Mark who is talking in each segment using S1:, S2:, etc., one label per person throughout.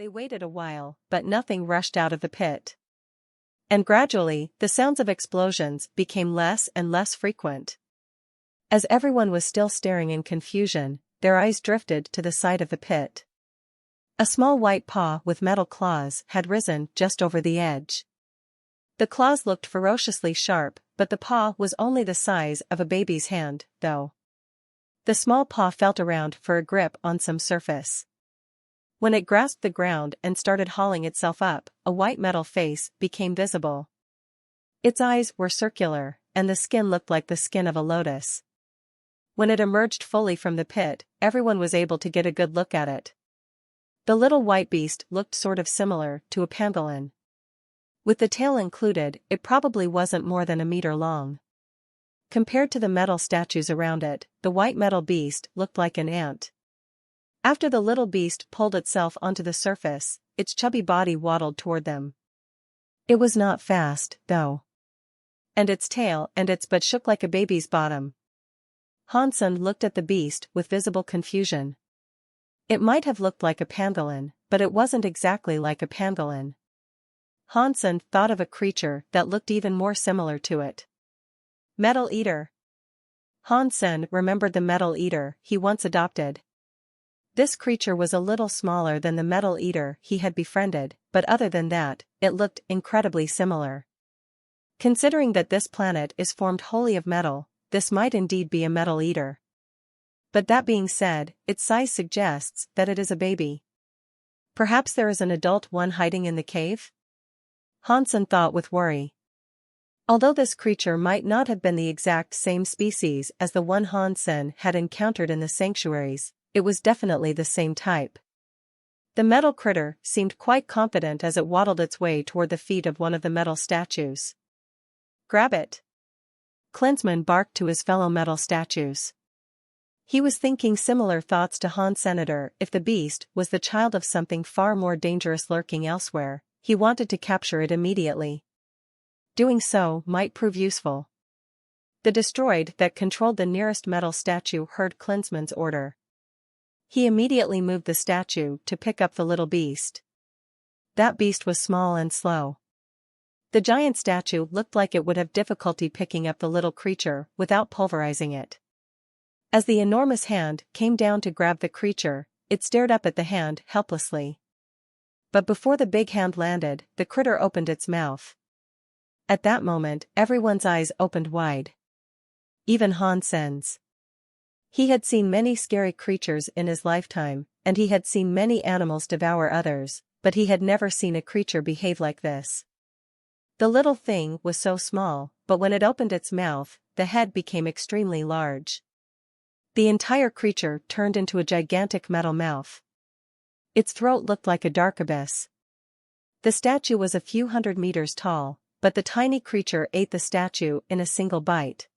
S1: They waited a while, but nothing rushed out of the pit. And gradually, the sounds of explosions became less and less frequent. As everyone was still staring in confusion, their eyes drifted to the side of the pit. A small white paw with metal claws had risen just over the edge. The claws looked ferociously sharp, but the paw was only the size of a baby's hand, though. The small paw felt around for a grip on some surface. When it grasped the ground and started hauling itself up, a white metal face became visible. Its eyes were circular, and the skin looked like the skin of a lotus. When it emerged fully from the pit, everyone was able to get a good look at it. The little white beast looked sort of similar to a pangolin. With the tail included, it probably wasn't more than a meter long. Compared to the metal statues around it, the white metal beast looked like an ant. After the little beast pulled itself onto the surface, its chubby body waddled toward them. It was not fast, though. And its tail and its butt shook like a baby's bottom. Hansen looked at the beast with visible confusion. It might have looked like a pangolin, but it wasn't exactly like a pangolin. Hansen thought of a creature that looked even more similar to it. Metal Eater. Hansen remembered the Metal Eater he once adopted. This creature was a little smaller than the Metal Eater he had befriended, but other than that, it looked incredibly similar. Considering that this planet is formed wholly of metal, this might indeed be a Metal Eater. But that being said, its size suggests that it is a baby. Perhaps there is an adult one hiding in the cave? Hansen thought with worry. Although this creature might not have been the exact same species as the one Hansen had encountered in the sanctuaries, it was definitely the same type. The metal critter seemed quite confident as it waddled its way toward the feet of one of the metal statues. Grab it! Klinsmann barked to his fellow metal statues. He was thinking similar thoughts to Hans Senator. If the beast was the child of something far more dangerous lurking elsewhere, he wanted to capture it immediately. Doing so might prove useful. The destroyed that controlled the nearest metal statue heard Klinsmann's order. He immediately moved the statue to pick up the little beast. That beast was small and slow. The giant statue looked like it would have difficulty picking up the little creature without pulverizing it. As the enormous hand came down to grab the creature, it stared up at the hand helplessly. But before the big hand landed, the critter opened its mouth. At that moment, everyone's eyes opened wide. Even Hansen's. He had seen many scary creatures in his lifetime, and he had seen many animals devour others, but he had never seen a creature behave like this. The little thing was so small, but when it opened its mouth, the head became extremely large. The entire creature turned into a gigantic metal mouth. Its throat looked like a dark abyss. The statue was a few hundred meters tall, but the tiny creature ate the statue in a single bite.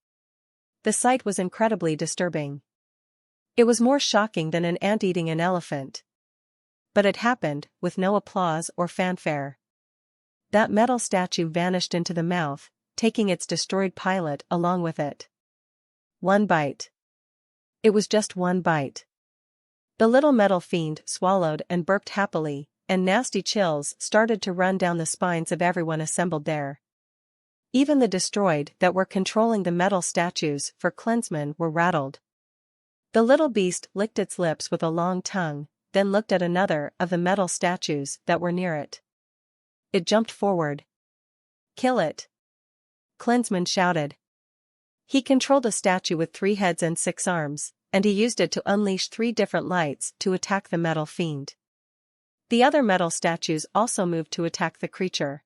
S1: The sight was incredibly disturbing. It was more shocking than an ant eating an elephant. But it happened, with no applause or fanfare. That metal statue vanished into the mouth, taking its destroyed pilot along with it. One bite. It was just one bite. The little metal fiend swallowed and burped happily, and nasty chills started to run down the spines of everyone assembled there. Even the destroyed that were controlling the metal statues for Klinsmann were rattled. The little beast licked its lips with a long tongue, then looked at another of the metal statues that were near it. It jumped forward. Kill it! Klinsmann shouted. He controlled a statue with 3 heads and 6 arms, and he used it to unleash 3 different lights to attack the metal fiend. The other metal statues also moved to attack the creature.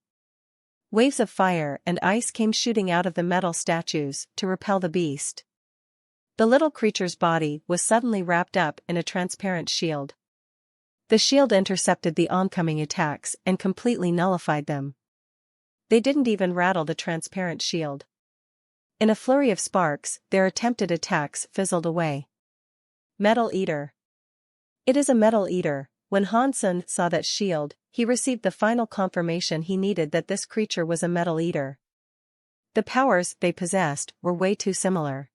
S1: Waves of fire and ice came shooting out of the metal statues to repel the beast. The little creature's body was suddenly wrapped up in a transparent shield. The shield intercepted the oncoming attacks and completely nullified them. They didn't even rattle the transparent shield. In a flurry of sparks, their attempted attacks fizzled away. Metal Eater. It is a Metal Eater. When Hansen saw that shield, he received the final confirmation he needed that this creature was a Metal Eater. The powers they possessed were way too similar.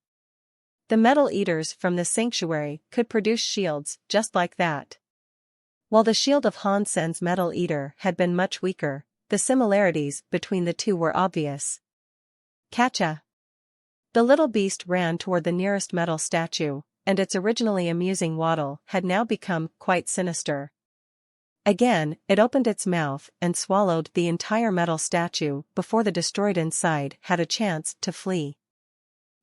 S1: The Metal Eaters from the sanctuary could produce shields just like that. While the shield of Han Sen's Metal Eater had been much weaker, the similarities between the two were obvious. Catcha! The little beast ran toward the nearest metal statue, and its originally amusing waddle had now become quite sinister. Again, it opened its mouth and swallowed the entire metal statue before the destroyed inside had a chance to flee.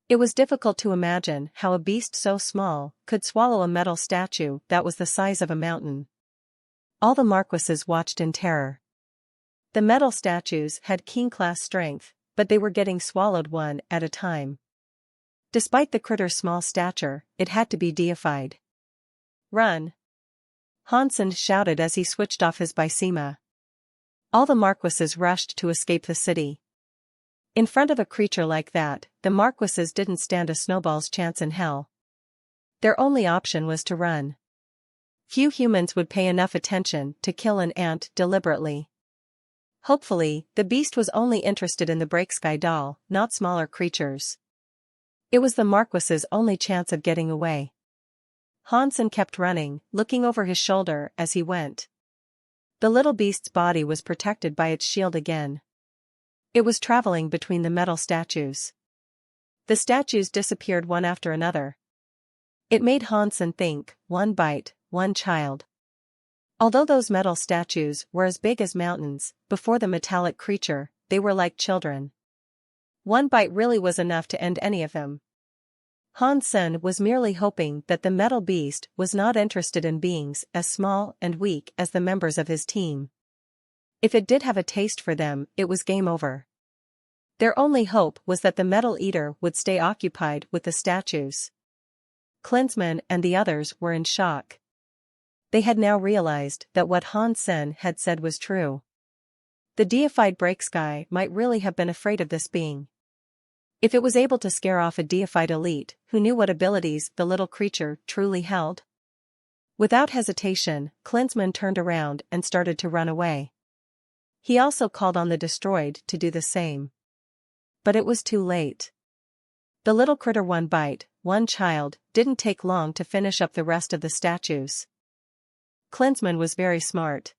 S1: It was difficult to imagine how a beast so small could swallow a metal statue that was the size of a mountain. All the marquises watched in terror. The metal statues had king-class strength, but they were getting swallowed one at a time. Despite the critter's small stature, it had to be deified. Run! Hansen shouted as he switched off his bysema. All the marquises rushed to escape the city. In front of a creature like that, the marquises didn't stand a snowball's chance in hell. Their only option was to run. Few humans would pay enough attention to kill an ant deliberately. Hopefully, the beast was only interested in the Breaksky doll, not smaller creatures. It was the marquis's only chance of getting away. Hansen kept running, looking over his shoulder as he went. The little beast's body was protected by its shield again. It was traveling between the metal statues. The statues disappeared one after another. It made Hansen think, one bite, one child. Although those metal statues were as big as mountains, before the metallic creature, they were like children. One bite really was enough to end any of them. Hansen was merely hoping that the metal beast was not interested in beings as small and weak as the members of his team. If it did have a taste for them, it was game over. Their only hope was that the Metal Eater would stay occupied with the statues. Klinsmann and the others were in shock. They had now realized that what Hansen had said was true. The deified Breaksky might really have been afraid of this being. If it was able to scare off a deified elite, who knew what abilities the little creature truly held? Without hesitation, Klinsmann turned around and started to run away. He also called on the destroyed to do the same. But it was too late. The little critter one bite, one child, didn't take long to finish up the rest of the statues. Klinsmann was very smart.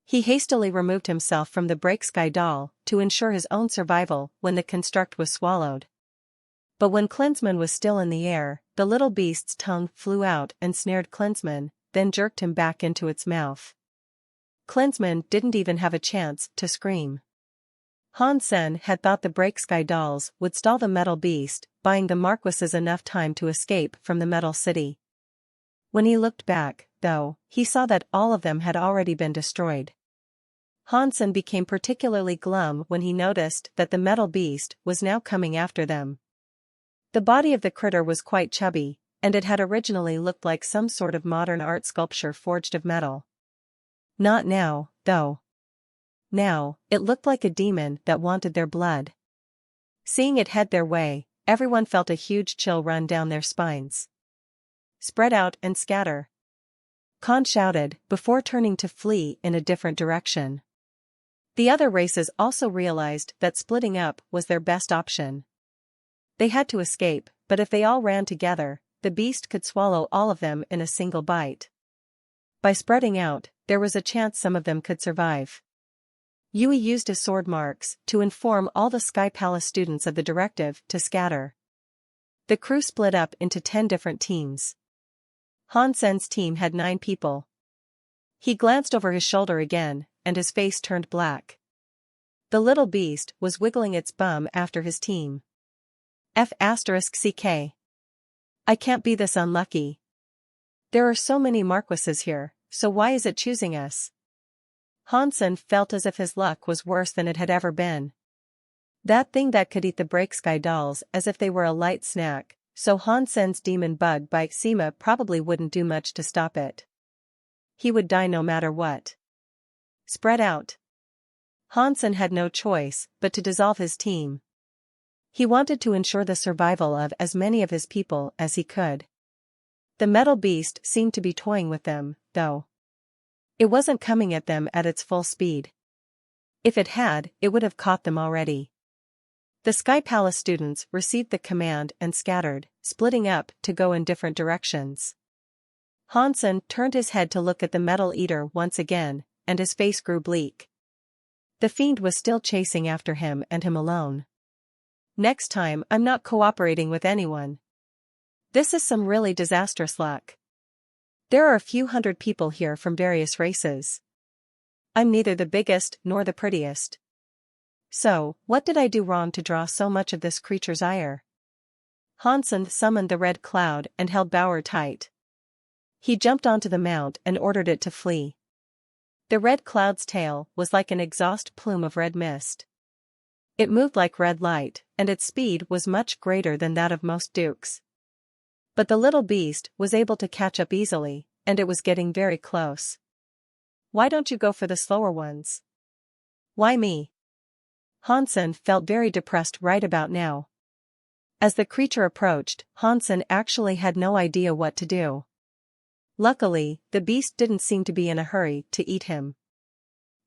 S1: He hastily removed himself from the Breaksky doll to ensure his own survival when the construct was swallowed. But when Klinsmann was still in the air, the little beast's tongue flew out and snared Klinsmann, then jerked him back into its mouth. Klinsmann didn't even have a chance to scream. Hansen had thought the Breaksky dolls would stall the metal beast, buying the marquises enough time to escape from the metal city. When he looked back, though, he saw that all of them had already been destroyed. Hansen became particularly glum when he noticed that the metal beast was now coming after them. The body of the critter was quite chubby, and it had originally looked like some sort of modern art sculpture forged of metal. Not now, though. Now, it looked like a demon that wanted their blood. Seeing it head their way, everyone felt a huge chill run down their spines. Spread out and scatter. Khan shouted, before turning to flee in a different direction. The other races also realized that splitting up was their best option. They had to escape, but if they all ran together, the beast could swallow all of them in a single bite. By spreading out, there was a chance some of them could survive. Yui used his sword marks to inform all the Sky Palace students of the directive to scatter. The crew split up into 10 different teams. Hansen's team had 9 people. He glanced over his shoulder again, and his face turned black. The little beast was wiggling its bum after his team. F***CK. I can't be this unlucky. There are so many marquises here, so why is it choosing us? Hansen felt as if his luck was worse than it had ever been. That thing that could eat the Breaksky dolls as if they were a light snack, so Hansen's demon bug bite Sema probably wouldn't do much to stop it. He would die no matter what. Spread out. Hansen had no choice but to dissolve his team. He wanted to ensure the survival of as many of his people as he could. The metal beast seemed to be toying with them, though. It wasn't coming at them at its full speed. If it had, it would have caught them already. The Sky Palace students received the command and scattered, splitting up to go in different directions. Hansen turned his head to look at the Metal Eater once again, and his face grew bleak. The fiend was still chasing after him and him alone. Next time I'm not cooperating with anyone. This is some really disastrous luck. There are a few hundred people here from various races. I'm neither the biggest nor the prettiest. So, what did I do wrong to draw so much of this creature's ire? Hansen summoned the red cloud and held Bauer tight. He jumped onto the mount and ordered it to flee. The red cloud's tail was like an exhaust plume of red mist. It moved like red light, and its speed was much greater than that of most dukes. But the little beast was able to catch up easily, and it was getting very close. Why don't you go for the slower ones? Why me? Hansen felt very depressed right about now. As the creature approached, Hansen actually had no idea what to do. Luckily, the beast didn't seem to be in a hurry to eat him.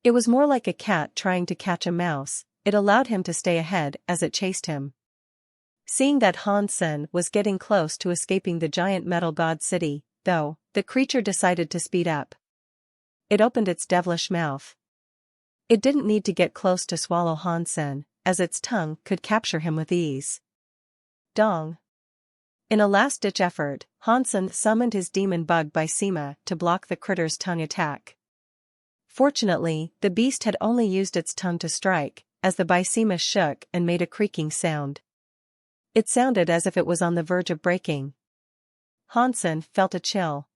S1: It was more like a cat trying to catch a mouse. It allowed him to stay ahead as it chased him. Seeing that Hansen was getting close to escaping the giant metal god city, though, the creature decided to speed up. It opened its devilish mouth. It didn't need to get close to swallow Hansen, as its tongue could capture him with ease. Dong. In a last-ditch effort, Hansen summoned his demon bug Bysema to block the critter's tongue attack. Fortunately, the beast had only used its tongue to strike, as the Bysema shook and made a creaking sound. It sounded as if it was on the verge of breaking. Hansen felt a chill.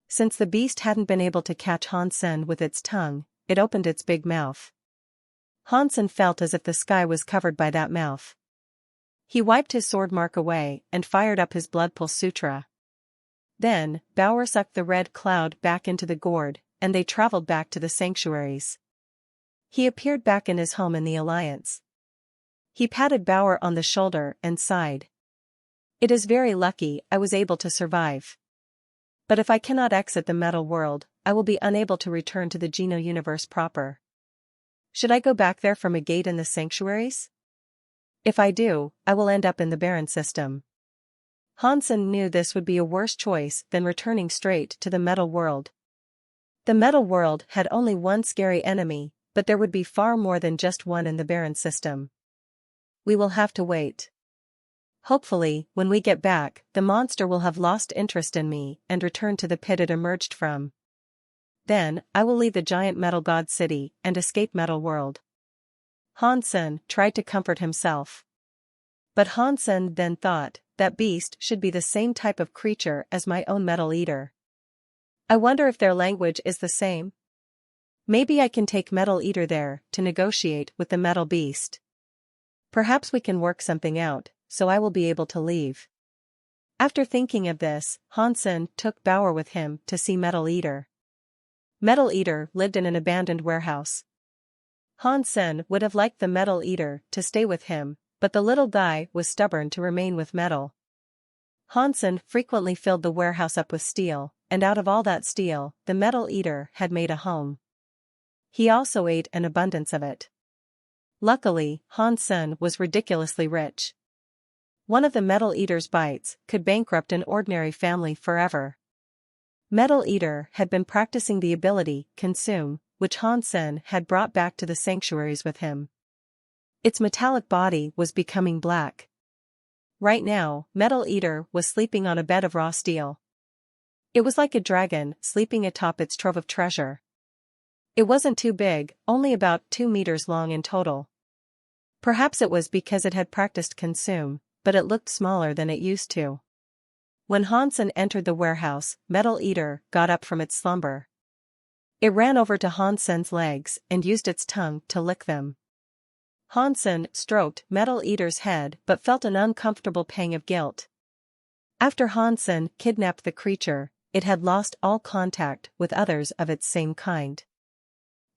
S1: Since the beast hadn't been able to catch Hansen with its tongue, it opened its big mouth. Hansen felt as if the sky was covered by that mouth. He wiped his sword mark away and fired up his Bloodpulse Sutra. Then, Bauer sucked the red cloud back into the gourd, and they traveled back to the sanctuaries. He appeared back in his home in the Alliance. He patted Bauer on the shoulder and sighed. It is very lucky I was able to survive. But if I cannot exit the metal world, I will be unable to return to the Geno universe proper. Should I go back there from a gate in the sanctuaries? If I do, I will end up in the Baron system. Hansen knew this would be a worse choice than returning straight to the metal world. The metal world had only one scary enemy, but there would be far more than just one in the Baron system. We will have to wait. Hopefully, when we get back, the monster will have lost interest in me and returned to the pit it emerged from. Then, I will leave the giant metal god city and escape metal world. Hansen tried to comfort himself. But Hansen then thought, that beast should be the same type of creature as my own Metal Eater. I wonder if their language is the same? Maybe I can take Metal Eater there to negotiate with the metal beast. Perhaps we can work something out, so I will be able to leave. After thinking of this, Hansen took Bauer with him to see Metal Eater. Metal Eater lived in an abandoned warehouse. Hansen would have liked the Metal Eater to stay with him, but the little guy was stubborn to remain with metal. Hansen frequently filled the warehouse up with steel, and out of all that steel, the Metal Eater had made a home. He also ate an abundance of it. Luckily, Hansen was ridiculously rich. One of the Metal Eater's bites could bankrupt an ordinary family forever. Metal Eater had been practicing the ability, Consume, which Hansen had brought back to the sanctuaries with him. Its metallic body was becoming black. Right now, Metal Eater was sleeping on a bed of raw steel. It was like a dragon sleeping atop its trove of treasure. It wasn't too big, only about 2 meters long in total. Perhaps it was because it had practiced Consume, but it looked smaller than it used to. When Hansen entered the warehouse, Metal Eater got up from its slumber. It ran over to Hansen's legs and used its tongue to lick them. Hansen stroked Metal Eater's head but felt an uncomfortable pang of guilt. After Hansen kidnapped the creature, it had lost all contact with others of its same kind.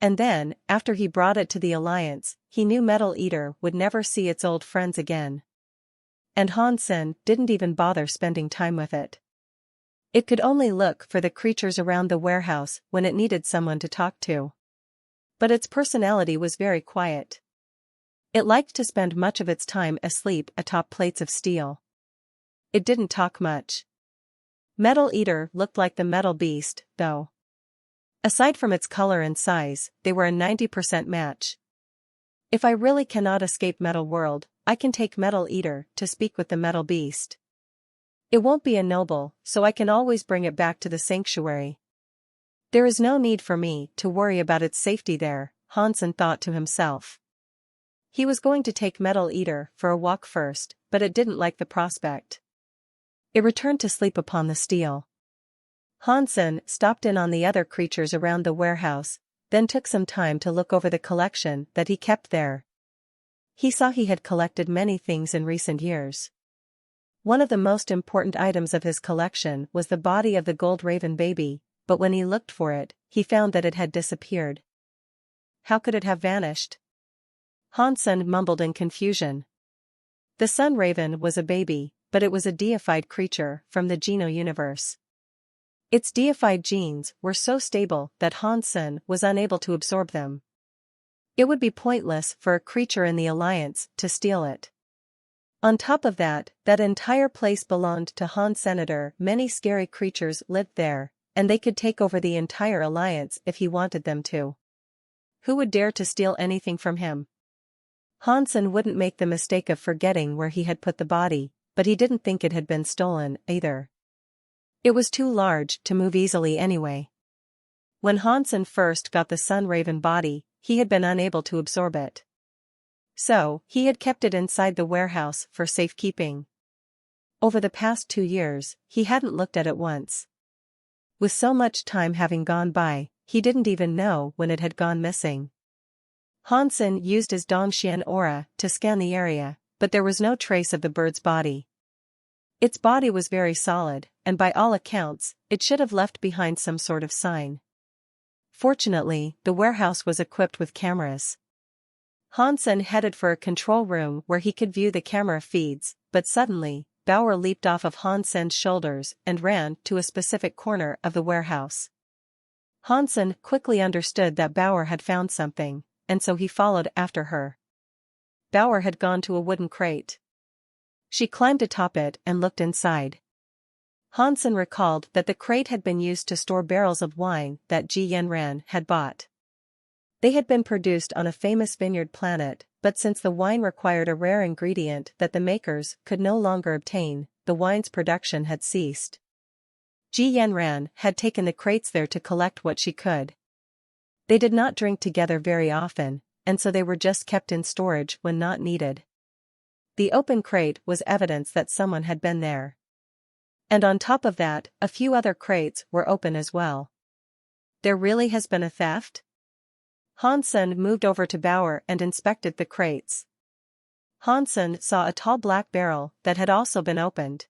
S1: And then, after he brought it to the Alliance, he knew Metal Eater would never see its old friends again. And Hansen didn't even bother spending time with it. It could only look for the creatures around the warehouse when it needed someone to talk to. But its personality was very quiet. It liked to spend much of its time asleep atop plates of steel. It didn't talk much. Metal Eater looked like the metal beast, though. Aside from its color and size, they were a 90% match. If I really cannot escape Metal World, I can take Metal Eater to speak with the metal beast. It won't be a noble, so I can always bring it back to the sanctuary. There is no need for me to worry about its safety there, Hansen thought to himself. He was going to take Metal Eater for a walk first, but it didn't like the prospect. It returned to sleep upon the steel. Hansen stopped in on the other creatures around the warehouse, then took some time to look over the collection that he kept there. He saw he had collected many things in recent years. One of the most important items of his collection was the body of the gold raven baby, but when he looked for it, he found that it had disappeared. How could it have vanished? Hansen mumbled in confusion. The sun raven was a baby, but it was a deified creature from the Geno universe. Its deified genes were so stable that Hansen was unable to absorb them. It would be pointless for a creature in the Alliance to steal it. On top of that, that entire place belonged to Han Senator. Many scary creatures lived there, and they could take over the entire Alliance if he wanted them to. Who would dare to steal anything from him? Hansen wouldn't make the mistake of forgetting where he had put the body, but he didn't think it had been stolen, either. It was too large to move easily anyway. When Hansen first got the Sun Raven body, he had been unable to absorb it. So, he had kept it inside the warehouse for safekeeping. Over the past 2 years, he hadn't looked at it once. With so much time having gone by, he didn't even know when it had gone missing. Hansen used his Dongxian aura to scan the area, but there was no trace of the bird's body. Its body was very solid, and by all accounts, it should have left behind some sort of sign. Fortunately, the warehouse was equipped with cameras. Hansen headed for a control room where he could view the camera feeds, but suddenly, Bauer leaped off of Hansen's shoulders and ran to a specific corner of the warehouse. Hansen quickly understood that Bauer had found something, and so he followed after her. Bauer had gone to a wooden crate. She climbed atop it and looked inside. Hansen recalled that the crate had been used to store barrels of wine that Ji Yanran had bought. They had been produced on a famous vineyard planet, but since the wine required a rare ingredient that the makers could no longer obtain, the wine's production had ceased. Ji Yanran had taken the crates there to collect what she could. They did not drink together very often, and so they were just kept in storage when not needed. The open crate was evidence that someone had been there. And on top of that, a few other crates were open as well. There really has been a theft? Hansen moved over to Bauer and inspected the crates. Hansen saw a tall black barrel that had also been opened.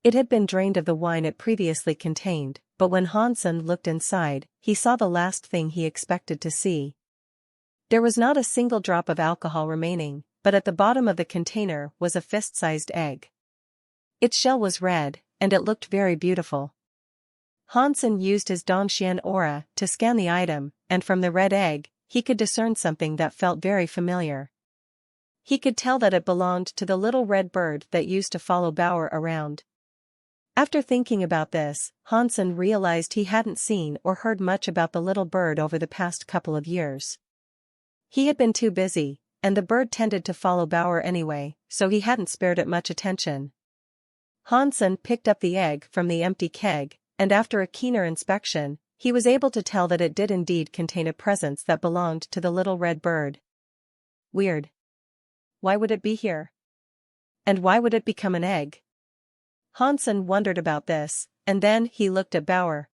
S1: It had been drained of the wine it previously contained, but when Hansen looked inside, he saw the last thing he expected to see. There was not a single drop of alcohol remaining, but at the bottom of the container was a fist-sized egg. Its shell was red, and it looked very beautiful. Hansen used his Dongxian aura to scan the item, and from the red egg, he could discern something that felt very familiar. He could tell that it belonged to the little red bird that used to follow Bauer around. After thinking about this, Hansen realized he hadn't seen or heard much about the little bird over the past couple of years. He had been too busy, and the bird tended to follow Bauer anyway, so he hadn't spared it much attention. Hansen picked up the egg from the empty keg, and after a keener inspection, he was able to tell that it did indeed contain a presence that belonged to the little red bird. Weird. Why would it be here? And why would it become an egg? Hansen wondered about this, and then he looked at Bauer.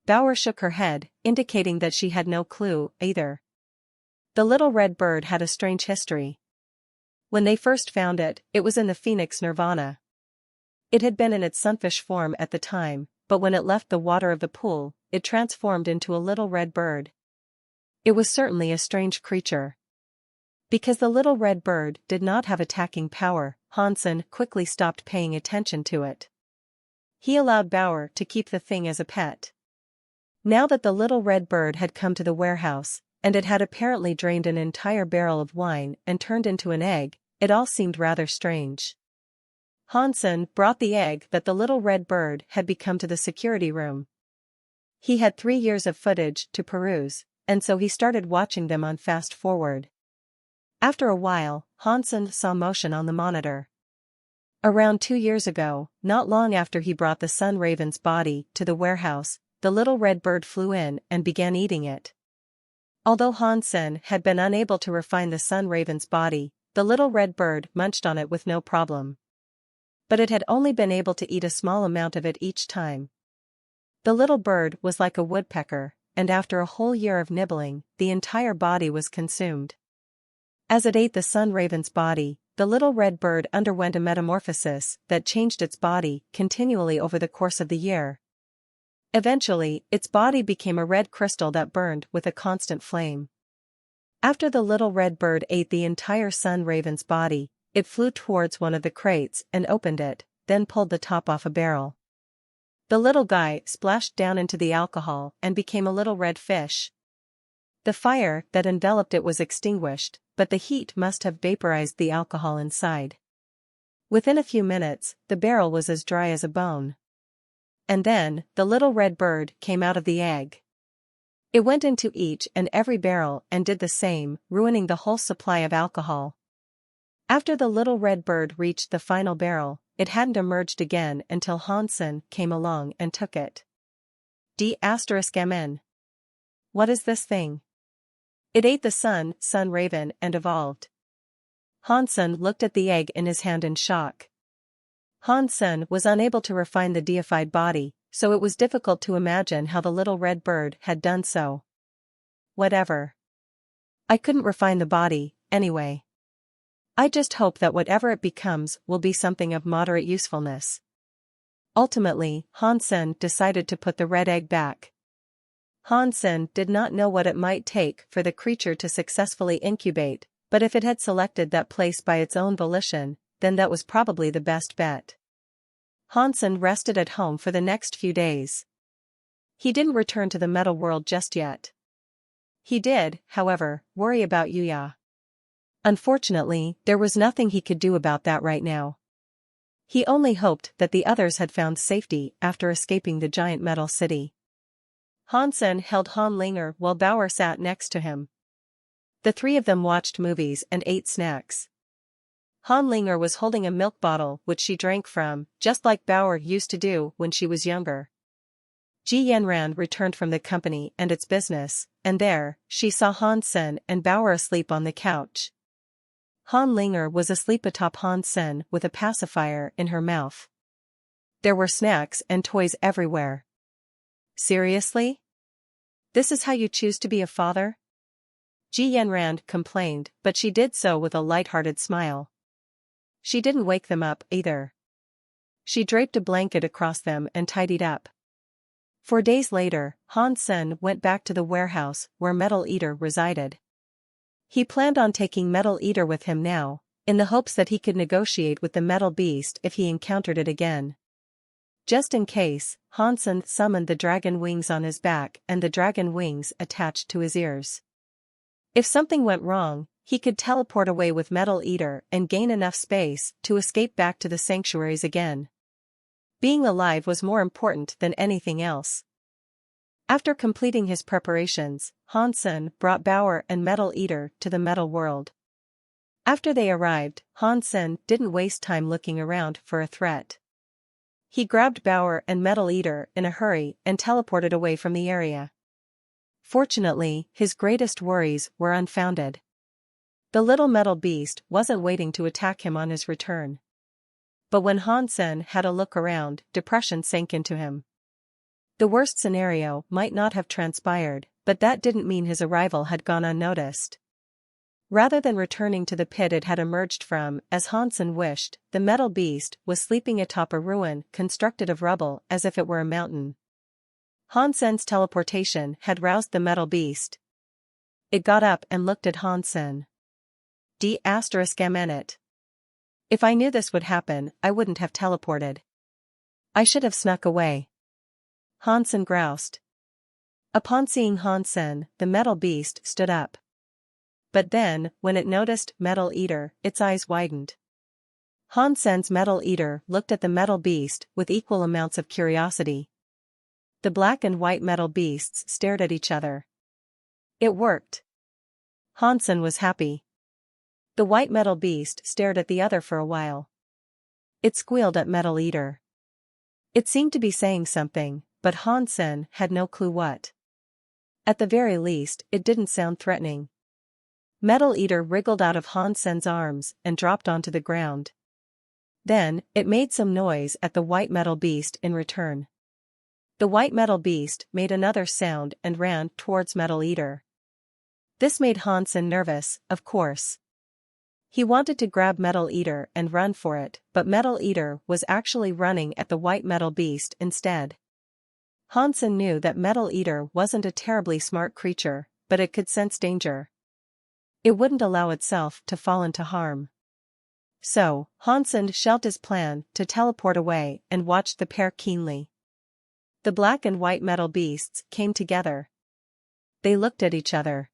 S1: Bauer shook her head, indicating that she had no clue, either. The little red bird had a strange history. When they first found it, it was in the Phoenix Nirvana. It had been in its sunfish form at the time, but when it left the water of the pool, it transformed into a little red bird. It was certainly a strange creature. Because the little red bird did not have attacking power, Hansen quickly stopped paying attention to it. He allowed Bauer to keep the thing as a pet. Now that the little red bird had come to the warehouse, and it had apparently drained an entire barrel of wine and turned into an egg, it all seemed rather strange. Hansen brought the egg that the little red bird had become to the security room. He had 3 years of footage to peruse, and so he started watching them on fast forward. After a while, Hansen saw motion on the monitor. Around 2 years ago, not long after he brought the sun raven's body to the warehouse, the little red bird flew in and began eating it. Although Hansen had been unable to refine the sun raven's body, the little red bird munched on it with no problem. But it had only been able to eat a small amount of it each time. The little bird was like a woodpecker, and after a whole year of nibbling, the entire body was consumed. As it ate the sun raven's body, the little red bird underwent a metamorphosis that changed its body continually over the course of the year. Eventually, its body became a red crystal that burned with a constant flame. After the little red bird ate the entire sun raven's body, it flew towards one of the crates and opened it, then pulled the top off a barrel. The little guy splashed down into the alcohol and became a little red fish. The fire that enveloped it was extinguished, but the heat must have vaporized the alcohol inside. Within a few minutes, the barrel was as dry as a bone. And then, the little red bird came out of the egg. It went into each and every barrel and did the same, ruining the whole supply of alcohol. After the little red bird reached the final barrel, it hadn't emerged again until Hansen came along and took it. D***MN. What is this thing? It ate the sun raven and evolved. Hansen looked at the egg in his hand in shock. Hansen was unable to refine the deified body, so it was difficult to imagine how the little red bird had done so. Whatever. I couldn't refine the body, anyway. I just hope that whatever it becomes will be something of moderate usefulness. Ultimately, Hansen decided to put the red egg back. Hansen did not know what it might take for the creature to successfully incubate, but if it had selected that place by its own volition, then that was probably the best bet. Hansen rested at home for the next few days. He didn't return to the metal world just yet. He did, however, worry about Yuya. Unfortunately, there was nothing he could do about that right now. He only hoped that the others had found safety after escaping the giant metal city. Hansen held Hanlinger while Bauer sat next to him. The three of them watched movies and ate snacks. Hanlinger was holding a milk bottle which she drank from, just like Bauer used to do when she was younger. Ji Yanran returned from the company and its business, and there, she saw Hansen and Bauer asleep on the couch. Hanlinger was asleep atop Hansen with a pacifier in her mouth. There were snacks and toys everywhere. Seriously? This is how you choose to be a father? Ji Yanran complained, but she did so with a light-hearted smile. She didn't wake them up, either. She draped a blanket across them and tidied up. 4 days later, Hansen went back to the warehouse where Metal Eater resided. He planned on taking Metal Eater with him now, in the hopes that he could negotiate with the metal beast if he encountered it again. Just in case, Hansen summoned the dragon wings on his back and the dragon wings attached to his ears. If something went wrong, he could teleport away with Metal Eater and gain enough space to escape back to the sanctuaries again. Being alive was more important than anything else. After completing his preparations, Hansen brought Bauer and Metal Eater to the metal world. After they arrived, Hansen didn't waste time looking around for a threat. He grabbed Bauer and Metal Eater in a hurry and teleported away from the area. Fortunately, his greatest worries were unfounded. The little metal beast wasn't waiting to attack him on his return. But when Hansen had a look around, depression sank into him. The worst scenario might not have transpired, but that didn't mean his arrival had gone unnoticed. Rather than returning to the pit it had emerged from, as Hansen wished, the metal beast was sleeping atop a ruin constructed of rubble as if it were a mountain. Hansen's teleportation had roused the metal beast. It got up and looked at Hansen. D***MN. If I knew this would happen, I wouldn't have teleported. I should have snuck away. Hansen groused. Upon seeing Hansen, the metal beast stood up. But then, when it noticed Metal Eater, its eyes widened. Hansen's Metal Eater looked at the metal beast with equal amounts of curiosity. The black and white metal beasts stared at each other. It worked. Hansen was happy. The white metal beast stared at the other for a while. It squealed at Metal Eater. It seemed to be saying something, but Hansen had no clue what. At the very least, it didn't sound threatening. Metal Eater wriggled out of Hansen's arms and dropped onto the ground. Then, it made some noise at the white metal beast in return. The white metal beast made another sound and ran towards Metal Eater. This made Hansen nervous, of course. He wanted to grab Metal Eater and run for it, but Metal Eater was actually running at the white metal beast instead. Hansen knew that Metal Eater wasn't a terribly smart creature, but it could sense danger. It wouldn't allow itself to fall into harm. So, Hansen shelved his plan to teleport away and watched the pair keenly. The black and white metal beasts came together. They looked at each other.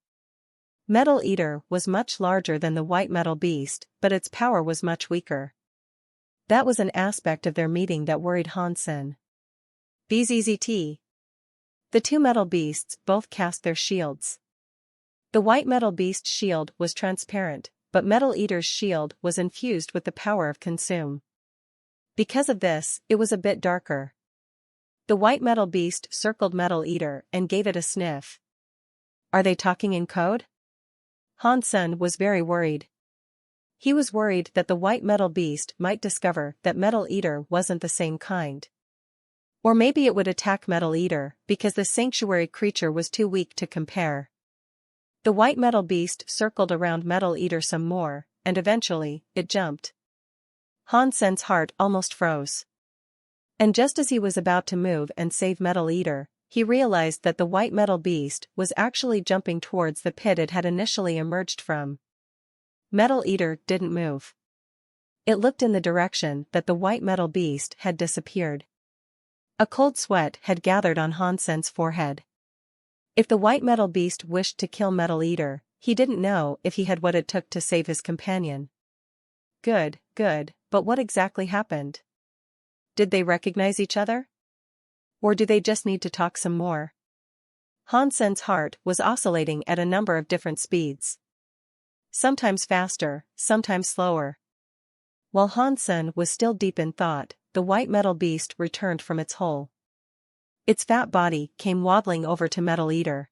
S1: Metal Eater was much larger than the white metal beast, but its power was much weaker. That was an aspect of their meeting that worried Hansen. BZZT. The two metal beasts both cast their shields. The white metal beast's shield was transparent, but Metal Eater's shield was infused with the power of Consume. Because of this, it was a bit darker. The white metal beast circled Metal Eater and gave it a sniff. Are they talking in code? Hansen was very worried. He was worried that the white metal beast might discover that Metal Eater wasn't the same kind. Or maybe it would attack Metal Eater because the sanctuary creature was too weak to compare. The white metal beast circled around Metal Eater some more, and eventually, it jumped. Hansen's heart almost froze. And just as he was about to move and save Metal Eater, he realized that the white metal beast was actually jumping towards the pit it had initially emerged from. Metal Eater didn't move. It looked in the direction that the white metal beast had disappeared. A cold sweat had gathered on Hansen's forehead. If the white metal beast wished to kill Metal Eater, he didn't know if he had what it took to save his companion. Good, but what exactly happened? Did they recognize each other? Or do they just need to talk some more? Hansen's heart was oscillating at a number of different speeds. Sometimes faster, sometimes slower. While Hansen was still deep in thought, the white metal beast returned from its hole. Its fat body came waddling over to Metal Eater.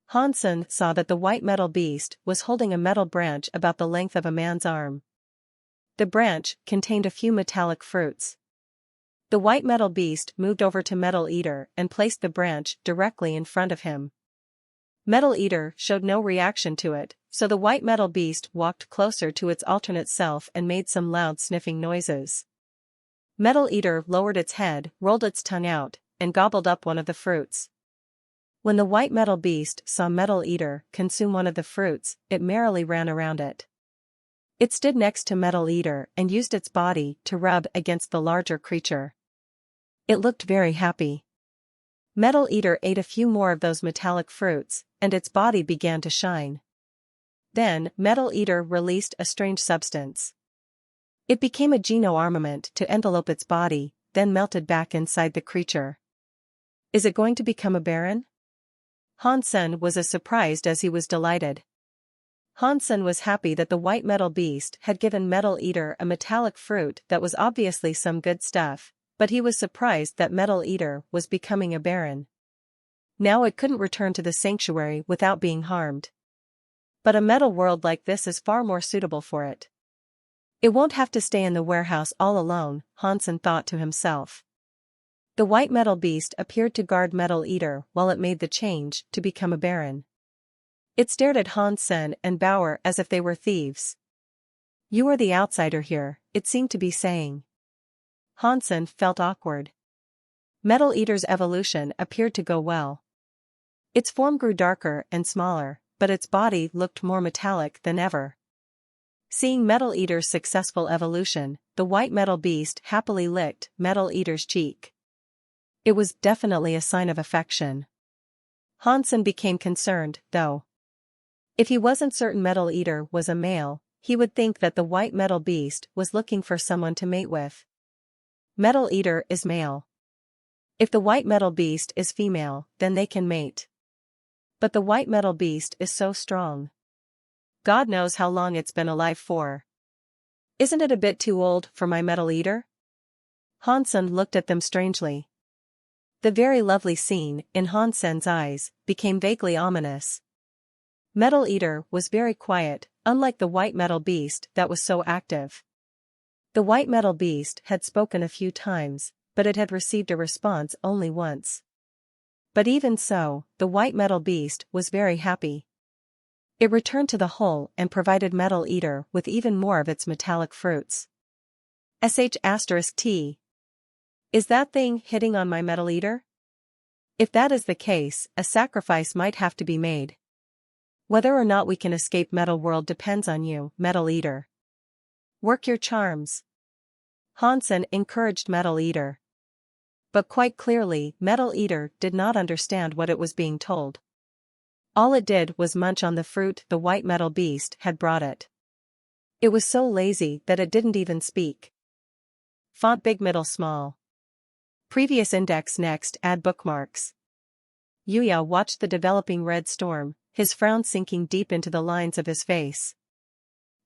S1: Hansen saw that the white metal beast was holding a metal branch about the length of a man's arm. The branch contained a few metallic fruits. The white metal beast moved over to Metal Eater and placed the branch directly in front of him. Metal Eater showed no reaction to it, so the white metal beast walked closer to its alternate self and made some loud sniffing noises. Metal Eater lowered its head, rolled its tongue out, and gobbled up one of the fruits. When the white metal beast saw Metal Eater consume one of the fruits, it merrily ran around it. It stood next to Metal Eater and used its body to rub against the larger creature. It looked very happy. Metal Eater ate a few more of those metallic fruits, and its body began to shine. Then, Metal Eater released a strange substance. It became a geno-armament to envelope its body, then melted back inside the creature. Is it going to become a baron? Hansen was as surprised as he was delighted. Hansen was happy that the white metal beast had given Metal Eater a metallic fruit that was obviously some good stuff, but he was surprised that Metal Eater was becoming a baron. Now it couldn't return to the sanctuary without being harmed. But a metal world like this is far more suitable for it. It won't have to stay in the warehouse all alone, Hansen thought to himself. The white metal beast appeared to guard Metal Eater while it made the change to become a baron. It stared at Hansen and Bauer as if they were thieves. You are the outsider here, it seemed to be saying. Hansen felt awkward. Metal Eater's evolution appeared to go well. Its form grew darker and smaller, but its body looked more metallic than ever. Seeing Metal Eater's successful evolution, the white metal beast happily licked Metal Eater's cheek. It was definitely a sign of affection. Hansen became concerned, though. If he wasn't certain Metal Eater was a male, he would think that the white metal beast was looking for someone to mate with. Metal Eater is male. If the white metal beast is female, then they can mate. But the white metal beast is so strong. God knows how long it's been alive for. Isn't it a bit too old for my Metal Eater? Hansen looked at them strangely. The very lovely scene, in Hansen's eyes, became vaguely ominous. Metal Eater was very quiet, unlike the white metal beast that was so active. The white metal beast had spoken a few times, but it had received a response only once. But even so, the white metal beast was very happy. It returned to the hole and provided Metal Eater with even more of its metallic fruits. **T. Is that thing hitting on my Metal Eater? If that is the case, a sacrifice might have to be made. Whether or not we can escape Metal World depends on you, Metal Eater. Work your charms. Hansen encouraged Metal Eater. But quite clearly, Metal Eater did not understand what it was being told. All it did was munch on the fruit the white metal beast had brought it. It was so lazy that it didn't even speak. Font big middle small. Previous index next add bookmarks. Yuya watched the developing red storm, his frown sinking deep into the lines of his face.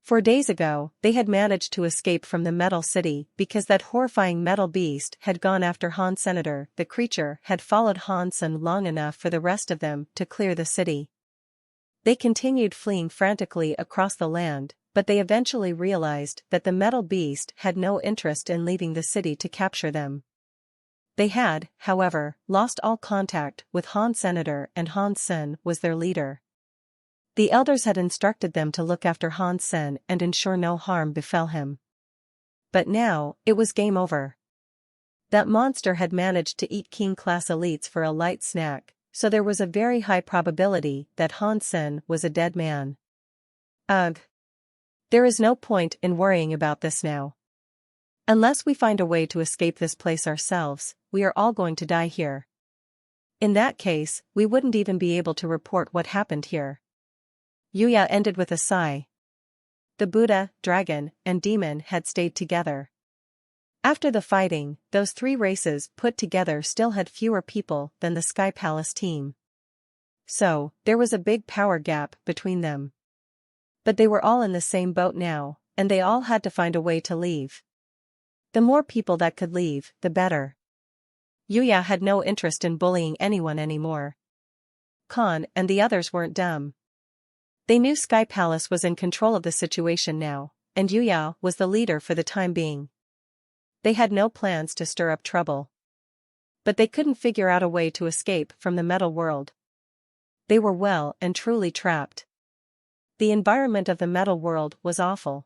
S1: 4 days ago, they had managed to escape from the metal city because that horrifying metal beast had gone after Han Senator. The creature had followed Hansen long enough for the rest of them to clear the city. They continued fleeing frantically across the land, but they eventually realized that the metal beast had no interest in leaving the city to capture them. They had, however, lost all contact with Han Senator, and Hansen was their leader. The elders had instructed them to look after Hansen and ensure no harm befell him. But now, it was game over. That monster had managed to eat King-class elites for a light snack, so there was a very high probability that Hansen was a dead man. Ugh. There is no point in worrying about this now. Unless we find a way to escape this place ourselves, we are all going to die here. In that case, we wouldn't even be able to report what happened here. Yuya ended with a sigh. The Buddha, dragon, and demon had stayed together. After the fighting, those 3 races put together still had fewer people than the Sky Palace team. So, there was a big power gap between them. But they were all in the same boat now, and they all had to find a way to leave. The more people that could leave, the better. Yuya had no interest in bullying anyone anymore. Khan and the others weren't dumb. They knew Sky Palace was in control of the situation now, and Yuya was the leader for the time being. They had no plans to stir up trouble. But they couldn't figure out a way to escape from the metal world. They were well and truly trapped. The environment of the metal world was awful.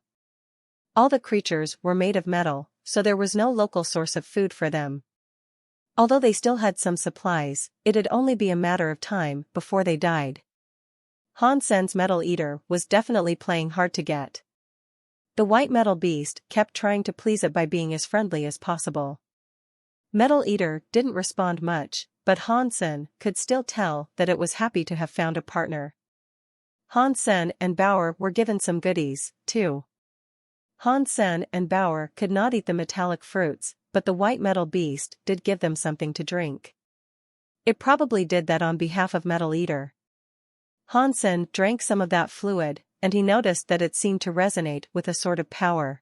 S1: All the creatures were made of metal, so there was no local source of food for them. Although they still had some supplies, it'd only be a matter of time before they died. Hansen's Metal Eater was definitely playing hard to get. The white metal beast kept trying to please it by being as friendly as possible. Metal Eater didn't respond much, but Hansen could still tell that it was happy to have found a partner. Hansen and Bauer were given some goodies, too. Hansen and Bauer could not eat the metallic fruits, but the white metal beast did give them something to drink. It probably did that on behalf of Metal Eater. Hansen drank some of that fluid, and he noticed that it seemed to resonate with a sort of power.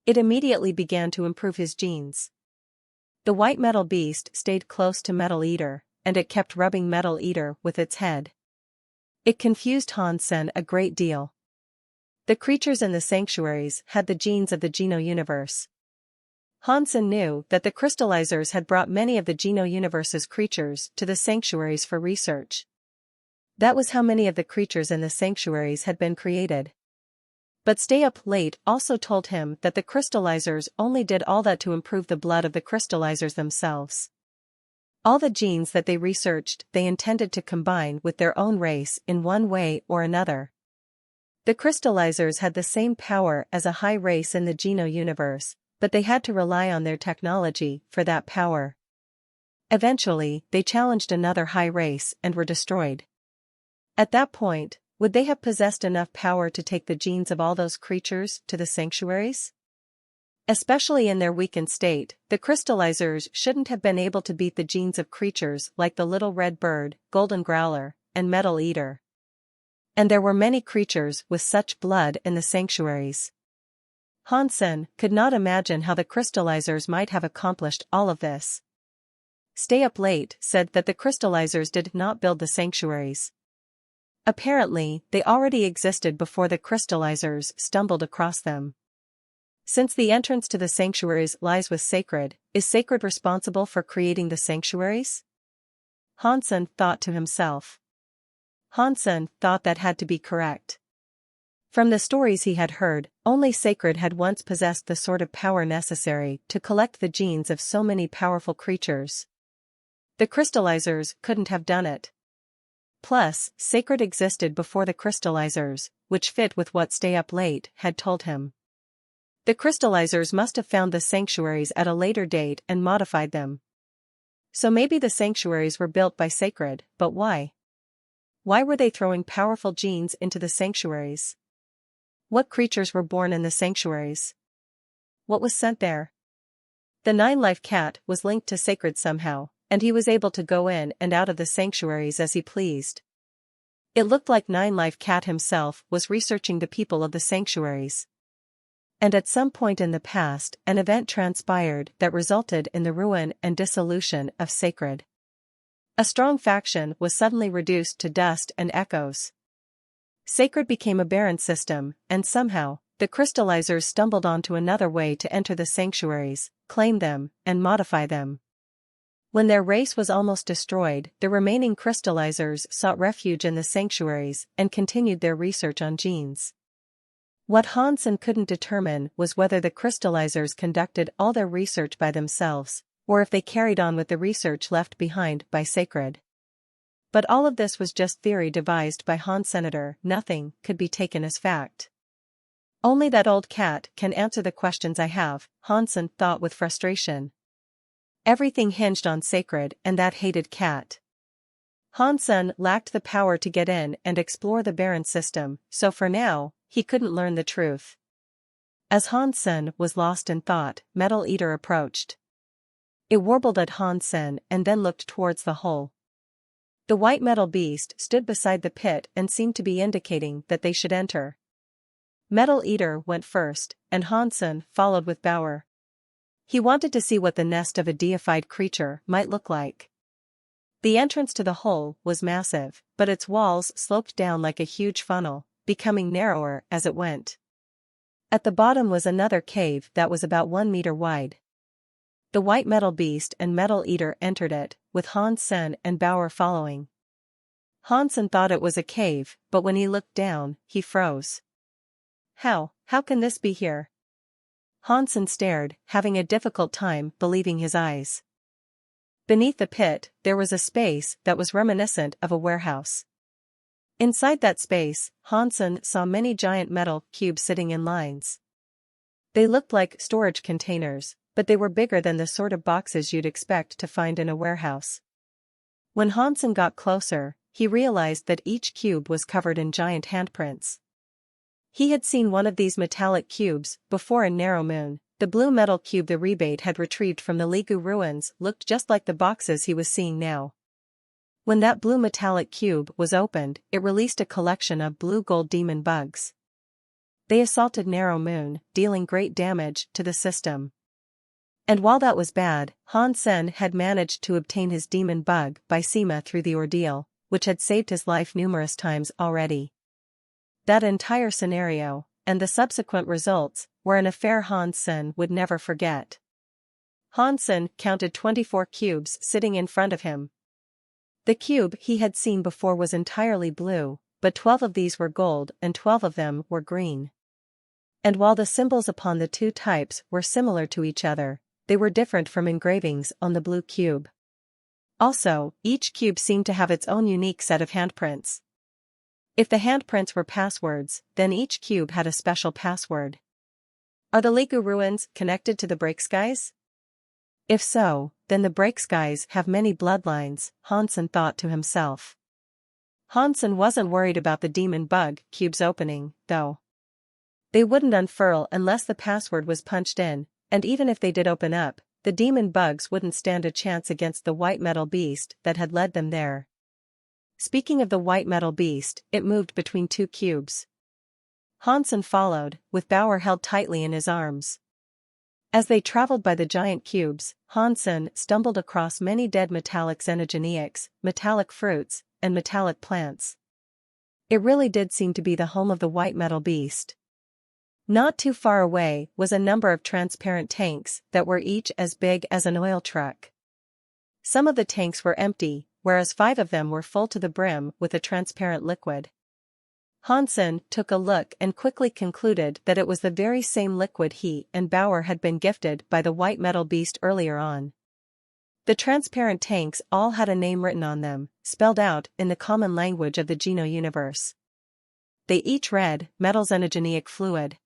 S1: It immediately began to improve his genes. The white metal beast stayed close to Metal Eater, and it kept rubbing Metal Eater with its head. It confused Hansen a great deal. The creatures in the sanctuaries had the genes of the Geno universe. Hansen knew that the crystallizers had brought many of the Geno universe's creatures to the sanctuaries for research. That was how many of the creatures in the sanctuaries had been created. But Stay Up Late also told him that the crystallizers only did all that to improve the blood of the crystallizers themselves. All the genes that they researched they intended to combine with their own race in one way or another. The crystallizers had the same power as a high race in the Geno universe, but they had to rely on their technology for that power. Eventually, they challenged another high race and were destroyed. At that point, Would they have possessed enough power to take the genes of all those creatures to the sanctuaries? Especially in their weakened state, the crystallizers shouldn't have been able to beat the genes of creatures like the little red bird, golden growler, and metal eater. And there were many creatures with such blood in the sanctuaries. Hansen could not imagine how the crystallizers might have accomplished all of this. Stay Up Late said that the crystallizers did not build the sanctuaries. Apparently, they already existed before the crystallizers stumbled across them. Since the entrance to the sanctuaries lies with Sacred, is Sacred responsible for creating the sanctuaries? Hansen thought to himself. Hansen thought that had to be correct. From the stories he had heard, only Sacred had once possessed the sort of power necessary to collect the genes of so many powerful creatures. The crystallizers couldn't have done it. Plus, Sacred existed before the crystallizers, which fit with what Stay Up Late had told him. The crystallizers must have found the sanctuaries at a later date and modified them. So maybe the sanctuaries were built by Sacred, but why? Why were they throwing powerful genes into the sanctuaries? What creatures were born in the sanctuaries? What was sent there? The nine-life cat was linked to Sacred somehow, and he was able to go in and out of the sanctuaries as he pleased. It looked like Nine-Life Cat himself was researching the people of the sanctuaries. And at some point in the past, an event transpired that resulted in the ruin and dissolution of Sacred. A strong faction was suddenly reduced to dust and echoes. Sacred became a barren system, and somehow, the crystallizers stumbled onto another way to enter the sanctuaries, claim them, and modify them. When their race was almost destroyed, the remaining crystallizers sought refuge in the sanctuaries and continued their research on genes. What Hansen couldn't determine was whether the crystallizers conducted all their research by themselves, or if they carried on with the research left behind by Sacred. But all of this was just theory devised by Hansenator. Nothing could be taken as fact. Only that old cat can answer the questions I have, Hansen thought with frustration. Everything hinged on Sacred and that hated cat. Hansen lacked the power to get in and explore the barren system, so for now, he couldn't learn the truth. As Hansen was lost in thought, Metal Eater approached. It warbled at Hansen and then looked towards the hole. The white metal beast stood beside the pit and seemed to be indicating that they should enter. Metal Eater went first, and Hansen followed with Bauer. He wanted to see what the nest of a deified creature might look like. The entrance to the hole was massive, but its walls sloped down like a huge funnel, becoming narrower as it went. At the bottom was another cave that was about 1 meter wide. The white metal beast and Metal Eater entered it, with Hansen and Bauer following. Hansen thought it was a cave, but when he looked down, he froze. How can this be here? Hansen stared, having a difficult time believing his eyes. Beneath the pit, there was a space that was reminiscent of a warehouse. Inside that space, Hansen saw many giant metal cubes sitting in lines. They looked like storage containers, but they were bigger than the sort of boxes you'd expect to find in a warehouse. When Hansen got closer, he realized that each cube was covered in giant handprints. He had seen one of these metallic cubes before in Narrow Moon. The blue metal cube the rebate had retrieved from the Ligu ruins looked just like the boxes he was seeing now. When that blue metallic cube was opened, it released a collection of blue-gold demon bugs. They assaulted Narrow Moon, dealing great damage to the system. And while that was bad, Hansen had managed to obtain his demon bug by Sema through the ordeal, which had saved his life numerous times already. That entire scenario, and the subsequent results, were an affair Hansen would never forget. Hansen counted 24 cubes sitting in front of him. The cube he had seen before was entirely blue, but 12 of these were gold and 12 of them were green. And while the symbols upon the two types were similar to each other, they were different from engravings on the blue cube. Also, each cube seemed to have its own unique set of handprints. If the handprints were passwords, then each cube had a special password. Are the Ligu ruins connected to the Break Skies? If so, then the Break Skies have many bloodlines, Hansen thought to himself. Hansen wasn't worried about the demon bug cubes opening, though. They wouldn't unfurl unless the password was punched in, and even if they did open up, the demon bugs wouldn't stand a chance against the white metal beast that had led them there. Speaking of the white metal beast, it moved between two cubes. Hansen followed, with Bauer held tightly in his arms. As they traveled by the giant cubes, Hansen stumbled across many dead metallic xenogeneics, metallic fruits, and metallic plants. It really did seem to be the home of the white metal beast. Not too far away was a number of transparent tanks that were each as big as an oil truck. Some of the tanks were empty, whereas 5 of them were full to the brim with a transparent liquid. Hansen took a look and quickly concluded that it was the very same liquid he and Bauer had been gifted by the white metal beast earlier on. The transparent tanks all had a name written on them, spelled out in the common language of the Geno universe. They each read, Metal Xenogeneic Fluid.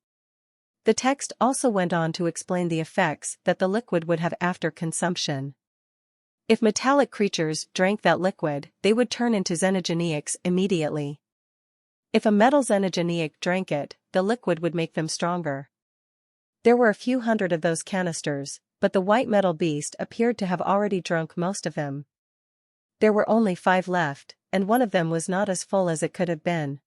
S1: The text also went on to explain the effects that the liquid would have after consumption. If metallic creatures drank that liquid, they would turn into xenogeneics immediately. If a metal xenogeneic drank it, the liquid would make them stronger. There were a few hundred of those canisters, but the white metal beast appeared to have already drunk most of them. There were only 5 left, and one of them was not as full as it could have been.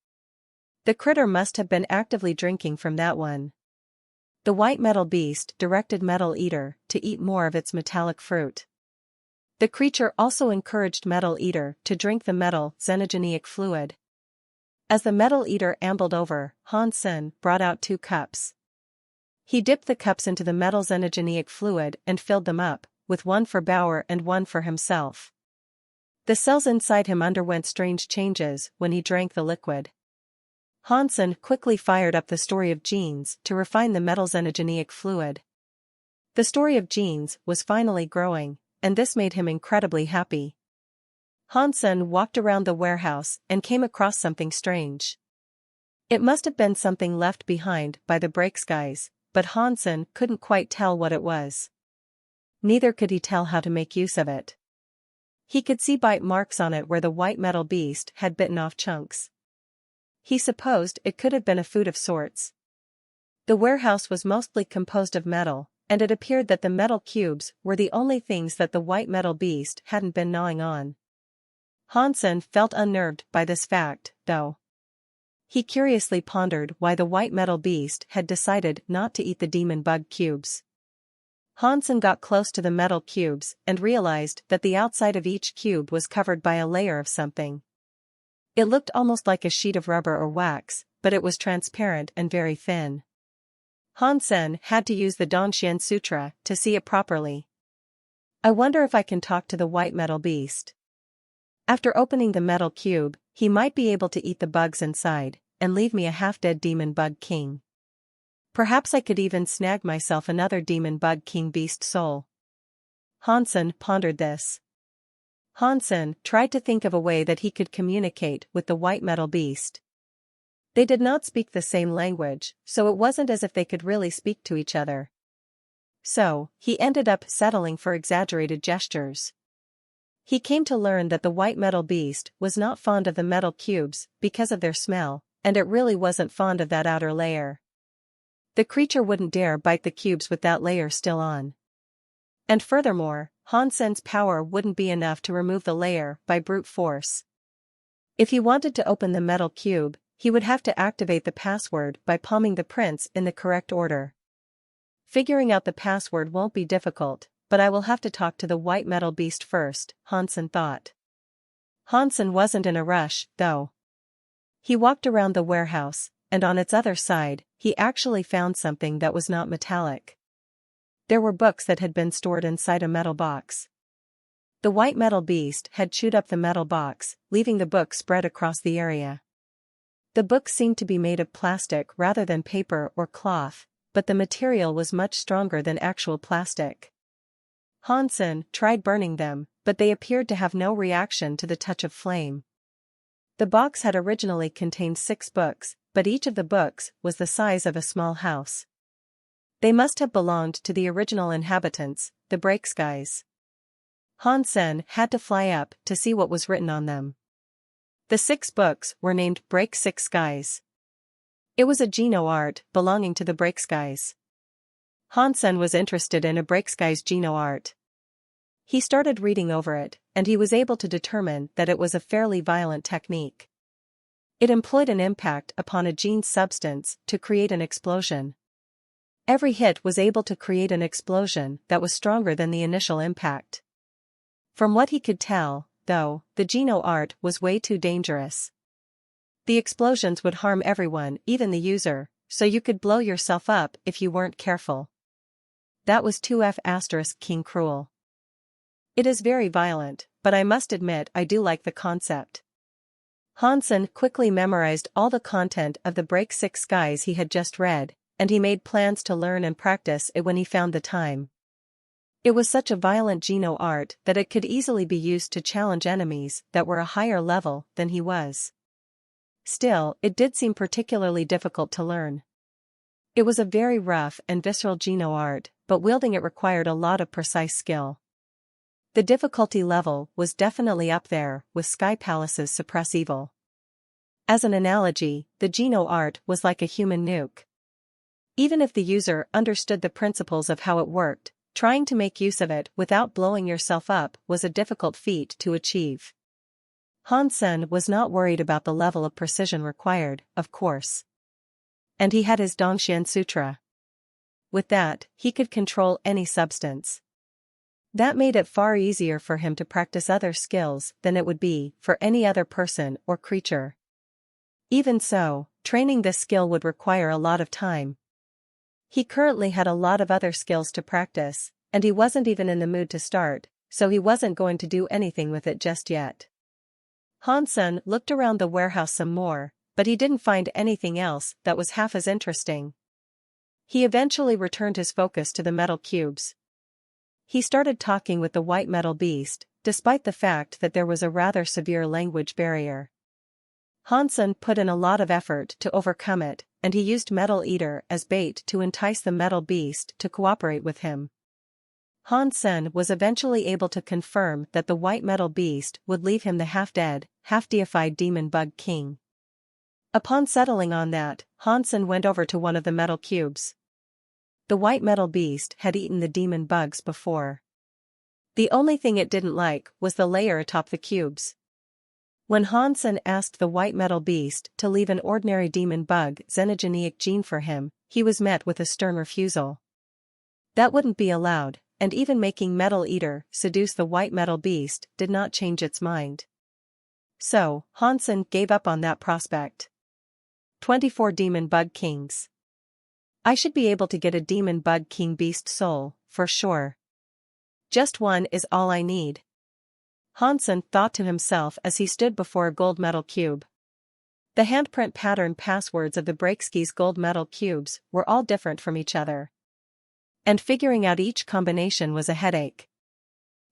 S1: The critter must have been actively drinking from that one. The white metal beast directed Metal Eater to eat more of its metallic fruit. The creature also encouraged Metal Eater to drink the metal xenogeneic fluid. As the Metal Eater ambled over, Hansen brought out 2 cups. He dipped the cups into the metal xenogeneic fluid and filled them up, with one for Bauer and one for himself. The cells inside him underwent strange changes when he drank the liquid. Hansen quickly fired up the story of genes to refine the metal xenogeneic fluid. The story of genes was finally growing, and this made him incredibly happy. Hansen walked around the warehouse and came across something strange. It must have been something left behind by the brakes guys, but Hansen couldn't quite tell what it was. Neither could he tell how to make use of it. He could see bite marks on it where the white metal beast had bitten off chunks. He supposed it could have been a food of sorts. The warehouse was mostly composed of metal, and it appeared that the metal cubes were the only things that the white metal beast hadn't been gnawing on. Hansen felt unnerved by this fact, though. He curiously pondered why the white metal beast had decided not to eat the demon bug cubes. Hansen got close to the metal cubes and realized that the outside of each cube was covered by a layer of something. It looked almost like a sheet of rubber or wax, but it was transparent and very thin. Hansen had to use the Donshien Sutra to see it properly. I wonder if I can talk to the white metal beast. After opening the metal cube, he might be able to eat the bugs inside, and leave me a half-dead demon bug king. Perhaps I could even snag myself another demon bug king beast soul. Hansen pondered this. Hansen tried to think of a way that he could communicate with the white metal beast. They did not speak the same language, so it wasn't as if they could really speak to each other. So, he ended up settling for exaggerated gestures. He came to learn that the white metal beast was not fond of the metal cubes because of their smell, and it really wasn't fond of that outer layer. The creature wouldn't dare bite the cubes with that layer still on. And furthermore, Hansen's power wouldn't be enough to remove the layer by brute force. If he wanted to open the metal cube, he would have to activate the password by palming the prints in the correct order. Figuring out the password won't be difficult, but I will have to talk to the white metal beast first, Hansen thought. Hansen wasn't in a rush, though. He walked around the warehouse, and on its other side, he actually found something that was not metallic. There were books that had been stored inside a metal box. The white metal beast had chewed up the metal box, leaving the book spread across the area. The book seemed to be made of plastic rather than paper or cloth, but the material was much stronger than actual plastic. Hansen tried burning them, but they appeared to have no reaction to the touch of flame. The box had originally contained 6 books, but each of the books was the size of a small house. They must have belonged to the original inhabitants, the brakes guys. Hansen had to fly up to see what was written on them. The 6 books were named Break 6 Skies. It was a Geno art belonging to the Break Skies. Hansen was interested in a Break Skies Geno art. He started reading over it, and he was able to determine that it was a fairly violent technique. It employed an impact upon a gene substance to create an explosion. Every hit was able to create an explosion that was stronger than the initial impact. From what he could tell, though, the Geno art was way too dangerous. The explosions would harm everyone, even the user, so you could blow yourself up if you weren't careful. That was 2F** King Cruel. It is very violent, but I must admit I do like the concept. Hansen quickly memorized all the content of the Break 6 Skies he had just read, and he made plans to learn and practice it when he found the time. It was such a violent Geno art that it could easily be used to challenge enemies that were a higher level than he was. Still, it did seem particularly difficult to learn. It was a very rough and visceral Geno art, but wielding it required a lot of precise skill. The difficulty level was definitely up there with Sky Palace's Suppress Evil. As an analogy, the Geno art was like a human nuke. Even if the user understood the principles of how it worked, trying to make use of it without blowing yourself up was a difficult feat to achieve. Hansen was not worried about the level of precision required, of course. And he had his Dongxian Sutra. With that, he could control any substance. That made it far easier for him to practice other skills than it would be for any other person or creature. Even so, training this skill would require a lot of time. He currently had a lot of other skills to practice, and he wasn't even in the mood to start, so he wasn't going to do anything with it just yet. Hansen looked around the warehouse some more, but he didn't find anything else that was half as interesting. He eventually returned his focus to the metal cubes. He started talking with the white metal beast, despite the fact that there was a rather severe language barrier. Hansen put in a lot of effort to overcome it, and he used Metal Eater as bait to entice the metal beast to cooperate with him. Hansen was eventually able to confirm that the white metal beast would leave him the half-dead, half-deified demon bug king. Upon settling on that, Hansen went over to one of the metal cubes. The white metal beast had eaten the demon bugs before. The only thing it didn't like was the layer atop the cubes. When Hansen asked the white metal beast to leave an ordinary demon bug xenogenic gene for him, he was met with a stern refusal. That wouldn't be allowed, and even making Metal Eater seduce the white metal beast did not change its mind. So, Hansen gave up on that prospect. 24 Demon Bug Kings. I should be able to get a Demon Bug King beast soul, for sure. Just one is all I need. Hansen thought to himself as he stood before a gold metal cube. The handprint pattern passwords of the Breakskis gold metal cubes were all different from each other. And figuring out each combination was a headache.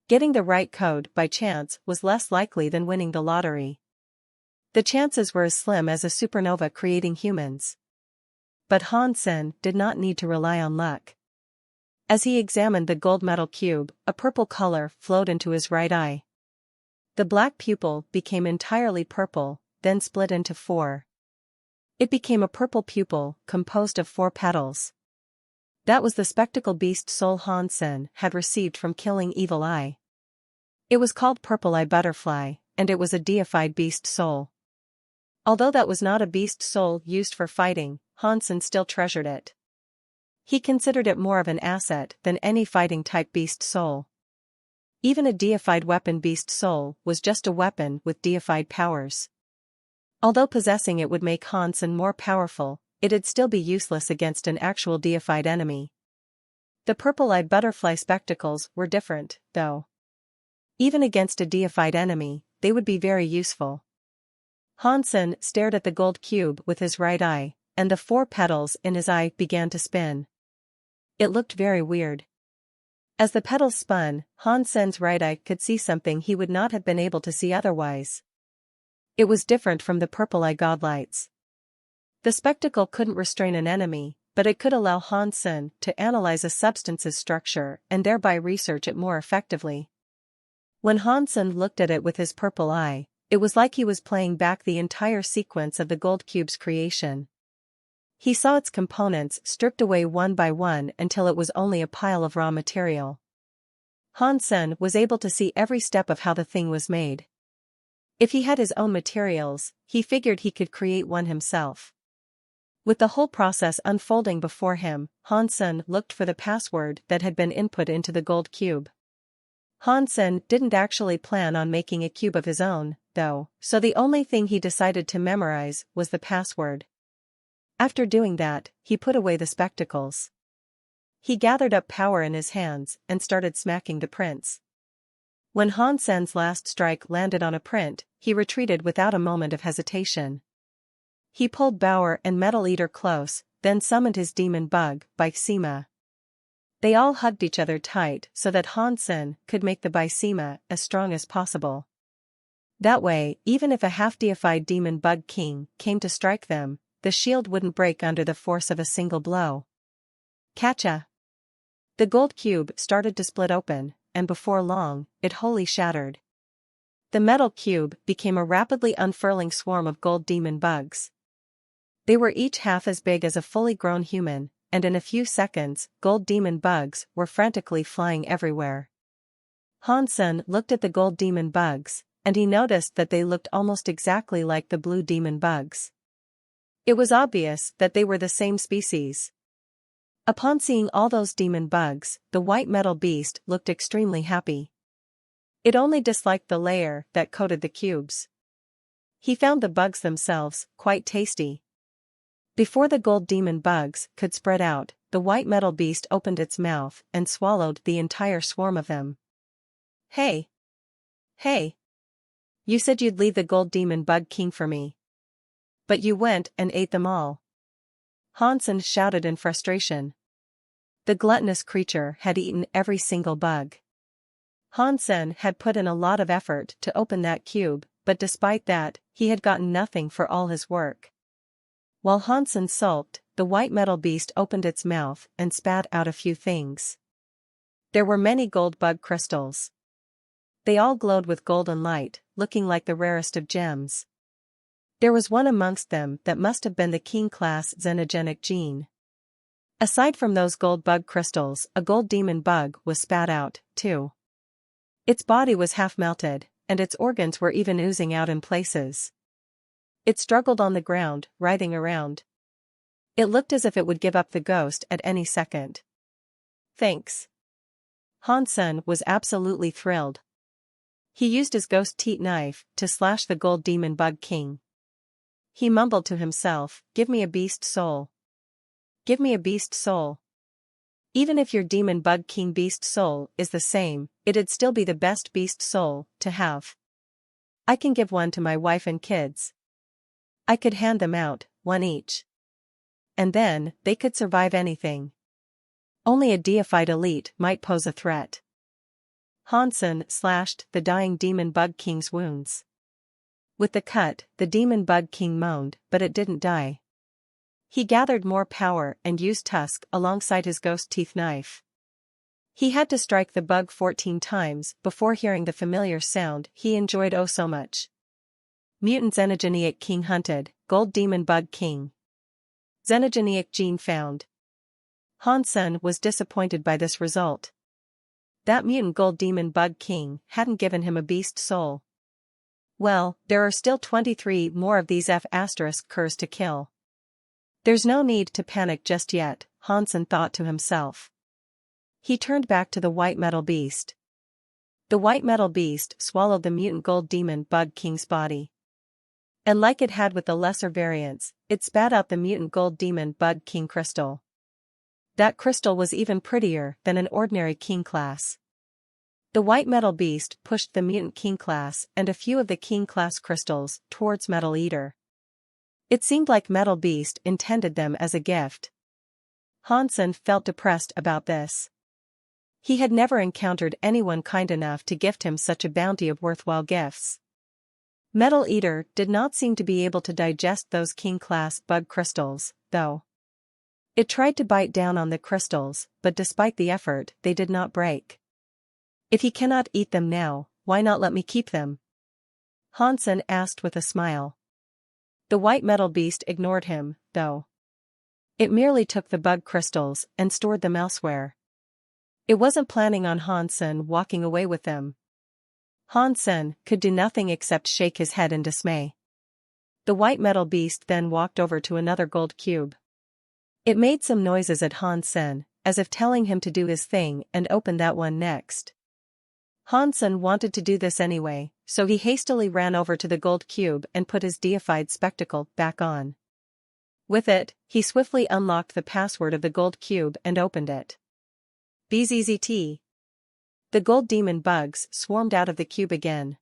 S1: Getting the right code by chance was less likely than winning the lottery. The chances were as slim as a supernova creating humans. But Hansen did not need to rely on luck. As he examined the gold metal cube, a purple color flowed into his right eye. The black pupil became entirely purple, then split into 4. It became a purple pupil composed of 4 petals. That was the spectacle beast soul Hansen had received from killing Evil Eye. It was called Purple Eye Butterfly, and it was a deified beast soul. Although that was not a beast soul used for fighting, Hansen still treasured it. He considered it more of an asset than any fighting-type beast soul. Even a deified weapon beast soul was just a weapon with deified powers. Although possessing it would make Hansen more powerful, it'd still be useless against an actual deified enemy. The purple-eyed butterfly spectacles were different, though. Even against a deified enemy, they would be very useful. Hansen stared at the gold cube with his right eye, and the 4 petals in his eye began to spin. It looked very weird. As the petals spun, Hansen's right eye could see something he would not have been able to see otherwise. It was different from the purple eye godlights. The spectacle couldn't restrain an enemy, but it could allow Hansen to analyze a substance's structure and thereby research it more effectively. When Hansen looked at it with his purple eye, It was like he was playing back the entire sequence of the gold cube's creation. He saw its components stripped away one by one until it was only a pile of raw material. Hansen was able to see every step of how the thing was made. If he had his own materials, he figured he could create one himself. With the whole process unfolding before him, Hansen looked for the password that had been input into the gold cube. Hansen didn't actually plan on making a cube of his own, though, so the only thing he decided to memorize was the password. After doing that, he put away the spectacles. He gathered up power in his hands and started smacking the prints. When Hansen's last strike landed on a print, he retreated without a moment of hesitation. He pulled Bauer and Metal Eater close, then summoned his demon bug, Bysema. They all hugged each other tight so that Hansen could make the Bysema as strong as possible. That way, even if a half-deified demon bug king came to strike them, the shield wouldn't break under the force of a single blow. Catcha! The gold cube started to split open, and before long, it wholly shattered. The metal cube became a rapidly unfurling swarm of gold demon bugs. They were each half as big as a fully grown human, and in a few seconds, gold demon bugs were frantically flying everywhere. Hansen looked at the gold demon bugs, and he noticed that they looked almost exactly like the blue demon bugs. It was obvious that they were the same species. Upon seeing all those demon bugs, the white metal beast looked extremely happy. It only disliked the layer that coated the cubes. He found the bugs themselves quite tasty. Before the gold demon bugs could spread out, the white metal beast opened its mouth and swallowed the entire swarm of them. Hey! Hey! You said you'd leave the gold demon bug king for me. But you went and ate them all. Hansen shouted in frustration. The gluttonous creature had eaten every single bug. Hansen had put in a lot of effort to open that cube, but despite that, he had gotten nothing for all his work. While Hansen sulked, the white metal beast opened its mouth and spat out a few things. There were many gold bug crystals. They all glowed with golden light, looking like the rarest of gems. There was one amongst them that must have been the king-class xenogenic gene. Aside from those gold bug crystals, a gold demon bug was spat out, too. Its body was half melted, and its organs were even oozing out in places. It struggled on the ground, writhing around. It looked as if it would give up the ghost at any second. Thanks. Hansen was absolutely thrilled. He used his ghost teat knife to slash the gold demon bug king. He mumbled to himself, "Give me a beast soul. Give me a beast soul. Even if your demon bug king beast soul is the same, it'd still be the best beast soul to have. I can give one to my wife and kids. I could hand them out, one each. And then, they could survive anything. Only a deified elite might pose a threat." Hansen slashed the dying demon bug king's wounds. With the cut, the demon bug king moaned, but it didn't die. He gathered more power and used tusk alongside his ghost teeth knife. He had to strike the bug 14 times before hearing the familiar sound he enjoyed oh so much. Mutant xenogenic king hunted, gold demon bug king. Xenogenic gene found. Hansen was disappointed by this result. That mutant gold demon bug king hadn't given him a beast soul. Well, there are still 23 more of these F***curs to kill. There's no need to panic just yet, Hansen thought to himself. He turned back to the white metal beast. The white metal beast swallowed the mutant gold demon bug king's body. And like it had with the lesser variants, it spat out the mutant gold demon bug king crystal. That crystal was even prettier than an ordinary king class. The white metal beast pushed the mutant king class and a few of the king class crystals towards Metal Eater. It seemed like Metal Beast intended them as a gift. Hansen felt depressed about this. He had never encountered anyone kind enough to gift him such a bounty of worthwhile gifts. Metal Eater did not seem to be able to digest those king-class bug crystals, though. It tried to bite down on the crystals, but despite the effort, they did not break. If he cannot eat them now, why not let me keep them? Hansen asked with a smile. The white metal beast ignored him, though. It merely took the bug crystals and stored them elsewhere. It wasn't planning on Hansen walking away with them. Hansen could do nothing except shake his head in dismay. The white metal beast then walked over to another gold cube. It made some noises at Hansen, as if telling him to do his thing and open that one next. Hansen wanted to do this anyway, so he hastily ran over to the gold cube and put his deified spectacle back on. With it, he swiftly unlocked the password of the gold cube and opened it. BZZT. The gold demon bugs swarmed out of the cube again.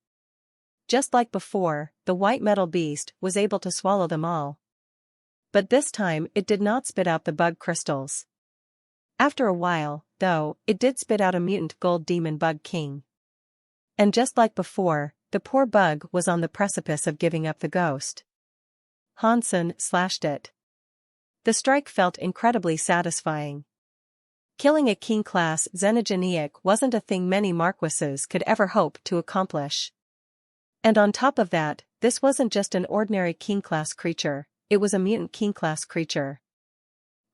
S1: Just like before, the white metal beast was able to swallow them all. But this time it did not spit out the bug crystals. After a while, though, it did spit out a mutant gold demon bug king. And just like before, the poor bug was on the precipice of giving up the ghost. Hansen slashed it. The strike felt incredibly satisfying. Killing a king-class xenogeniac wasn't a thing many marquises could ever hope to accomplish. And on top of that, this wasn't just an ordinary king-class creature, it was a mutant king-class creature.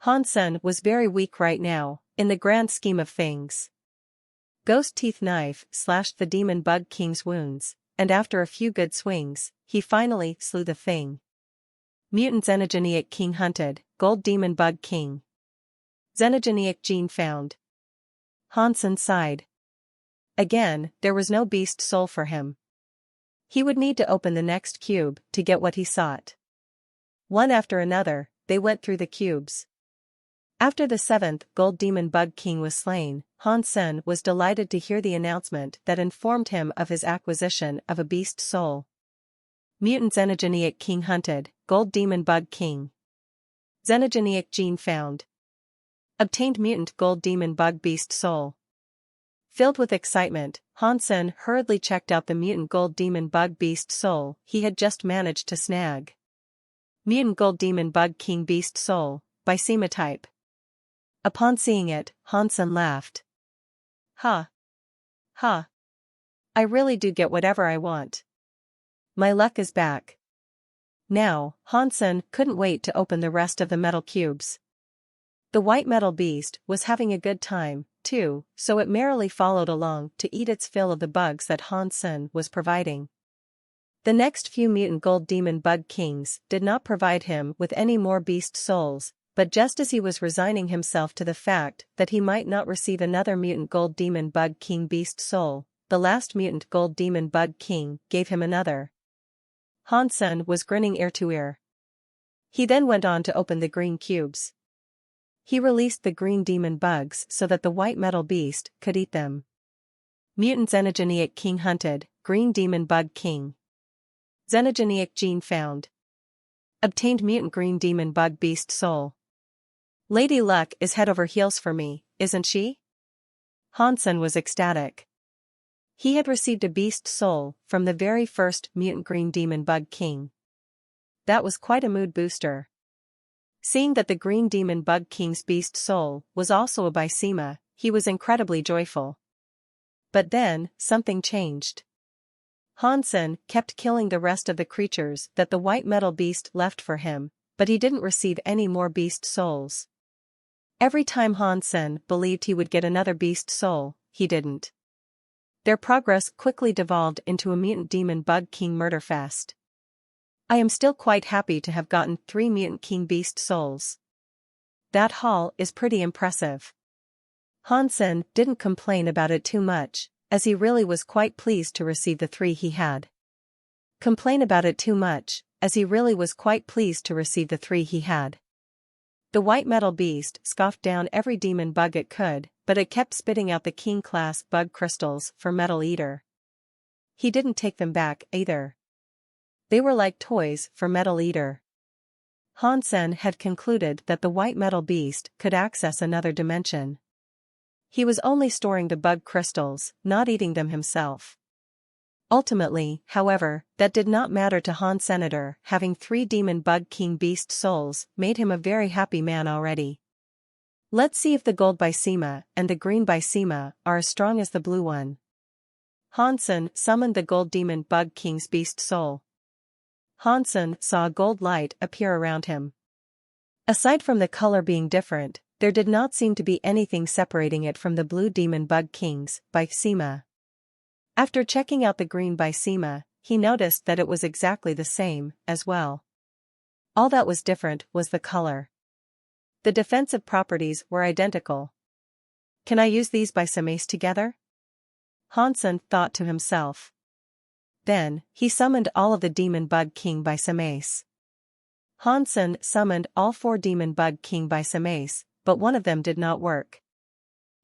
S1: Hansen was very weak right now, in the grand scheme of things. Ghost Teeth Knife slashed the demon bug king's wounds, and after a few good swings, he finally slew the thing. Mutant xenogeniac king hunted, gold demon bug king. Xenogeniac gene found. Hansen sighed. Again, there was no beast soul for him. He would need to open the next cube to get what he sought. One after another, they went through the cubes. After the 7th gold demon bug king was slain, Hansen was delighted to hear the announcement that informed him of his acquisition of a beast soul. Mutant xenogeniac king hunted, gold demon bug king. Xenogeniac gene found. Obtained mutant gold demon bug beast soul. Filled with excitement, Hansen hurriedly checked out the mutant gold demon bug beast soul he had just managed to snag. Mutant gold demon bug king beast soul, by SEMA type. Upon seeing it, Hansen laughed. Ha! Ha! I really do get whatever I want. My luck is back. Now, Hansen couldn't wait to open the rest of the metal cubes. The white metal beast was having a good time, too, so it merrily followed along to eat its fill of the bugs that Hansen was providing. The next few mutant gold demon bug kings did not provide him with any more beast souls, but just as he was resigning himself to the fact that he might not receive another mutant gold demon bug king beast soul, the last mutant gold demon bug king gave him another. Hansen was grinning ear to ear. He then went on to open the green cubes. He released the green demon bugs so that the white metal beast could eat them. Mutant xenogeniac king hunted, green demon bug king. Xenogeniac gene found. Obtained mutant green demon bug beast soul. Lady Luck is head over heels for me, isn't she? Hansen was ecstatic. He had received a beast soul from the very first mutant green demon bug king. That was quite a mood booster. Seeing that the green demon bug king's beast soul was also a by SEMA, he was incredibly joyful. But then, something changed. Hansen kept killing the rest of the creatures that the white metal beast left for him, but he didn't receive any more beast souls. Every time Hansen believed he would get another beast soul, he didn't. Their progress quickly devolved into a mutant demon bug king murderfest. I am still quite happy to have gotten 3 mutant king beast souls. That haul is pretty impressive. Hansen didn't complain about it too much, as he really was quite pleased to receive the 3 he had. Complain about it too much, as he really was quite pleased to receive the 3 he had. The white metal beast scoffed down every demon bug it could, but it kept spitting out the king-class bug crystals for Metal Eater. He didn't take them back, either. They were like toys for Metal Eater. Hansen had concluded that the white metal beast could access another dimension. He was only storing the bug crystals, not eating them himself. Ultimately, however, that did not matter to Han Senator. Having 3 demon bug king beast souls made him a very happy man already. Let's see if the gold by SEMA and the green by SEMA are as strong as the blue one. Hansen summoned the gold demon bug king's beast soul. Hansen saw a gold light appear around him. Aside from the color being different, there did not seem to be anything separating it from the blue demon bug king's Bysema. After checking out the green Bysema, he noticed that it was exactly the same, as well. All that was different was the color. The defensive properties were identical. Can I use these Bysemas together? Hansen thought to himself. Then, he summoned all of the demon bug king Bysemas. Hansen summoned all 4 demon bug king Bysemas, but one of them did not work.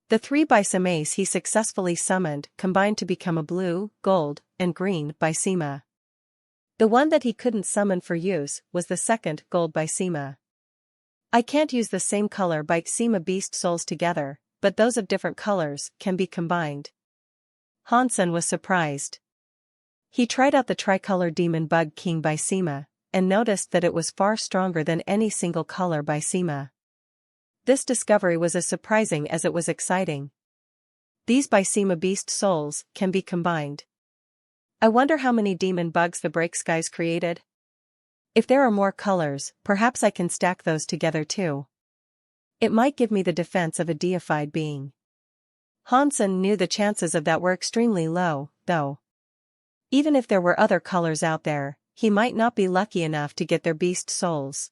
S1: The 3 Bysemas he successfully summoned combined to become a blue, gold, and green Bysema. The one that he couldn't summon for use was the second gold Bysema. I can't use the same color Bysema beast souls together, but those of different colors can be combined. Hansen was surprised. He tried out the tricolor demon bug king Bysema, and noticed that it was far stronger than any single color Bysema. This discovery was as surprising as it was exciting. These Bysema beast souls can be combined. I wonder how many demon bugs the Break Skies created? If there are more colors, perhaps I can stack those together too. It might give me the defense of a deified being. Hansen knew the chances of that were extremely low, though. Even if there were other colors out there, he might not be lucky enough to get their beast souls.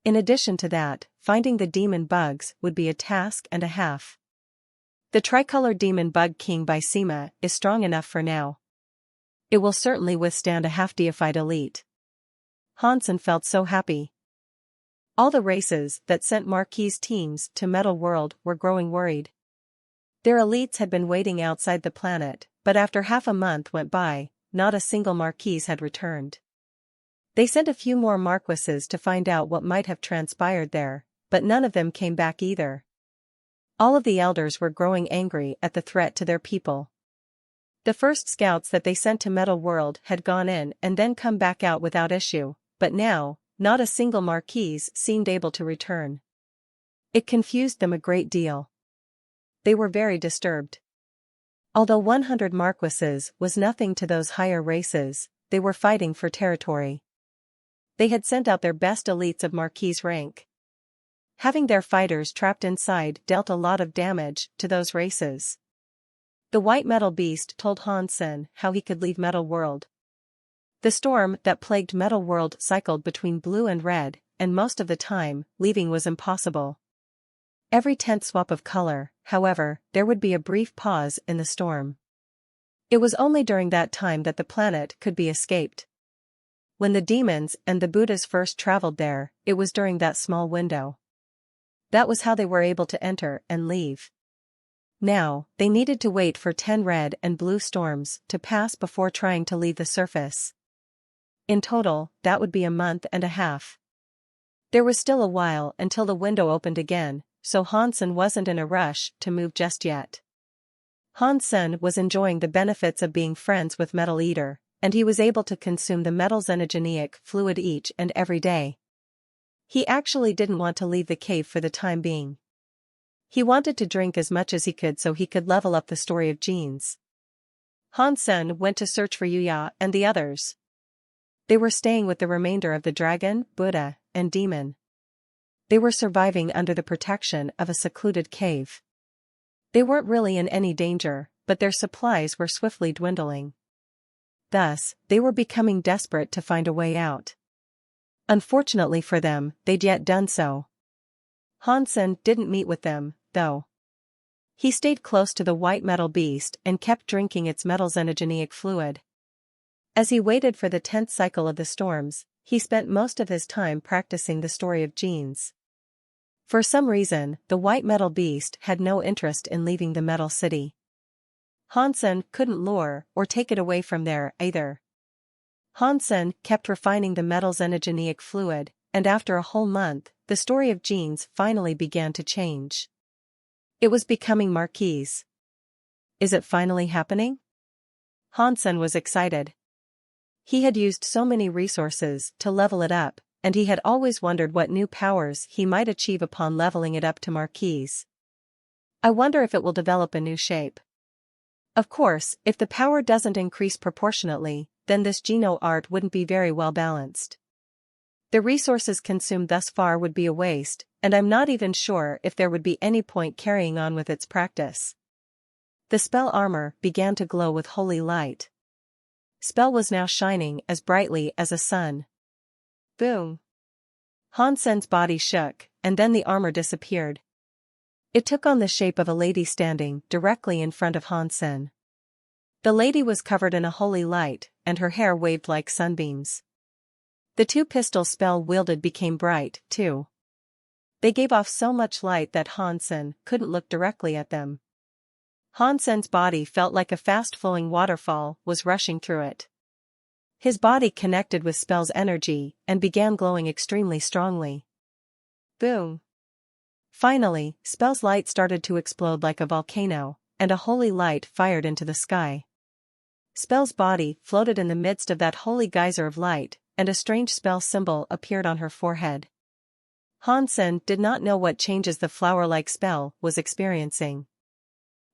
S1: In addition to that, finding the demon bugs would be a task and a half. The tricolor demon bug king Bysema is strong enough for now. It will certainly withstand a half-deified elite. Hansen felt so happy. All the races that sent Marquis teams to Metal World were growing worried. Their elites had been waiting outside the planet, but after half a month went by, not a single Marquis had returned. They sent a few more Marquises to find out what might have transpired there, but none of them came back either. All of the elders were growing angry at the threat to their people. The first scouts that they sent to Metal World had gone in and then come back out without issue, but now, not a single Marquis seemed able to return. It confused them a great deal. They were very disturbed. Although 100 Marquises was nothing to those higher races, they were fighting for territory. They had sent out their best elites of Marquis rank. Having their fighters trapped inside dealt a lot of damage to those races. The white metal beast told Hansen how he could leave Metal World. The storm that plagued Metal World cycled between blue and red, and most of the time, leaving was impossible. Every 10th swap of color, however, there would be a brief pause in the storm. It was only during that time that the planet could be escaped. When the demons and the Buddhas first traveled there, it was during that small window. That was how they were able to enter and leave. Now, they needed to wait for 10 red and blue storms to pass before trying to leave the surface. In total, that would be a month and a half. There was still a while until the window opened again, so Hansen wasn't in a rush to move just yet. Hansen was enjoying the benefits of being friends with Metal Eater, and he was able to consume the metal xenogenic fluid each and every day. He actually didn't want to leave the cave for the time being. He wanted to drink as much as he could so he could level up the story of genes. Hansen went to search for Yuya and the others. They were staying with the remainder of the dragon, Buddha, and demon. They were surviving under the protection of a secluded cave. They weren't really in any danger, but their supplies were swiftly dwindling. Thus, they were becoming desperate to find a way out. Unfortunately for them, they'd yet done so. Hansen didn't meet with them, though. He stayed close to the white metal beast and kept drinking its metal xenogenic fluid. As he waited for the 10th cycle of the storms, he spent most of his time practicing the story of genes. For some reason, the white metal beast had no interest in leaving the metal city. Hansen couldn't lure or take it away from there either. Hansen kept refining the metal xenogenic fluid, and after a whole month, the story of genes finally began to change. It was becoming Marquis. Is it finally happening? Hansen was excited. He had used so many resources to level it up, and he had always wondered what new powers he might achieve upon leveling it up to Marquis. I wonder if it will develop a new shape. Of course, if the power doesn't increase proportionately, then this Geno art wouldn't be very well balanced. The resources consumed thus far would be a waste, and I'm not even sure if there would be any point carrying on with its practice. The spell armor began to glow with holy light. Spell was now shining as brightly as a sun. Boom! Hansen's body shook, and then the armor disappeared. It took on the shape of a lady standing directly in front of Hansen. The lady was covered in a holy light, and her hair waved like sunbeams. The two pistols Spell wielded became bright, too. They gave off so much light that Hansen couldn't look directly at them. Hansen's body felt like a fast-flowing waterfall was rushing through it. His body connected with Spell's energy and began glowing extremely strongly. Boom! Finally, Spell's light started to explode like a volcano, and a holy light fired into the sky. Spell's body floated in the midst of that holy geyser of light, and a strange spell symbol appeared on her forehead. Hansen did not know what changes the flower-like spell was experiencing.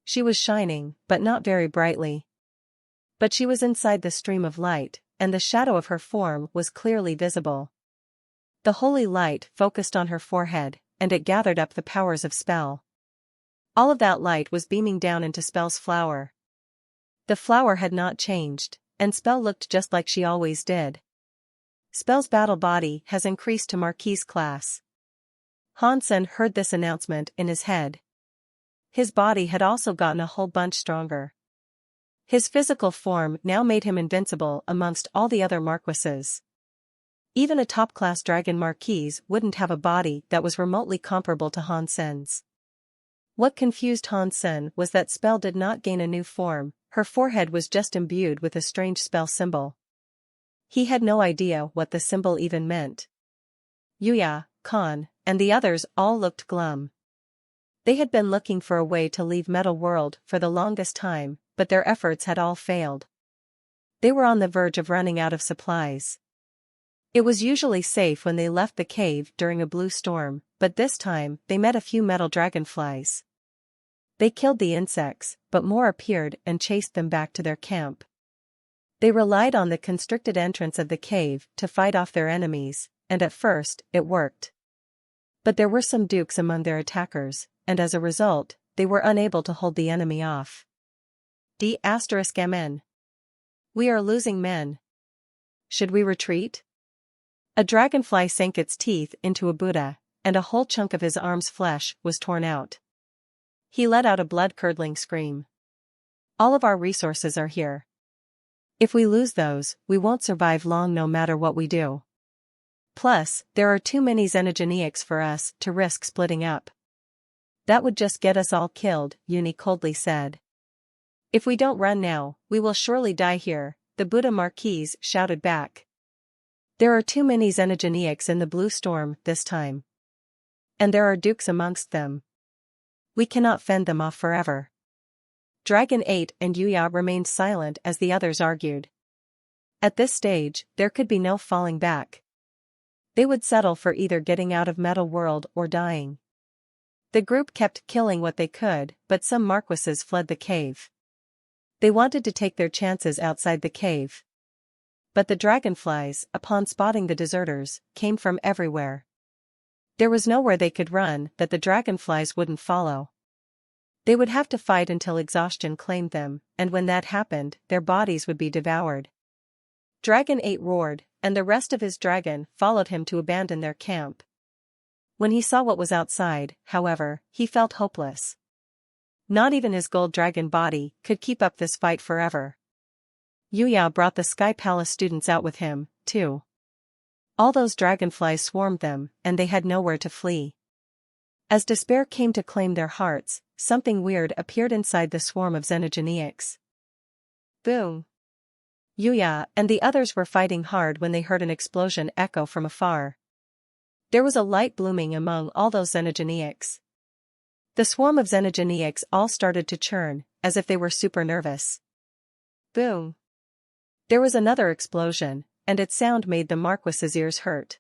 S1: She was shining, but not very brightly. But she was inside the stream of light, and the shadow of her form was clearly visible. The holy light focused on her forehead, and it gathered up the powers of Spell. All of that light was beaming down into Spell's flower. The flower had not changed, and Spell looked just like she always did. Spell's battle body has increased to Marquise class. Hansen heard this announcement in his head. His body had also gotten a whole bunch stronger. His physical form now made him invincible amongst all the other Marquises. Even a top-class dragon Marquise wouldn't have a body that was remotely comparable to Hansen's. What confused Hansen was that Spell did not gain a new form, her forehead was just imbued with a strange spell symbol. He had no idea what the symbol even meant. Yuya, Khan, and the others all looked glum. They had been looking for a way to leave Metal World for the longest time, but their efforts had all failed. They were on the verge of running out of supplies. It was usually safe when they left the cave during a blue storm, but this time they met a few metal dragonflies. They killed the insects, but more appeared and chased them back to their camp. They relied on the constricted entrance of the cave to fight off their enemies, and at first, it worked. But there were some dukes among their attackers, and as a result, they were unable to hold the enemy off. D***MN. We are losing men. Should we retreat? A dragonfly sank its teeth into a Buddha, and a whole chunk of his arm's flesh was torn out. He let out a blood-curdling scream. All of our resources are here. If we lose those, we won't survive long no matter what we do. Plus, there are too many xenogeneics for us to risk splitting up. That would just get us all killed, Uni coldly said. If we don't run now, we will surely die here, the Buddha Marquise shouted back. There are too many xenogeneics in the blue storm this time. And there are dukes amongst them. We cannot fend them off forever. Dragon 8 and Yuya remained silent as the others argued. At this stage, there could be no falling back. They would settle for either getting out of Metal World or dying. The group kept killing what they could, but some Marquises fled the cave. They wanted to take their chances outside the cave. But the dragonflies, upon spotting the deserters, came from everywhere. There was nowhere they could run that the dragonflies wouldn't follow. They would have to fight until exhaustion claimed them, and when that happened, their bodies would be devoured. Dragon 8 roared, and the rest of his dragon followed him to abandon their camp. When he saw what was outside, however, he felt hopeless. Not even his gold dragon body could keep up this fight forever. Yuya brought the Sky Palace students out with him, too. All those dragonflies swarmed them, and they had nowhere to flee. As despair came to claim their hearts, something weird appeared inside the swarm of xenogeneics. Boom! Yuya and the others were fighting hard when they heard an explosion echo from afar. There was a light blooming among all those xenogeneics. The swarm of xenogeneics all started to churn, as if they were super nervous. Boom! There was another explosion, and its sound made the Marquis's ears hurt.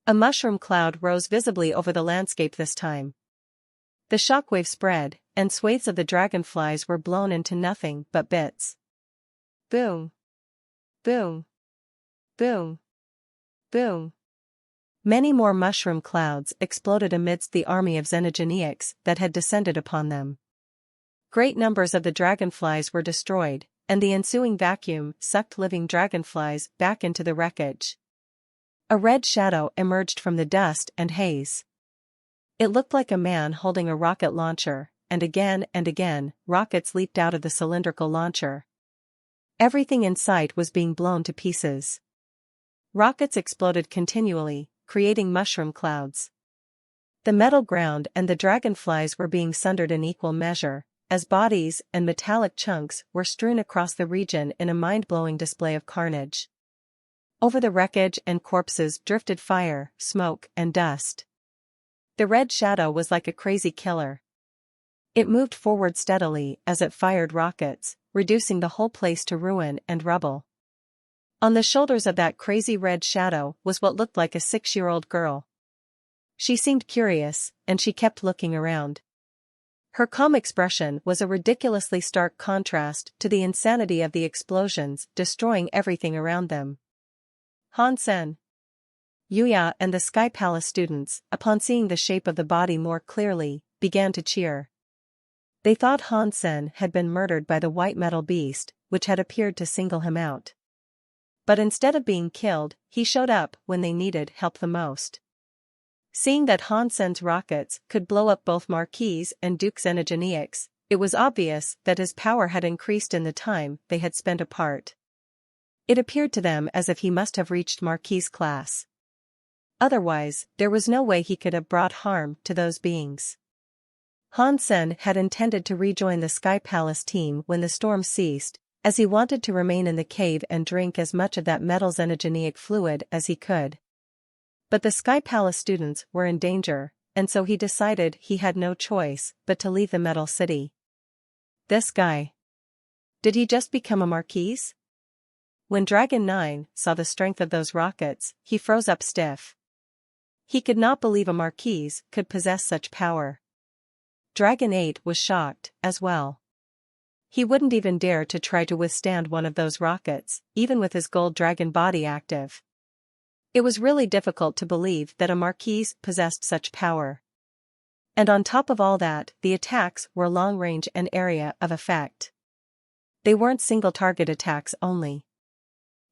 S1: A mushroom cloud rose visibly over the landscape this time. The shockwave spread, and swathes of the dragonflies were blown into nothing but bits. Boom. Boom. Boom. Boom. Many more mushroom clouds exploded amidst the army of xenogeneics that had descended upon them. Great numbers of the dragonflies were destroyed, and the ensuing vacuum sucked living dragonflies back into the wreckage. A red shadow emerged from the dust and haze. It looked like a man holding a rocket launcher, and again, rockets leaped out of the cylindrical launcher. Everything in sight was being blown to pieces. Rockets exploded continually, creating mushroom clouds. The metal ground and the dragonflies were being sundered in equal measure, as bodies and metallic chunks were strewn across the region in a mind-blowing display of carnage. Over the wreckage and corpses drifted fire, smoke, and dust. The red shadow was like a crazy killer. It moved forward steadily as it fired rockets, reducing the whole place to ruin and rubble. On the shoulders of that crazy red shadow was what looked like a 6-year-old girl. She seemed curious, and she kept looking around. Her calm expression was a ridiculously stark contrast to the insanity of the explosions destroying everything around them. Hansen, Yuya and the Sky Palace students, upon seeing the shape of the body more clearly, began to cheer. They thought Hansen had been murdered by the white metal beast, which had appeared to single him out. But instead of being killed, he showed up when they needed help the most. Seeing that Hansen's rockets could blow up both Marquis and Duke Xenogeneics, it was obvious that his power had increased in the time they had spent apart. It appeared to them as if he must have reached Marquis' class. Otherwise, there was no way he could have brought harm to those beings. Hansen had intended to rejoin the Sky Palace team when the storm ceased, as he wanted to remain in the cave and drink as much of that metal xenogeneic fluid as he could. But the Sky Palace students were in danger, and so he decided he had no choice but to leave the metal city. This guy. Did he just become a Marquis? When Dragon 9 saw the strength of those rockets, he froze up stiff. He could not believe a Marquis could possess such power. Dragon 8 was shocked, as well. He wouldn't even dare to try to withstand one of those rockets, even with his gold dragon body active. It was really difficult to believe that a Marquis possessed such power. And on top of all that, the attacks were long-range and area of effect. They weren't single-target attacks only.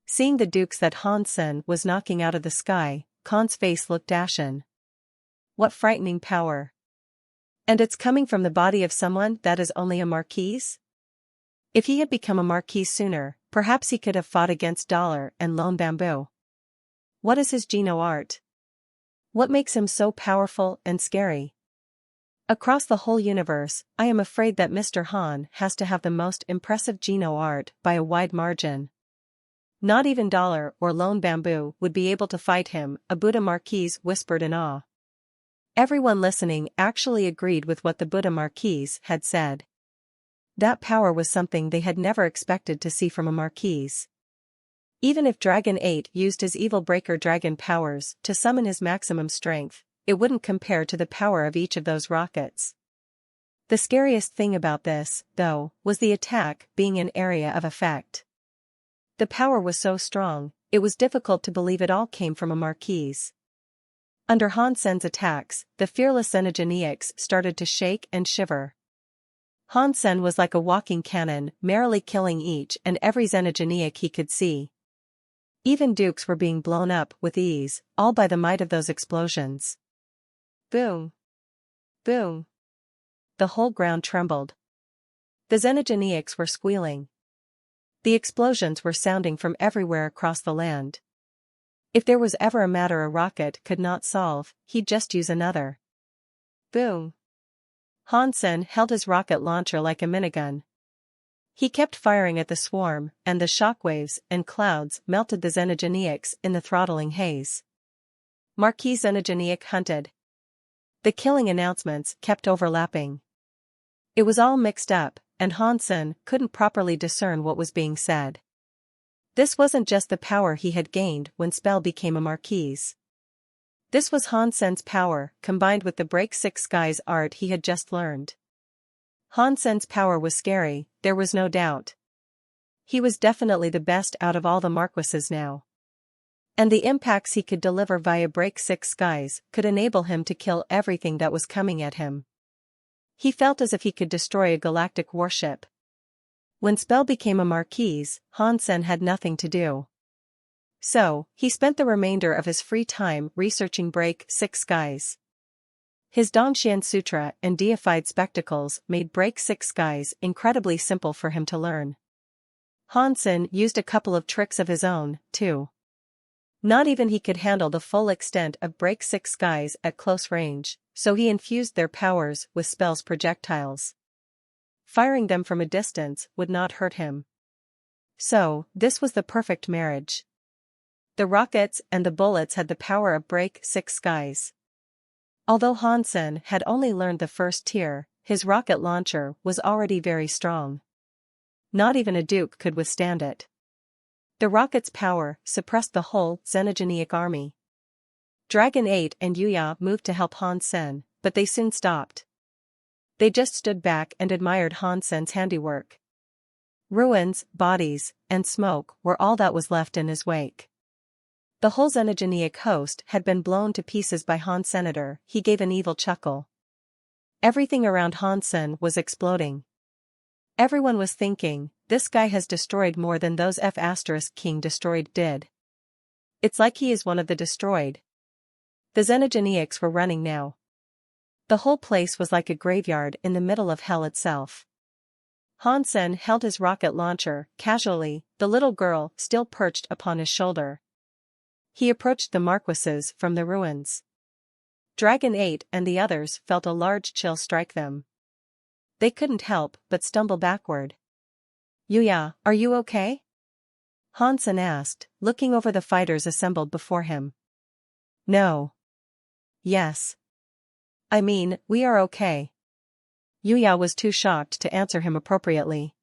S1: Seeing the dukes that Hansen was knocking out of the sky, Khan's face looked ashen. What frightening power. And it's coming from the body of someone that is only a Marquis? If he had become a Marquis sooner, perhaps he could have fought against Dollar and Lone Bamboo. What is his Geno art? What makes him so powerful and scary? Across the whole universe, I am afraid that Mr. Han has to have the most impressive Geno art by a wide margin. Not even Dollar or Lone Bamboo would be able to fight him, a Buddha Marquis whispered in awe. Everyone listening actually agreed with what the Buddha Marquis had said. That power was something they had never expected to see from a Marquis. Even if Dragon 8 used his Evil Breaker Dragon powers to summon his maximum strength, it wouldn't compare to the power of each of those rockets. The scariest thing about this, though, was the attack being an area of effect. The power was so strong, it was difficult to believe it all came from a Marquis. Under Hansen's attacks, the fearless Xenogeneics started to shake and shiver. Hansen was like a walking cannon, merrily killing each and every Xenogeneic he could see. Even dukes were being blown up with ease, all by the might of those explosions. Boom! Boom! The whole ground trembled. The Xenogeneics were squealing. The explosions were sounding from everywhere across the land. If there was ever a matter a rocket could not solve, he'd just use another. Boom! Hansen held his rocket launcher like a minigun. He kept firing at the swarm, and the shockwaves and clouds melted the Xenogeneics in the throttling haze. Marquis Xenogeneic hunted. The killing announcements kept overlapping. It was all mixed up, and Hansen couldn't properly discern what was being said. This wasn't just the power he had gained when Spell became a Marquis. This was Han Sen's power, combined with the Break Six Skies art he had just learned. Han Sen's power was scary, there was no doubt. He was definitely the best out of all the Marquises now. And the impacts he could deliver via Break Six Skies could enable him to kill everything that was coming at him. He felt as if he could destroy a galactic warship. When Spell became a Marquise, Han Sen had nothing to do. So, he spent the remainder of his free time researching Break Six Skies. His Dongxian Sutra and deified spectacles made Break Six Skies incredibly simple for him to learn. Han Sen used a couple of tricks of his own, too. Not even he could handle the full extent of Break Six Skies at close range, so he infused their powers with Spell's projectiles. Firing them from a distance would not hurt him. So, this was the perfect marriage. The rockets and the bullets had the power of Break Six Skies. Although Han Sen had only learned the first tier, his rocket launcher was already very strong. Not even a duke could withstand it. The rocket's power suppressed the whole Xenogeneic army. Dragon 8 and Yuya moved to help Han Sen, but they soon stopped. They just stood back and admired Han Sen's handiwork. Ruins, bodies, and smoke were all that was left in his wake. The whole Xenogeneic host had been blown to pieces by Han Senator. He gave an evil chuckle. Everything around Han Sen was exploding. Everyone was thinking, this guy has destroyed more than those F*King destroyed did. It's like he is one of the destroyed. The Xenogeneics were running now. The whole place was like a graveyard in the middle of hell itself. Han Sen held his rocket launcher, casually, the little girl still perched upon his shoulder. He approached the Marquises from the ruins. Dragon 8 and the others felt a large chill strike them. They couldn't help but stumble backward. Yuya, are you okay? Han Sen asked, looking over the fighters assembled before him. No. Yes. I mean, we are okay. Yuya was too shocked to answer him appropriately.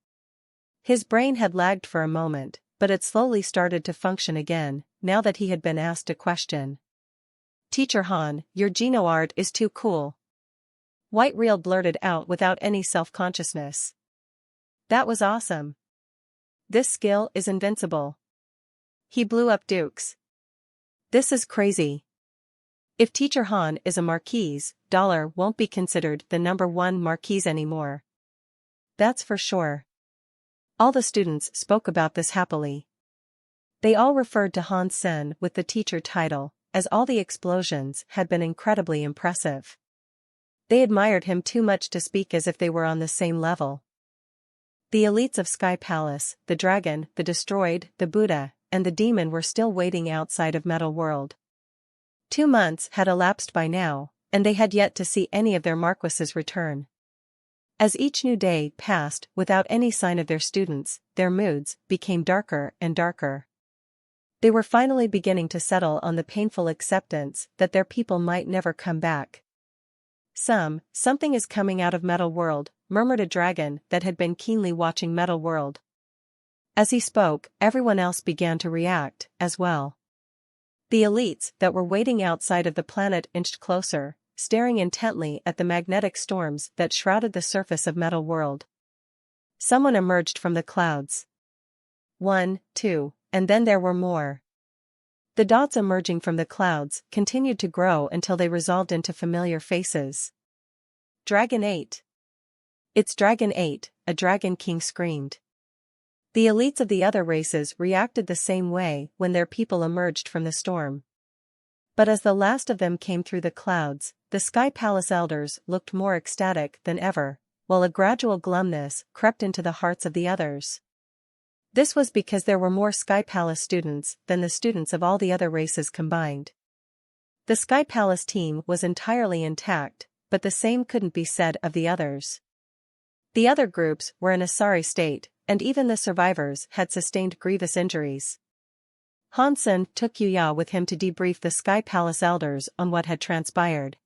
S1: His brain had lagged for a moment, but it slowly started to function again, now that he had been asked a question. Teacher Han, your Geno art is too cool. White Real blurted out without any self-consciousness. That was awesome. This skill is invincible. He blew up dukes. This is crazy. If Teacher Han is a Marquise, Dollar won't be considered the #1 Marquise anymore. That's for sure. All the students spoke about this happily. They all referred to Han Sen with the teacher title, as all the explosions had been incredibly impressive. They admired him too much to speak as if they were on the same level. The elites of Sky Palace, the dragon, the destroyed, the Buddha, and the demon were still waiting outside of Metal World. 2 months had elapsed by now, and they had yet to see any of their Marquises return. As each new day passed without any sign of their students, their moods became darker and darker. They were finally beginning to settle on the painful acceptance that their people might never come back. Something is coming out of Metal World, murmured a dragon that had been keenly watching Metal World. As he spoke, everyone else began to react, as well. The elites that were waiting outside of the planet inched closer, staring intently at the magnetic storms that shrouded the surface of Metal World. Someone emerged from the clouds. 1, 2, and then there were more. The dots emerging from the clouds continued to grow until they resolved into familiar faces. Dragon 8. It's Dragon 8, a Dragon King screamed. The elites of the other races reacted the same way when their people emerged from the storm. But as the last of them came through the clouds, the Sky Palace elders looked more ecstatic than ever, while a gradual glumness crept into the hearts of the others. This was because there were more Sky Palace students than the students of all the other races combined. The Sky Palace team was entirely intact, but the same couldn't be said of the others. The other groups were in a sorry state, and even the survivors had sustained grievous injuries. Han Sen took Yuya with him to debrief the Sky Palace elders on what had transpired.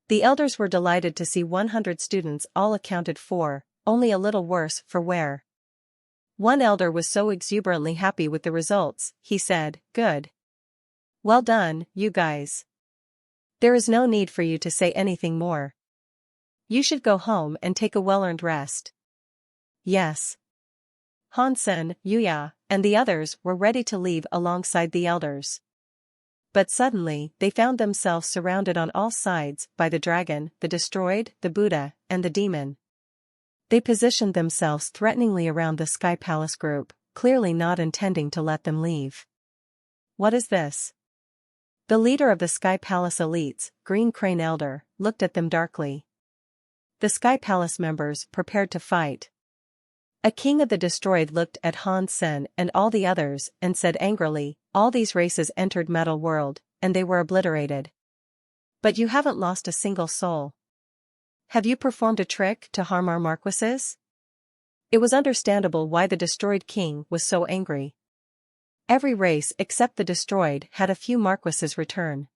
S1: The elders were delighted to see 100 students all accounted for, only a little worse for wear. One elder was so exuberantly happy with the results, he said, "Good. Well done, you guys. There is no need for you to say anything more. You should go home and take a well-earned rest. Yes. Hansen, Yuya, and the others were ready to leave alongside the elders. But suddenly, they found themselves surrounded on all sides by the dragon, the destroyed, the Buddha, and the demon. They positioned themselves threateningly around the Sky Palace group, clearly not intending to let them leave. What is this? The leader of the Sky Palace elites, Green Crane Elder, looked at them darkly. The Sky Palace members prepared to fight. A king of the destroyed looked at Han Sen and all the others and said angrily, all these races entered Metal World, and they were obliterated. But you haven't lost a single soul. Have you performed a trick to harm our marquises? It was understandable why the destroyed king was so angry. Every race except the destroyed had a few marquises return.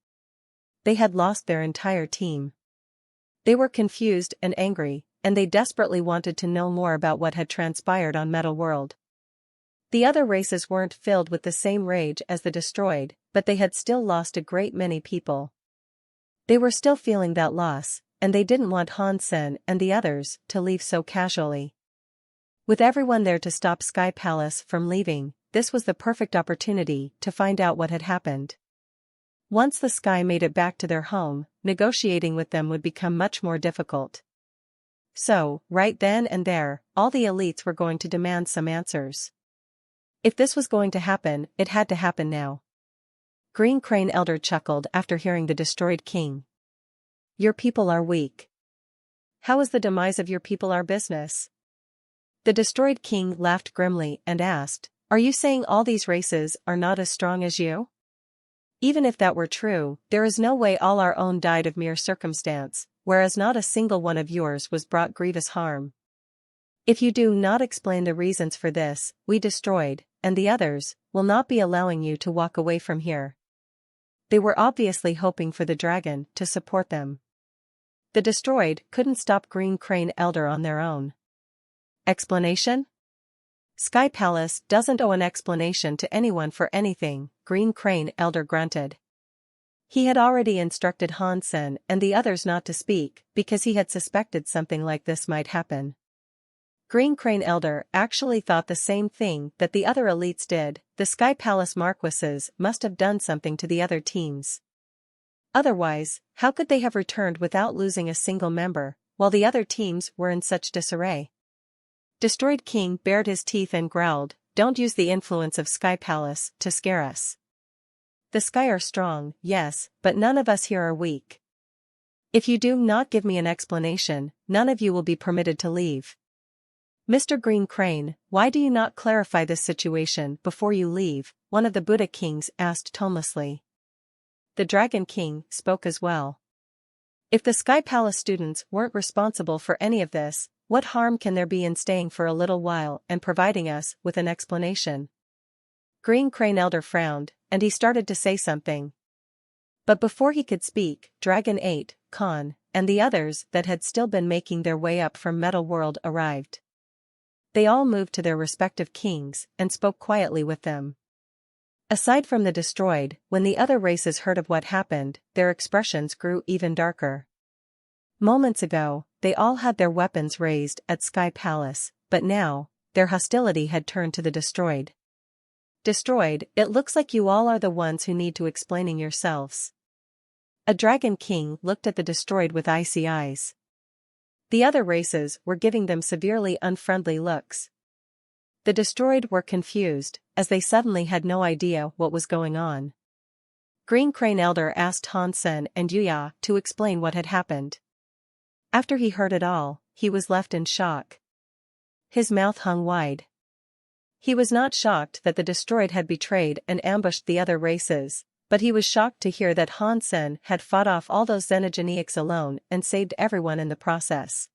S1: They had lost their entire team. They were confused and angry, and they desperately wanted to know more about what had transpired on Metal World. The other races weren't filled with the same rage as the destroyed, but they had still lost a great many people. They were still feeling that loss, and they didn't want Han Sen and the others to leave so casually. With everyone there to stop Sky Palace from leaving, this was the perfect opportunity to find out what had happened. Once the Sky made it back to their home, negotiating with them would become much more difficult. So, right then and there, all the elites were going to demand some answers. If this was going to happen, it had to happen now. Green Crane Elder chuckled after hearing the destroyed king. Your people are weak. How is the demise of your people our business? The destroyed king laughed grimly and asked, are you saying all these races are not as strong as you? Even if that were true, there is no way all our own died of mere circumstance, whereas not a single one of yours was brought grievous harm. If you do not explain the reasons for this, we destroyed, and the others, will not be allowing you to walk away from here. They were obviously hoping for the dragon to support them. The destroyed couldn't stop Green Crane Elder on their own. Explanation? Sky Palace doesn't owe an explanation to anyone for anything, Green Crane Elder grunted. He had already instructed Hansen and the others not to speak because he had suspected something like this might happen. Green Crane Elder actually thought the same thing that the other elites did, the Sky Palace marquises must have done something to the other teams. Otherwise, how could they have returned without losing a single member, while the other teams were in such disarray? Destroyed King bared his teeth and growled, don't use the influence of Sky Palace to scare us. The Sky are strong, yes, but none of us here are weak. If you do not give me an explanation, none of you will be permitted to leave. Mr. Green Crane, why do you not clarify this situation before you leave? One of the Buddha Kings asked tonelessly. The Dragon King spoke as well. If the Sky Palace students weren't responsible for any of this, what harm can there be in staying for a little while and providing us with an explanation? Green Crane Elder frowned, and he started to say something. But before he could speak, Dragon 8, Khan, and the others that had still been making their way up from Metal World arrived. They all moved to their respective kings and spoke quietly with them. Aside from the destroyed, when the other races heard of what happened, their expressions grew even darker. Moments ago, they all had their weapons raised at Sky Palace, but now, their hostility had turned to the destroyed. Destroyed, it looks like you all are the ones who need to explaining yourselves. A Dragon King looked at the destroyed with icy eyes. The other races were giving them severely unfriendly looks. The destroyed were confused, as they suddenly had no idea what was going on. Green Crane Elder asked Hansen and Yuya to explain what had happened. After he heard it all, he was left in shock. His mouth hung wide. He was not shocked that the destroyed had betrayed and ambushed the other races, but he was shocked to hear that Hansen had fought off all those xenogeneics alone and saved everyone in the process.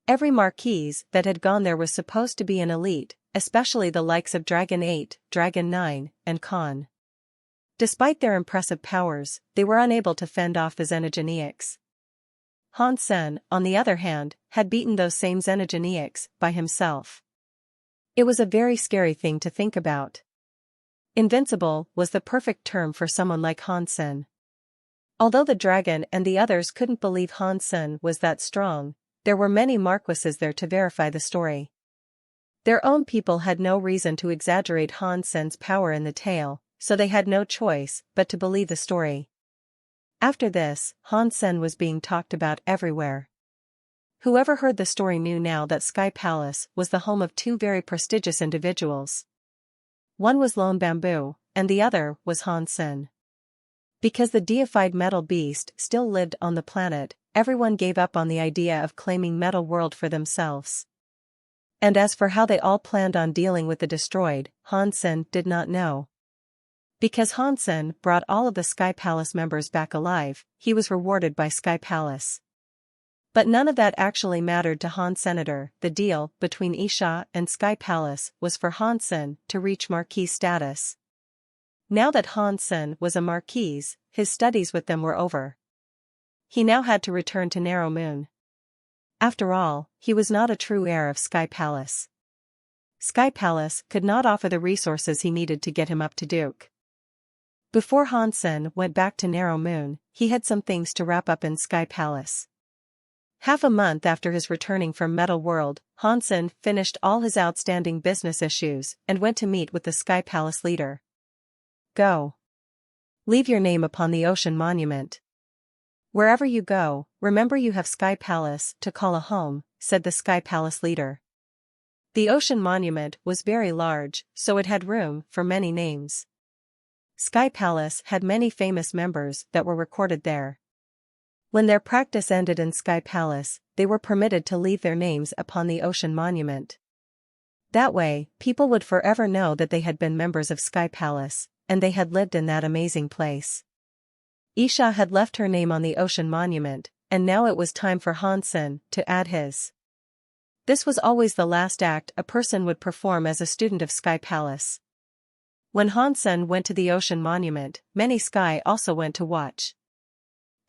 S1: Every marquise that had gone there was supposed to be an elite, especially the likes of Dragon 8, Dragon 9, and Khan. Despite their impressive powers, they were unable to fend off the xenogeneics. Hansen, on the other hand, had beaten those same xenogeneics by himself. It was a very scary thing to think about. Invincible was the perfect term for someone like Hansen. Although the dragon and the others couldn't believe Han Sen was that strong, there were many marquises there to verify the story. Their own people had no reason to exaggerate Han Sen's power in the tale, so they had no choice but to believe the story. After this, Han Sen was being talked about everywhere. Whoever heard the story knew now that Sky Palace was the home of two very prestigious individuals. One was Lone Bamboo, and the other was Han Sen. Because the deified metal beast still lived on the planet, everyone gave up on the idea of claiming Metal World for themselves. And as for how they all planned on dealing with the destroyed, Han Sen did not know. Because Han Sen brought all of the Sky Palace members back alive, he was rewarded by Sky Palace. But none of that actually mattered to Han Senator. The deal between Isha and Sky Palace was for Han Sen to reach Marquis status. Now that Han Sen was a Marquis, his studies with them were over. He now had to return to Narrow Moon. After all, he was not a true heir of Sky Palace. Sky Palace could not offer the resources he needed to get him up to Duke. Before Han Sen went back to Narrow Moon, he had some things to wrap up in Sky Palace. Half a month after his returning from Metal World, Han Sen finished all his outstanding business issues and went to meet with the Sky Palace leader. Go. Leave your name upon the ocean monument. Wherever you go, remember you have Sky Palace to call a home, said the Sky Palace leader. The ocean monument was very large, so it had room for many names. Sky Palace had many famous members that were recorded there. When their practice ended in Sky Palace, they were permitted to leave their names upon the ocean monument. That way, people would forever know that they had been members of Sky Palace, and they had lived in that amazing place. Isha had left her name on the ocean monument, and now it was time for Han Sen to add his. This was always the last act a person would perform as a student of Sky Palace. When Han Sen went to the ocean monument, many Sky also went to watch.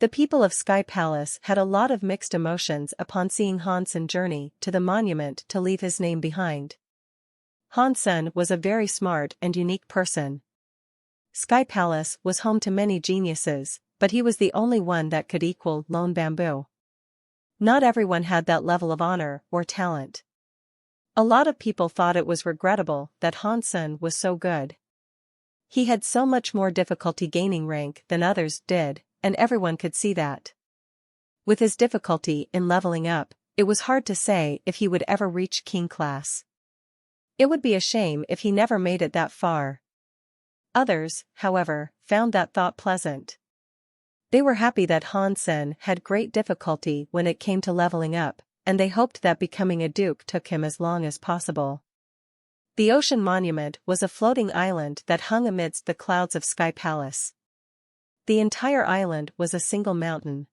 S1: The people of Sky Palace had a lot of mixed emotions upon seeing Han Sen journey to the monument to leave his name behind. Han Sen was a very smart and unique person. Sky Palace was home to many geniuses, but he was the only one that could equal Lone Bamboo. Not everyone had that level of honor or talent. A lot of people thought it was regrettable that Han Sen was so good. He had so much more difficulty gaining rank than others did, and everyone could see that. With his difficulty in leveling up, it was hard to say if he would ever reach King class. It would be a shame if he never made it that far. Others, however, found that thought pleasant. They were happy that Han Sen had great difficulty when it came to leveling up, and they hoped that becoming a duke took him as long as possible. The ocean monument was a floating island that hung amidst the clouds of Sky Palace. The entire island was a single mountain.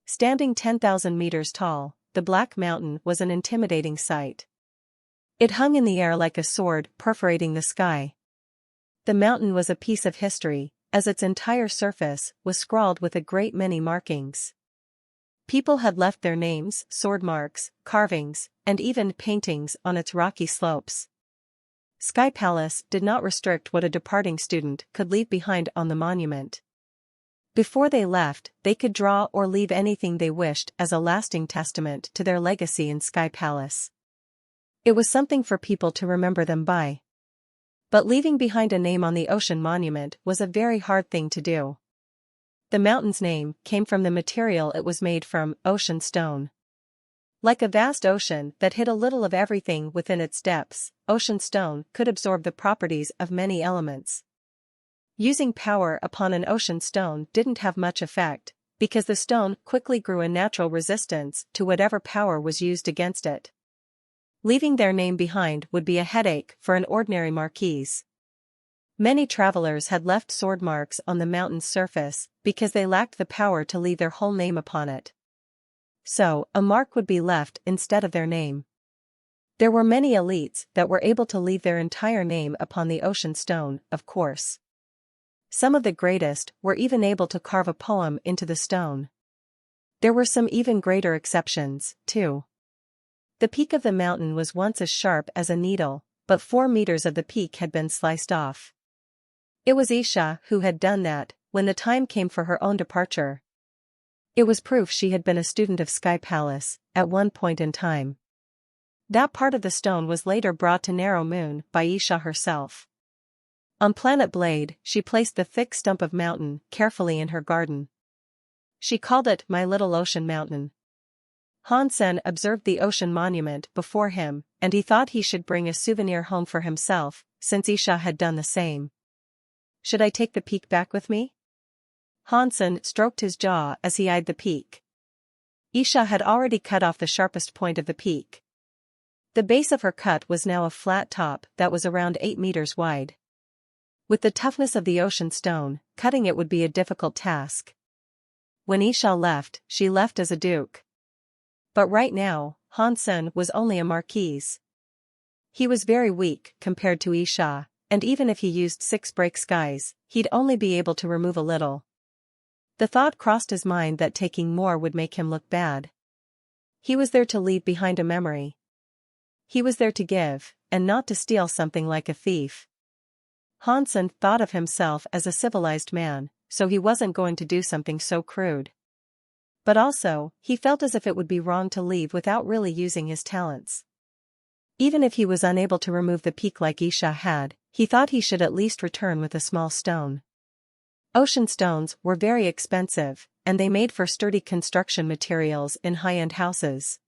S1: Standing 10,000 meters tall, the Black Mountain was an intimidating sight. It hung in the air like a sword perforating the sky. The mountain was a piece of history, as its entire surface was scrawled with a great many markings. People had left their names, sword marks, carvings, and even paintings on its rocky slopes. Sky Palace did not restrict what a departing student could leave behind on the monument. Before they left, they could draw or leave anything they wished as a lasting testament to their legacy in Sky Palace. It was something for people to remember them by. But leaving behind a name on the ocean monument was a very hard thing to do. The mountain's name came from the material it was made from, ocean stone. Like a vast ocean that hid a little of everything within its depths, ocean stone could absorb the properties of many elements. Using power upon an ocean stone didn't have much effect, because the stone quickly grew a natural resistance to whatever power was used against it. Leaving their name behind would be a headache for an ordinary marquis. Many travelers had left sword marks on the mountain's surface because they lacked the power to leave their whole name upon it. So, a mark would be left instead of their name. There were many elites that were able to leave their entire name upon the ocean stone, of course. Some of the greatest were even able to carve a poem into the stone. There were some even greater exceptions, too. The peak of the mountain was once as sharp as a needle, but 4 meters of the peak had been sliced off. It was Isha who had done that, when the time came for her own departure. It was proof she had been a student of Sky Palace, at one point in time. That part of the stone was later brought to Narrow Moon by Isha herself. On Planet Blade, she placed the thick stump of mountain carefully in her garden. She called it My Little Ocean Mountain. Hansen observed the ocean monument before him, and he thought he should bring a souvenir home for himself, since Isha had done the same. Should I take the peak back with me? Hansen stroked his jaw as he eyed the peak. Isha had already cut off the sharpest point of the peak. The base of her cut was now a flat top that was around 8 meters wide. With the toughness of the ocean stone, cutting it would be a difficult task. When Isha left, she left as a duke. But right now, Hansen was only a marquise. He was very weak compared to Isha, and even if he used 6 break skies, he'd only be able to remove a little. The thought crossed his mind that taking more would make him look bad. He was there to leave behind a memory. He was there to give, and not to steal something like a thief. Hansen thought of himself as a civilized man, so he wasn't going to do something so crude. But also, he felt as if it would be wrong to leave without really using his talents. Even if he was unable to remove the peak like Isha had, he thought he should at least return with a small stone. Ocean stones were very expensive, and they made for sturdy construction materials in high-end houses.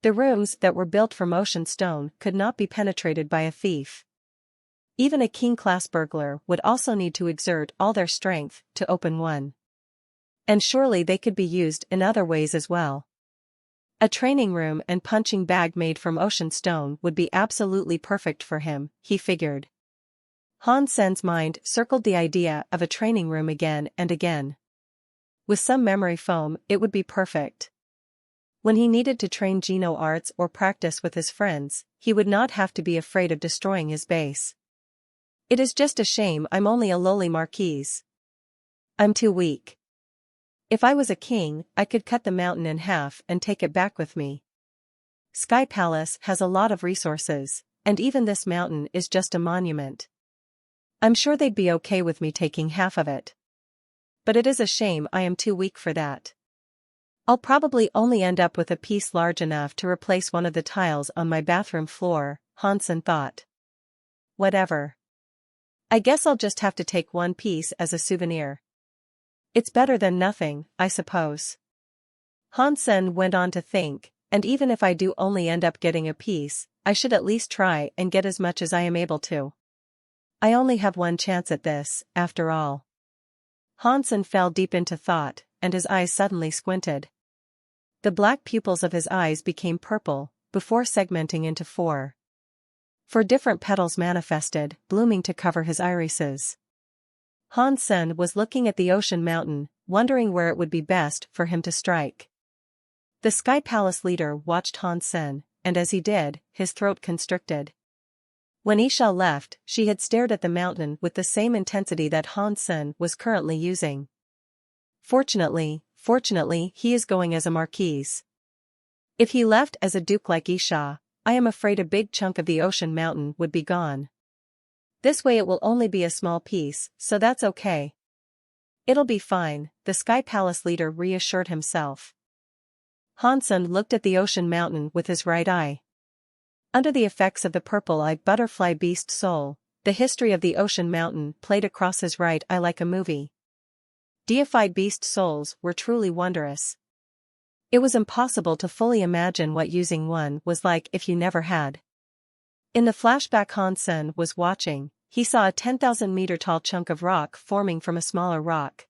S1: The rooms that were built from ocean stone could not be penetrated by a thief. Even a king-class burglar would also need to exert all their strength to open one. And surely they could be used in other ways as well. A training room and punching bag made from ocean stone would be absolutely perfect for him, he figured. Hansen's mind circled the idea of a training room again and again. With some memory foam, it would be perfect. When he needed to train Geno arts or practice with his friends, he would not have to be afraid of destroying his base. It is just a shame I'm only a lowly marquise. I'm too weak. If I was a king, I could cut the mountain in half and take it back with me. Sky Palace has a lot of resources, and even this mountain is just a monument. I'm sure they'd be okay with me taking half of it. But it is a shame I am too weak for that. I'll probably only end up with a piece large enough to replace one of the tiles on my bathroom floor, Hansen thought. Whatever. I guess I'll just have to take one piece as a souvenir. It's better than nothing, I suppose. Hansen went on to think, and even if I do only end up getting a piece, I should at least try and get as much as I am able to. I only have one chance at this, after all. Hansen fell deep into thought, and his eyes suddenly squinted. The black pupils of his eyes became purple, before segmenting into 4. 4 different petals manifested, blooming to cover his irises. Hansen was looking at the ocean mountain, wondering where it would be best for him to strike. The Sky Palace leader watched Hansen, and as he did, his throat constricted. When Isha left, she had stared at the mountain with the same intensity that Hansen was currently using. Fortunately, he is going as a marquise. If he left as a duke like Isha, I am afraid a big chunk of the ocean mountain would be gone. This way it will only be a small piece, so that's okay. It'll be fine, the Sky Palace leader reassured himself. Hansen looked at the ocean mountain with his right eye. Under the effects of the purple-eyed butterfly beast soul, the history of the ocean mountain played across his right eye like a movie. Deified beast souls were truly wondrous. It was impossible to fully imagine what using one was like if you never had. In the flashback Hansen was watching, he saw a 10,000-meter-tall chunk of rock forming from a smaller rock.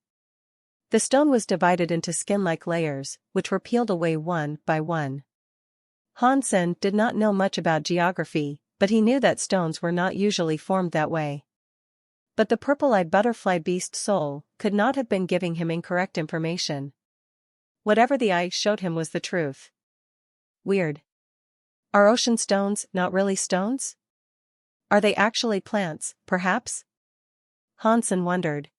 S1: The stone was divided into skin-like layers, which were peeled away one by one. Hansen did not know much about geography, but he knew that stones were not usually formed that way. But the purple-eyed butterfly beast soul could not have been giving him incorrect information. Whatever the eye showed him was the truth. Weird. Are ocean stones not really stones? Are they actually plants, perhaps? Hansen wondered.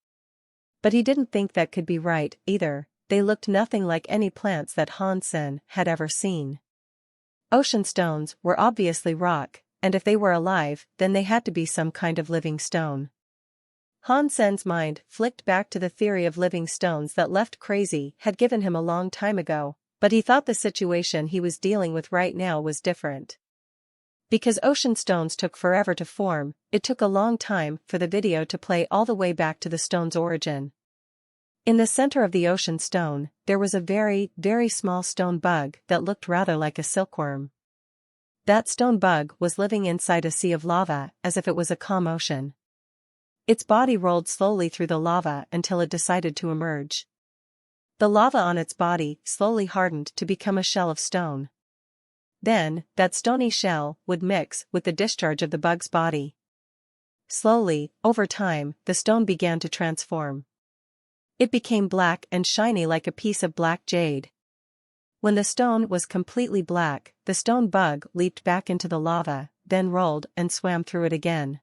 S1: But he didn't think that could be right, either. They looked nothing like any plants that Hansen had ever seen. Ocean stones were obviously rock, and if they were alive, then they had to be some kind of living stone. Han Sen's mind flicked back to the theory of living stones that Left Crazy had given him a long time ago, but he thought the situation he was dealing with right now was different. Because ocean stones took forever to form, it took a long time for the video to play all the way back to the stone's origin. In the center of the ocean stone, there was a very, very small stone bug that looked rather like a silkworm. That stone bug was living inside a sea of lava as if it was a calm ocean. Its body rolled slowly through the lava until it decided to emerge. The lava on its body slowly hardened to become a shell of stone. Then, that stony shell would mix with the discharge of the bug's body. Slowly, over time, the stone began to transform. It became black and shiny like a piece of black jade. When the stone was completely black, the stone bug leaped back into the lava, then rolled and swam through it again.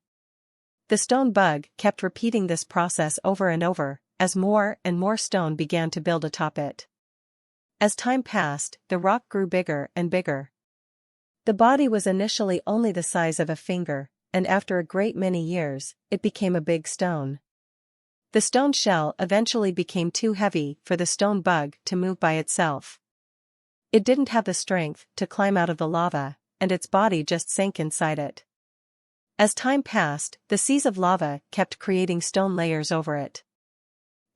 S1: The stone bug kept repeating this process over and over, as more and more stone began to build atop it. As time passed, the rock grew bigger and bigger. The body was initially only the size of a finger, and after a great many years, it became a big stone. The stone shell eventually became too heavy for the stone bug to move by itself. It didn't have the strength to climb out of the lava, and its body just sank inside it. As time passed, the seas of lava kept creating stone layers over it.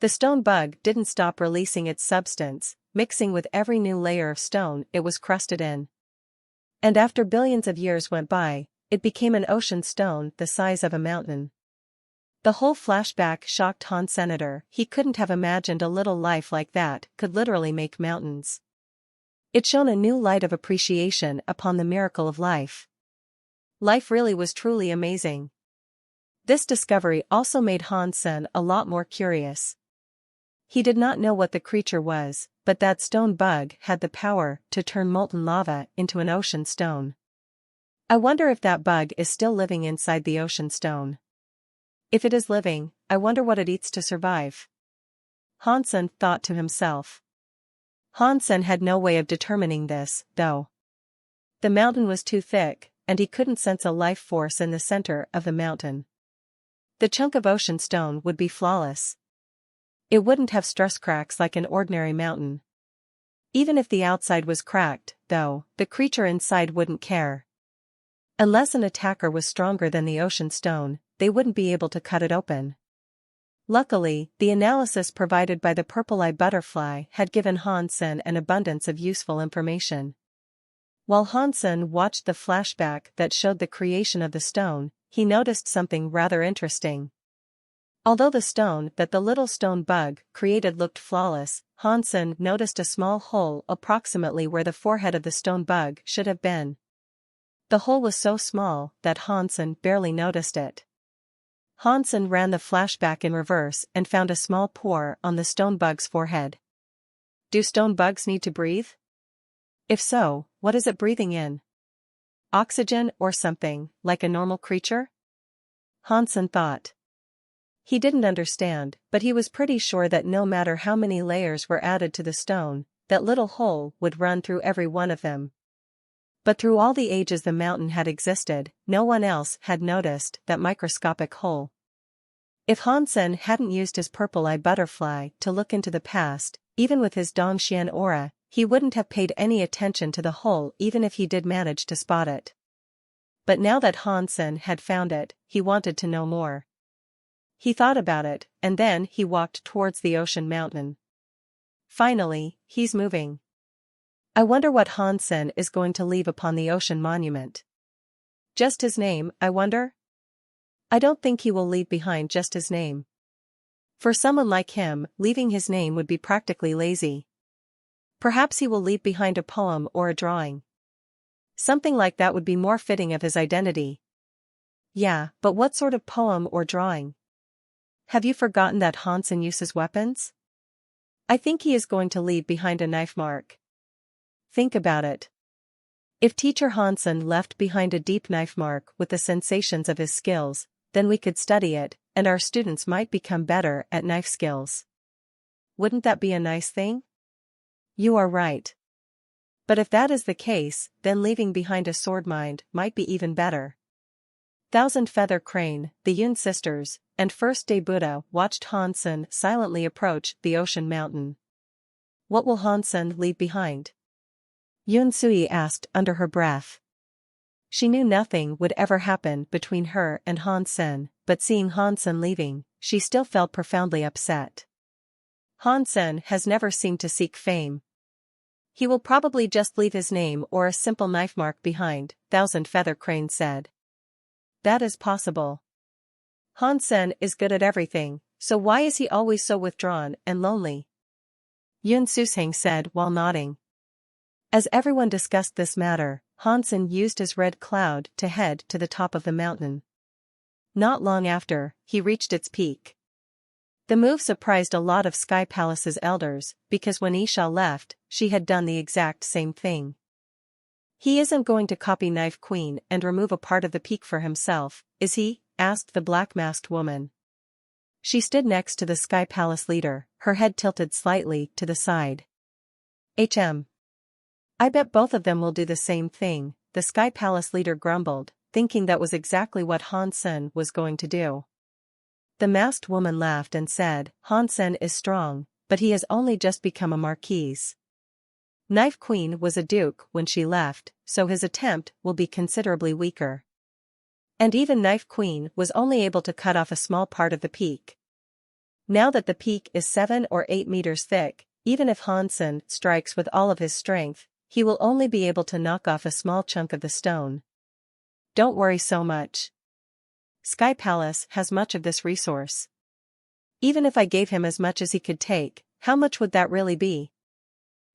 S1: The stone bug didn't stop releasing its substance, mixing with every new layer of stone it was crusted in. And after billions of years went by, it became an ocean stone the size of a mountain. The whole flashback shocked Han Senator. He couldn't have imagined a little life like that could literally make mountains. It shone a new light of appreciation upon the miracle of life. Life really was truly amazing. This discovery also made Han Sen a lot more curious. He did not know what the creature was, but that stone bug had the power to turn molten lava into an ocean stone. I wonder if that bug is still living inside the ocean stone. If it is living, I wonder what it eats to survive. Han Sen thought to himself. Han Sen had no way of determining this, though. The mountain was too thick, and he couldn't sense a life force in the center of the mountain. The chunk of ocean stone would be flawless. It wouldn't have stress cracks like an ordinary mountain. Even if the outside was cracked, though, the creature inside wouldn't care. Unless an attacker was stronger than the ocean stone, they wouldn't be able to cut it open. Luckily, the analysis provided by the purple-eye butterfly had given Han Sen an abundance of useful information. While Han Sen watched the flashback that showed the creation of the stone, he noticed something rather interesting. Although the stone that the little stone bug created looked flawless, Han Sen noticed a small hole approximately where the forehead of the stone bug should have been. The hole was so small that Han Sen barely noticed it. Han Sen ran the flashback in reverse and found a small pore on the stone bug's forehead. Do stone bugs need to breathe? If so, what is it breathing in? Oxygen or something, like a normal creature? Han Sen thought. He didn't understand, but he was pretty sure that no matter how many layers were added to the stone, that little hole would run through every one of them. But through all the ages the mountain had existed, no one else had noticed that microscopic hole. If Han Sen hadn't used his purple-eye butterfly to look into the past, even with his Dongxian aura, he wouldn't have paid any attention to the hole even if he did manage to spot it. But now that Han Sen had found it, he wanted to know more. He thought about it, and then he walked towards the ocean mountain. Finally, he's moving. I wonder what Han Sen is going to leave upon the ocean monument. Just his name, I wonder? I don't think he will leave behind just his name. For someone like him, leaving his name would be practically lazy. Perhaps he will leave behind a poem or a drawing. Something like that would be more fitting of his identity. Yeah, but what sort of poem or drawing? Have you forgotten that Han Sen uses weapons? I think he is going to leave behind a knife mark. Think about it. If Teacher Han Sen left behind a deep knife mark with the sensations of his skills, then we could study it, and our students might become better at knife skills. Wouldn't that be a nice thing? You are right. But if that is the case, then leaving behind a sword mind might be even better. Thousand Feather Crane, the Yun sisters, and First Day Buddha watched Hansen silently approach the ocean mountain. What will Hansen leave behind? Yun Sui asked under her breath. She knew nothing would ever happen between her and Hansen, but seeing Hansen leaving, she still felt profoundly upset. Hansen has never seemed to seek fame. He will probably just leave his name or a simple knife mark behind, Thousand Feather Crane said. That is possible. Hansen is good at everything, so why is he always so withdrawn and lonely? Yun Susang said while nodding. As everyone discussed this matter, Hansen used his red cloud to head to the top of the mountain. Not long after, he reached its peak. The move surprised a lot of Sky Palace's elders, because when Isha left, she had done the exact same thing. He isn't going to copy Knife Queen and remove a part of the peak for himself, is he? Asked the black-masked woman. She stood next to the Sky Palace leader, her head tilted slightly to the side. I bet both of them will do the same thing, the Sky Palace leader grumbled, thinking that was exactly what Hansen was going to do. The masked woman laughed and said, Hansen is strong, but he has only just become a marquise. Knife Queen was a duke when she left, so his attempt will be considerably weaker. And even Knife Queen was only able to cut off a small part of the peak. Now that the peak is 7 or 8 meters thick, even if Hansen strikes with all of his strength, he will only be able to knock off a small chunk of the stone. Don't worry so much. Sky Palace has much of this resource. Even if I gave him as much as he could take, how much would that really be?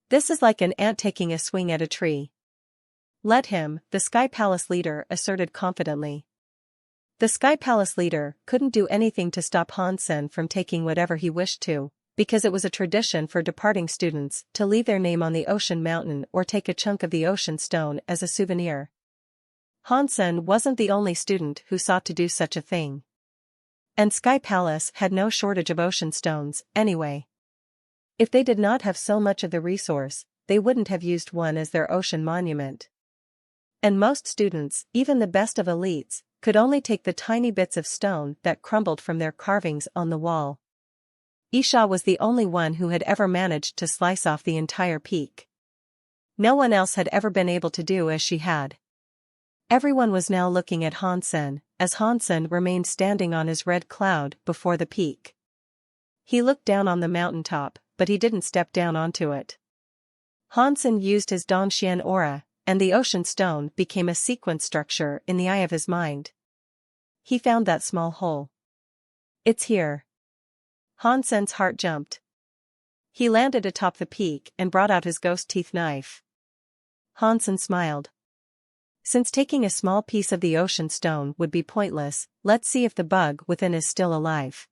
S1: This is like an ant taking a swing at a tree. Let him, the Sky Palace leader asserted confidently. The Sky Palace leader couldn't do anything to stop Hansen from taking whatever he wished to, because it was a tradition for departing students to leave their name on the ocean mountain or take a chunk of the ocean stone as a souvenir. Hansen wasn't the only student who sought to do such a thing. And Sky Palace had no shortage of ocean stones, anyway. If they did not have so much of the resource, they wouldn't have used one as their ocean monument. And most students, even the best of elites, could only take the tiny bits of stone that crumbled from their carvings on the wall. Isha was the only one who had ever managed to slice off the entire peak. No one else had ever been able to do as she had. Everyone was now looking at Hansen, as Hansen remained standing on his red cloud before the peak. He looked down on the mountaintop, but he didn't step down onto it. Hansen used his Dongxian aura, and the ocean stone became a sequence structure in the eye of his mind. He found that small hole. It's here. Hansen's heart jumped. He landed atop the peak and brought out his ghost teeth knife. Hansen smiled. Since taking a small piece of the ocean stone would be pointless, let's see if the bug within is still alive.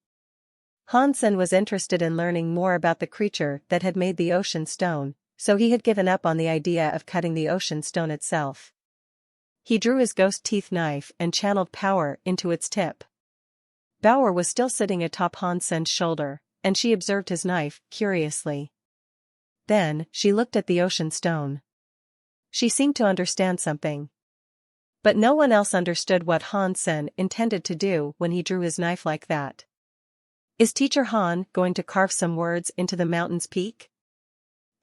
S1: Hansen was interested in learning more about the creature that had made the ocean stone, so he had given up on the idea of cutting the ocean stone itself. He drew his ghost teeth knife and channeled power into its tip. Bauer was still sitting atop Hansen's shoulder, and she observed his knife curiously. Then, she looked at the ocean stone. She seemed to understand something. But no one else understood what Hansen intended to do when he drew his knife like that. Is Teacher Han going to carve some words into the mountain's peak?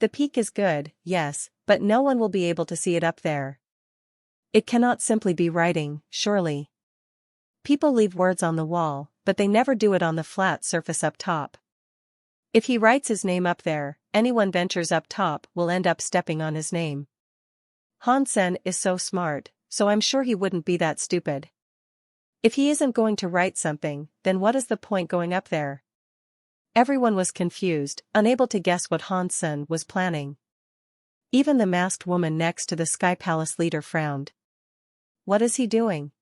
S1: The peak is good, yes, but no one will be able to see it up there. It cannot simply be writing, surely. People leave words on the wall, but they never do it on the flat surface up top. If he writes his name up there, anyone ventures up top will end up stepping on his name. Hansen is so smart, so I'm sure he wouldn't be that stupid. If he isn't going to write something, then what is the point going up there? Everyone was confused, unable to guess what Hansen was planning. Even the masked woman next to the Sky Palace leader frowned. What is he doing?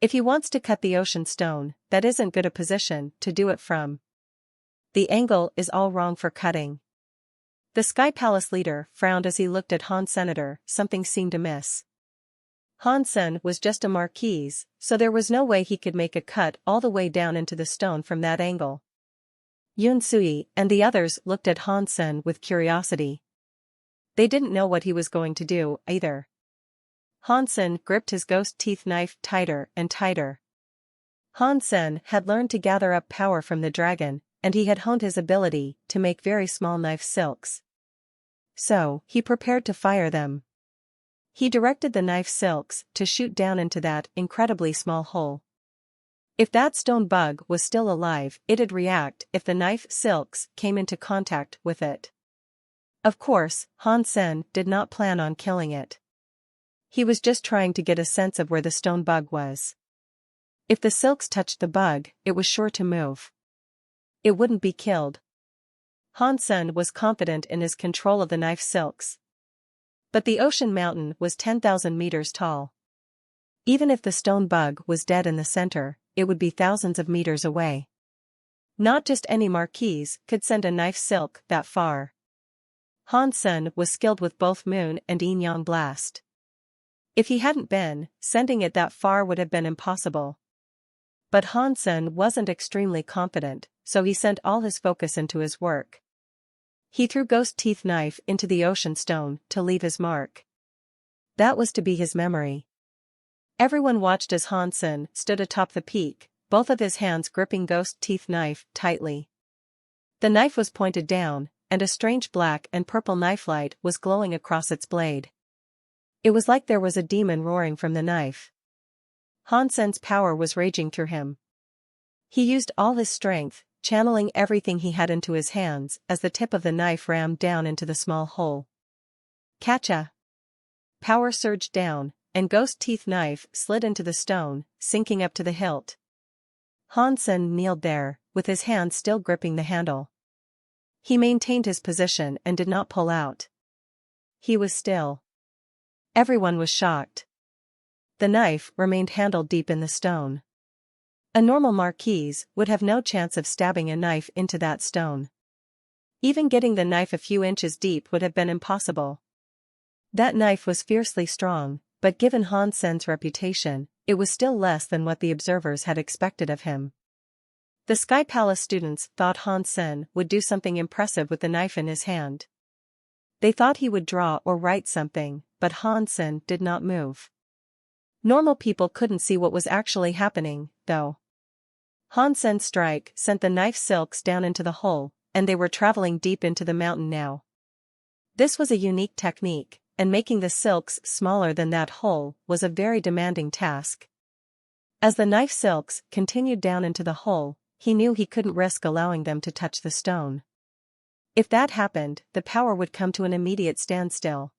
S1: If he wants to cut the ocean stone, that isn't good a position to do it from. The angle is all wrong for cutting. The Sky Palace leader frowned as he looked at Han Senator, something seemed amiss. Hansen was just a marquise, so there was no way he could make a cut all the way down into the stone from that angle. Yun Sui and the others looked at Hansen with curiosity. They didn't know what he was going to do, either. Hansen gripped his ghost teeth knife tighter and tighter. Hansen had learned to gather up power from the dragon, and he had honed his ability to make very small knife silks. So, he prepared to fire them. He directed the knife silks to shoot down into that incredibly small hole. If that stone bug was still alive, it'd react if the knife silks came into contact with it. Of course, Hansen did not plan on killing it. He was just trying to get a sense of where the stone bug was. If the silks touched the bug, it was sure to move. It wouldn't be killed. Hansen was confident in his control of the knife silks. But the ocean mountain was 10,000 meters tall. Even if the stone bug was dead in the center, it would be thousands of meters away. Not just any marquise could send a knife silk that far. Hansen was skilled with both moon and yin-yang blast. If he hadn't been, sending it that far would have been impossible. But Hansen wasn't extremely confident, so he sent all his focus into his work. He threw Ghost Teeth Knife into the ocean stone to leave his mark. That was to be his memory. Everyone watched as Hansen stood atop the peak, both of his hands gripping Ghost Teeth Knife tightly. The knife was pointed down, and a strange black and purple knife light was glowing across its blade. It was like there was a demon roaring from the knife. Hansen's power was raging through him. He used all his strength, channeling everything he had into his hands as the tip of the knife rammed down into the small hole. Catcha! Power surged down, and Ghost Teeth Knife slid into the stone, sinking up to the hilt. Hansen kneeled there, with his hand still gripping the handle. He maintained his position and did not pull out. He was still. Everyone was shocked. The knife remained handled deep in the stone. A normal marquise would have no chance of stabbing a knife into that stone. Even getting the knife a few inches deep would have been impossible. That knife was fiercely strong, but given Hansen's reputation, it was still less than what the observers had expected of him. The Sky Palace students thought Hansen would do something impressive with the knife in his hand. They thought he would draw or write something, but Hansen did not move. Normal people couldn't see what was actually happening, though. Hansen's strike sent the knife silks down into the hole, and they were traveling deep into the mountain now. This was a unique technique, and making the silks smaller than that hole was a very demanding task. As the knife silks continued down into the hole, he knew he couldn't risk allowing them to touch the stone. If that happened, the power would come to an immediate standstill.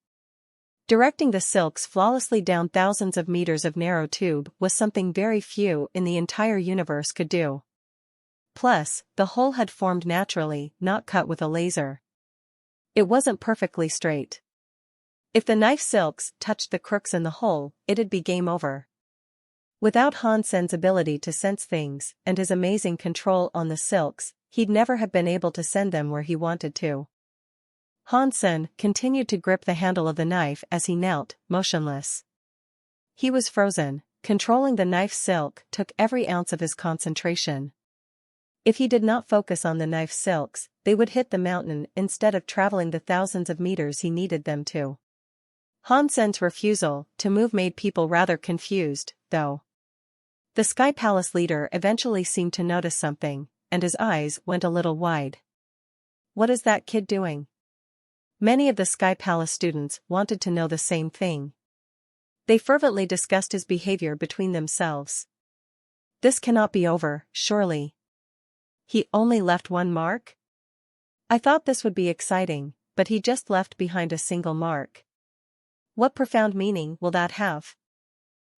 S1: Directing the silks flawlessly down thousands of meters of narrow tube was something very few in the entire universe could do. Plus, the hole had formed naturally, not cut with a laser. It wasn't perfectly straight. If the knife silks touched the crooks in the hole, it'd be game over. Without Hansen's ability to sense things and his amazing control on the silks, he'd never have been able to send them where he wanted to. Hansen continued to grip the handle of the knife as he knelt, motionless. He was frozen. Controlling the knife silk took every ounce of his concentration. If he did not focus on the knife silks, they would hit the mountain instead of traveling the thousands of meters he needed them to. Hansen's refusal to move made people rather confused, though. The Sky Palace leader eventually seemed to notice something, and his eyes went a little wide. What is that kid doing? Many of the Sky Palace students wanted to know the same thing. They fervently discussed his behavior between themselves. This cannot be over, surely. He only left one mark? I thought this would be exciting, but he just left behind a single mark. What profound meaning will that have?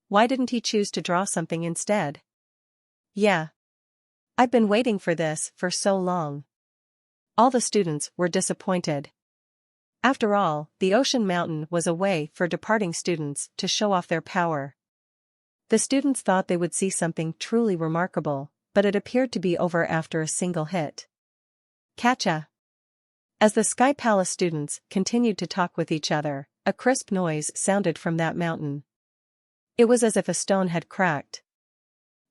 S1: Why didn't he choose to draw something instead? Yeah. I've been waiting for this for so long. All the students were disappointed. After all, the ocean mountain was a way for departing students to show off their power. The students thought they would see something truly remarkable, but it appeared to be over after a single hit. Catcha! As the Sky Palace students continued to talk with each other, a crisp noise sounded from that mountain. It was as if a stone had cracked.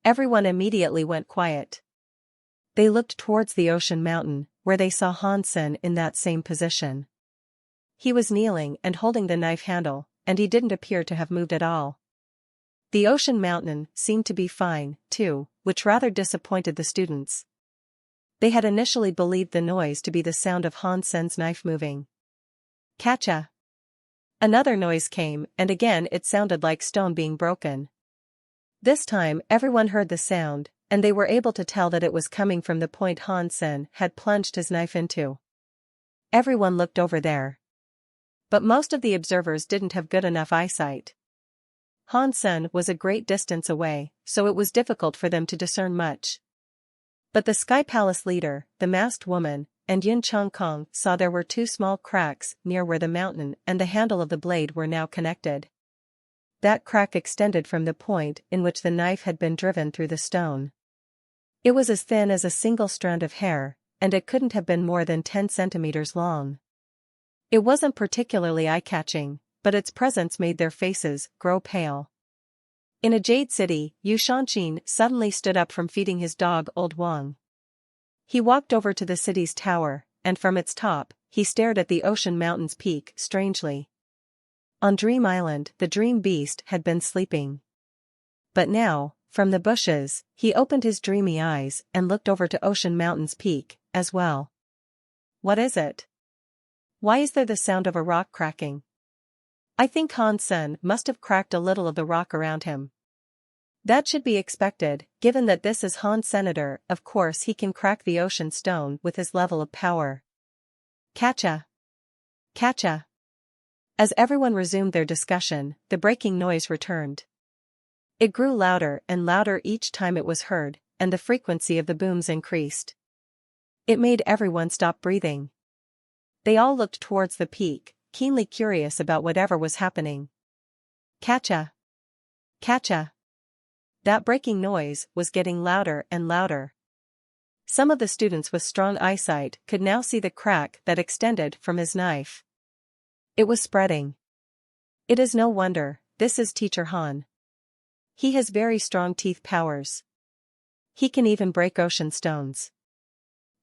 S1: Everyone immediately went quiet. They looked towards the ocean mountain, where they saw Hansen in that same position. He was kneeling and holding the knife handle, and he didn't appear to have moved at all. The ocean mountain seemed to be fine, too, which rather disappointed the students. They had initially believed the noise to be the sound of Han-sen's knife moving. Catcha! Another noise came, and again it sounded like stone being broken. This time everyone heard the sound, and they were able to tell that it was coming from the point Han-sen had plunged his knife into. Everyone looked over there. But most of the observers didn't have good enough eyesight. Han-sen was a great distance away, so it was difficult for them to discern much. But the Sky Palace leader, the masked woman, and Yun Changkong saw there were two small cracks near where the mountain and the handle of the blade were now connected. That crack extended from the point in which the knife had been driven through the stone. It was as thin as a single strand of hair, and it couldn't have been more than 10 centimeters long. It wasn't particularly eye-catching, but its presence made their faces grow pale. In a jade city, Yu Shanqin suddenly stood up from feeding his dog Old Wang. He walked over to the city's tower, and from its top, he stared at the ocean mountain's peak strangely. On Dream Island, the dream beast had been sleeping. But now, from the bushes, he opened his dreamy eyes and looked over to Ocean Mountain's peak, as well. What is it? Why is there the sound of a rock cracking? I think Han-sen must have cracked a little of the rock around him. That should be expected, given that this is Han Senator. Of course he can crack the ocean stone with his level of power. Catcha! Catcha! As everyone resumed their discussion, the breaking noise returned. It grew louder and louder each time it was heard, and the frequency of the booms increased. It made everyone stop breathing. They all looked towards the peak, keenly curious about whatever was happening. Catcha! Catcha! That breaking noise was getting louder and louder. Some of the students with strong eyesight could now see the crack that extended from his knife. It was spreading. It is no wonder, this is Teacher Han. He has very strong teeth powers. He can even break ocean stones.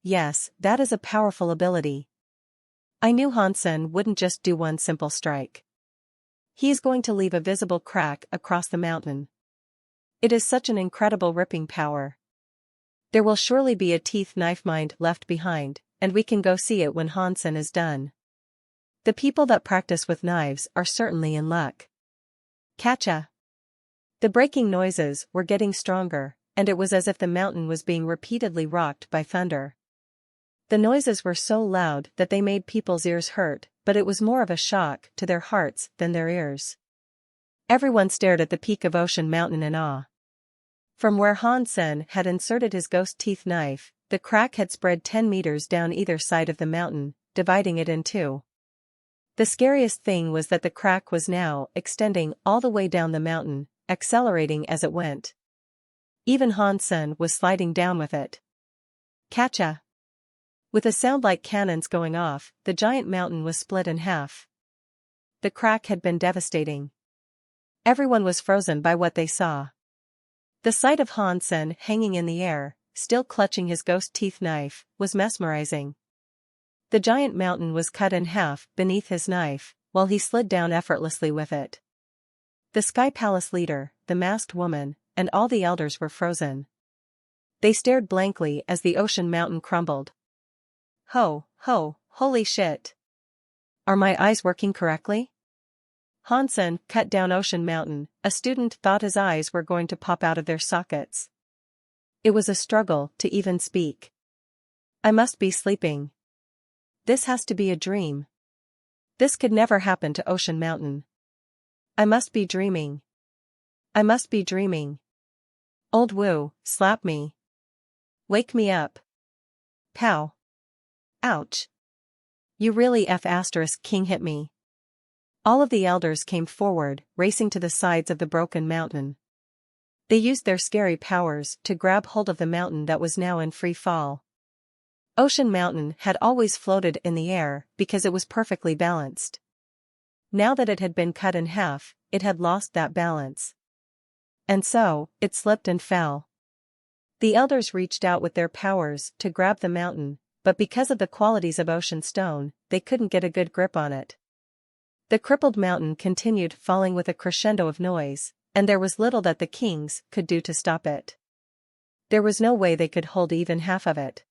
S1: Yes, that is a powerful ability. I knew Han-sen wouldn't just do one simple strike. He is going to leave a visible crack across the mountain. It is such an incredible ripping power. There will surely be a teeth knife mine left behind, and we can go see it when Han-sen is done. The people that practice with knives are certainly in luck. Catcha! The breaking noises were getting stronger, and it was as if the mountain was being repeatedly rocked by thunder. The noises were so loud that they made people's ears hurt, but it was more of a shock to their hearts than their ears. Everyone stared at the peak of Ocean Mountain in awe. From where Han-sen had inserted his ghost teeth knife, the crack had spread 10 meters down either side of the mountain, dividing it in two. The scariest thing was that the crack was now extending all the way down the mountain, accelerating as it went. Even Han-sen was sliding down with it. Catcha! With a sound like cannons going off, the giant mountain was split in half. The crack had been devastating. Everyone was frozen by what they saw. The sight of Han-sen hanging in the air, still clutching his ghost teeth knife, was mesmerizing. The giant mountain was cut in half beneath his knife, while he slid down effortlessly with it. The Sky Palace leader, the masked woman, and all the elders were frozen. They stared blankly as the ocean mountain crumbled. Ho, holy shit! Are my eyes working correctly? Han-sen cut down Ocean Mountain. A student thought his eyes were going to pop out of their sockets. It was a struggle to even speak. I must be sleeping. This has to be a dream. This could never happen to Ocean Mountain. I must be dreaming. I must be dreaming. Old Wu, slap me. Wake me up. Pow. Ouch. You really King hit me. All of the elders came forward, racing to the sides of the broken mountain. They used their scary powers to grab hold of the mountain that was now in free fall. Ocean Mountain had always floated in the air because it was perfectly balanced. Now that it had been cut in half, it had lost that balance. And so, it slipped and fell. The elders reached out with their powers to grab the mountain, but because of the qualities of ocean stone, they couldn't get a good grip on it. The crippled mountain continued falling with a crescendo of noise, and there was little that the kings could do to stop it. There was no way they could hold even half of it.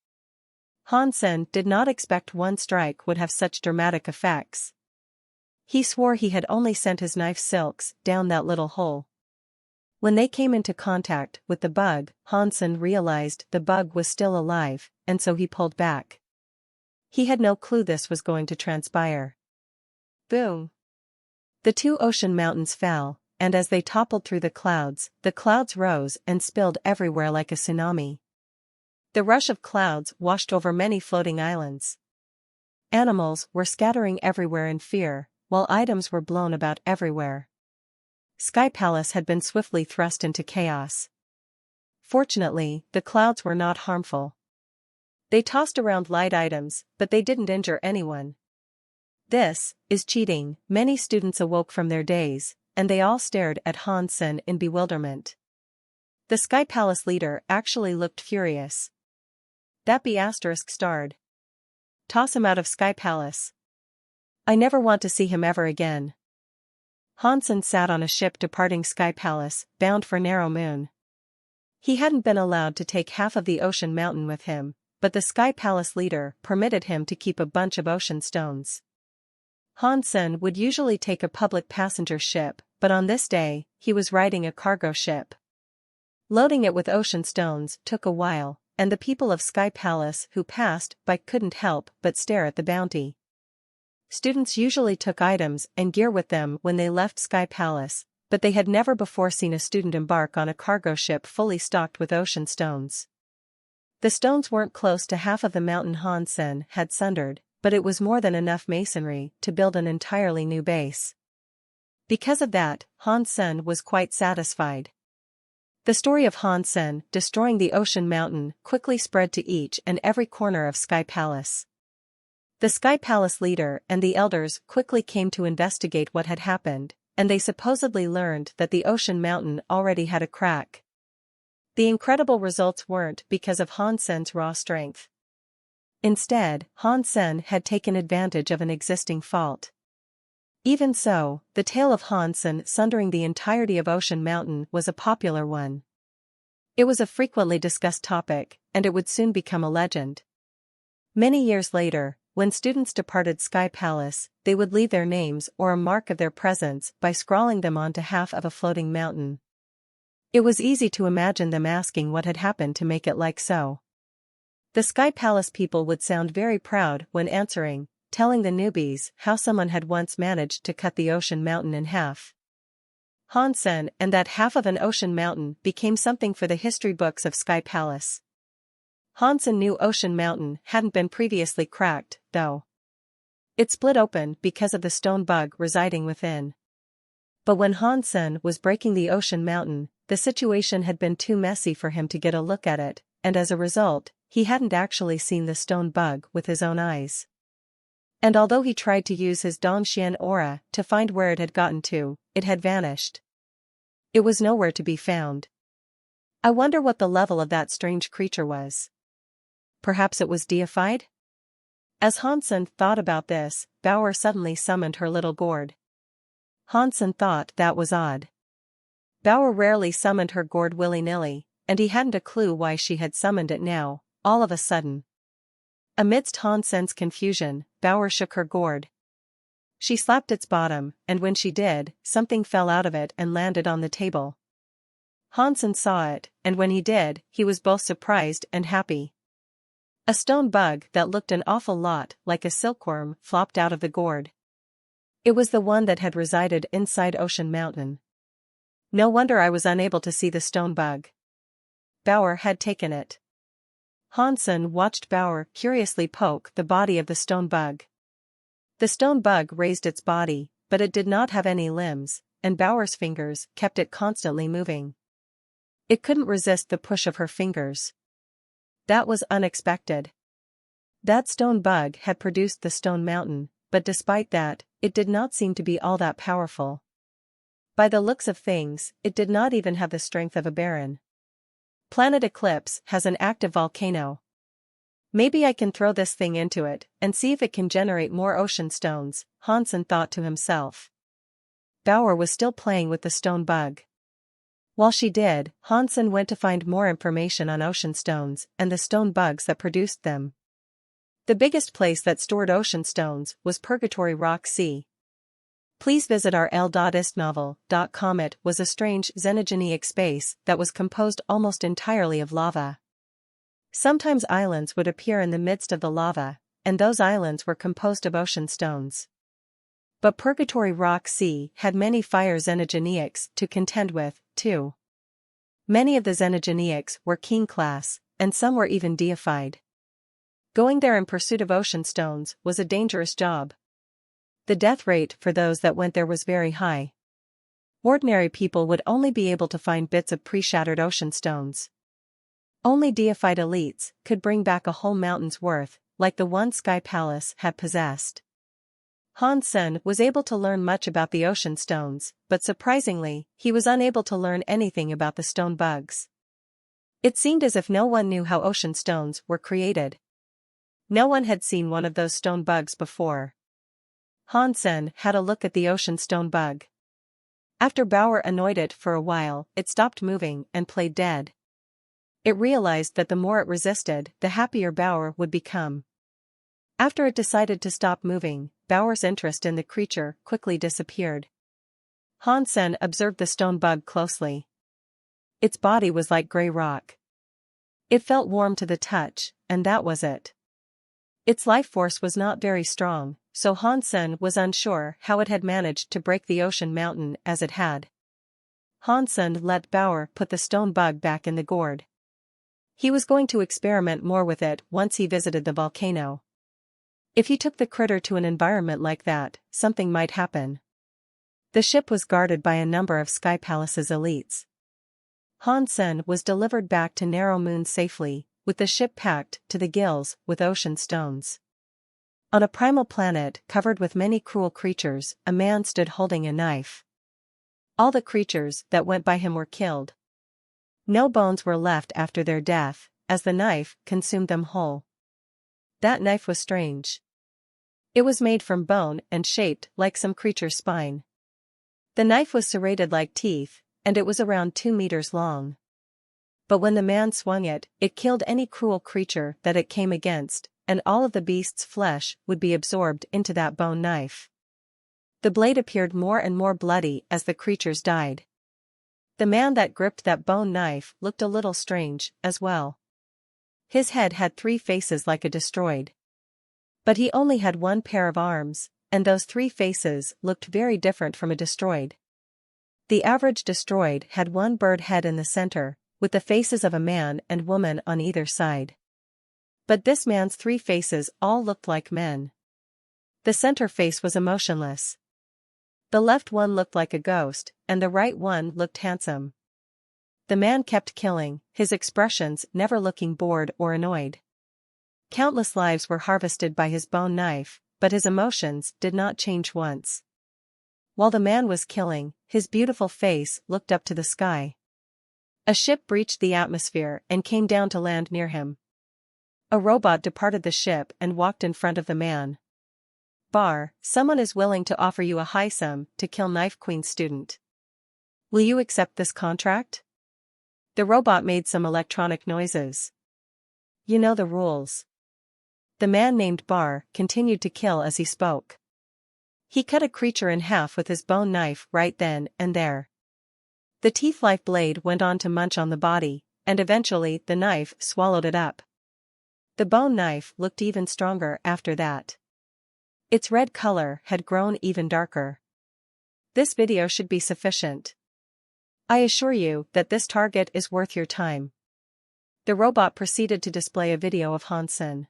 S1: Hansen did not expect one strike would have such dramatic effects. He swore he had only sent his knife silks down that little hole. When they came into contact with the bug, Hansen realized the bug was still alive, and so he pulled back. He had no clue this was going to transpire. Boom! The two ocean mountains fell, and as they toppled through the clouds rose and spilled everywhere like a tsunami. The rush of clouds washed over many floating islands. Animals were scattering everywhere in fear, while items were blown about everywhere. Sky Palace had been swiftly thrust into chaos. Fortunately, the clouds were not harmful. They tossed around light items, but they didn't injure anyone. This is cheating. Many students awoke from their daze, and they all stared at Hansen in bewilderment. The Sky Palace leader actually looked furious. That be ** starred. Toss him out of Sky Palace. I never want to see him ever again. Hansen sat on a ship departing Sky Palace, bound for Narrow Moon. He hadn't been allowed to take half of the ocean mountain with him, but the Sky Palace leader permitted him to keep a bunch of ocean stones. Hansen would usually take a public passenger ship, but on this day, he was riding a cargo ship. Loading it with ocean stones took a while, and the people of Sky Palace who passed by couldn't help but stare at the bounty. Students usually took items and gear with them when they left Sky Palace, but they had never before seen a student embark on a cargo ship fully stocked with ocean stones. The stones weren't close to half of the mountain Hansen had sundered, but it was more than enough masonry to build an entirely new base. Because of that, Hansen was quite satisfied. The story of Hansen destroying the ocean mountain quickly spread to each and every corner of Sky Palace. The Sky Palace leader and the elders quickly came to investigate what had happened, and they supposedly learned that the ocean mountain already had a crack. The incredible results weren't because of Hansen's raw strength. Instead, Hansen had taken advantage of an existing fault. Even so, the tale of Hansen sundering the entirety of Ocean Mountain was a popular one. It was a frequently discussed topic, and it would soon become a legend. Many years later, when students departed Sky Palace, they would leave their names or a mark of their presence by scrawling them onto half of a floating mountain. It was easy to imagine them asking what had happened to make it like so. The Sky Palace people would sound very proud when answering, telling the newbies how someone had once managed to cut the ocean mountain in half. Hansen and that half of an ocean mountain became something for the history books of Sky Palace. Hansen knew Ocean Mountain hadn't been previously cracked, though. It split open because of the stone bug residing within. But when Hansen was breaking the ocean mountain, the situation had been too messy for him to get a look at it, and as a result, he hadn't actually seen the stone bug with his own eyes. And although he tried to use his Dongxian aura to find where it had gotten to, it had vanished. It was nowhere to be found. I wonder what the level of that strange creature was. Perhaps it was deified? As Hansen thought about this, Bauer suddenly summoned her little gourd. Hansen thought that was odd. Bauer rarely summoned her gourd willy-nilly, and he hadn't a clue why she had summoned it now, all of a sudden. Amidst Hansen's confusion, Bauer shook her gourd. She slapped its bottom, and when she did, something fell out of it and landed on the table. Hansen saw it, and when he did, he was both surprised and happy. A stone bug that looked an awful lot like a silkworm flopped out of the gourd. It was the one that had resided inside Ocean Mountain. No wonder I was unable to see the stone bug. Bauer had taken it. Hansen watched Bauer curiously poke the body of the stone bug. The stone bug raised its body, but it did not have any limbs, and Bauer's fingers kept it constantly moving. It couldn't resist the push of her fingers. That was unexpected. That stone bug had produced the stone mountain, but despite that, it did not seem to be all that powerful. By the looks of things, it did not even have the strength of a baron. Planet Eclipse has an active volcano. Maybe I can throw this thing into it and see if it can generate more ocean stones, Hansen thought to himself. Bauer was still playing with the stone bug. While she did, Hansen went to find more information on ocean stones and the stone bugs that produced them. The biggest place that stored ocean stones was Purgatory Rock Sea. Please visit our l.istnovel.com. It was a strange xenogenic space that was composed almost entirely of lava. Sometimes islands would appear in the midst of the lava, and those islands were composed of ocean stones. But Purgatory Rock Sea had many fire xenogenics to contend with, too. Many of the xenogenics were king class, and some were even deified. Going there in pursuit of ocean stones was a dangerous job. The death rate for those that went there was very high. Ordinary people would only be able to find bits of pre-shattered ocean stones. Only deified elites could bring back a whole mountain's worth, like the one Sky Palace had possessed. Hansen was able to learn much about the ocean stones, but surprisingly, he was unable to learn anything about the stone bugs. It seemed as if no one knew how ocean stones were created. No one had seen one of those stone bugs before. Hansen had a look at the ocean stone bug. After Bauer annoyed it for a while, it stopped moving and played dead. It realized that the more it resisted, the happier Bauer would become. After it decided to stop moving, Bauer's interest in the creature quickly disappeared. Hansen observed the stone bug closely. Its body was like gray rock. It felt warm to the touch, and that was it. Its life force was not very strong, so Hansen was unsure how it had managed to break the ocean mountain as it had. Hansen let Bauer put the stone bug back in the gourd. He was going to experiment more with it once he visited the volcano. If he took the critter to an environment like that, something might happen. The ship was guarded by a number of Sky Palace's elites. Hansen was delivered back to Narrow Moon safely, with the ship packed to the gills with ocean stones. On a primal planet covered with many cruel creatures, a man stood holding a knife. All the creatures that went by him were killed. No bones were left after their death, as the knife consumed them whole. That knife was strange. It was made from bone and shaped like some creature's spine. The knife was serrated like teeth, and it was around 2 meters long. But when the man swung it, it killed any cruel creature that it came against, and all of the beast's flesh would be absorbed into that bone knife. The blade appeared more and more bloody as the creatures died. The man that gripped that bone knife looked a little strange, as well. His head had 3 faces like a destroyed. But he only had 1 pair of arms, and those 3 faces looked very different from a destroyed. The average destroyed had 1 bird head in the center, with the faces of a man and woman on either side. But this man's 3 faces all looked like men. The center face was emotionless. The left one looked like a ghost, and the right one looked handsome. The man kept killing, his expressions never looking bored or annoyed. Countless lives were harvested by his bone knife, but his emotions did not change once. While the man was killing, his beautiful face looked up to the sky. A ship breached the atmosphere and came down to land near him. A robot departed the ship and walked in front of the man. Bar, someone is willing to offer you a high sum to kill Knife Queen's student. Will you accept this contract? The robot made some electronic noises. You know the rules. The man named Bar continued to kill as he spoke. He cut a creature in half with his bone knife right then and there. The teeth-like blade went on to munch on the body, and eventually the knife swallowed it up. The bone knife looked even stronger after that. Its red color had grown even darker. This video should be sufficient. I assure you that this target is worth your time. The robot proceeded to display a video of Hansen.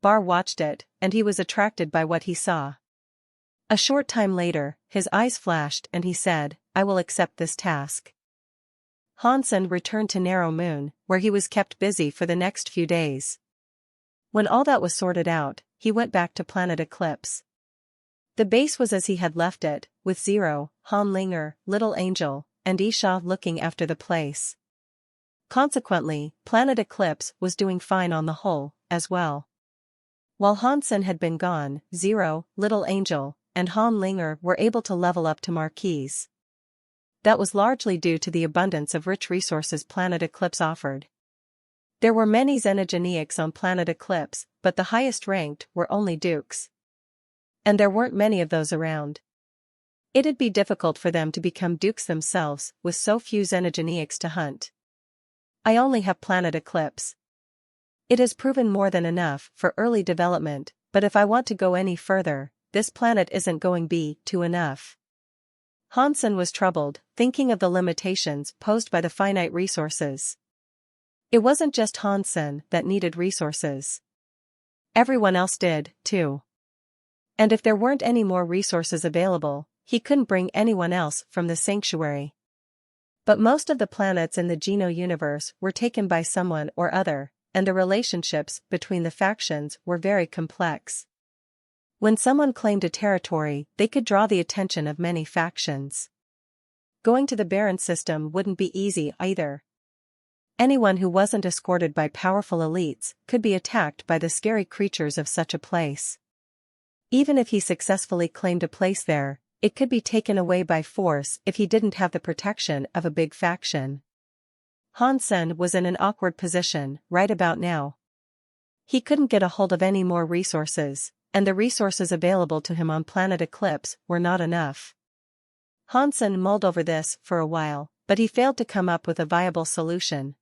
S1: Bar watched it, and he was attracted by what he saw. A short time later, his eyes flashed and he said, I will accept this task. Hansen returned to Narrow Moon, where he was kept busy for the next few days. When all that was sorted out, he went back to Planet Eclipse. The base was as he had left it, with Zero, Hanlinger, Little Angel, and Isha looking after the place. Consequently, Planet Eclipse was doing fine on the whole, as well. While Hansen had been gone, Zero, Little Angel, and Han Linger were able to level up to Marquise. That was largely due to the abundance of rich resources Planet Eclipse offered. There were many xenogeneics on Planet Eclipse, but the highest ranked were only dukes. And there weren't many of those around. It'd be difficult for them to become dukes themselves with so few xenogeneics to hunt. I only have Planet Eclipse. It has proven more than enough for early development, but if I want to go any further, this planet isn't going to enough. Hansen was troubled, thinking of the limitations posed by the finite resources. It wasn't just Hansen that needed resources. Everyone else did, too. And if there weren't any more resources available, he couldn't bring anyone else from the sanctuary. But most of the planets in the Geno universe were taken by someone or other, and the relationships between the factions were very complex. When someone claimed a territory, they could draw the attention of many factions. Going to the Baron system wouldn't be easy either. Anyone who wasn't escorted by powerful elites could be attacked by the scary creatures of such a place. Even if he successfully claimed a place there, it could be taken away by force if he didn't have the protection of a big faction. Hansen was in an awkward position right about now. He couldn't get a hold of any more resources, and the resources available to him on Planet Eclipse were not enough. Hansen mulled over this for a while, but he failed to come up with a viable solution.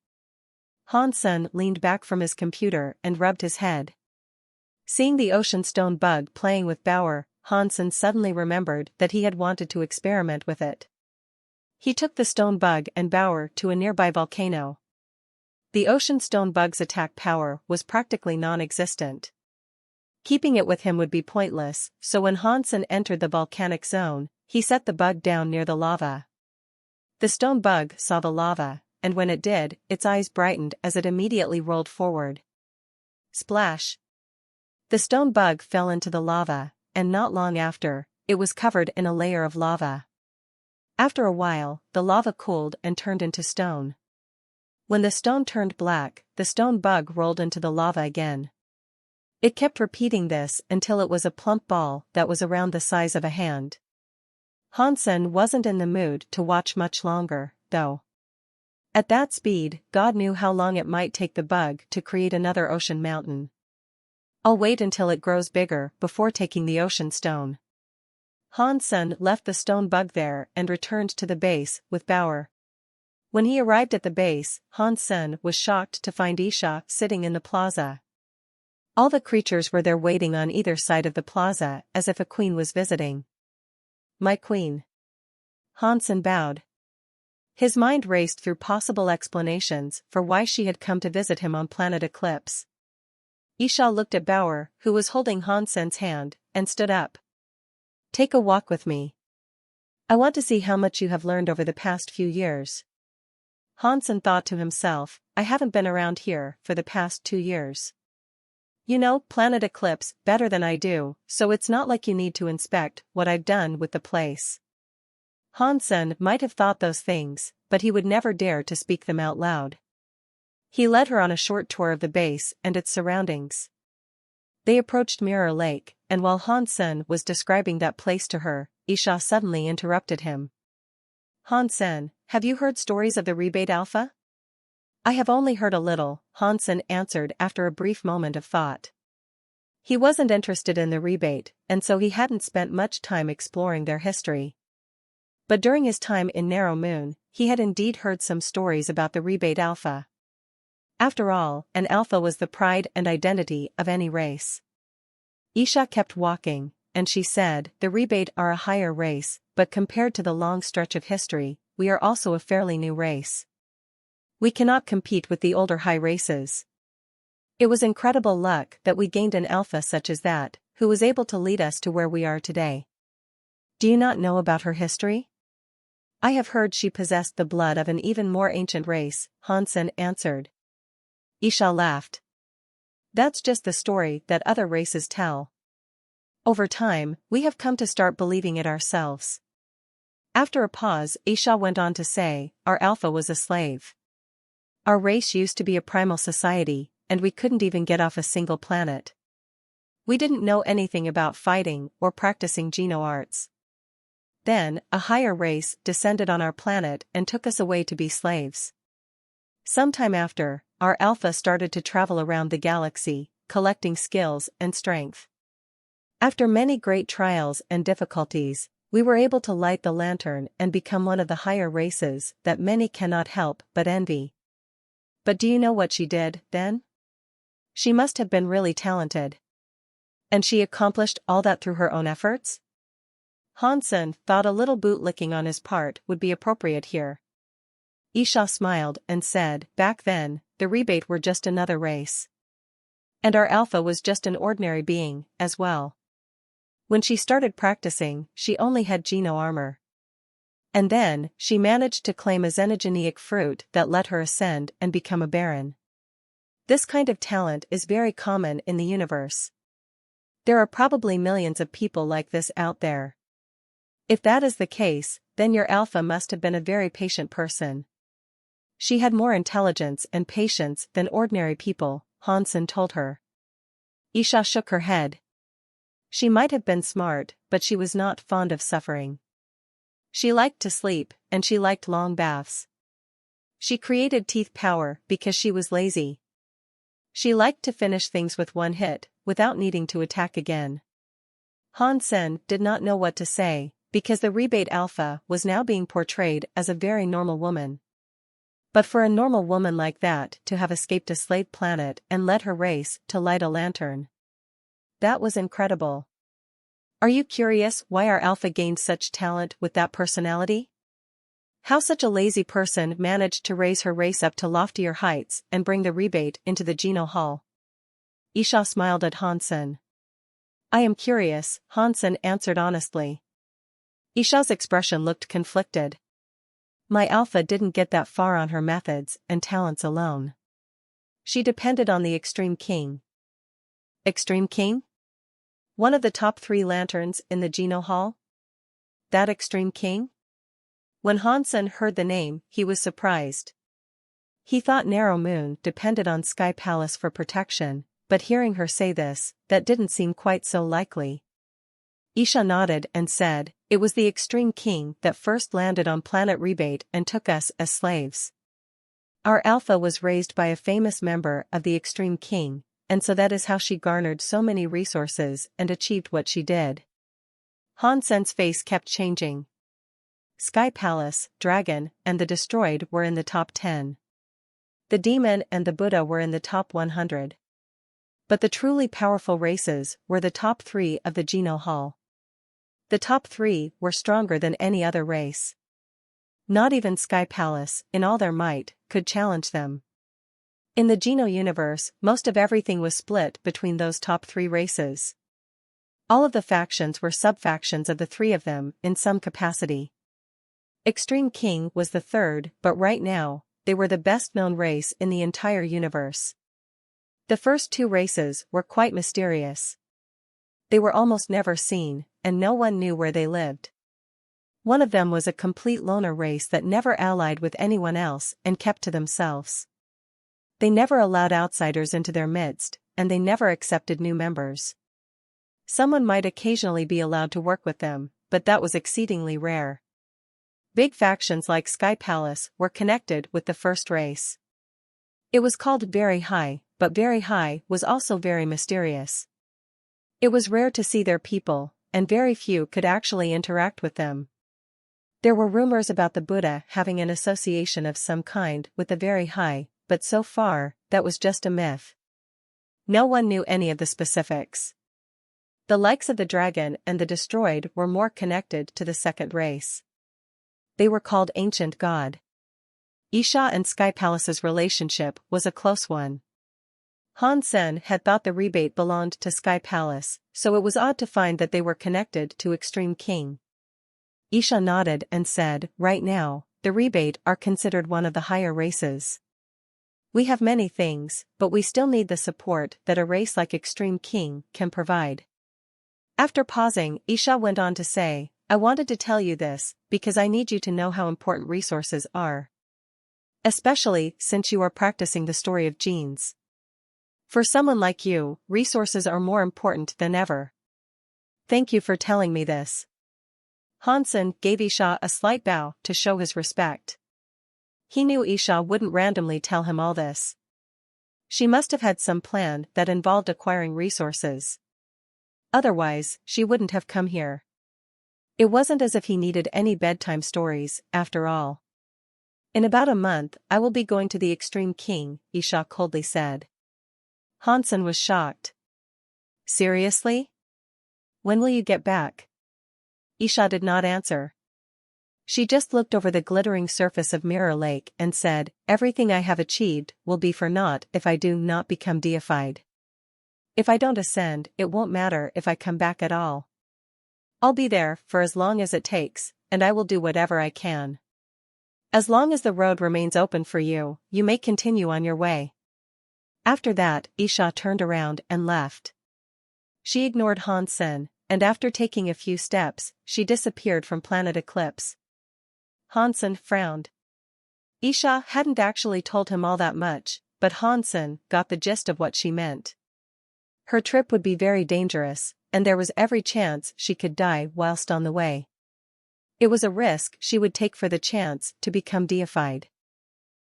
S1: Hansen leaned back from his computer and rubbed his head. Seeing the ocean stone bug playing with Bauer, Hansen suddenly remembered that he had wanted to experiment with it. He took the stone bug and Bauer to a nearby volcano. The ocean stone bug's attack power was practically non-existent. Keeping it with him would be pointless, so when Hansen entered the volcanic zone, he set the bug down near the lava. The stone bug saw the lava, and when it did, its eyes brightened as it immediately rolled forward. Splash! The stone bug fell into the lava, and not long after, it was covered in a layer of lava. After a while, the lava cooled and turned into stone. When the stone turned black, the stone bug rolled into the lava again. It kept repeating this until it was a plump ball that was around the size of a hand. Hansen wasn't in the mood to watch much longer, though. At that speed, God knew how long it might take the bug to create another ocean mountain. I'll wait until it grows bigger before taking the ocean stone. Hansen left the stone bug there and returned to the base with Bauer. When he arrived at the base, Hansen was shocked to find Isha sitting in the plaza. All the creatures were there waiting on either side of the plaza as if a queen was visiting. My queen. Hansen bowed. His mind raced through possible explanations for why she had come to visit him on Planet Eclipse. Isha looked at Bauer, who was holding Hansen's hand, and stood up. Take a walk with me. I want to see how much you have learned over the past few years. Hansen thought to himself, I haven't been around here for the past 2 years. You know Planet Eclipse better than I do, so it's not like you need to inspect what I've done with the place. Hansen might have thought those things, but he would never dare to speak them out loud. He led her on a short tour of the base and its surroundings. They approached Mirror Lake, and while Hansen was describing that place to her, Isha suddenly interrupted him. Hansen, have you heard stories of the rebate alpha? I have only heard a little, Hansen answered after a brief moment of thought. He wasn't interested in the rebate, and so he hadn't spent much time exploring their history. But during his time in Narrow Moon, he had indeed heard some stories about the rebate alpha. After all, an alpha was the pride and identity of any race. Isha kept walking, and she said, the rebate are a higher race, but compared to the long stretch of history, we are also a fairly new race. We cannot compete with the older high races. It was incredible luck that we gained an alpha such as that, who was able to lead us to where we are today. Do you not know about her history? I have heard she possessed the blood of an even more ancient race, Hansen answered. Isha laughed. That's just the story that other races tell. Over time, we have come to start believing it ourselves. After a pause, Isha went on to say, our alpha was a slave. Our race used to be a primal society, and we couldn't even get off a single planet. We didn't know anything about fighting or practicing Geno arts. Then, a higher race descended on our planet and took us away to be slaves. Sometime after, our Alpha started to travel around the galaxy, collecting skills and strength. After many great trials and difficulties, we were able to light the lantern and become one of the higher races that many cannot help but envy. But do you know what she did, then? She must have been really talented. And she accomplished all that through her own efforts? Hansen thought a little bootlicking on his part would be appropriate here. Isha smiled and said, back then, the Rebate were just another race. And our Alpha was just an ordinary being, as well. When she started practicing, she only had Geno armor. And then, she managed to claim a xenogeneic fruit that let her ascend and become a Baron. This kind of talent is very common in the universe. There are probably millions of people like this out there. If that is the case, then your Alpha must have been a very patient person. She had more intelligence and patience than ordinary people, Hansen told her. Isha shook her head. She might have been smart, but she was not fond of suffering. She liked to sleep, and she liked long baths. She created teeth power because she was lazy. She liked to finish things with one hit, without needing to attack again. Hansen did not know what to say, because the Rebate Alpha was now being portrayed as a very normal woman. But for a normal woman like that to have escaped a slave planet and led her race to light a lantern. That was incredible. Are you curious why our Alpha gained such talent with that personality? How such a lazy person managed to raise her race up to loftier heights and bring the Rebate into the Geno Hall? Isha smiled at Hansen. I am curious, Hansen answered honestly. Isha's expression looked conflicted. My Alpha didn't get that far on her methods and talents alone. She depended on the Extreme King. Extreme King? One of the top 3 lanterns in the Geno Hall? That Extreme King? When Hansen heard the name, he was surprised. He thought Narrow Moon depended on Sky Palace for protection, but hearing her say this, that didn't seem quite so likely. Isha nodded and said, it was the Extreme King that first landed on planet Rebate and took us as slaves. Our Alpha was raised by a famous member of the Extreme King, and so that is how she garnered so many resources and achieved what she did. Hansen's face kept changing. Sky Palace, Dragon, and the Destroyed were in the top 10. The Demon and the Buddha were in the top 100. But the truly powerful races were the top 3 of the Geno Hall. The top 3 were stronger than any other race. Not even Sky Palace, in all their might, could challenge them. In the Geno universe, most of everything was split between those top 3 races. All of the factions were sub-factions of the 3 of them in some capacity. Extreme King was the 3rd, but right now, they were the best-known race in the entire universe. The first 2 races were quite mysterious. They were almost never seen, and no one knew where they lived. One of them was a complete loner race that never allied with anyone else and kept to themselves. They never allowed outsiders into their midst, and they never accepted new members. Someone might occasionally be allowed to work with them, but that was exceedingly rare. Big factions like Sky Palace were connected with the first race. It was called Very High, but Very High was also very mysterious. It was rare to see their people, and very few could actually interact with them. There were rumors about the Buddha having an association of some kind with the Very High, but so far, that was just a myth. No one knew any of the specifics. The likes of the Dragon and the Destroyed were more connected to the second race. They were called Ancient God. Isha and Sky Palace's relationship was a close one. Hansen had thought the Rebate belonged to Sky Palace, so it was odd to find that they were connected to Extreme King. Isha nodded and said, right now, the Rebate are considered one of the higher races. We have many things, but we still need the support that a race like Extreme King can provide. After pausing, Isha went on to say, I wanted to tell you this, because I need you to know how important resources are. Especially since you are practicing the story of genes. For someone like you, resources are more important than ever. Thank you for telling me this. Hansen gave Isha a slight bow to show his respect. He knew Isha wouldn't randomly tell him all this. She must have had some plan that involved acquiring resources. Otherwise, she wouldn't have come here. It wasn't as if he needed any bedtime stories, after all. In about a month, I will be going to the Extreme King, Isha coldly said. Hansen was shocked. Seriously? When will you get back? Isha did not answer. She just looked over the glittering surface of Mirror Lake and said, everything I have achieved will be for naught if I do not become deified. If I don't ascend, it won't matter if I come back at all. I'll be there for as long as it takes, and I will do whatever I can. As long as the road remains open for you, you may continue on your way. After that, Isha turned around and left. She ignored Hansen, and after taking a few steps, she disappeared from Planet Eclipse. Hansen frowned. Isha hadn't actually told him all that much, but Hansen got the gist of what she meant. Her trip would be very dangerous, and there was every chance she could die whilst on the way. It was a risk she would take for the chance to become deified.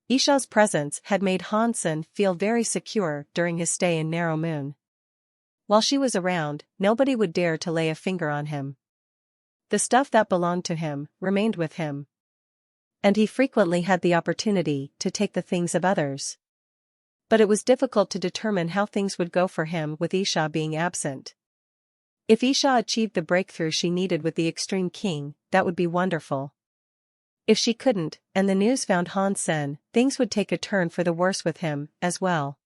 S1: Isha's presence had made Hansen feel very secure during his stay in Narrow Moon. While she was around, nobody would dare to lay a finger on him. The stuff that belonged to him remained with him. And he frequently had the opportunity to take the things of others. But it was difficult to determine how things would go for him with Isha being absent. If Isha achieved the breakthrough she needed with the Extreme King, that would be wonderful. If she couldn't, and the news found Hansen, things would take a turn for the worse with him, as well.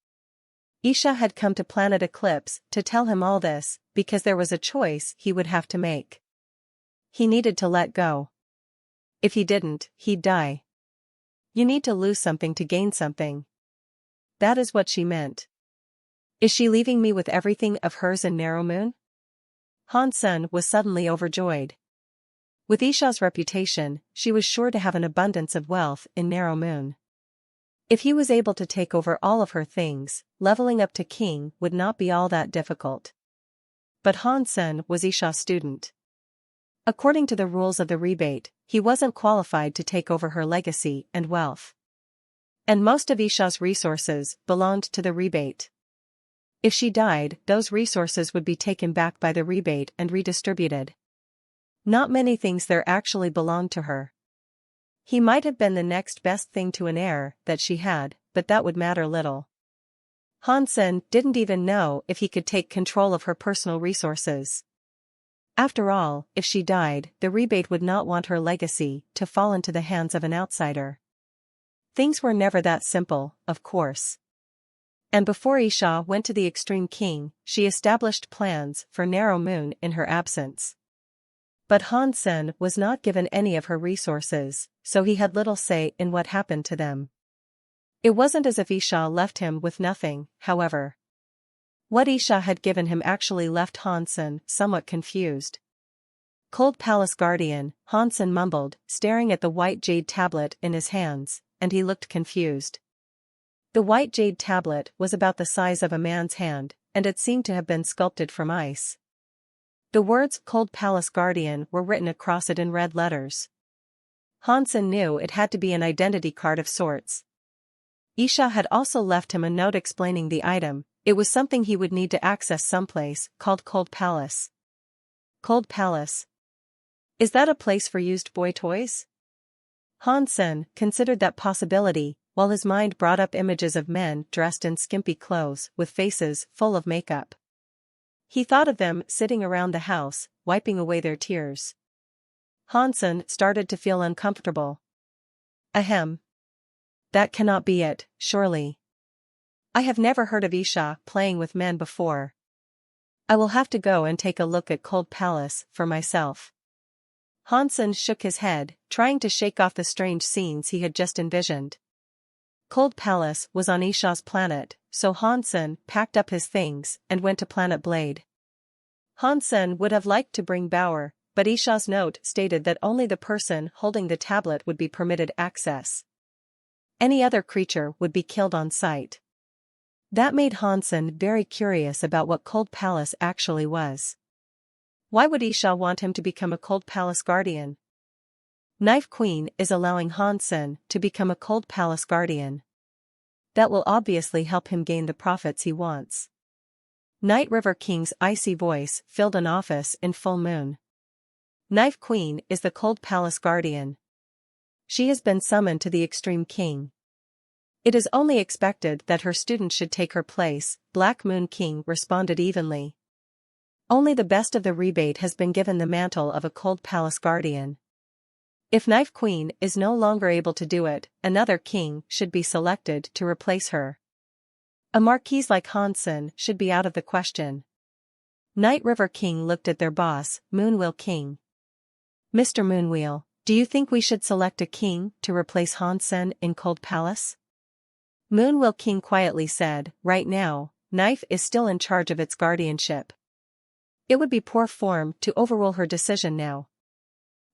S1: Isha had come to Planet Eclipse to tell him all this, because there was a choice he would have to make. He needed to let go. If he didn't, he'd die. You need to lose something to gain something. That is what she meant. Is she leaving me with everything of hers in Narrow Moon? Hansen was suddenly overjoyed. With Isha's reputation, she was sure to have an abundance of wealth in Narrow Moon. If he was able to take over all of her things, leveling up to king would not be all that difficult. But Hansen was Isha's student. According to the rules of the rebate, he wasn't qualified to take over her legacy and wealth. And most of Isha's resources belonged to the rebate. If she died, those resources would be taken back by the rebate and redistributed. Not many things there actually belonged to her. He might have been the next best thing to an heir that she had, but that would matter little. Hansen didn't even know if he could take control of her personal resources. After all, if she died, the rebate would not want her legacy to fall into the hands of an outsider. Things were never that simple, of course. And before Isha went to the Extreme King, she established plans for Narrow Moon in her absence. But Hansen was not given any of her resources, so he had little say in what happened to them. It wasn't as if Isha left him with nothing, however. What Isha had given him actually left Hansen somewhat confused. Cold Palace Guardian, Hansen mumbled, staring at the white jade tablet in his hands, and he looked confused. The white jade tablet was about the size of a man's hand, and it seemed to have been sculpted from ice. The words Cold Palace Guardian were written across it in red letters. Hansen knew it had to be an identity card of sorts. Isha had also left him a note explaining the item. It was something he would need to access someplace called Cold Palace. Cold Palace. Is that a place for used boy toys? Hansen considered that possibility, while his mind brought up images of men dressed in skimpy clothes with faces full of makeup. He thought of them sitting around the house, wiping away their tears. Hansen started to feel uncomfortable. Ahem. That cannot be it, surely. I have never heard of Isha playing with men before. I will have to go and take a look at Cold Palace for myself. Hansen shook his head, trying to shake off the strange scenes he had just envisioned. Cold Palace was on Isha's planet, so Hansen packed up his things and went to Planet Blade. Hansen would have liked to bring Bauer, but Isha's note stated that only the person holding the tablet would be permitted access. Any other creature would be killed on sight. That made Hansen very curious about what Cold Palace actually was. Why would Isha want him to become a Cold Palace guardian? Knife Queen is allowing Hansen to become a Cold Palace guardian. That will obviously help him gain the profits he wants. Night River King's icy voice filled an office in full moon. Knife Queen is the Cold Palace guardian. She has been summoned to the Extreme King. It is only expected that her student should take her place, Black Moon King responded evenly. Only the best of the rebate has been given the mantle of a Cold Palace guardian. If Knife Queen is no longer able to do it, another king should be selected to replace her. A marquise like Hansen should be out of the question. Night River King looked at their boss, Moonwheel King. Mr. Moonwheel, do you think we should select a king to replace Hansen in Cold Palace? Moonwheel King quietly said, right now, Knife is still in charge of its guardianship. It would be poor form to overrule her decision now.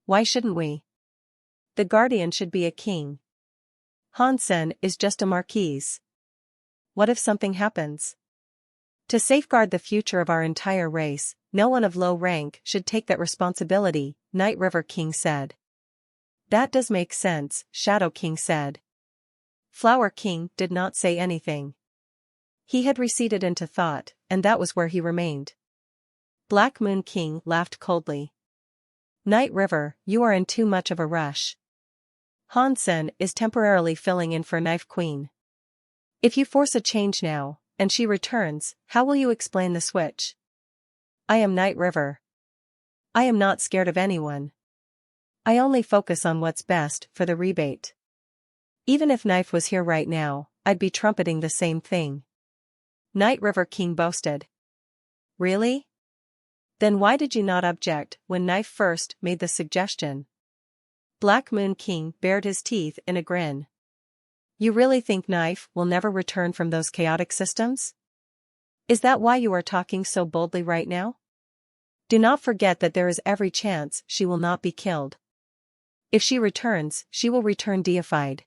S1: Why shouldn't we? The guardian should be a king. Hansen is just a marquise. What if something happens? To safeguard the future of our entire race, no one of low rank should take that responsibility, Night River King said. That does make sense, Shadow King said. Flower King did not say anything. He had receded into thought, and that was where he remained. Black Moon King laughed coldly. Night River, you are in too much of a rush. Hansen is temporarily filling in for Knife Queen. If you force a change now, and she returns, how will you explain the switch? I am Night River. I am not scared of anyone. I only focus on what's best for the rebate. Even if Knife was here right now, I'd be trumpeting the same thing. Night River King boasted. Really? Then why did you not object when Knife first made the suggestion? Black Moon King bared his teeth in a grin. You really think Knife will never return from those chaotic systems? Is that why you are talking so boldly right now? Do not forget that there is every chance she will not be killed. If she returns, she will return deified.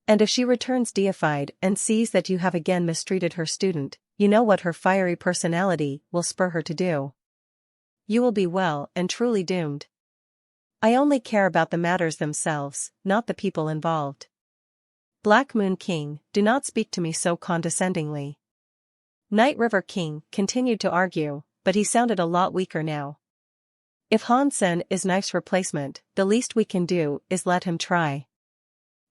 S1: And if she returns deified and sees that you have again mistreated her student, you know what her fiery personality will spur her to do. You will be well and truly doomed. I only care about the matters themselves, not the people involved. Black Moon King, do not speak to me so condescendingly. Night River King continued to argue, but he sounded a lot weaker now. If Hansen is Knife's replacement, the least we can do is let him try.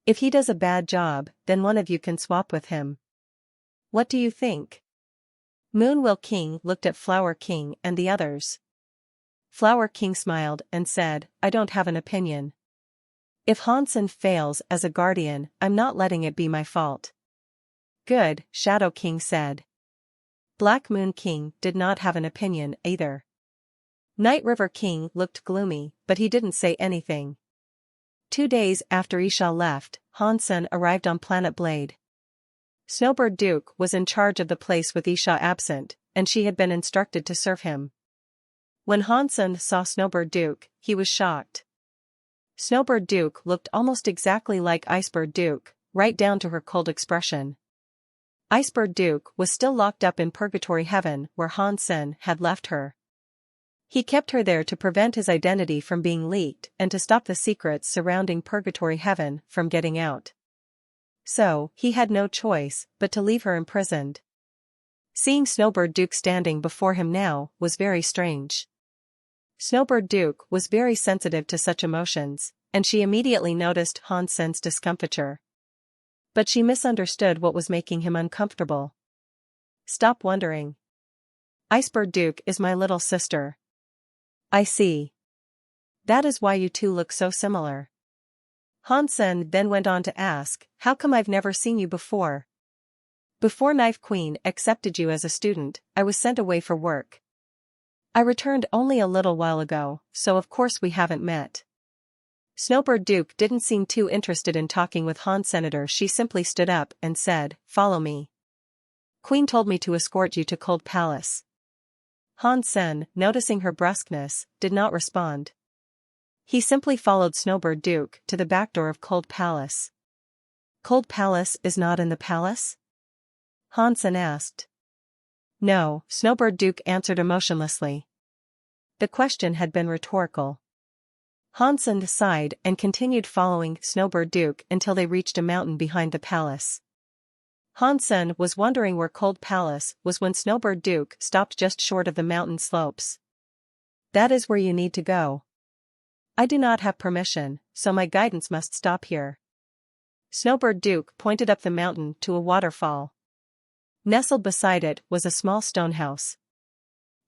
S1: If he does a bad job, then one of you can swap with him. What do you think? Moonwheel King looked at Flower King and the others. Flower King smiled and said, I don't have an opinion. If Hansen fails as a guardian, I'm not letting it be my fault. Good, Shadow King said. Black Moon King did not have an opinion either. Night River King looked gloomy, but he didn't say anything. 2 days after Isha left, Hansen arrived on Planet Blade. Snowbird Duke was in charge of the place with Isha absent, and she had been instructed to serve him. When Hansen saw Snowbird Duke, he was shocked. Snowbird Duke looked almost exactly like Icebird Duke, right down to her cold expression. Icebird Duke was still locked up in Purgatory Heaven where Hansen had left her. He kept her there to prevent his identity from being leaked and to stop the secrets surrounding Purgatory Heaven from getting out. So, he had no choice but to leave her imprisoned. Seeing Snowbird Duke standing before him now was very strange. Snowbird Duke was very sensitive to such emotions, and she immediately noticed Hansen's discomfiture. But she misunderstood what was making him uncomfortable. Stop wondering. Icebird Duke is my little sister. I see. That is why you two look so similar. Hansen then went on to ask, how come I've never seen you before? Before Knife Queen accepted you as a student, I was sent away for work. I returned only a little while ago, so of course we haven't met. Snowbird Duke didn't seem too interested in talking with Han Senator. She simply stood up and said, follow me. Queen told me to escort you to Cold Palace. Hansen, noticing her brusqueness, did not respond. He simply followed Snowbird Duke to the back door of Cold Palace. Cold Palace is not in the palace? Hansen asked. No, Snowbird Duke answered emotionlessly. The question had been rhetorical. Hansen sighed and continued following Snowbird Duke until they reached a mountain behind the palace. Hansen was wondering where Cold Palace was when Snowbird Duke stopped just short of the mountain slopes. That is where you need to go. I do not have permission, so my guidance must stop here. Snowbird Duke pointed up the mountain to a waterfall. Nestled beside it was a small stone house.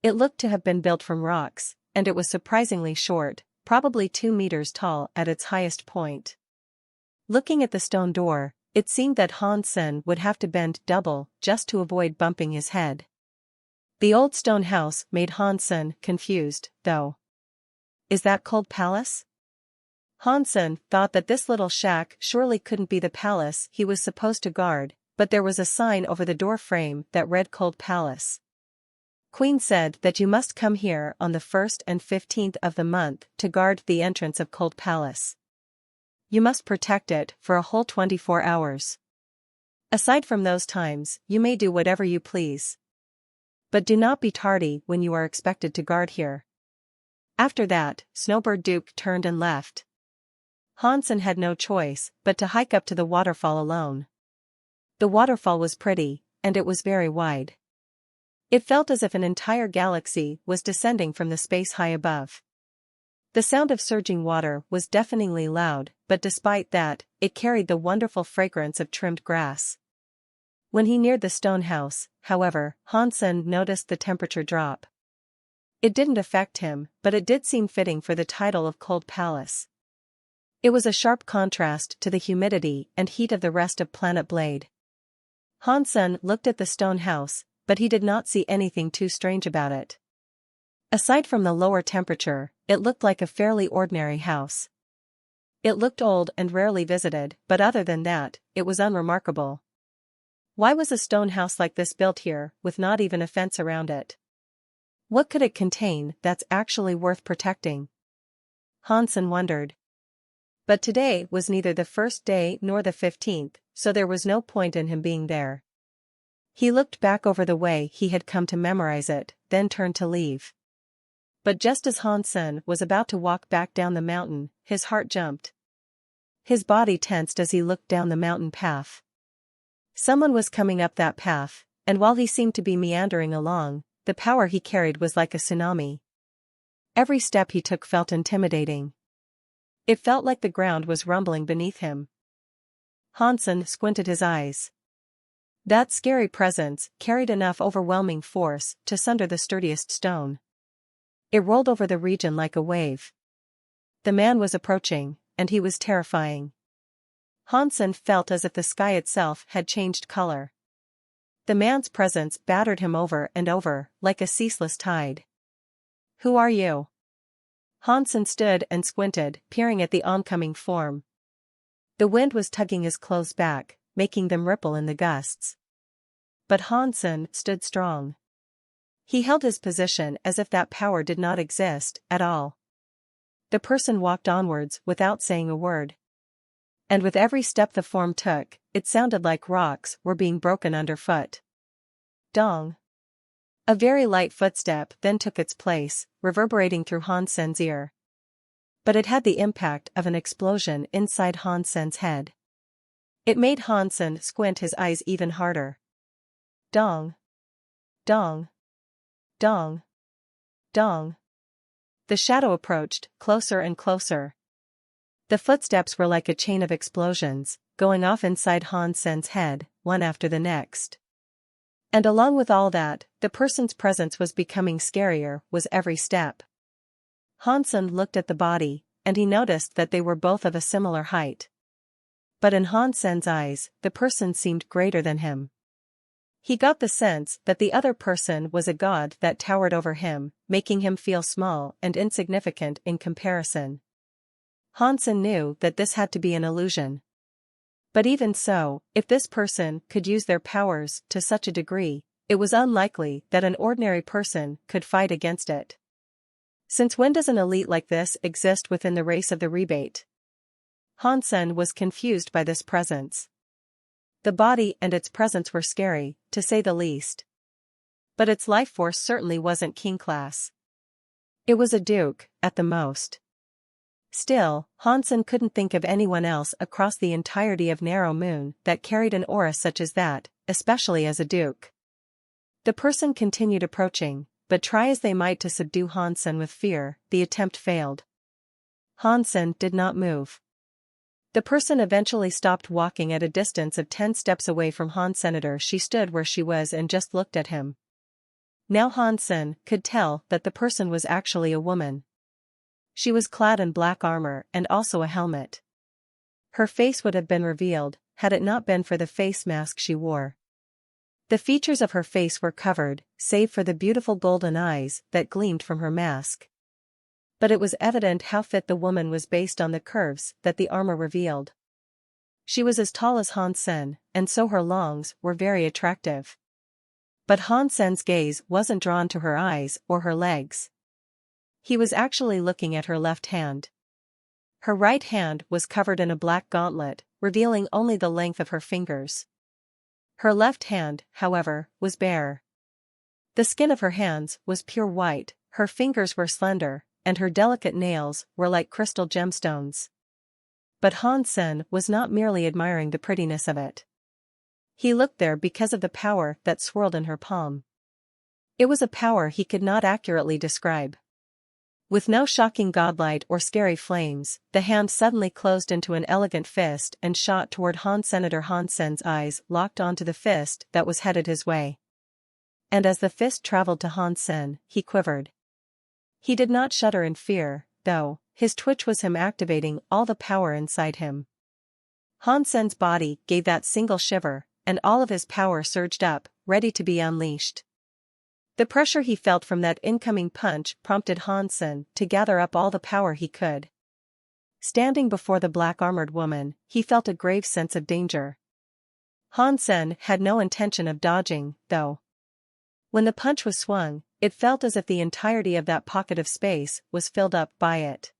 S1: It looked to have been built from rocks, and it was surprisingly short, probably 2 meters tall at its highest point. Looking at the stone door, it seemed that Hansen would have to bend double just to avoid bumping his head. The old stone house made Hansen confused, though. Is that Cold Palace? Hansen thought that this little shack surely couldn't be the palace he was supposed to guard, but there was a sign over the door frame that read Cold Palace. Queen said that you must come here on the 1st and 15th of the month to guard the entrance of Cold Palace. You must protect it for a whole 24 hours. Aside from those times, you may do whatever you please. But do not be tardy when you are expected to guard here. After that, Snowbird Duke turned and left. Hansen had no choice but to hike up to the waterfall alone. The waterfall was pretty, and it was very wide. It felt as if an entire galaxy was descending from the space high above. The sound of surging water was deafeningly loud, but despite that, it carried the wonderful fragrance of trimmed grass. When he neared the stone house, however, Hansen noticed the temperature drop. It didn't affect him, but it did seem fitting for the title of Cold Palace. It was a sharp contrast to the humidity and heat of the rest of Planet Blade. Hansen looked at the stone house, but he did not see anything too strange about it. Aside from the lower temperature, it looked like a fairly ordinary house. It looked old and rarely visited, but other than that, it was unremarkable. Why was a stone house like this built here, with not even a fence around it? What could it contain that's actually worth protecting? Hansen wondered. But today was neither the first day nor the 15th, so there was no point in him being there. He looked back over the way he had come to memorize it, then turned to leave. But just as Hansen was about to walk back down the mountain, his heart jumped. His body tensed as he looked down the mountain path. Someone was coming up that path, and while he seemed to be meandering along, the power he carried was like a tsunami. Every step he took felt intimidating. It felt like the ground was rumbling beneath him. Hansen squinted his eyes. That scary presence carried enough overwhelming force to sunder the sturdiest stone. It rolled over the region like a wave. The man was approaching, and he was terrifying. Hansen felt as if the sky itself had changed color. The man's presence battered him over and over, like a ceaseless tide. Who are you? Hansen stood and squinted, peering at the oncoming form. The wind was tugging his clothes back, making them ripple in the gusts. But Hansen stood strong. He held his position as if that power did not exist at all. The person walked onwards without saying a word. And with every step the form took, it sounded like rocks were being broken underfoot. Dong. A very light footstep then took its place, reverberating through Hansen's ear. But it had the impact of an explosion inside Hansen's head. It made Hansen squint his eyes even harder. Dong. Dong. Dong. Dong. The shadow approached, closer and closer. The footsteps were like a chain of explosions, going off inside Hansen's head, one after the next. And along with all that, the person's presence was becoming scarier with every step. Hansen looked at the body, and he noticed that they were both of a similar height. But in Hansen's eyes, the person seemed greater than him. He got the sense that the other person was a god that towered over him, making him feel small and insignificant in comparison. Hansen knew that this had to be an illusion. But even so, if this person could use their powers to such a degree, it was unlikely that an ordinary person could fight against it. Since when does an elite like this exist within the race of the rebate? Hansen was confused by this presence. The body and its presence were scary, to say the least. But its life force certainly wasn't king class. It was a duke, at the most. Still, Hansen couldn't think of anyone else across the entirety of Narrow Moon that carried an aura such as that, especially as a duke. The person continued approaching, but try as they might to subdue Hansen with fear, the attempt failed. Hansen did not move. The person eventually stopped walking at a distance of 10 steps away from Hansen. She stood where she was and just looked at him. Now Hansen could tell that the person was actually a woman. She was clad in black armor and also a helmet. Her face would have been revealed, had it not been for the face mask she wore. The features of her face were covered, save for the beautiful golden eyes that gleamed from her mask. But it was evident how fit the woman was based on the curves that the armor revealed. She was as tall as Hansen, and so her longs were very attractive. But Hansen's gaze wasn't drawn to her eyes or her legs. He was actually looking at her left hand. Her right hand was covered in a black gauntlet, revealing only the length of her fingers. Her left hand, however, was bare. The skin of her hands was pure white, her fingers were slender, and her delicate nails were like crystal gemstones. But Hansen was not merely admiring the prettiness of it. He looked there because of the power that swirled in her palm. It was a power he could not accurately describe. With no shocking godlight or scary flames, the hand suddenly closed into an elegant fist and shot toward Hansen. Hansen's eyes locked onto the fist that was headed his way. And as the fist traveled to Hansen, he quivered. He did not shudder in fear, though. His twitch was him activating all the power inside him. Hansen's body gave that single shiver, and all of his power surged up, ready to be unleashed. The pressure he felt from that incoming punch prompted Hansen to gather up all the power he could. Standing before the black-armored woman, he felt a grave sense of danger. Hansen had no intention of dodging, though. When the punch was swung, it felt as if the entirety of that pocket of space was filled up by it.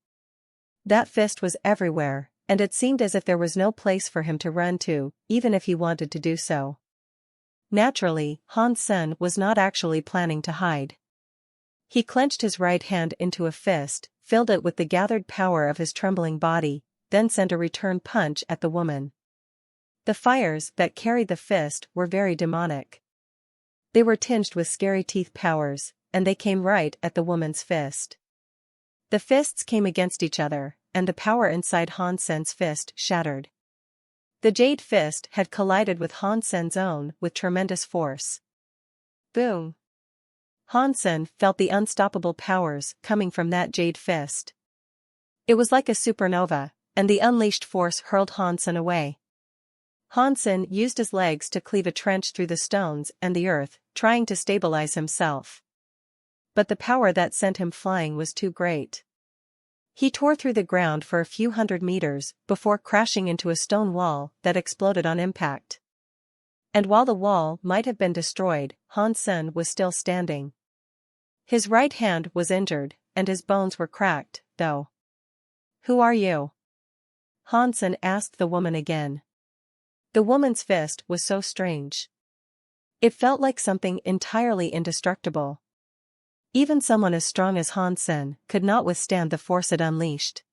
S1: That fist was everywhere, and it seemed as if there was no place for him to run to, even if he wanted to do so. Naturally, Hansen was not actually planning to hide. He clenched his right hand into a fist, filled it with the gathered power of his trembling body, then sent a return punch at the woman. The fires that carried the fist were very demonic. They were tinged with scary teeth powers, and they came right at the woman's fist. The fists came against each other, and the power inside Hansen's fist shattered. The jade fist had collided with Hansen's own with tremendous force. Boom! Hansen felt the unstoppable powers coming from that jade fist. It was like a supernova, and the unleashed force hurled Hansen away. Hansen used his legs to cleave a trench through the stones and the earth, trying to stabilize himself. But the power that sent him flying was too great. He tore through the ground for a few hundred meters before crashing into a stone wall that exploded on impact. And while the wall might have been destroyed, Hansen was still standing. His right hand was injured, and his bones were cracked, though. "Who are you?" Hansen asked the woman again. The woman's fist was so strange. It felt like something entirely indestructible. Even someone as strong as Hansen could not withstand the force it unleashed.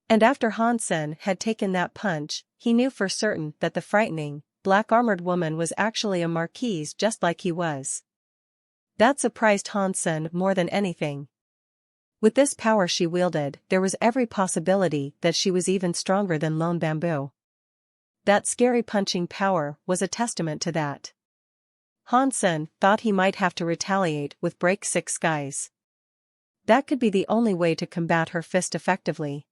S1: And after Hansen had taken that punch, he knew for certain that the frightening, black-armored woman was actually a marquise just like he was. That surprised Hansen more than anything. With this power she wielded, there was every possibility that she was even stronger than Lone Bamboo. That scary punching power was a testament to that. Hansen thought he might have to retaliate with Break Six Skies. That could be the only way to combat her fist effectively.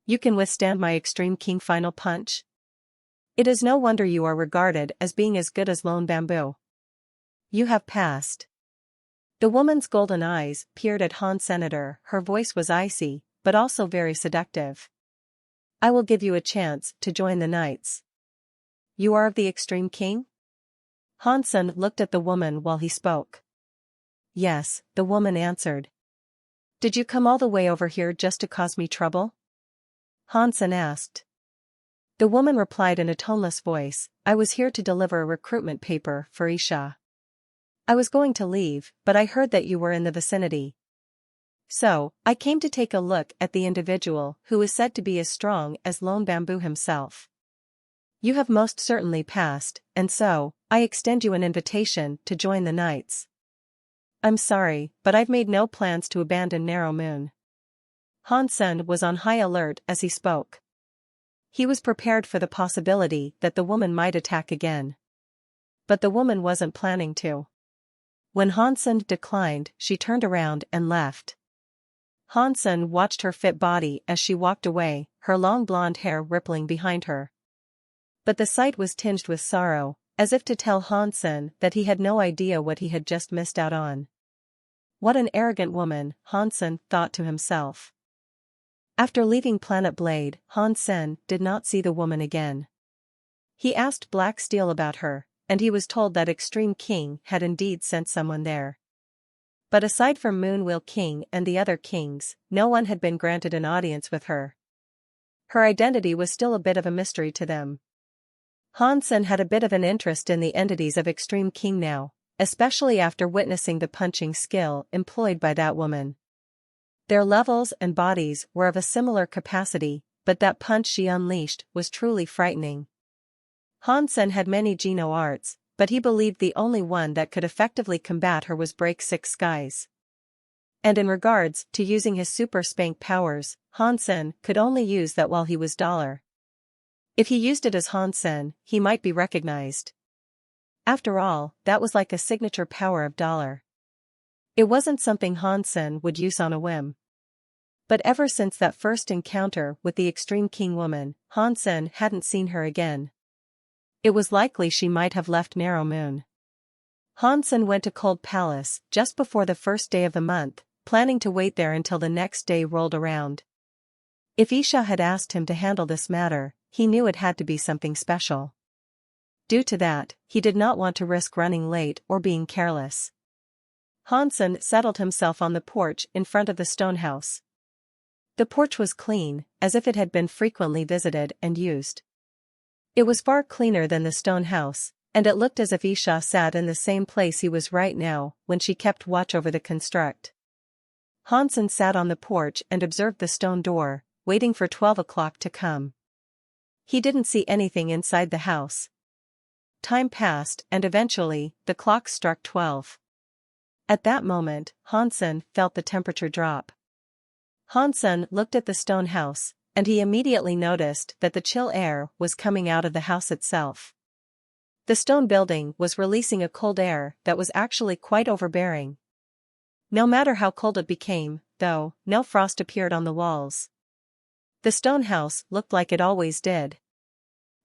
S1: "You can withstand my Extreme King final punch? It is no wonder you are regarded as being as good as Lone Bamboo. You have passed." The woman's golden eyes peered at Hansen. Her voice was icy, but also very seductive. "I will give you a chance to join the knights." "You are of the Extreme King?" Hansen looked at the woman while he spoke. "Yes," the woman answered. "Did you come all the way over here just to cause me trouble?" Hansen asked. The woman replied in a toneless voice, "I was here to deliver a recruitment paper for Isha. I was going to leave, but I heard that you were in the vicinity. So, I came to take a look at the individual who is said to be as strong as Lone Bamboo himself. You have most certainly passed, and so, I extend you an invitation to join the Knights. I'm sorry, but I've made no plans to abandon Narrow Moon." Hansen was on high alert as he spoke. He was prepared for the possibility that the woman might attack again. But the woman wasn't planning to. When Hansen declined, she turned around and left. Hansen watched her fit body as she walked away, her long blonde hair rippling behind her. But the sight was tinged with sorrow, as if to tell Hansen that he had no idea what he had just missed out on. What an arrogant woman, Hansen thought to himself. After leaving Planet Blade, Hansen did not see the woman again. He asked Black Steel about her, and he was told that Extreme King had indeed sent someone there. But aside from Moonwheel King and the other kings, no one had been granted an audience with her. Her identity was still a bit of a mystery to them. Hansen had a bit of an interest in the entities of Extreme King now, especially after witnessing the punching skill employed by that woman. Their levels and bodies were of a similar capacity, but that punch she unleashed was truly frightening. Hansen had many Geno arts, but he believed the only one that could effectively combat her was Break Six Skies. And in regards to using his super spank powers, Hansen could only use that while he was Dollar. If he used it as Hansen, he might be recognized. After all, that was like a signature power of Dollar. It wasn't something Hansen would use on a whim. But ever since that first encounter with the Extreme King woman, Hansen hadn't seen her again. It was likely she might have left Narrow Moon. Hansen went to Cold Palace just before the first day of the month, planning to wait there until the next day rolled around. If Isha had asked him to handle this matter, he knew it had to be something special. Due to that, he did not want to risk running late or being careless. Hansen settled himself on the porch in front of the stone house. The porch was clean, as if it had been frequently visited and used. It was far cleaner than the stone house, and it looked as if Isha sat in the same place he was right now when she kept watch over the construct. Hansen sat on the porch and observed the stone door, waiting for 12 o'clock to come. He didn't see anything inside the house. Time passed and eventually, the clock struck 12. At that moment, Hansen felt the temperature drop. Hansen looked at the stone house, and he immediately noticed that the chill air was coming out of the house itself. The stone building was releasing a cold air that was actually quite overbearing. No matter how cold it became, though, no frost appeared on the walls. The stone house looked like it always did.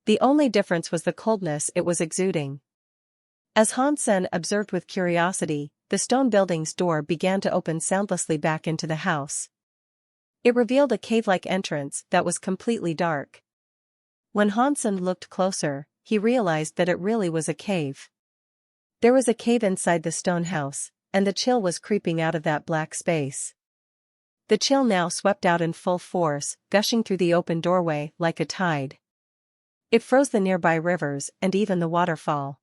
S1: The only difference was the coldness it was exuding. As Hansen observed with curiosity, the stone building's door began to open soundlessly back into the house. It revealed a cave-like entrance that was completely dark. When Hansen looked closer, he realized that it really was a cave. There was a cave inside the stone house, and the chill was creeping out of that black space. The chill now swept out in full force, gushing through the open doorway like a tide. It froze the nearby rivers and even the waterfall.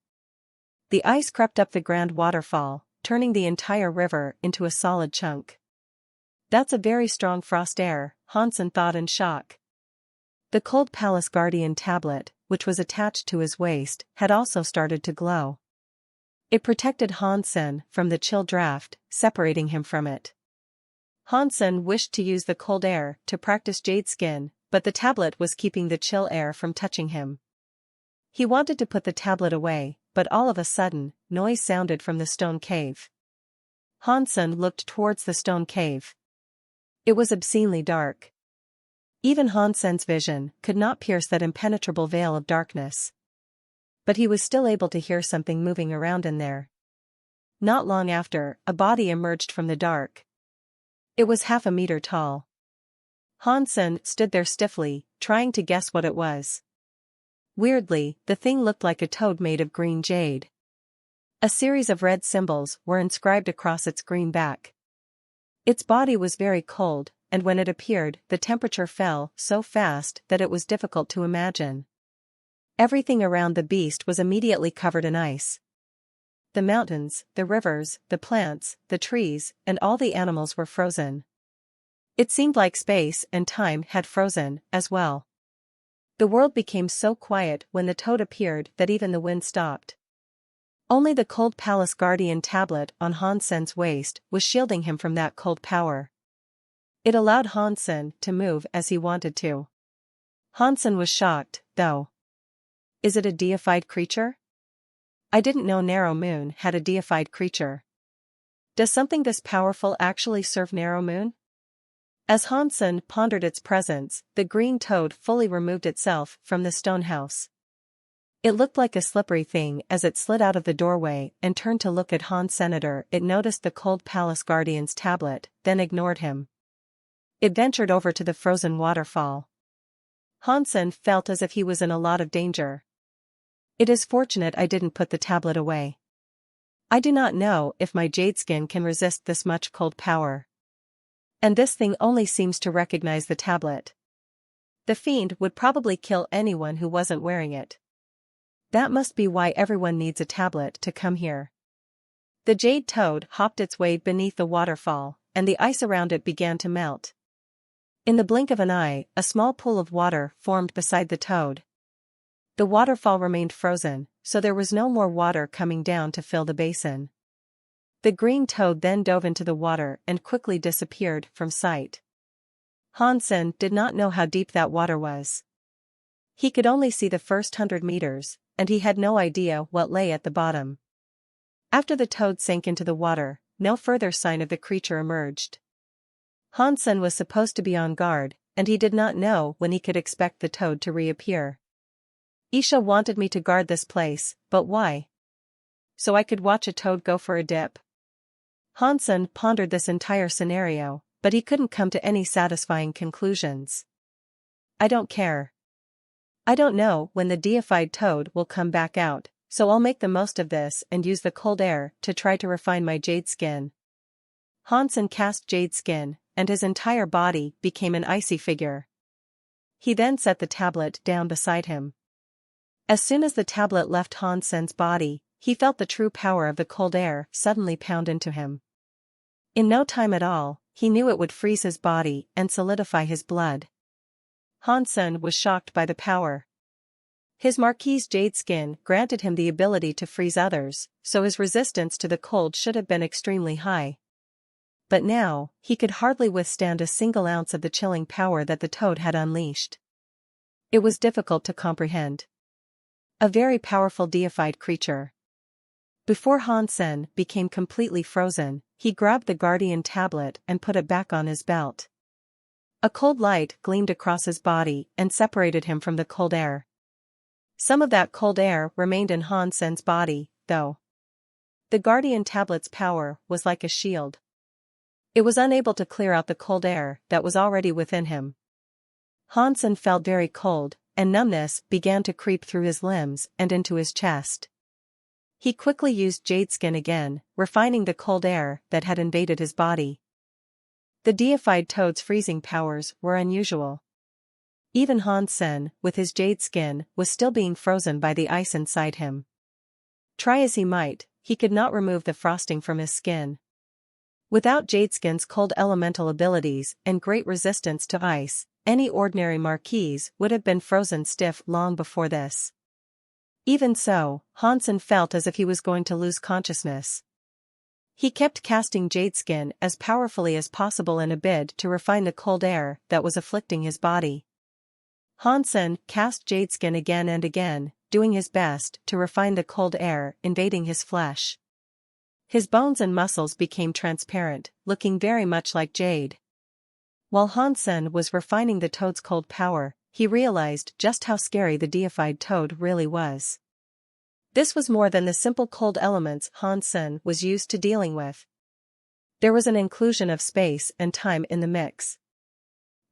S1: The ice crept up the grand waterfall, turning the entire river into a solid chunk. That's a very strong frost air, Hansen thought in shock. The Cold Palace Guardian tablet, which was attached to his waist, had also started to glow. It protected Hansen from the chill draft, separating him from it. Hansen wished to use the cold air to practice Jade Skin, but the tablet was keeping the chill air from touching him. He wanted to put the tablet away, but all of a sudden, noise sounded from the stone cave. Hansen looked towards the stone cave. It was obscenely dark. Even Hansen's vision could not pierce that impenetrable veil of darkness. But he was still able to hear something moving around in there. Not long after, a body emerged from the dark. It was half a meter tall. Hansen stood there stiffly, trying to guess what it was. Weirdly, the thing looked like a toad made of green jade. A series of red symbols were inscribed across its green back. Its body was very cold, and when it appeared, the temperature fell so fast that it was difficult to imagine. Everything around the beast was immediately covered in ice. The mountains, the rivers, the plants, the trees, and all the animals were frozen. It seemed like space and time had frozen, as well. The world became so quiet when the toad appeared that even the wind stopped. Only the cold palace guardian tablet on Hansen's waist was shielding him from that cold power. It allowed Hansen to move as he wanted to. Hansen was shocked, though. Is it a deified creature? I didn't know Narrow Moon had a deified creature. Does something this powerful actually serve Narrow Moon? As Hansen pondered its presence, the green toad fully removed itself from the stone house. It looked like a slippery thing as it slid out of the doorway and turned to look at Hans Senator. It noticed the cold palace guardian's tablet, then ignored him. It ventured over to the frozen waterfall. Hansen felt as if he was in a lot of danger. It is fortunate I didn't put the tablet away. I do not know if my jade skin can resist this much cold power. And this thing only seems to recognize the tablet. The fiend would probably kill anyone who wasn't wearing it. That must be why everyone needs a tablet to come here. The jade toad hopped its way beneath the waterfall, and the ice around it began to melt. In the blink of an eye, a small pool of water formed beside the toad. The waterfall remained frozen, so there was no more water coming down to fill the basin. The green toad then dove into the water and quickly disappeared from sight. Hansen did not know how deep that water was. He could only see the first 100 meters, and he had no idea what lay at the bottom. After the toad sank into the water, no further sign of the creature emerged. Hansen was supposed to be on guard, and he did not know when he could expect the toad to reappear. Isha wanted me to guard this place, but why? So I could watch a toad go for a dip? Hansen pondered this entire scenario, but he couldn't come to any satisfying conclusions. I don't care. I don't know when the deified toad will come back out, so I'll make the most of this and use the cold air to try to refine my jade skin. Hansen cast jade skin, and his entire body became an icy figure. He then set the tablet down beside him. As soon as the tablet left Hansen's body, he felt the true power of the cold air suddenly pound into him. In no time at all, he knew it would freeze his body and solidify his blood. Hansen was shocked by the power. His Marquis's jade skin granted him the ability to freeze others, so his resistance to the cold should have been extremely high. But now, he could hardly withstand a single ounce of the chilling power that the toad had unleashed. It was difficult to comprehend. A very powerful deified creature. Before Hansen became completely frozen, he grabbed the guardian tablet and put it back on his belt. A cold light gleamed across his body and separated him from the cold air. Some of that cold air remained in Hansen's body, though. The guardian tablet's power was like a shield. It was unable to clear out the cold air that was already within him. Hansen felt very cold, and numbness began to creep through his limbs and into his chest. He quickly used jade skin again, refining the cold air that had invaded his body. The deified toad's freezing powers were unusual. Even Hansen, with his jade skin, was still being frozen by the ice inside him. Try as he might, he could not remove the frosting from his skin. Without Jadeskin's cold elemental abilities and great resistance to ice, any ordinary Marquis would have been frozen stiff long before this. Even so, Hansen felt as if he was going to lose consciousness. He kept casting Jadeskin as powerfully as possible in a bid to refine the cold air that was afflicting his body. Hansen cast Jadeskin again and again, doing his best to refine the cold air invading his flesh. His bones and muscles became transparent, looking very much like jade. While Hansen was refining the toad's cold power, he realized just how scary the deified toad really was. This was more than the simple cold elements Hansen was used to dealing with. There was an inclusion of space and time in the mix.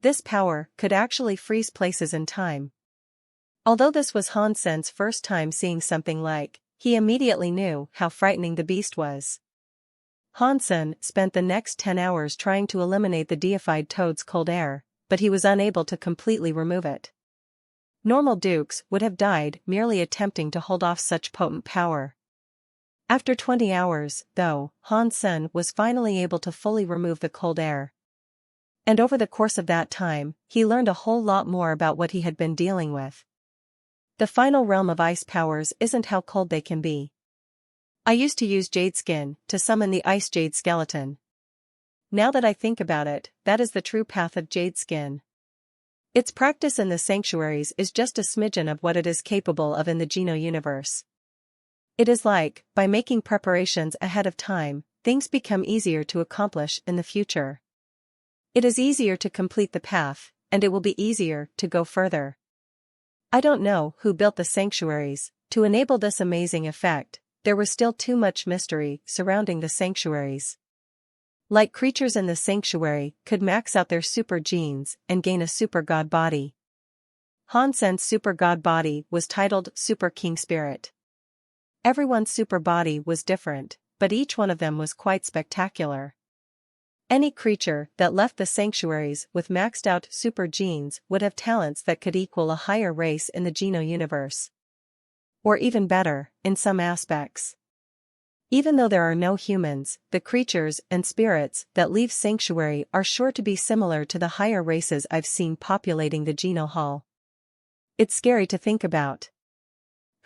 S1: This power could actually freeze places in time. Although this was Hansen's first time seeing something like, he immediately knew how frightening the beast was. Hansen spent the next 10 hours trying to eliminate the deified toad's cold air, but he was unable to completely remove it. Normal dukes would have died merely attempting to hold off such potent power. After 20 hours, though, Hansen was finally able to fully remove the cold air. And over the course of that time, he learned a whole lot more about what he had been dealing with. The final realm of ice powers isn't how cold they can be. I used to use jade skin to summon the ice jade skeleton. Now that I think about it, that is the true path of jade skin. Its practice in the sanctuaries is just a smidgen of what it is capable of in the Geno universe. It is like, by making preparations ahead of time, things become easier to accomplish in the future. It is easier to complete the path, and it will be easier to go further. I don't know who built the sanctuaries. To enable this amazing effect, there was still too much mystery surrounding the sanctuaries. Like creatures in the sanctuary could max out their super genes and gain a super god body. Hansen's super god body was titled Super King Spirit. Everyone's super body was different, but each one of them was quite spectacular. Any creature that left the sanctuaries with maxed out super genes would have talents that could equal a higher race in the Geno universe. Or even better, in some aspects. Even though there are no humans, the creatures and spirits that leave sanctuary are sure to be similar to the higher races I've seen populating the Geno Hall. It's scary to think about.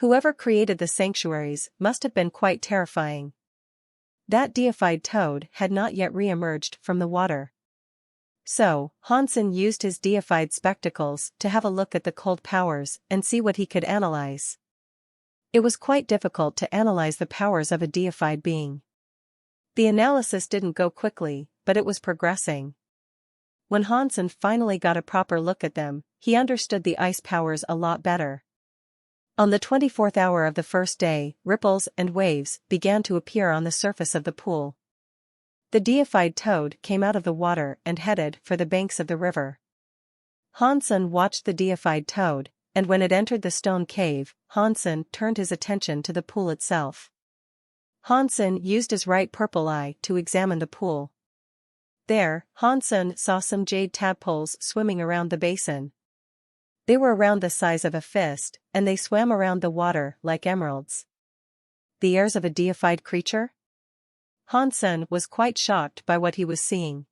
S1: Whoever created the sanctuaries must have been quite terrifying. That deified toad had not yet re-emerged from the water. So, Hansen used his deified spectacles to have a look at the cold powers and see what he could analyze. It was quite difficult to analyze the powers of a deified being. The analysis didn't go quickly, but it was progressing. When Hansen finally got a proper look at them, he understood the ice powers a lot better. On the 24th hour of the first day, ripples and waves began to appear on the surface of the pool. The deified toad came out of the water and headed for the banks of the river. Hansen watched the deified toad, and when it entered the stone cave, Hansen turned his attention to the pool itself. Hansen used his right purple eye to examine the pool. There, Hansen saw some jade tadpoles swimming around the basin. They were around the size of a fist, and they swam around the water like emeralds. The heirs of a deified creature? Hansen was quite shocked by what he was seeing.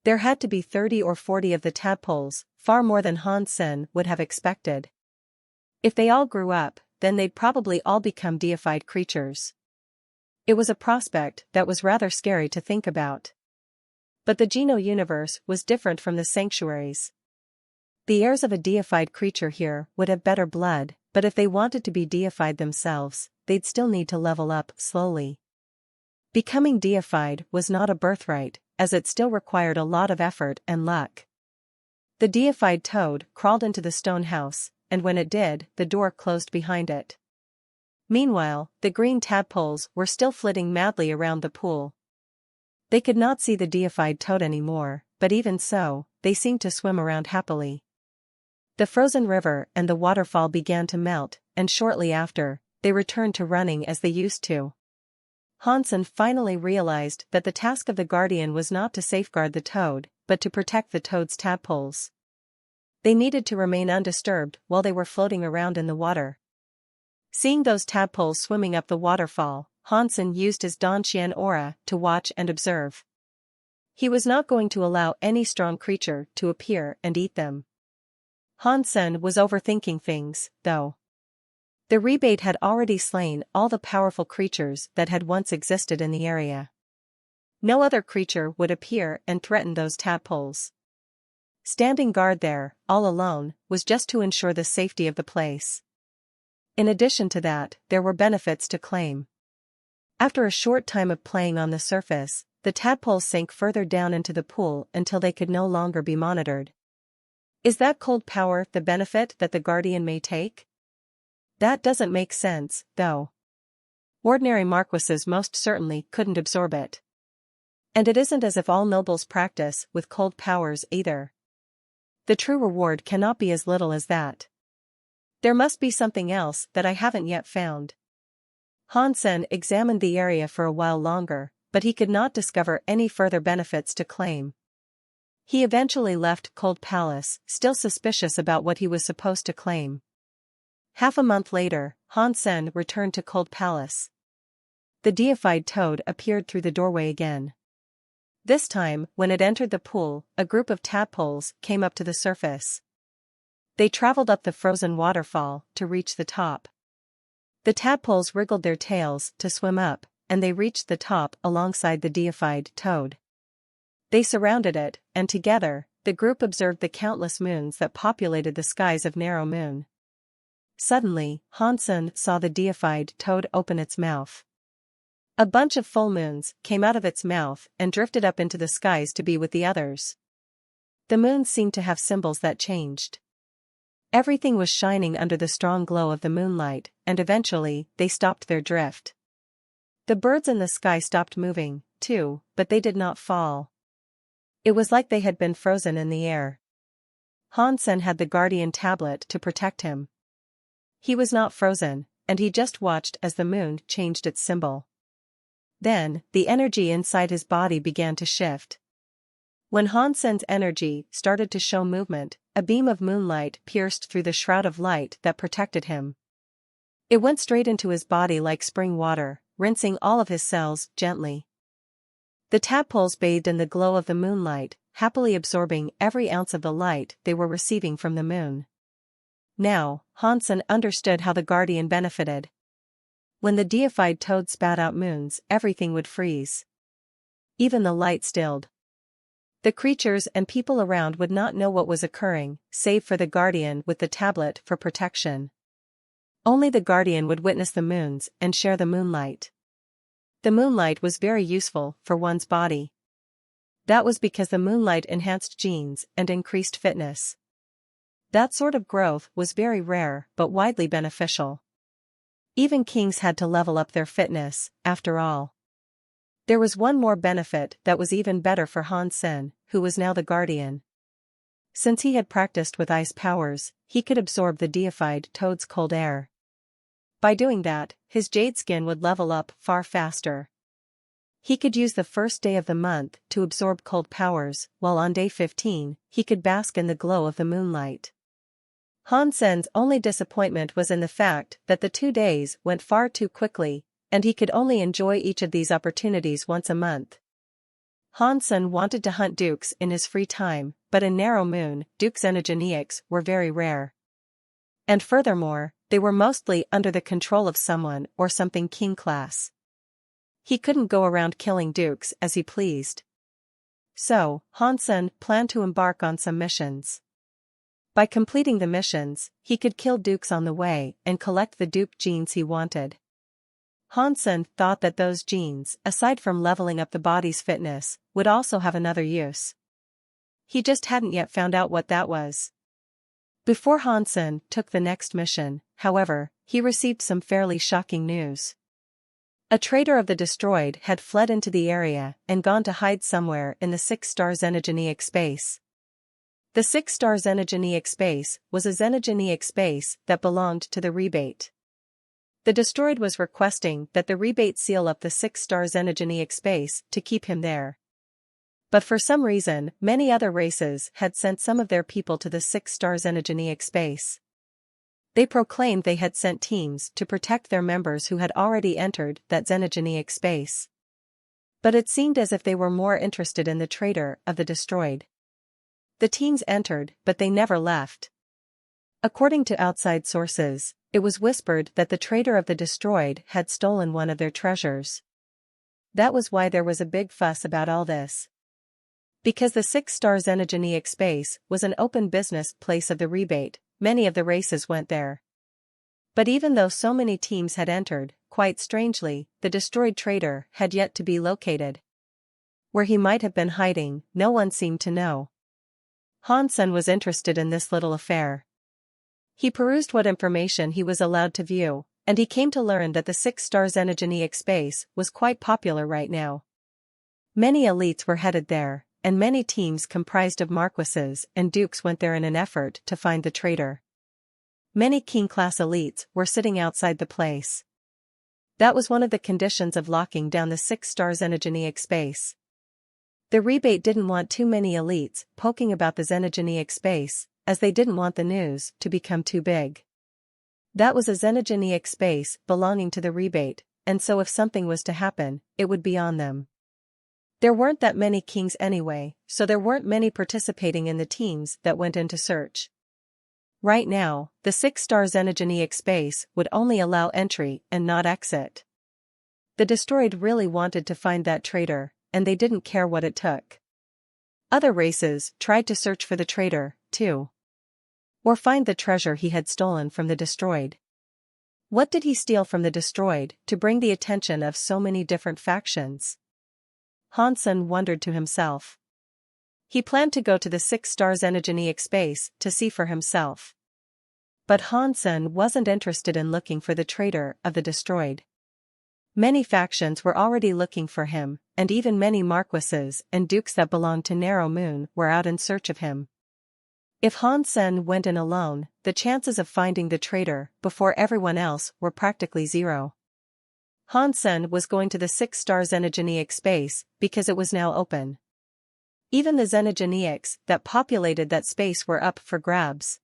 S1: There had to be 30 or 40 of the tadpoles, far more than Hansen would have expected. If they all grew up, then they'd probably all become deified creatures. It was a prospect that was rather scary to think about. But the Geno universe was different from the sanctuaries. The heirs of a deified creature here would have better blood, but if they wanted to be deified themselves, they'd still need to level up slowly. Becoming deified was not a birthright, as it still required a lot of effort and luck. The deified toad crawled into the stone house, and when it did, the door closed behind it. Meanwhile, the green tadpoles were still flitting madly around the pool. They could not see the deified toad anymore, but even so, they seemed to swim around happily. The frozen river and the waterfall began to melt, and shortly after, they returned to running as they used to. Hansen finally realized that the task of the guardian was not to safeguard the toad, but to protect the toad's tadpoles. They needed to remain undisturbed while they were floating around in the water. Seeing those tadpoles swimming up the waterfall, Hansen used his Donqian aura to watch and observe. He was not going to allow any strong creature to appear and eat them. Hansen was overthinking things, though. The rebate had already slain all the powerful creatures that had once existed in the area. No other creature would appear and threaten those tadpoles. Standing guard there, all alone, was just to ensure the safety of the place. In addition to that, there were benefits to claim. After a short time of playing on the surface, the tadpoles sank further down into the pool until they could no longer be monitored. Is that cold power the benefit that the guardian may take? That doesn't make sense, though. Ordinary marquises most certainly couldn't absorb it. And it isn't as if all nobles practice with cold powers either. The true reward cannot be as little as that. There must be something else that I haven't yet found. Hansen examined the area for a while longer, but he could not discover any further benefits to claim. He eventually left Cold Palace, still suspicious about what he was supposed to claim. Half a month later, Han Sen returned to Cold Palace. The deified toad appeared through the doorway again. This time, when it entered the pool, a group of tadpoles came up to the surface. They traveled up the frozen waterfall to reach the top. The tadpoles wriggled their tails to swim up, and they reached the top alongside the deified toad. They surrounded it, and together, the group observed the countless moons that populated the skies of Narrow Moon. Suddenly, Han Sen saw the deified toad open its mouth. A bunch of full moons came out of its mouth and drifted up into the skies to be with the others. The moons seemed to have symbols that changed. Everything was shining under the strong glow of the moonlight, and eventually, they stopped their drift. The birds in the sky stopped moving, too, but they did not fall. It was like they had been frozen in the air. Han Sen had the guardian tablet to protect him. He was not frozen, and he just watched as the moon changed its symbol. Then, the energy inside his body began to shift. When Han Sen's energy started to show movement, a beam of moonlight pierced through the shroud of light that protected him. It went straight into his body like spring water, rinsing all of his cells gently. The tadpoles bathed in the glow of the moonlight, happily absorbing every ounce of the light they were receiving from the moon. Now, Han Sen understood how the guardian benefited. When the deified toad spat out moons, everything would freeze. Even the light stilled. The creatures and people around would not know what was occurring, save for the guardian with the tablet for protection. Only the guardian would witness the moons and share the moonlight. The moonlight was very useful for one's body. That was because the moonlight enhanced genes and increased fitness. That sort of growth was very rare but widely beneficial. Even kings had to level up their fitness, after all. There was one more benefit that was even better for Han Sen, who was now the guardian. Since he had practiced with ice powers, he could absorb the deified toad's cold air. By doing that, his jade skin would level up far faster. He could use the first day of the month to absorb cold powers, while on day 15, he could bask in the glow of the moonlight. Han Sen's only disappointment was in the fact that the 2 days went far too quickly, and he could only enjoy each of these opportunities once a month. Han Sen wanted to hunt dukes in his free time, but in Narrow Moon, dukes xenogeneics were very rare. And furthermore, they were mostly under the control of someone or something king class. He couldn't go around killing dukes as he pleased. So, Han Sen planned to embark on some missions. By completing the missions, he could kill dukes on the way and collect the duke genes he wanted. Han Sen thought that those genes, aside from leveling up the body's fitness, would also have another use. He just hadn't yet found out what that was. Before Han Sen took the next mission, however, he received some fairly shocking news. A trader of the destroyed had fled into the area and gone to hide somewhere in the 6-star xenogeneic space. The 6-star xenogeneic space was a xenogeneic space that belonged to the rebate. The destroyed was requesting that the rebate seal up the 6-star xenogeneic space to keep him there. But for some reason, many other races had sent some of their people to the 6-star xenogeneic space. They proclaimed they had sent teams to protect their members who had already entered that xenogeneic space. But it seemed as if they were more interested in the trader of the destroyed. The teams entered, but they never left. According to outside sources, it was whispered that the trader of the destroyed had stolen one of their treasures. That was why there was a big fuss about all this. Because the 6-star xenogeneic space was an open business place of the rebate, many of the races went there. But even though so many teams had entered, quite strangely, the destroyed trader had yet to be located. Where he might have been hiding, no one seemed to know. Han Sen was interested in this little affair. He perused what information he was allowed to view, and he came to learn that the 6-star xenogeneic space was quite popular right now. Many elites were headed there, and many teams comprised of marquises and dukes went there in an effort to find the traitor. Many king-class elites were sitting outside the place. That was one of the conditions of locking down the 6-star xenogeneic space. The rebate didn't want too many elites poking about the xenogeneic space, as they didn't want the news to become too big. That was a xenogeneic space belonging to the rebate, and so if something was to happen, it would be on them. There weren't that many kings anyway, so there weren't many participating in the teams that went into search. Right now, the 6-star xenogeneic space would only allow entry and not exit. The destroyed really wanted to find that traitor, and they didn't care what it took. Other races tried to search for the traitor, too. Or find the treasure he had stolen from the destroyed. What did he steal from the destroyed to bring the attention of so many different factions? Hansen wondered to himself. He planned to go to the 6-star xenogeneic space to see for himself. But Hansen wasn't interested in looking for the traitor of the destroyed. Many factions were already looking for him, and even many marquises and dukes that belonged to Narrow Moon were out in search of him. If Hansen went in alone, the chances of finding the traitor before everyone else were practically zero. Hansen was going to the 6-star xenogeneic space because it was now open. Even the xenogeneics that populated that space were up for grabs.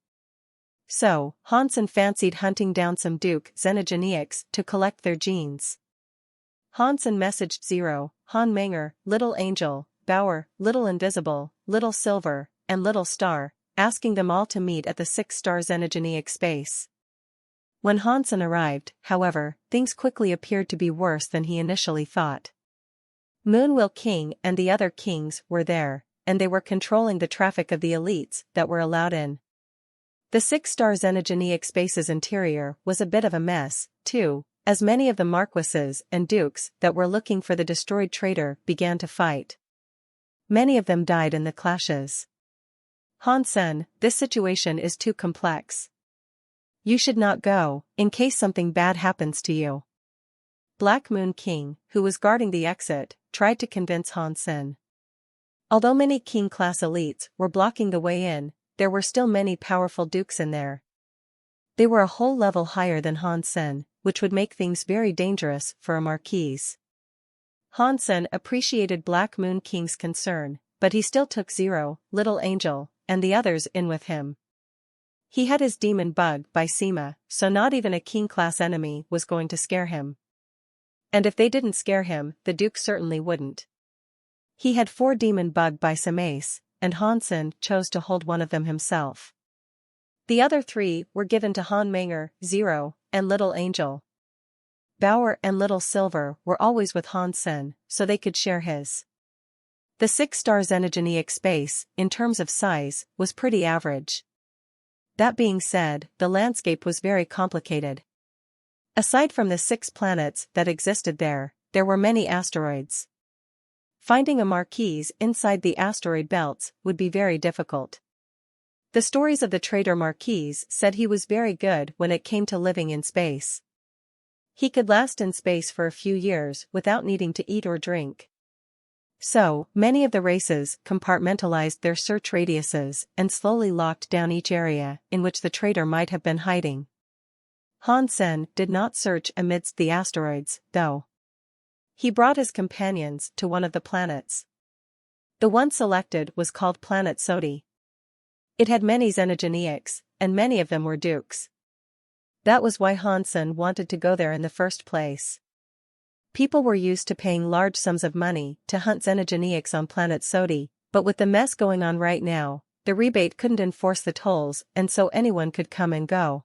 S1: So, Hansen fancied hunting down some Duke xenogeneics to collect their genes. Hansen messaged Zero, Han Menger, Little Angel, Bauer, Little Invisible, Little Silver, and Little Star, asking them all to meet at the 6-star xenogeneic space. When Hansen arrived, however, things quickly appeared to be worse than he initially thought. Moonwheel King and the other kings were there, and they were controlling the traffic of the elites that were allowed in. The 6-star xenogeneic space's interior was a bit of a mess, too, as many of the marquises and dukes that were looking for the destroyed traitor began to fight. Many of them died in the clashes. Hansen, this situation is too complex. You should not go, in case something bad happens to you. Black Moon King, who was guarding the exit, tried to convince Hansen. Although many king-class elites were blocking the way in, there were still many powerful dukes in there. They were a whole level higher than Hansen, which would make things very dangerous for a marquise. Hansen appreciated Black Moon King's concern, but he still took Zero, Little Angel, and the others in with him. He had his demon bug by Sema, so not even a king-class enemy was going to scare him. And if they didn't scare him, the Duke certainly wouldn't. He had 4 demon bug by Semace, and Hansen chose to hold one of them himself. The other 3 were given to Han Menger, Zero, and Little Angel. Bauer and Little Silver were always with Hansen, so they could share his. The 6-star xenogeneic space, in terms of size, was pretty average. That being said, the landscape was very complicated. Aside from the 6 planets that existed there were many asteroids. Finding a marquise inside the asteroid belts would be very difficult. The stories of the traitor Marquise said he was very good when it came to living in space. He could last in space for a few years without needing to eat or drink. So, many of the races compartmentalized their search radiuses and slowly locked down each area in which the traitor might have been hiding. Hansen did not search amidst the asteroids, though. He brought his companions to one of the planets. The one selected was called Planet Sodi. It had many xenogeneics, and many of them were dukes. That was why Hansen wanted to go there in the first place. People were used to paying large sums of money to hunt xenogeneics on Planet Sodi, but with the mess going on right now, the rebate couldn't enforce the tolls and so anyone could come and go.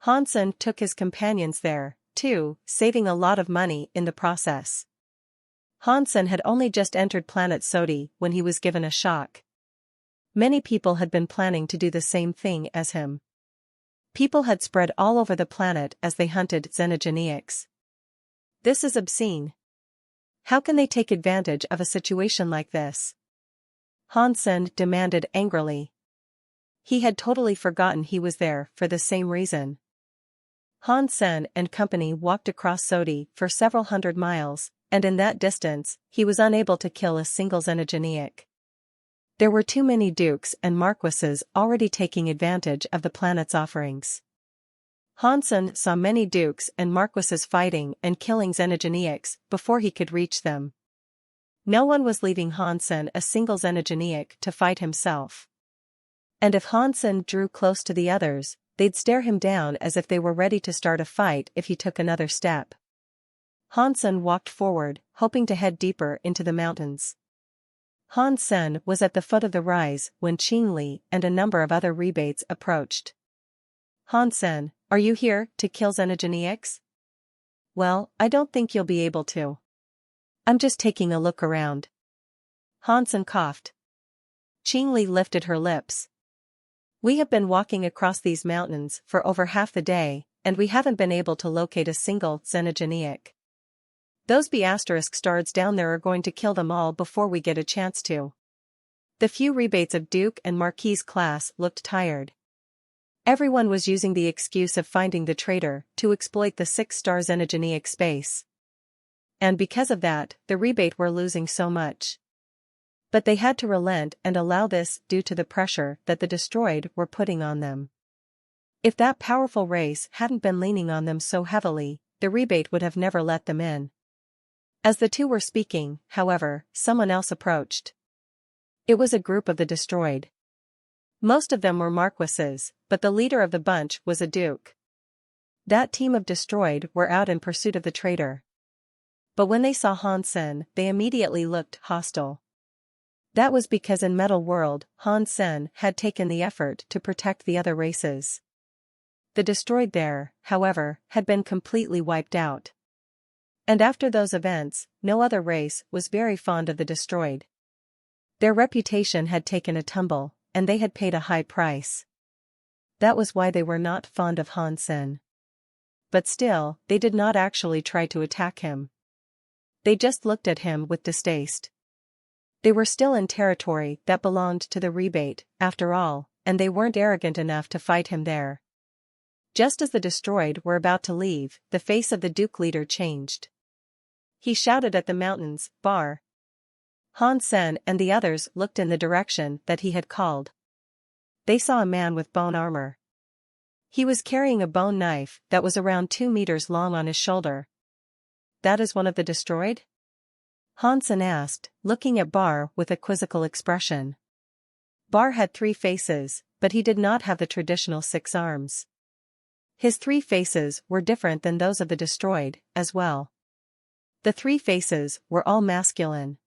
S1: Hansen took his companions there, too, saving a lot of money in the process. Hansen had only just entered Planet Sodi when he was given a shock. Many people had been planning to do the same thing as him. People had spread all over the planet as they hunted xenogeneics. This is obscene. How can they take advantage of a situation like this? Hansen demanded angrily. He had totally forgotten he was there for the same reason. Hansen and company walked across Sodi for several hundred miles, and in that distance, he was unable to kill a single xenogeneic. There were too many dukes and marquises already taking advantage of the planet's offerings. Hansen saw many dukes and marquises fighting and killing xenogeneics before he could reach them. No one was leaving Hansen a single xenogeneic to fight himself. And if Hansen drew close to the others, they'd stare him down as if they were ready to start a fight if he took another step. Hansen walked forward, hoping to head deeper into the mountains. Hansen was at the foot of the rise when Qingli and a number of other rebates approached. Hansen, are you here to kill xenogeneics? Well, I don't think you'll be able to. I'm just taking a look around. Hansen coughed. Qingli lifted her lips. We have been walking across these mountains for over half the day, and we haven't been able to locate a single xenogeneic. Those B***stards down there are going to kill them all before we get a chance to. The few rebates of Duke and Marquis class looked tired. Everyone was using the excuse of finding the traitor to exploit the 6-star xenogeneic space. And because of that, the rebate were losing so much. But they had to relent and allow this due to the pressure that the destroyed were putting on them. If that powerful race hadn't been leaning on them so heavily, the rebate would have never let them in. As the two were speaking, however, someone else approached. It was a group of the destroyed. Most of them were marquises, but the leader of the bunch was a duke. That team of destroyed were out in pursuit of the traitor. But when they saw Hansen, they immediately looked hostile. That was because in Metal World, Hansen had taken the effort to protect the other races. The destroyed there, however, had been completely wiped out. And after those events, no other race was very fond of the destroyed. Their reputation had taken a tumble, and they had paid a high price. That was why they were not fond of Hansen. But still, they did not actually try to attack him. They just looked at him with distaste. They were still in territory that belonged to the rebate, after all, and they weren't arrogant enough to fight him there. Just as the destroyed were about to leave, the face of the Duke leader changed. He shouted at the mountains, "Bar!" Hansen and the others looked in the direction that he had called. They saw a man with bone armor. He was carrying a bone knife that was around 2 meters long on his shoulder. "That is one of the destroyed?" Hansen asked, looking at Bar with a quizzical expression. Bar had 3 faces, but he did not have the traditional 6 arms. His 3 faces were different than those of the destroyed, as well. The 3 faces were all masculine.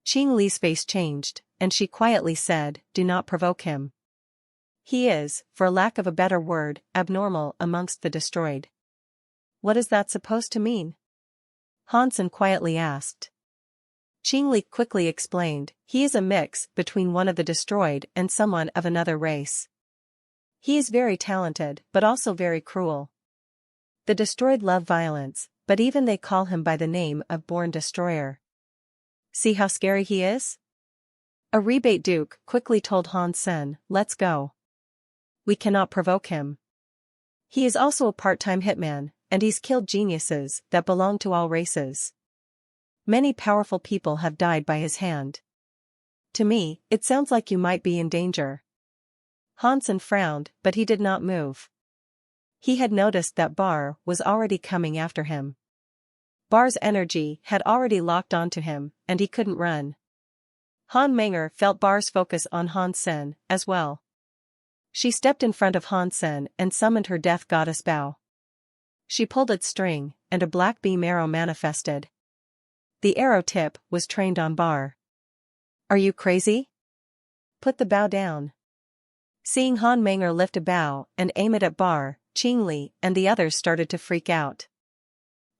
S1: Qing Li's face changed, and she quietly said, "Do not provoke him. He is, for lack of a better word, abnormal amongst the destroyed." "What is that supposed to mean?" Hansen quietly asked. Qing Li quickly explained, "He is a mix between one of the destroyed and someone of another race. He is very talented but also very cruel. The destroyed love violence, but even they call him by the name of Born Destroyer. See how scary he is?" A rebate duke quickly told Hansen, "Let's go. We cannot provoke him. He is also a part-time hitman, and he's killed geniuses that belong to all races. Many powerful people have died by his hand. To me, it sounds like you might be in danger." Hansen frowned, but he did not move. He had noticed that Bar was already coming after him. Bar's energy had already locked onto him, and he couldn't run. Han Menger felt Bar's focus on Hansen, as well. She stepped in front of Hansen and summoned her death goddess bow. She pulled its string, and a black beam arrow manifested. The arrow tip was trained on Bar. "Are you crazy? Put the bow down." Seeing Han Menger lift a bow and aim it at Bar, Qing Li and the others started to freak out.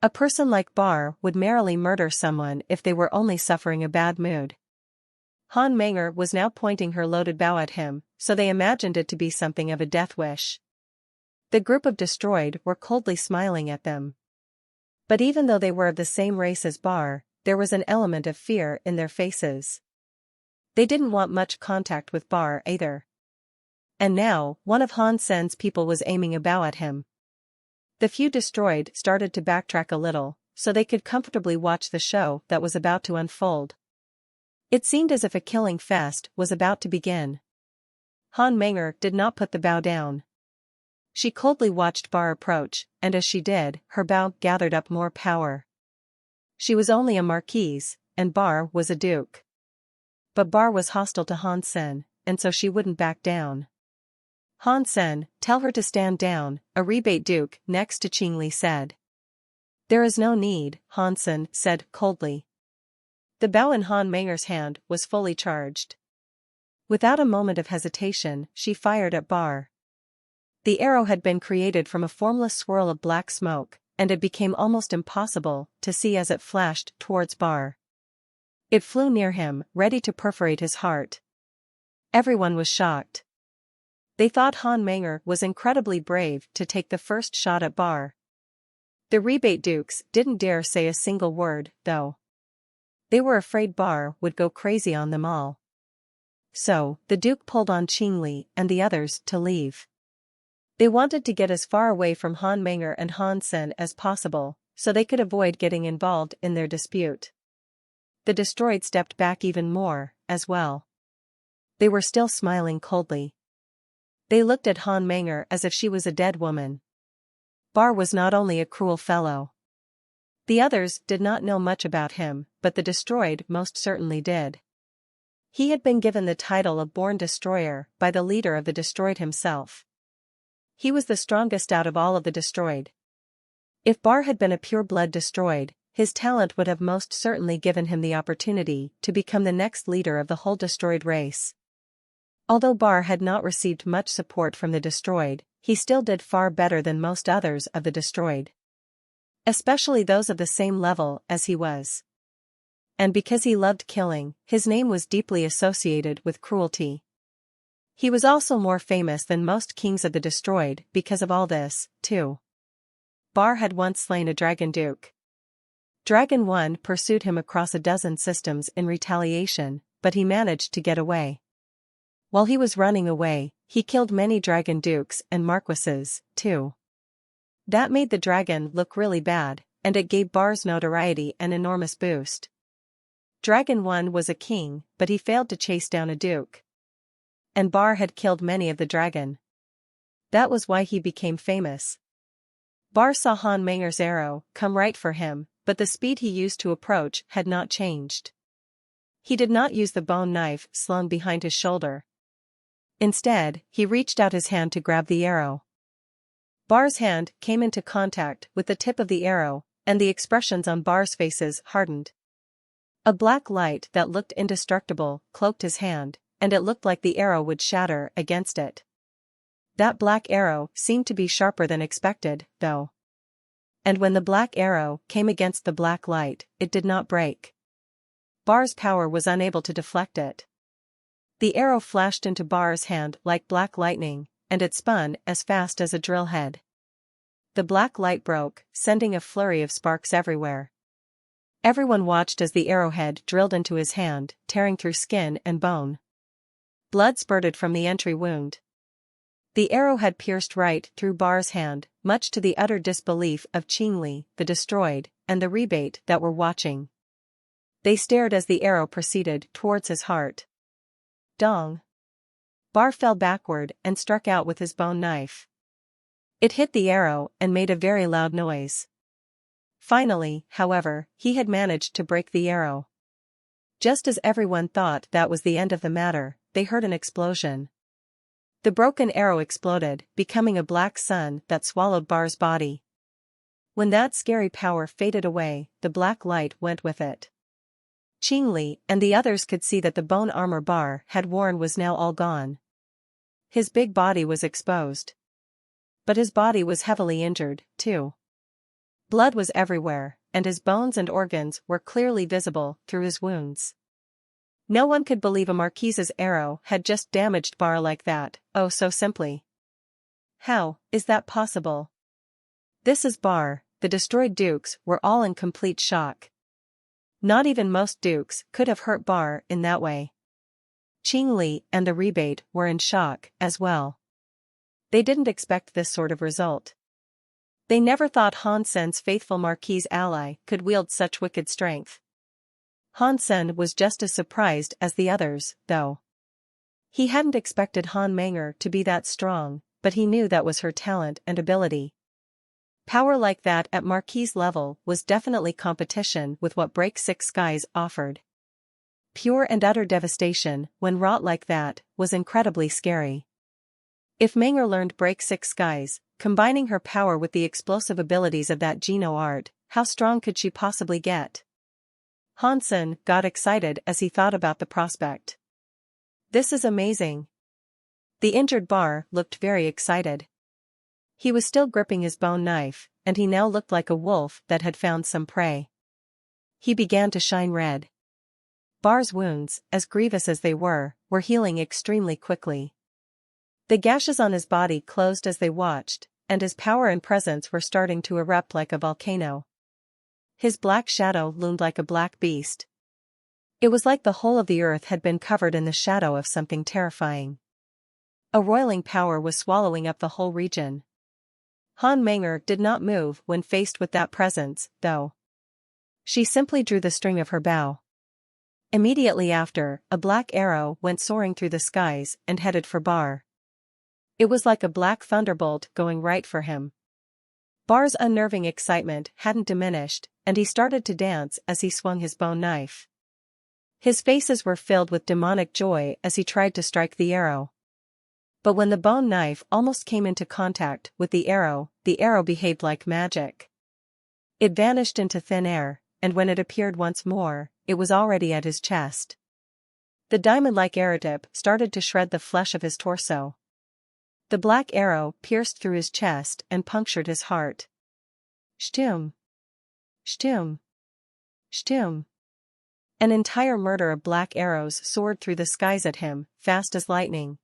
S1: A person like Bar would merrily murder someone if they were only suffering a bad mood. Han Menger was now pointing her loaded bow at him, so they imagined it to be something of a death wish. The group of destroyed were coldly smiling at them. But even though they were of the same race as Bar, there was an element of fear in their faces. They didn't want much contact with Bar either. And now, one of Hansen's people was aiming a bow at him. The few destroyed started to backtrack a little, so they could comfortably watch the show that was about to unfold. It seemed as if a killing fest was about to begin. Han Menger did not put the bow down. She coldly watched Bar approach, and as she did, her bow gathered up more power. She was only a marquise, and Bar was a duke. But Bar was hostile to Han Sen, and so she wouldn't back down. Han Sen, tell her to stand down, a rebate duke next to Qingli said. There is no need, Han Sen said coldly. The bow in Han Menger's hand was fully charged. Without a moment of hesitation, she fired at Bar. The arrow had been created from a formless swirl of black smoke, and it became almost impossible to see as it flashed towards Bar. It flew near him, ready to perforate his heart. Everyone was shocked. They thought Han Menger was incredibly brave to take the first shot at Bar. The rebate dukes didn't dare say a single word, though. They were afraid Bar would go crazy on them all. So, the duke pulled on Qingli and the others to leave. They wanted to get as far away from Han Menger and Han Sen as possible, so they could avoid getting involved in their dispute. The destroyed stepped back even more, as well. They were still smiling coldly. They looked at Han Menger as if she was a dead woman. Bar was not only a cruel fellow. The others did not know much about him, but the destroyed most certainly did. He had been given the title of Born Destroyer by the leader of the destroyed himself. He was the strongest out of all of the destroyed. If Bar had been a pure-blood destroyed, his talent would have most certainly given him the opportunity to become the next leader of the whole destroyed race. Although Bar had not received much support from the destroyed, he still did far better than most others of the destroyed. Especially those of the same level as he was. And because he loved killing, his name was deeply associated with cruelty. He was also more famous than most kings of the destroyed because of all this, too. Bar had once slain a dragon duke. Dragon 1 pursued him across a dozen systems in retaliation, but he managed to get away. While he was running away, he killed many dragon dukes and marquises, too. That made the dragon look really bad, and it gave Bar's notoriety an enormous boost. Dragon 1 was a king, but he failed to chase down a duke. And Bar had killed many of the dragon. That was why he became famous. Bar saw Han Menger's arrow come right for him, but the speed he used to approach had not changed. He did not use the bone knife slung behind his shoulder. Instead, he reached out his hand to grab the arrow. Bar's hand came into contact with the tip of the arrow, and the expressions on Bar's faces hardened. A black light that looked indestructible cloaked his hand, and it looked like the arrow would shatter against it. That black arrow seemed to be sharper than expected, though. And when the black arrow came against the black light, it did not break. Bar's power was unable to deflect it. The arrow flashed into Bar's hand like black lightning, and it spun as fast as a drill head. The black light broke, sending a flurry of sparks everywhere. Everyone watched as the arrowhead drilled into his hand, tearing through skin and bone. Blood spurted from the entry wound. The arrow had pierced right through Bar's hand, much to the utter disbelief of Qingli, the destroyed, and the rebate that were watching. They stared as the arrow proceeded towards his heart. Dong! Bar fell backward and struck out with his bone knife. It hit the arrow and made a very loud noise. Finally, however, he had managed to break the arrow. Just as everyone thought that was the end of the matter, they heard an explosion. The broken arrow exploded, becoming a black sun that swallowed Bar's body. When that scary power faded away, the black light went with it. Qingli and the others could see that the bone armor Bar had worn was now all gone. His big body was exposed. But his body was heavily injured, too. Blood was everywhere, and his bones and organs were clearly visible through his wounds. No one could believe a marquise's arrow had just damaged Bar like that, oh so simply. How is that possible? This is Bar. The destroyed dukes were all in complete shock. Not even most dukes could have hurt Bar in that way. Qingli and the rebate were in shock as well. They didn't expect this sort of result. They never thought Han Sen's faithful marquise ally could wield such wicked strength. Han Sen was just as surprised as the others, though. He hadn't expected Han Menger to be that strong, but he knew that was her talent and ability. Power like that at Marquis level was definitely competition with what Break Six Skies offered. Pure and utter devastation, when wrought like that, was incredibly scary. If Menger learned Break Six Skies, combining her power with the explosive abilities of that Geno art, how strong could she possibly get? Hansen got excited as he thought about the prospect. This is amazing. The injured Bar looked very excited. He was still gripping his bone knife, and he now looked like a wolf that had found some prey. He began to shine red. Bar's wounds, as grievous as they were healing extremely quickly. The gashes on his body closed as they watched, and his power and presence were starting to erupt like a volcano. His black shadow loomed like a black beast. It was like the whole of the earth had been covered in the shadow of something terrifying. A roiling power was swallowing up the whole region. Han Menger did not move when faced with that presence, though. She simply drew the string of her bow. Immediately after, a black arrow went soaring through the skies and headed for Bar. It was like a black thunderbolt going right for him. Bar's unnerving excitement hadn't diminished, and he started to dance as he swung his bone knife. His faces were filled with demonic joy as he tried to strike the arrow. But when the bone knife almost came into contact with the arrow behaved like magic. It vanished into thin air, and when it appeared once more, it was already at his chest. The diamond-like arrow tip started to shred the flesh of his torso. The black arrow pierced through his chest and punctured his heart. Shtum! Shtum! Shtum! An entire murder of black arrows soared through the skies at him, fast as lightning.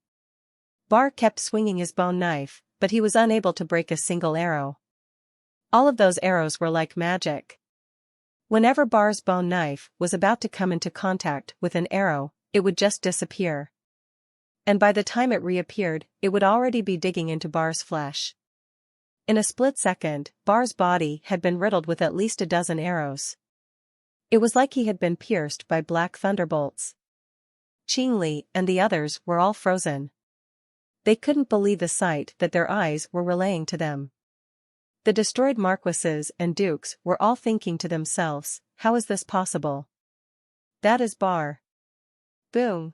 S1: Bar kept swinging his bone knife, but he was unable to break a single arrow. All of those arrows were like magic. Whenever Bar's bone knife was about to come into contact with an arrow, it would just disappear. And by the time it reappeared, it would already be digging into Bar's flesh. In a split second, Bar's body had been riddled with at least a dozen arrows. It was like he had been pierced by black thunderbolts. Qing Li and the others were all frozen. They couldn't believe the sight that their eyes were relaying to them. The destroyed marquises and dukes were all thinking to themselves, how is this possible? That is Bar. Boom!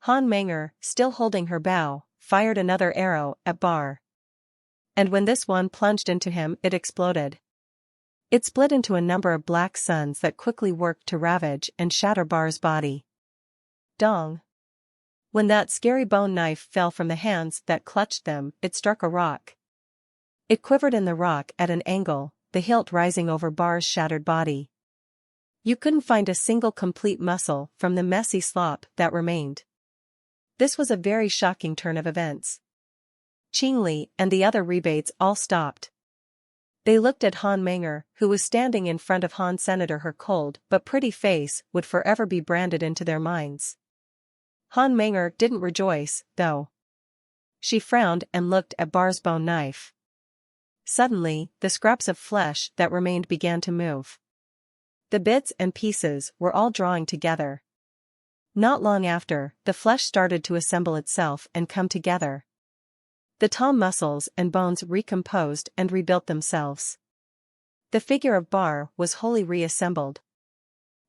S1: Han Menger, still holding her bow, fired another arrow at Bar. And when this one plunged into him, it exploded. It split into a number of black suns that quickly worked to ravage and shatter Bar's body. Dong! When that scary bone knife fell from the hands that clutched them, it struck a rock. It quivered in the rock at an angle, the hilt rising over Bar's shattered body. You couldn't find a single complete muscle from the messy slop that remained. This was a very shocking turn of events. Qing Li and the other rebates all stopped. They looked at Han Menger, who was standing in front of Han Senator. Her cold but pretty face would forever be branded into their minds. Han Menger didn't rejoice, though. She frowned and looked at Bar's bone knife. Suddenly, the scraps of flesh that remained began to move. The bits and pieces were all drawing together. Not long after, the flesh started to assemble itself and come together. The tall muscles and bones recomposed and rebuilt themselves. The figure of Bar was wholly reassembled.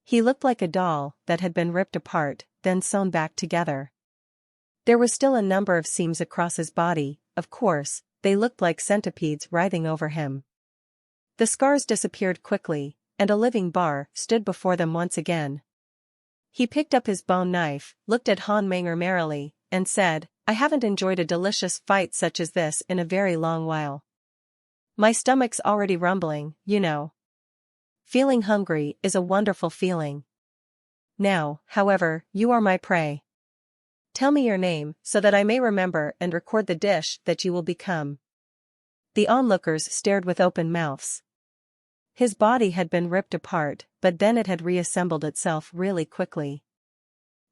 S1: He looked like a doll that had been ripped apart, then sewn back together. There was still a number of seams across his body, of course, they looked like centipedes writhing over him. The scars disappeared quickly, and a living Bar stood before them once again. He picked up his bone knife, looked at Han Menger merrily, and said, I haven't enjoyed a delicious fight such as this in a very long while. My stomach's already rumbling, you know. Feeling hungry is a wonderful feeling. Now, however, you are my prey. Tell me your name, so that I may remember and record the dish that you will become. The onlookers stared with open mouths. His body had been ripped apart, but then it had reassembled itself really quickly.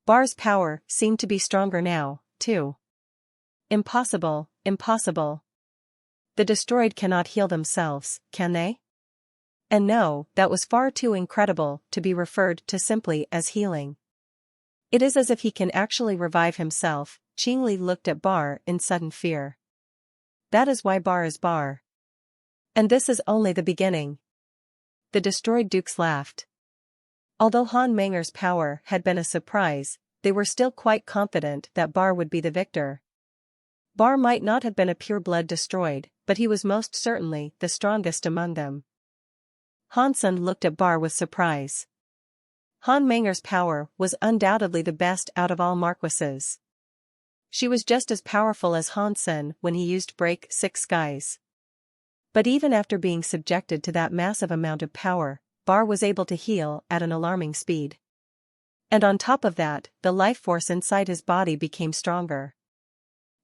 S1: Bar's power seemed to be stronger now, too. Impossible, impossible. The destroyed cannot heal themselves, can they? And no, that was far too incredible to be referred to simply as healing. It is as if he can actually revive himself. Qing Li looked at Bar in sudden fear. That is why Bar is Bar. And this is only the beginning. The destroyed dukes laughed. Although Han Manger's power had been a surprise, they were still quite confident that Bar would be the victor. Bar might not have been a pure-blood destroyed, but he was most certainly the strongest among them. Han Sen looked at Bar with surprise. Han Manger's power was undoubtedly the best out of all marquises. She was just as powerful as Han Sen when he used Break 6 Skies. But even after being subjected to that massive amount of power, Bar was able to heal at an alarming speed. And on top of that, the life force inside his body became stronger.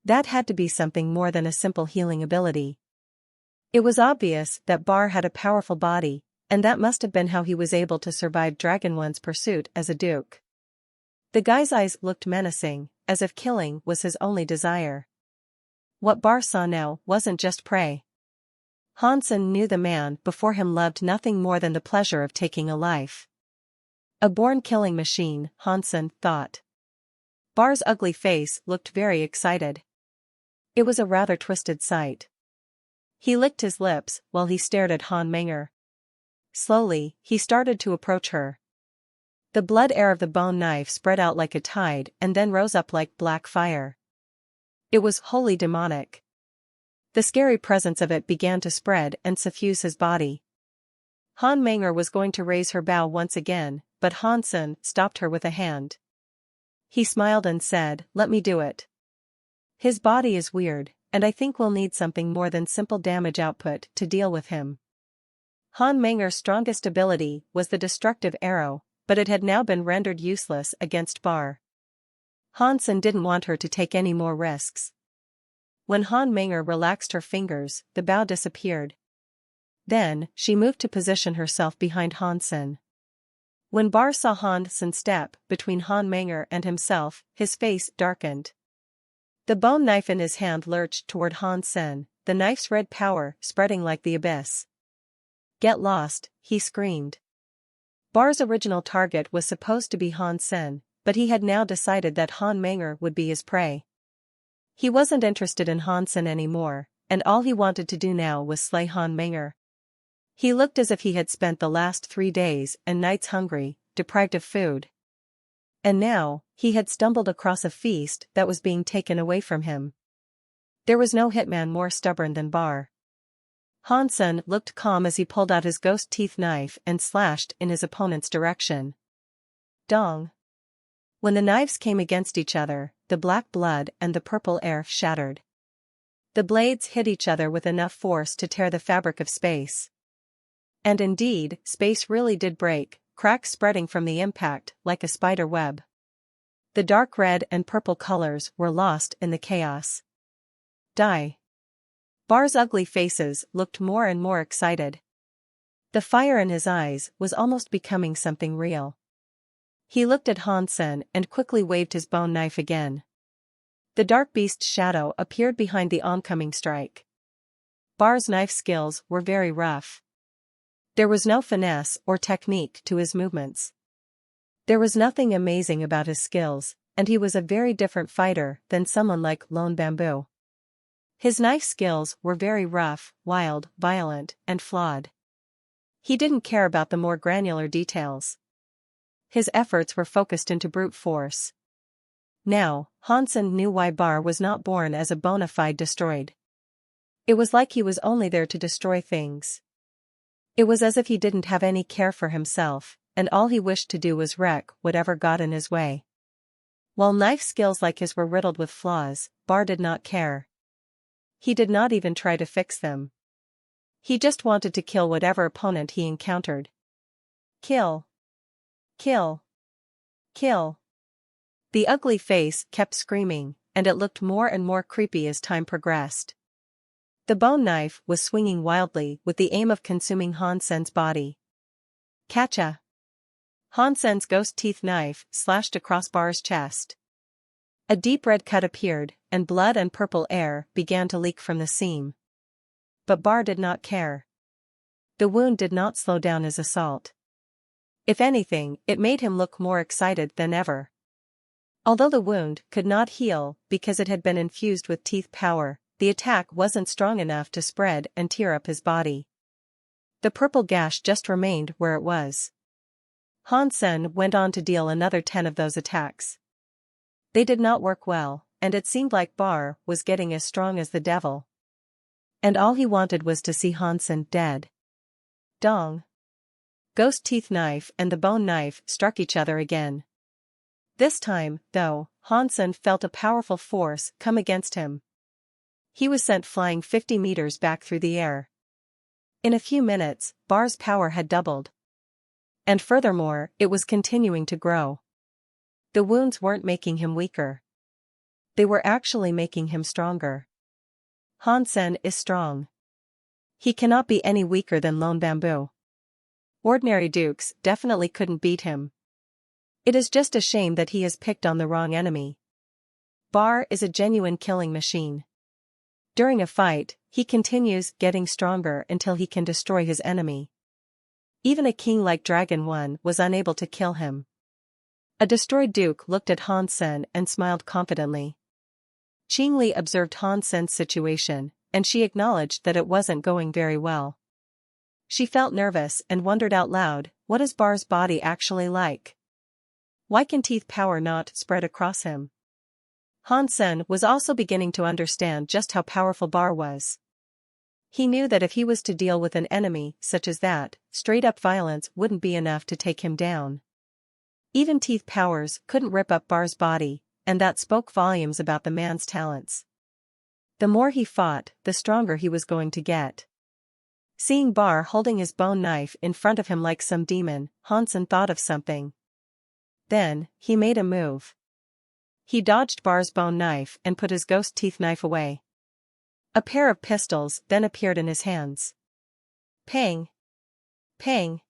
S1: That had to be something more than a simple healing ability. It was obvious that Bar had a powerful body, and that must have been how he was able to survive Dragon One's pursuit as a duke. The guy's eyes looked menacing, as if killing was his only desire. What Bar saw now wasn't just prey. Han Sen knew the man before him loved nothing more than the pleasure of taking a life. A born killing machine, Han Sen thought. Bar's ugly face looked very excited. It was a rather twisted sight. He licked his lips while he stared at Han Manger. Slowly, he started to approach her. The blood air of the bone knife spread out like a tide and then rose up like black fire. It was wholly demonic. The scary presence of it began to spread and suffuse his body. Han Manger was going to raise her bow once again, but Han Sen stopped her with a hand. He smiled and said, "Let me do it. His body is weird, and I think we'll need something more than simple damage output to deal with him." Han Manger's strongest ability was the destructive arrow, but it had now been rendered useless against Bar. Han Sen didn't want her to take any more risks. When Han Manger relaxed her fingers, the bow disappeared. Then, she moved to position herself behind Han Sen. When Bar saw Han Sen step between Han Manger and himself, his face darkened. The bone knife in his hand lurched toward Han Sen, the knife's red power spreading like the abyss. "Get lost," he screamed. Bar's original target was supposed to be Han Sen, but he had now decided that Han Manger would be his prey. He wasn't interested in Han Sen anymore, and all he wanted to do now was slay Han Manger. He looked as if he had spent the last 3 days and nights hungry, deprived of food. And now, he had stumbled across a feast that was being taken away from him. There was no hitman more stubborn than Bar. Han Sen looked calm as he pulled out his ghost teeth knife and slashed in his opponent's direction. Dong! When the knives came against each other, the black blood and the purple air shattered. The blades hit each other with enough force to tear the fabric of space. And indeed, space really did break, cracks spreading from the impact like a spider web. The dark red and purple colors were lost in the chaos. Die! Bar's ugly faces looked more and more excited. The fire in his eyes was almost becoming something real. He looked at Han Sen and quickly waved his bone knife again. The dark beast's shadow appeared behind the oncoming strike. Bar's knife skills were very rough. There was no finesse or technique to his movements. There was nothing amazing about his skills, and he was a very different fighter than someone like Lone Bamboo. His knife skills were very rough, wild, violent, and flawed. He didn't care about the more granular details. His efforts were focused into brute force. Now, Han Sen knew why Bar was not born as a bona fide destroyed. It was like he was only there to destroy things. It was as if he didn't have any care for himself, and all he wished to do was wreck whatever got in his way. While knife skills like his were riddled with flaws, Bar did not care. He did not even try to fix them. He just wanted to kill whatever opponent he encountered. Kill. Kill. Kill. The ugly face kept screaming, and it looked more and more creepy as time progressed. The bone knife was swinging wildly with the aim of consuming Han Sen's body. Catcha! Han Sen's ghost teeth knife slashed across Bar's chest. A deep red cut appeared, and blood and purple air began to leak from the seam. But Bar did not care. The wound did not slow down his assault. If anything, it made him look more excited than ever. Although the wound could not heal because it had been infused with teeth power, the attack wasn't strong enough to spread and tear up his body. The purple gash just remained where it was. Hansen went on to deal another 10 of those attacks. They did not work well, and it seemed like Bar was getting as strong as the devil. And all he wanted was to see Hansen dead. Dong. Ghost teeth knife and the bone knife struck each other again. This time, though, Hansen felt a powerful force come against him. He was sent flying 50 meters back through the air. In a few minutes, Bar's power had doubled. And furthermore, it was continuing to grow. The wounds weren't making him weaker. They were actually making him stronger. Hansen is strong. He cannot be any weaker than Lone Bamboo. Ordinary dukes definitely couldn't beat him. It is just a shame that he has picked on the wrong enemy. Bar is a genuine killing machine. During a fight, he continues getting stronger until he can destroy his enemy. Even a king like Dragon 1 was unable to kill him. A destroyed duke looked at Hansen and smiled confidently. Qingli observed Hansen's situation, and she acknowledged that it wasn't going very well. She felt nervous and wondered out loud, what is Bar's body actually like? Why can teeth power not spread across him? Hansen was also beginning to understand just how powerful Bar was. He knew that if he was to deal with an enemy such as that, straight-up violence wouldn't be enough to take him down. Even teeth powers couldn't rip up Bar's body, and that spoke volumes about the man's talents. The more he fought, the stronger he was going to get. Seeing Bar holding his bone knife in front of him like some demon, Hansen thought of something. Then, he made a move. He dodged Bar's bone knife and put his ghost teeth knife away. A pair of pistols then appeared in his hands. Pang! Pang!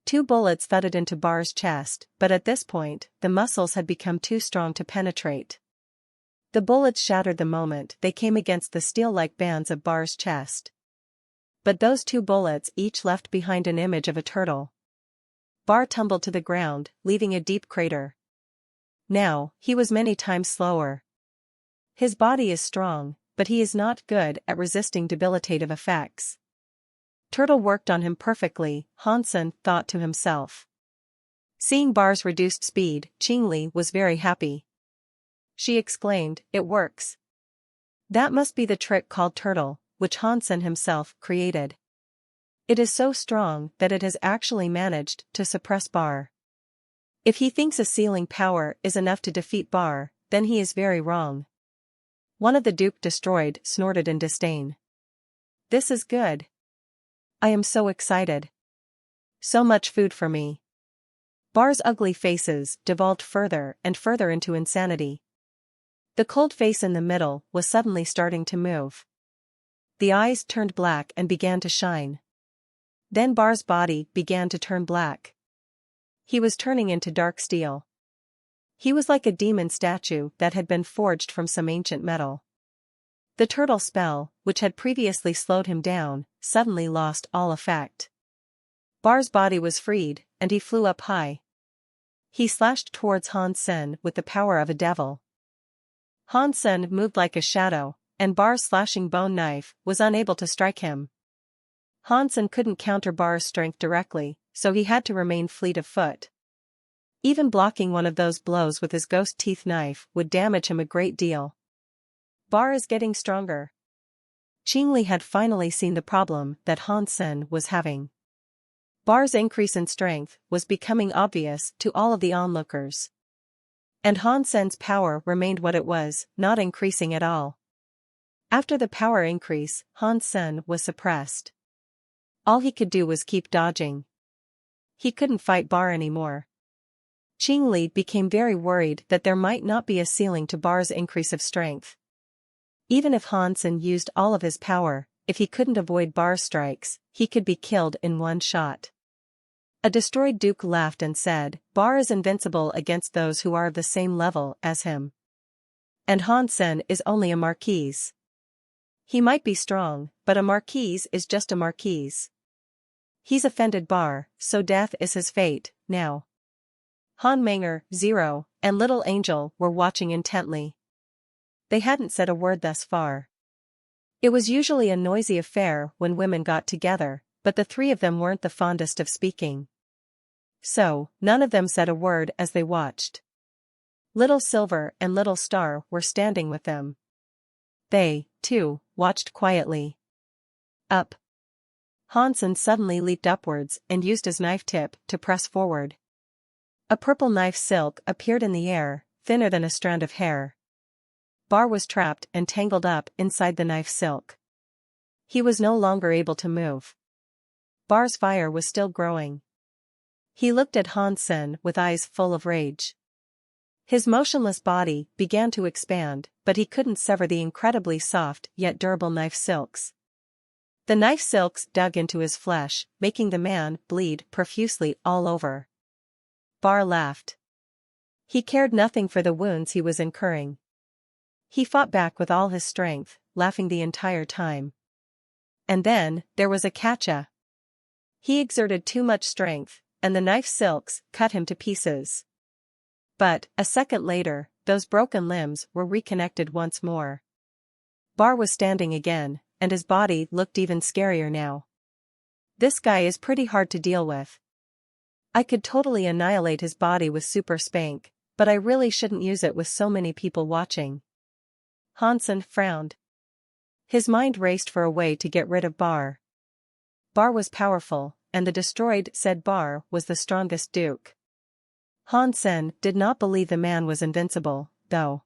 S1: 2 bullets thudded into Bar's chest, but at this point, the muscles had become too strong to penetrate. The bullets shattered the moment they came against the steel-like bands of Bar's chest. But those 2 bullets each left behind an image of a turtle. Bar tumbled to the ground, leaving a deep crater. Now, he was many times slower. His body is strong, but he is not good at resisting debilitative effects. Turtle worked on him perfectly, Hansen thought to himself. Seeing Bar's reduced speed, Qingli was very happy. She exclaimed, "It works. That must be the trick called Turtle, which Hansen himself created. It is so strong that it has actually managed to suppress Bar. If he thinks a ceiling power is enough to defeat Bar, then he is very wrong." One of the Duke destroyed snorted in disdain. "This is good. I am so excited. So much food for me." Bar's ugly faces devolved further and further into insanity. The cold face in the middle was suddenly starting to move. The eyes turned black and began to shine. Then Bar's body began to turn black. He was turning into dark steel. He was like a demon statue that had been forged from some ancient metal. The turtle spell, which had previously slowed him down, suddenly lost all effect. Bar's body was freed, and he flew up high. He slashed towards Hansen with the power of a devil. Hansen moved like a shadow, and Bar's slashing bone knife was unable to strike him. Hansen couldn't counter Bar's strength directly, so he had to remain fleet of foot. Even blocking one of those blows with his ghost teeth knife would damage him a great deal. Bar is getting stronger. Qingli had finally seen the problem that Hansen was having. Bar's increase in strength was becoming obvious to all of the onlookers. And Hansen's power remained what it was, not increasing at all. After the power increase, Hansen was suppressed. All he could do was keep dodging. He couldn't fight Bar anymore. Qingli became very worried that there might not be a ceiling to Bar's increase of strength. Even if Hansen used all of his power, if he couldn't avoid Bar's strikes, he could be killed in one shot. A destroyed Duke laughed and said, "Bar is invincible against those who are of the same level as him. And Hansen is only a marquise. He might be strong, but a marquise is just a marquise. He's offended Bar, so death is his fate, now." Han Manger, Zero, and Little Angel were watching intently. They hadn't said a word thus far. It was usually a noisy affair when women got together, but the three of them weren't the fondest of speaking. So, none of them said a word as they watched. Little Silver and Little Star were standing with them. They, too, watched quietly. Up. Hansen suddenly leaped upwards and used his knife tip to press forward. A purple knife silk appeared in the air, thinner than a strand of hair. Bar was trapped and tangled up inside the knife silk. He was no longer able to move. Bar's fire was still growing. He looked at Hansen with eyes full of rage. His motionless body began to expand, but he couldn't sever the incredibly soft yet durable knife silks. The knife silks dug into his flesh, making the man bleed profusely all over. Bar laughed. He cared nothing for the wounds he was incurring. He fought back with all his strength, laughing the entire time. And then, there was a catcha. He exerted too much strength, and the knife silks cut him to pieces. But, a second later, those broken limbs were reconnected once more. Bar was standing again, and his body looked even scarier now. This guy is pretty hard to deal with. I could totally annihilate his body with super spank, but I really shouldn't use it with so many people watching. Hansen frowned. His mind raced for a way to get rid of Bar. Bar was powerful, and the destroyed said Bar was the strongest duke. Hansen did not believe the man was invincible, though.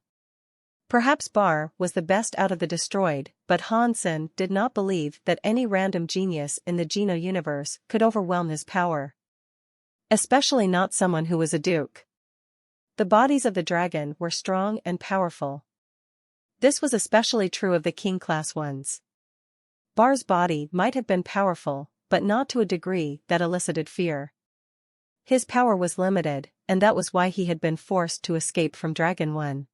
S1: Perhaps Bar was the best out of the destroyed, but Hansen did not believe that any random genius in the Geno universe could overwhelm his power. Especially not someone who was a duke. The bodies of the dragon were strong and powerful. This was especially true of the king-class ones. Bar's body might have been powerful, but not to a degree that elicited fear. His power was limited, and that was why he had been forced to escape from Dragon 1.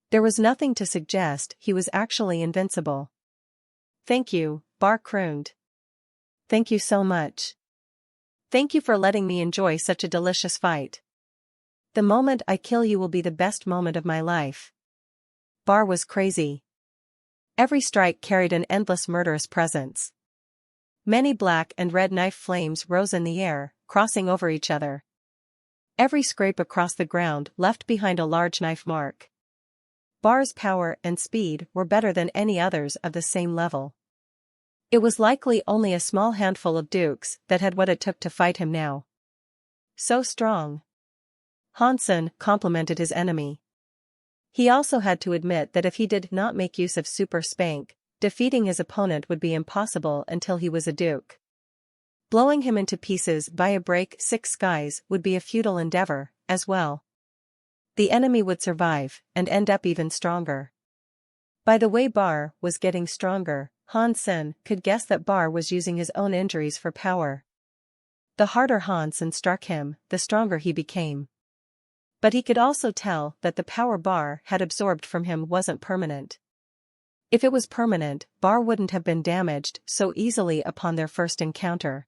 S1: There was nothing to suggest he was actually invincible. "Thank you," Bar crooned. "Thank you so much. Thank you for letting me enjoy such a delicious fight. The moment I kill you will be the best moment of my life." Bar was crazy. Every strike carried an endless murderous presence. Many black and red knife flames rose in the air, crossing over each other. Every scrape across the ground left behind a large knife mark. Bar's power and speed were better than any others of the same level. It was likely only a small handful of dukes that had what it took to fight him now. So strong. Hansen complimented his enemy. He also had to admit that if he did not make use of super spank, defeating his opponent would be impossible until he was a duke. Blowing him into pieces via break 6 skies would be a futile endeavor, as well. The enemy would survive, and end up even stronger. By the way Bar was getting stronger, Hansen could guess that Bar was using his own injuries for power. The harder Hansen struck him, the stronger he became. But he could also tell that the power Bar had absorbed from him wasn't permanent. If it was permanent, Bar wouldn't have been damaged so easily upon their first encounter.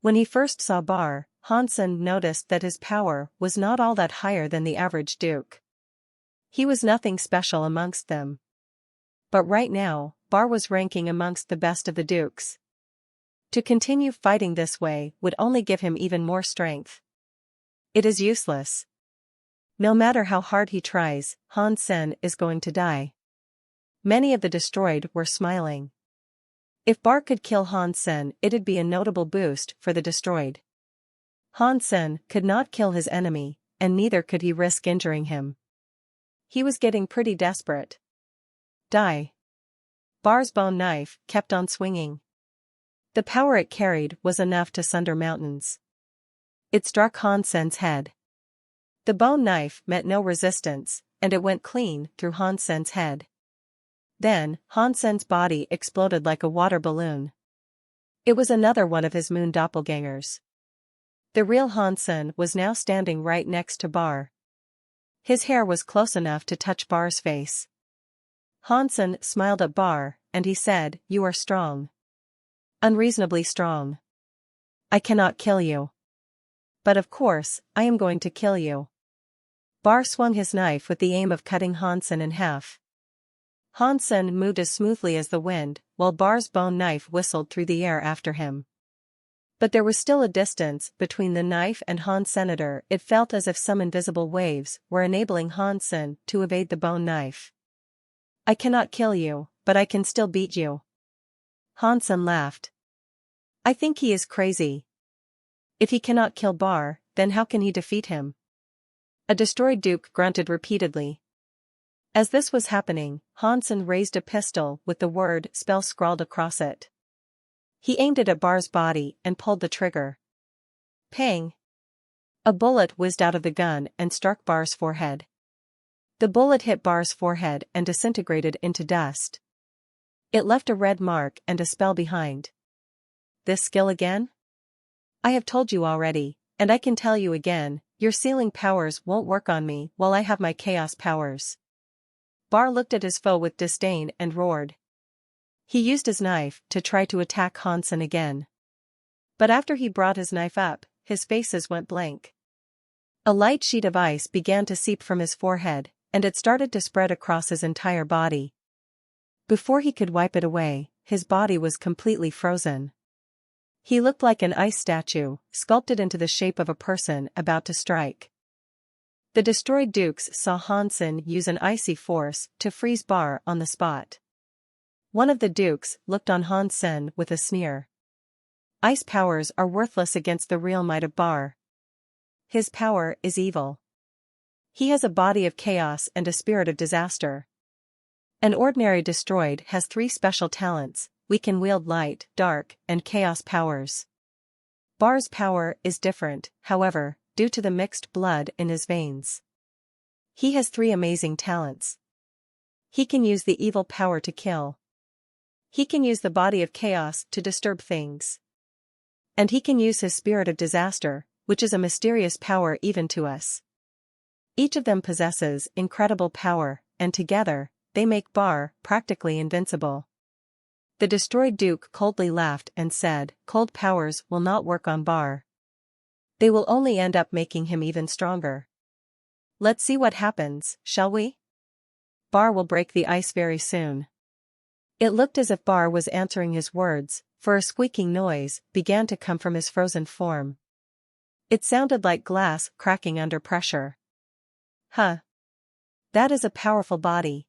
S1: When he first saw Bar, Hansen noticed that his power was not all that higher than the average duke. He was nothing special amongst them. But right now, Bar was ranking amongst the best of the dukes. To continue fighting this way would only give him even more strength. It is useless. No matter how hard he tries, Hansen is going to die. Many of the destroyed were smiling. If Bar could kill Hansen, it'd be a notable boost for the destroyed. Hansen could not kill his enemy, and neither could he risk injuring him. He was getting pretty desperate. Die. Bar's bone knife kept on swinging. The power it carried was enough to sunder mountains. It struck Hansen's head. The bone knife met no resistance, and it went clean through Hansen's head. Then, Hansen's body exploded like a water balloon. It was another one of his moon doppelgangers. The real Hansen was now standing right next to Bar. His hair was close enough to touch Bar's face. Hansen smiled at Bar, and he said, "You are strong. Unreasonably strong. I cannot kill you. But of course, I am going to kill you." Bar swung his knife with the aim of cutting Hansen in half. Hansen moved as smoothly as the wind, while Bar's bone knife whistled through the air after him. But there was still a distance between the knife and Hans Senator. It felt as if some invisible waves were enabling Hansen to evade the bone knife. I cannot kill you, but I can still beat you. Hansen laughed. I think he is crazy. If he cannot kill Bar, then how can he defeat him? A destroyed Duke grunted repeatedly. As this was happening, Hansen raised a pistol with the word spell scrawled across it. He aimed it at Bar's body and pulled the trigger. Pang! A bullet whizzed out of the gun and struck Bar's forehead. The bullet hit Bar's forehead and disintegrated into dust. It left a red mark and a spell behind. This skill again? I have told you already, and I can tell you again, your sealing powers won't work on me while I have my chaos powers. Bar looked at his foe with disdain and roared. He used his knife to try to attack Hansen again. But after he brought his knife up, his faces went blank. A light sheet of ice began to seep from his forehead, and it started to spread across his entire body. Before he could wipe it away, his body was completely frozen. He looked like an ice statue, sculpted into the shape of a person about to strike. The destroyed dukes saw Hansen use an icy force to freeze Bar on the spot. One of the dukes looked on Hansen with a sneer. Ice powers are worthless against the real might of Bar. His power is evil. He has a body of chaos and a spirit of disaster. An ordinary destroyed has 3 special talents. We can wield light, dark, and chaos powers. Bar's power is different, however, due to the mixed blood in his veins. He has 3 amazing talents. He can use the evil power to kill. He can use the body of chaos to disturb things. And he can use his spirit of disaster, which is a mysterious power even to us. Each of them possesses incredible power, and together, they make Bar practically invincible. The destroyed Duke coldly laughed and said, cold powers will not work on Bar. They will only end up making him even stronger. Let's see what happens, shall we? Bar will break the ice very soon. It looked as if Bar was answering his words, for a squeaking noise began to come from his frozen form. It sounded like glass cracking under pressure. Huh. That is a powerful body.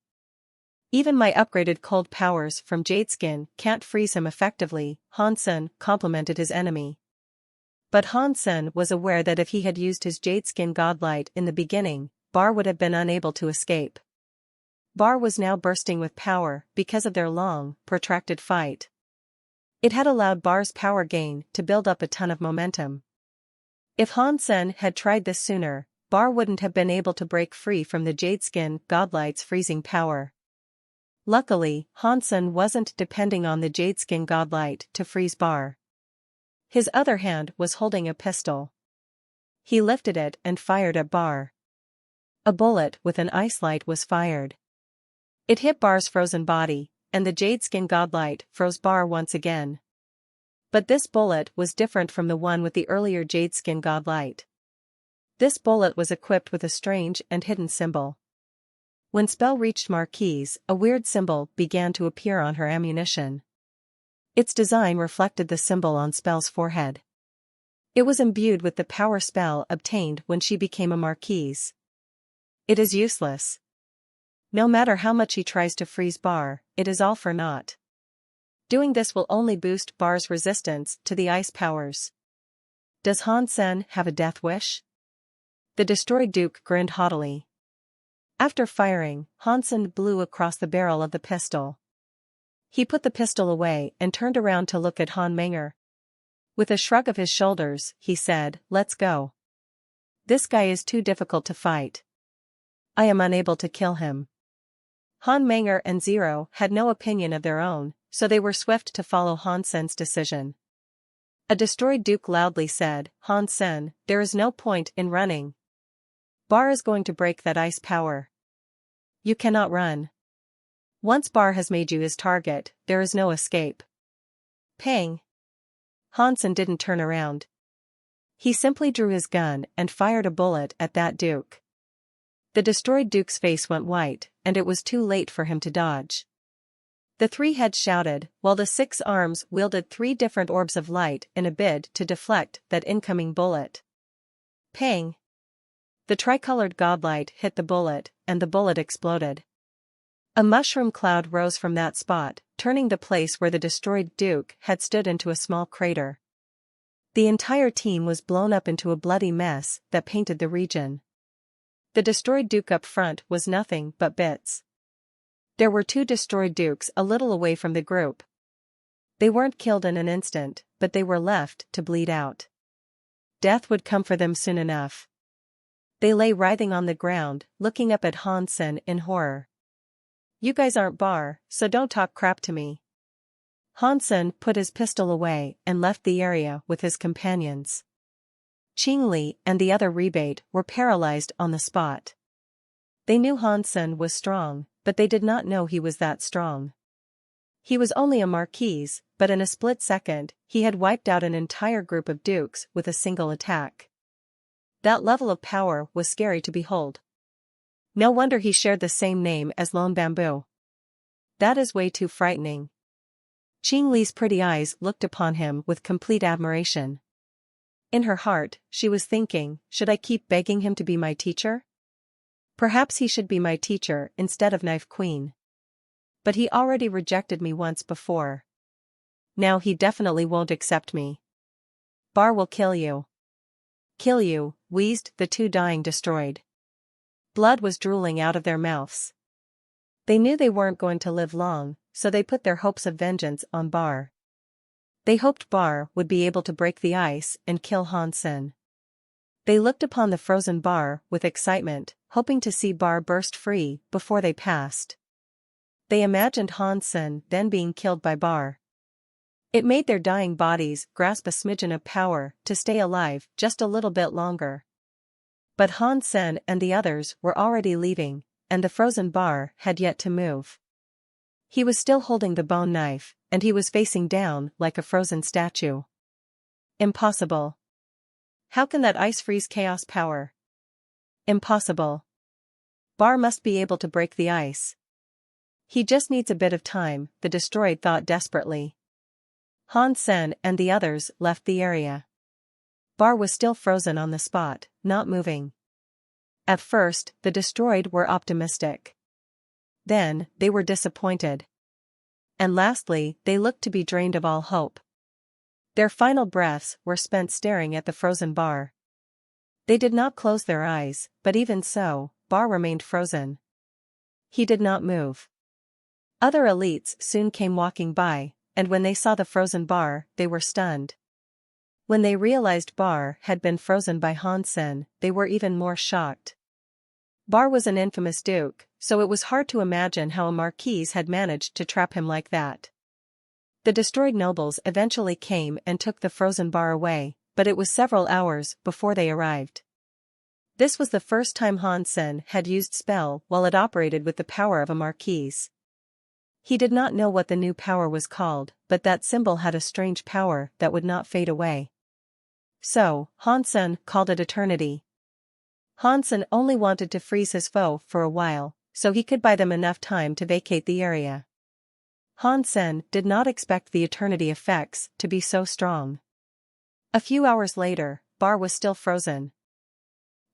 S1: Even my upgraded cold powers from Jadeskin can't freeze him effectively, Hansen complimented his enemy. But Hansen was aware that if he had used his Jadeskin godlight in the beginning, Bar would have been unable to escape. Bar was now bursting with power because of their long, protracted fight. It had allowed Bar's power gain to build up a ton of momentum. If Hansen had tried this sooner, Bar wouldn't have been able to break free from the Jadeskin godlight's freezing power. Luckily, Hansen wasn't depending on the Jadeskin godlight to freeze Bar. His other hand was holding a pistol. He lifted it and fired at Bar. A bullet with an ice light was fired. It hit Bar's frozen body, and the Jadeskin godlight froze Bar once again. But this bullet was different from the one with the earlier Jadeskin godlight. This bullet was equipped with a strange and hidden symbol. When spell reached Marquise, a weird symbol began to appear on her ammunition. Its design reflected the symbol on Spell's forehead. It was imbued with the power Spell obtained when she became a Marquise. It is useless. No matter how much he tries to freeze Bar, it is all for naught. Doing this will only boost Bar's resistance to the ice powers. Does Hansen have a death wish? The destroyed Duke grinned haughtily. After firing, Hansen blew across the barrel of the pistol. He put the pistol away and turned around to look at Han Menger. With a shrug of his shoulders, he said, "Let's go. This guy is too difficult to fight. I am unable to kill him." Han Menger and Zero had no opinion of their own, so they were swift to follow Hansen's decision. A destroyed Duke loudly said, "Hansen, there is no point in running. Bar is going to break that ice power. You cannot run. Once Bar has made you his target, there is no escape." Pang! Hansen didn't turn around. He simply drew his gun and fired a bullet at that Duke. The destroyed Duke's face went white, and it was too late for him to dodge. The three heads shouted, while the 6 arms wielded 3 different orbs of light in a bid to deflect that incoming bullet. Pang! The tricolored godlight hit the bullet, and the bullet exploded. A mushroom cloud rose from that spot, turning the place where the destroyed Duke had stood into a small crater. The entire team was blown up into a bloody mess that painted the region. The destroyed Duke up front was nothing but bits. There were 2 destroyed Dukes a little away from the group. They weren't killed in an instant, but they were left to bleed out. Death would come for them soon enough. They lay writhing on the ground, looking up at Hansen in horror. "You guys aren't Bar, so don't talk crap to me." Hansen put his pistol away and left the area with his companions. Qingli and the other rebate were paralyzed on the spot. They knew Hansen was strong, but they did not know he was that strong. He was only a marquise, but in a split second, he had wiped out an entire group of dukes with a single attack. That level of power was scary to behold. No wonder he shared the same name as Lone Bamboo. That is way too frightening. Qingli's pretty eyes looked upon him with complete admiration. In her heart, she was thinking, should I keep begging him to be my teacher? Perhaps he should be my teacher instead of Knife Queen. But he already rejected me once before. Now he definitely won't accept me. Bar will kill you. Kill you, wheezed the 2 dying destroyed. Blood was drooling out of their mouths. They knew they weren't going to live long, so they put their hopes of vengeance on Bar. They hoped Bar would be able to break the ice and kill Hansen. They looked upon the frozen Bar with excitement, hoping to see Bar burst free before they passed. They imagined Hansen then being killed by Bar. It made their dying bodies grasp a smidgen of power to stay alive just a little bit longer. But Hansen and the others were already leaving, and the frozen Bar had yet to move. He was still holding the bone knife, and he was facing down like a frozen statue. Impossible. How can that ice freeze chaos power? Impossible. Bar must be able to break the ice. He just needs a bit of time, the destroyed thought desperately. Hansen and the others left the area. Bar was still frozen on the spot, not moving. At first, the destroyed were optimistic. Then, they were disappointed. And lastly, they looked to be drained of all hope. Their final breaths were spent staring at the frozen Bar. They did not close their eyes, but even so, Bar remained frozen. He did not move. Other elites soon came walking by, and when they saw the frozen Bar, they were stunned. When they realized Bar had been frozen by Hansen, they were even more shocked. Bar was an infamous duke, so it was hard to imagine how a marquise had managed to trap him like that. The destroyed nobles eventually came and took the frozen Bar away, but it was several hours before they arrived. This was the first time Hansen had used spell while it operated with the power of a marquise. He did not know what the new power was called, but that symbol had a strange power that would not fade away. So, Hansen called it eternity. Hansen only wanted to freeze his foe for a while, so he could buy them enough time to vacate the area. Hansen did not expect the eternity effects to be so strong. A few hours later, Bar was still frozen.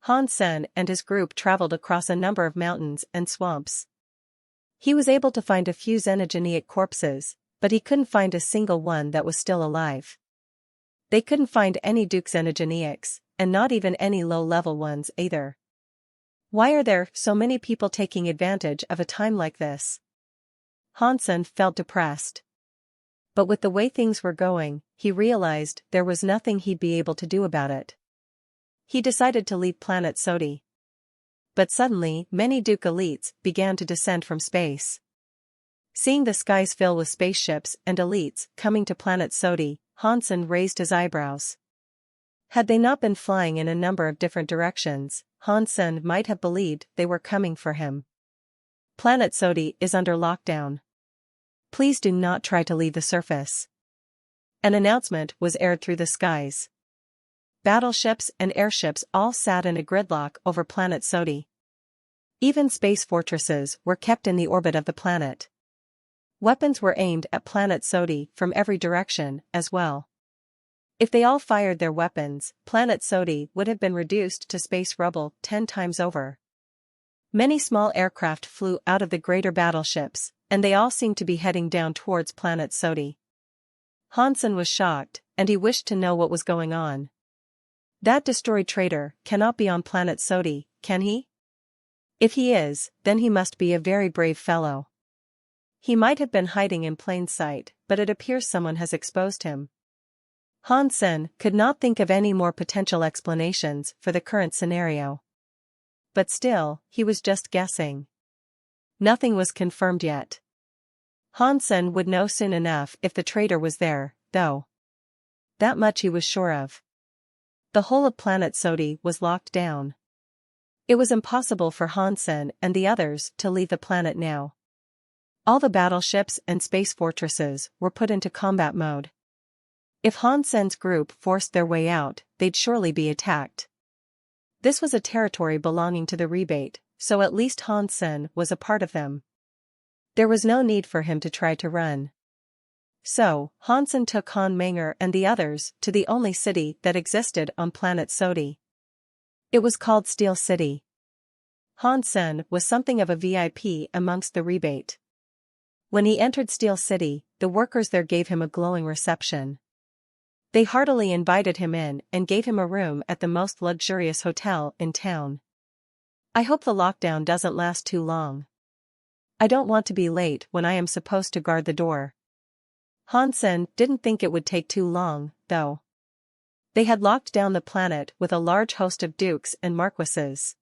S1: Hansen and his group traveled across a number of mountains and swamps. He was able to find a few xenogeneic corpses, but he couldn't find a single one that was still alive. They couldn't find any Duke xenogeneics, and not even any low-level ones either. Why are there so many people taking advantage of a time like this? Hansen felt depressed. But with the way things were going, he realized there was nothing he'd be able to do about it. He decided to leave planet Sodi. But suddenly, many Duke elites began to descend from space. Seeing the skies fill with spaceships and elites coming to planet Sodi, Hansen raised his eyebrows. Had they not been flying in a number of different directions, Hansen might have believed they were coming for him. Planet Sodi is under lockdown. Please do not try to leave the surface. An announcement was aired through the skies. Battleships and airships all sat in a gridlock over planet Sodi. Even space fortresses were kept in the orbit of the planet. Weapons were aimed at Planet Sodi from every direction, as well. If they all fired their weapons, Planet Sodi would have been reduced to space rubble 10 times over. Many small aircraft flew out of the greater battleships, and they all seemed to be heading down towards Planet Sodi. Hansen was shocked, and he wished to know what was going on. That destroyed traitor cannot be on Planet Sodi, can he? If he is, then he must be a very brave fellow. He might have been hiding in plain sight, but it appears someone has exposed him. Hansen could not think of any more potential explanations for the current scenario. But still, he was just guessing. Nothing was confirmed yet. Hansen would know soon enough if the traitor was there, though. That much he was sure of. The whole of Planet Sodi was locked down. It was impossible for Hansen and the others to leave the planet now. All the battleships and space fortresses were put into combat mode. If Hansen's group forced their way out, they'd surely be attacked. This was a territory belonging to the rebate, so at least Hansen was a part of them. There was no need for him to try to run. So, Hansen took Han Menger and the others to the only city that existed on Planet Sodi. It was called Steel City. Hansen was something of a VIP amongst the rebate. When he entered Steel City, the workers there gave him a glowing reception. They heartily invited him in and gave him a room at the most luxurious hotel in town. I hope the lockdown doesn't last too long. I don't want to be late when I am supposed to guard the door. Hansen didn't think it would take too long, though. They had locked down the planet with a large host of dukes and marquises.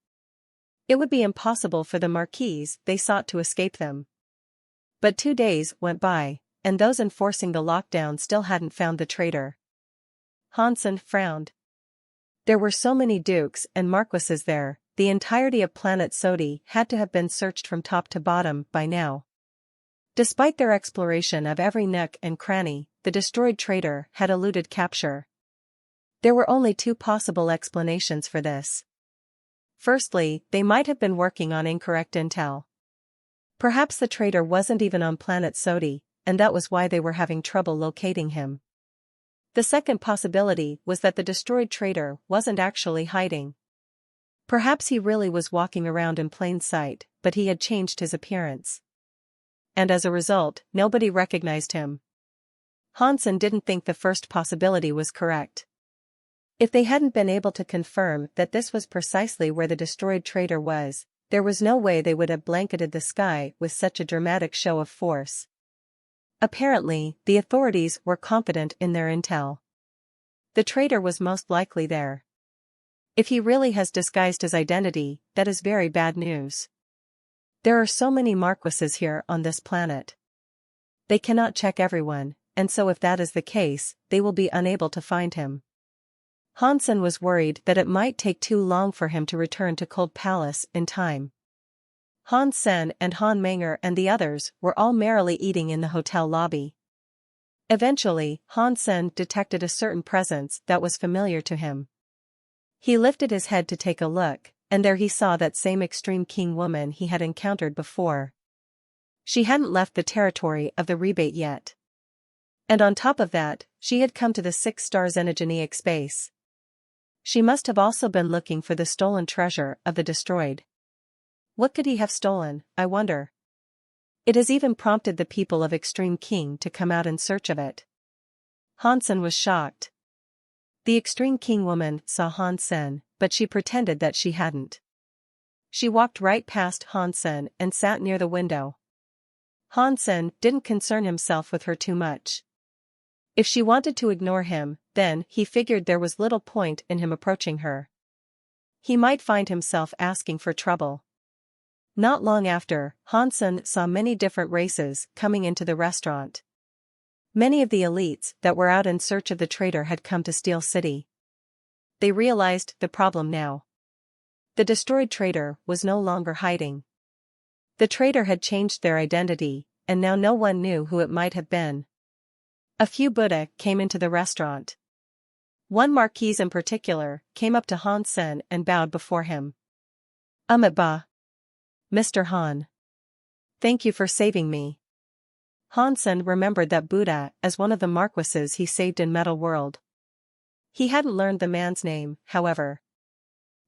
S1: It would be impossible for the marquises they sought to escape them. But 2 days went by, and those enforcing the lockdown still hadn't found the traitor. Hansen frowned. There were so many dukes and marquises there, the entirety of Planet Sodi had to have been searched from top to bottom by now. Despite their exploration of every nook and cranny, the destroyed traitor had eluded capture. There were only 2 possible explanations for this. Firstly, they might have been working on incorrect intel. Perhaps the traitor wasn't even on Planet Sodi, and that was why they were having trouble locating him. The second possibility was that the destroyed traitor wasn't actually hiding. Perhaps he really was walking around in plain sight, but he had changed his appearance. And as a result, nobody recognized him. Hansen didn't think the first possibility was correct. If they hadn't been able to confirm that this was precisely where the destroyed traitor was, there was no way they would have blanketed the sky with such a dramatic show of force. Apparently, the authorities were confident in their intel. The traitor was most likely there. If he really has disguised his identity, that is very bad news. There are so many marquises here on this planet. They cannot check everyone, and so if that is the case, they will be unable to find him. Hansen was worried that it might take too long for him to return to Cold Palace in time. Hansen and Han Menger and the others were all merrily eating in the hotel lobby. Eventually, Hansen detected a certain presence that was familiar to him. He lifted his head to take a look, and there he saw that same extreme king woman he had encountered before. She hadn't left the territory of the rebate yet. And on top of that, she had come to the 6-star xenogeneic space. She must have also been looking for the stolen treasure of the destroyed. What could he have stolen, I wonder? It has even prompted the people of Extreme King to come out in search of it. Hansen was shocked. The Extreme King woman saw Hansen, but she pretended that she hadn't. She walked right past Hansen and sat near the window. Hansen didn't concern himself with her too much. If she wanted to ignore him, then he figured there was little point in him approaching her. He might find himself asking for trouble. Not long after, Hansen saw many different races coming into the restaurant. Many of the elites that were out in search of the traitor had come to Steel City. They realized the problem now. The destroyed traitor was no longer hiding. The traitor had changed their identity, and now no one knew who it might have been. A few Buddha came into the restaurant. One marquise in particular came up to Hansen and bowed before him. Ba. Mr. Han. Thank you for saving me. Han Sen remembered that Buddha as one of the marquises he saved in Metal World. He hadn't learned the man's name, however.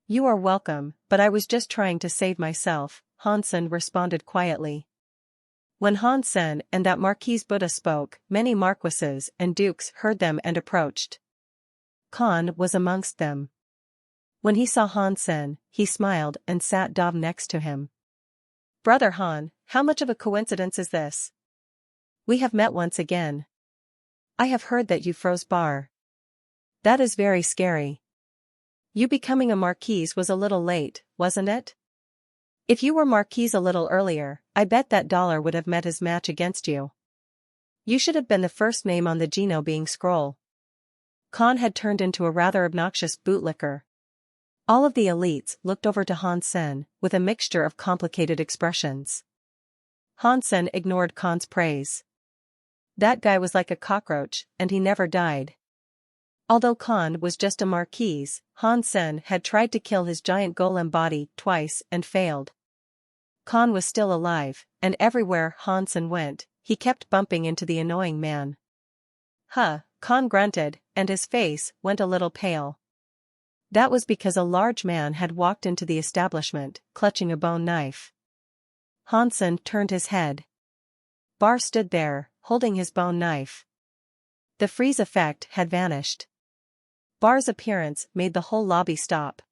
S1: You are welcome, but I was just trying to save myself, Han Sen responded quietly. When Han Sen and that Marquise Buddha spoke, many marquises and dukes heard them and approached. Khan was amongst them. When he saw Han Sen, he smiled and sat down next to him. Brother Han, how much of a coincidence is this? We have met once again. I have heard that you froze Bar. That is very scary. You becoming a Marquise was a little late, wasn't it? If you were Marquise a little earlier, I bet that dollar would have met his match against you. You should have been the first name on the Geno being scroll. Khan had turned into a rather obnoxious bootlicker. All of the elites looked over to Han Sen, with a mixture of complicated expressions. Han Sen ignored Khan's praise. That guy was like a cockroach, and he never died. Although Khan was just a Marquise, Han Sen had tried to kill his giant golem body twice and failed. Khan was still alive, and everywhere Han Sen went, he kept bumping into the annoying man. Huh, Khan grunted, and his face went a little pale. That was because a large man had walked into the establishment, clutching a bone knife. Han Sen turned his head. Bar stood there, holding his bone knife. The freeze effect had vanished. Bar's appearance made the whole lobby stop.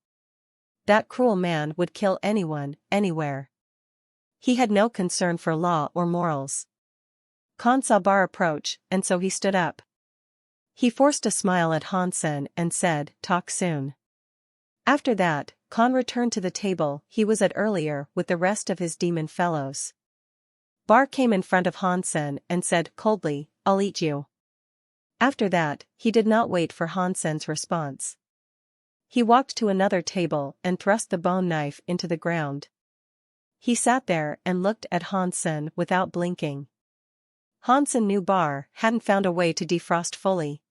S1: That cruel man would kill anyone, anywhere. He had no concern for law or morals. Khan saw Bar approach, and so he stood up. He forced a smile at Han Sen and said, "Talk soon." After that, Khan returned to the table he was at earlier with the rest of his demon fellows. Bar came in front of Han Sen and said coldly, "I'll eat you." After that, he did not wait for Han Sen's response. He walked to another table and thrust the bone knife into the ground. He sat there and looked at Han Sen without blinking. Han Sen knew Bar hadn't found a way to defrost fully.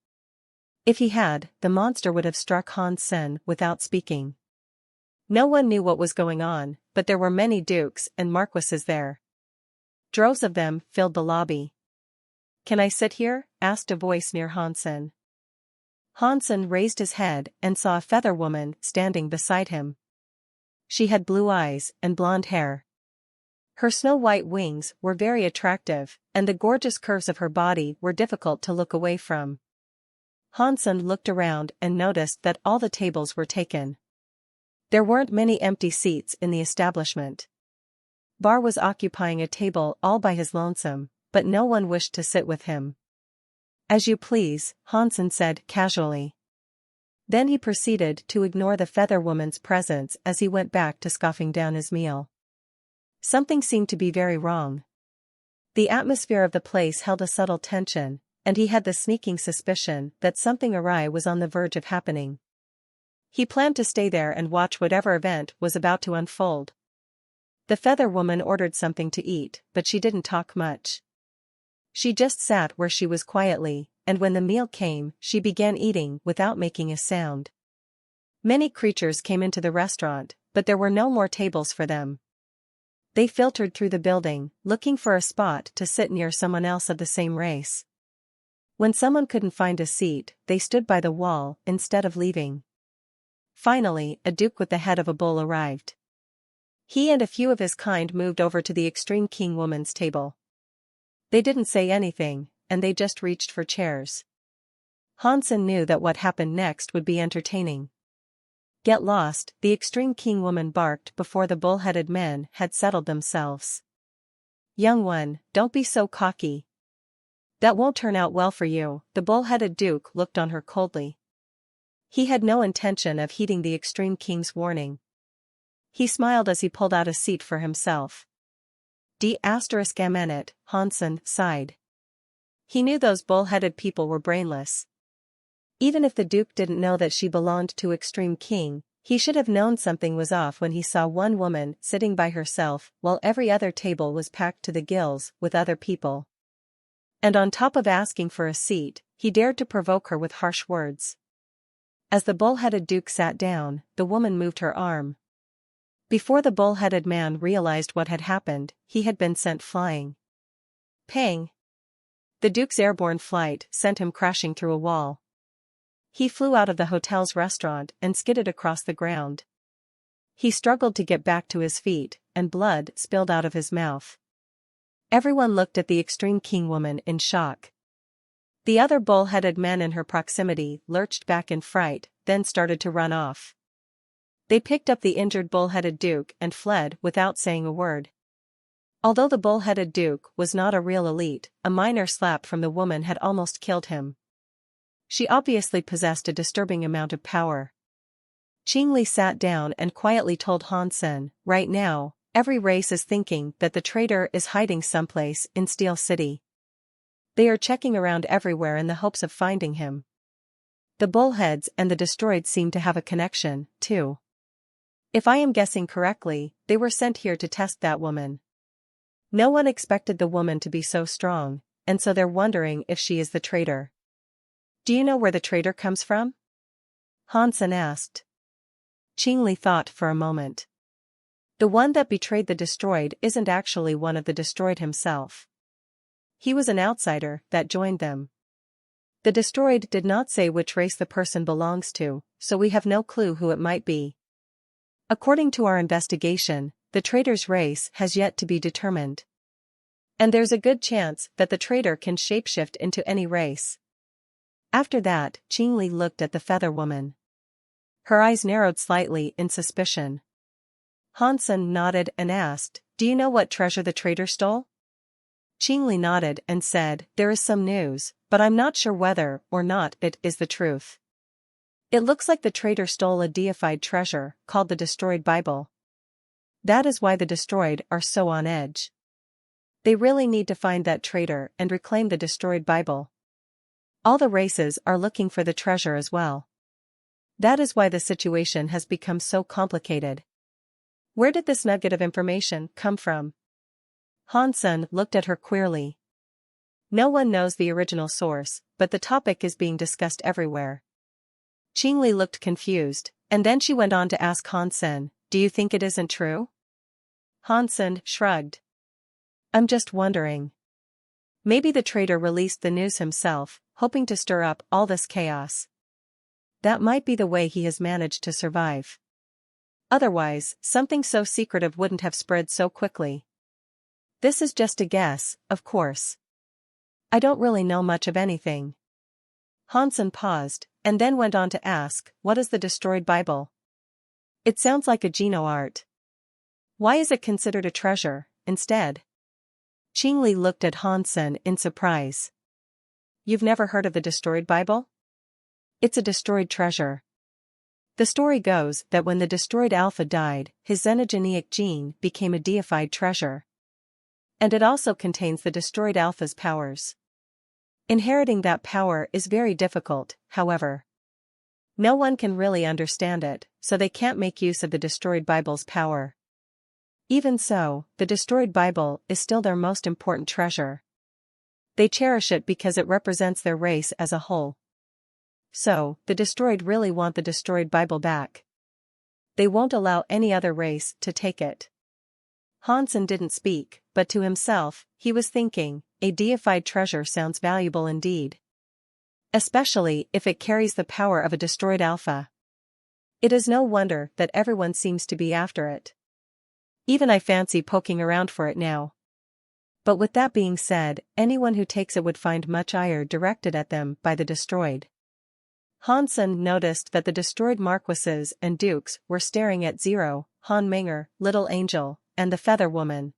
S1: If he had, the monster would have struck Han Sen without speaking. No one knew what was going on, but there were many dukes and marquises there. Droves of them filled the lobby. "Can I sit here?" asked a voice near Han Sen. Han Sen raised his head and saw a feather woman standing beside him. She had blue eyes and blonde hair. Her snow-white wings were very attractive, and the gorgeous curves of her body were difficult to look away from. Han Sen looked around and noticed that all the tables were taken. There weren't many empty seats in the establishment. Bar was occupying a table all by his lonesome, but no one wished to sit with him. "As you please," Han Sen said casually. Then he proceeded to ignore the feather woman's presence as he went back to scoffing down his meal. Something seemed to be very wrong. The atmosphere of the place held a subtle tension, and he had the sneaking suspicion that something awry was on the verge of happening. He planned to stay there and watch whatever event was about to unfold. The feather woman ordered something to eat, but she didn't talk much. She just sat where she was quietly, and when the meal came, she began eating without making a sound. Many creatures came into the restaurant, but there were no more tables for them. They filtered through the building, looking for a spot to sit near someone else of the same race. When someone couldn't find a seat, they stood by the wall instead of leaving. Finally, a duke with the head of a bull arrived. He and a few of his kind moved over to the extreme king woman's table. They didn't say anything, and they just reached for chairs. Han Sen knew that what happened next would be entertaining. "Get lost," the extreme king woman barked before the bull-headed men had settled themselves. "Young one, don't be so cocky. That won't turn out well for you," the bull-headed duke looked on her coldly. He had no intention of heeding the extreme king's warning. He smiled as he pulled out a seat for himself. D****, Han Sen sighed. He knew those bull-headed people were brainless. Even if the duke didn't know that she belonged to extreme king, he should have known something was off when he saw one woman sitting by herself while every other table was packed to the gills with other people. And on top of asking for a seat, he dared to provoke her with harsh words. As the bull-headed duke sat down, the woman moved her arm. Before the bull-headed man realized what had happened, he had been sent flying. Pang! The Duke's airborne flight sent him crashing through a wall. He flew out of the hotel's restaurant and skidded across the ground. He struggled to get back to his feet, and blood spilled out of his mouth. Everyone looked at the extreme king woman in shock. The other bull-headed men in her proximity lurched back in fright, then started to run off. They picked up the injured bull-headed duke and fled without saying a word. Although the bull-headed duke was not a real elite, a minor slap from the woman had almost killed him. She obviously possessed a disturbing amount of power. Qingli sat down and quietly told Han Sen, "Right now, every race is thinking that the traitor is hiding someplace in Steel City. They are checking around everywhere in the hopes of finding him. The bullheads and the destroyed seem to have a connection, too. If I am guessing correctly, they were sent here to test that woman. No one expected the woman to be so strong, and so they're wondering if she is the traitor." "Do you know where the traitor comes from?" Han Sen asked. Qingli thought for a moment. The one that betrayed the destroyed isn't actually one of the destroyed himself. He was an outsider that joined them. The destroyed did not say which race the person belongs to, so we have no clue who it might be. According to our investigation, the traitor's race has yet to be determined. And there's a good chance that the traitor can shapeshift into any race. After that, Qingli looked at the feather woman. Her eyes narrowed slightly in suspicion. Han Sen nodded and asked, "Do you know what treasure the traitor stole?" Qingli nodded and said, "There is some news, but I'm not sure whether or not it is the truth. It looks like the traitor stole a deified treasure, called the Destroyed Bible. That is why the destroyed are so on edge. They really need to find that traitor and reclaim the Destroyed Bible. All the races are looking for the treasure as well. That is why the situation has become so complicated." "Where did this nugget of information come from?" Han Sen looked at her queerly. "No one knows the original source, but the topic is being discussed everywhere." Qingli looked confused, and then she went on to ask Han Sen, "Do you think it isn't true?" Han Sen shrugged. "I'm just wondering. Maybe the traitor released the news himself, hoping to stir up all this chaos. That might be the way he has managed to survive. Otherwise, something so secretive wouldn't have spread so quickly. This is just a guess, of course. I don't really know much of anything." Han Sen paused, and then went on to ask, "What is the Destroyed Bible? It sounds like a Geno art. Why is it considered a treasure, instead?" Qingli looked at Han Sen in surprise. "You've never heard of the Destroyed Bible? It's a destroyed treasure. The story goes that when the destroyed Alpha died, his xenogeneic gene became a deified treasure. And it also contains the destroyed Alpha's powers. Inheriting that power is very difficult, however. No one can really understand it, so they can't make use of the Destroyed Bible's power. Even so, the Destroyed Bible is still their most important treasure. They cherish it because it represents their race as a whole. So, the destroyed really want the Destroyed Bible back. They won't allow any other race to take it." Han Sen didn't speak, but to himself, he was thinking, a deified treasure sounds valuable indeed. Especially if it carries the power of a destroyed Alpha. It is no wonder that everyone seems to be after it. Even I fancy poking around for it now. But with that being said, anyone who takes it would find much ire directed at them by the destroyed. Han Sen noticed that the destroyed marquises and dukes were staring at Zero, Han Menger, Little Angel, and the Feather Woman.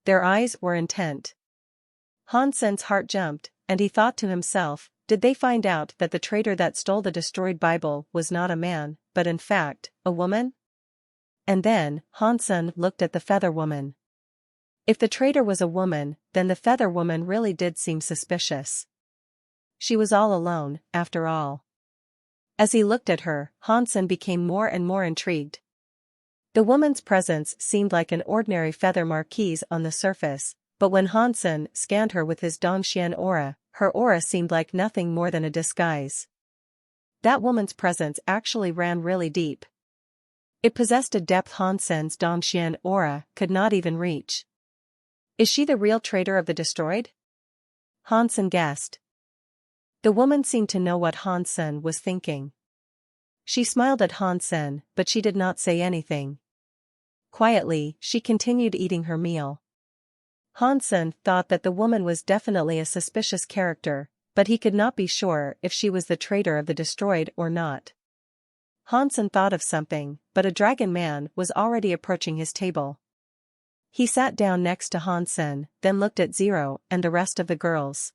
S1: Their eyes were intent. Han Sen's heart jumped, and he thought to himself, did they find out that the traitor that stole the Destroyed Bible was not a man, but in fact, a woman? And then, Han Sen looked at the Feather Woman. If the traitor was a woman, then the Feather Woman really did seem suspicious. She was all alone, after all. As he looked at her, Han Sen became more and more intrigued. The woman's presence seemed like an ordinary feather marquise on the surface, but when Han Sen scanned her with his Dongxian aura, her aura seemed like nothing more than a disguise. That woman's presence actually ran really deep. It possessed a depth Hansen's Dongxian aura could not even reach. Is she the real traitor of the destroyed? Hansen guessed. The woman seemed to know what Hansen was thinking. She smiled at Hansen, but she did not say anything. Quietly, she continued eating her meal. Hansen thought that the woman was definitely a suspicious character, but he could not be sure if she was the traitor of the destroyed or not. Hansen thought of something, but a dragon man was already approaching his table. He sat down next to Hansen, then looked at Zero and the rest of the girls.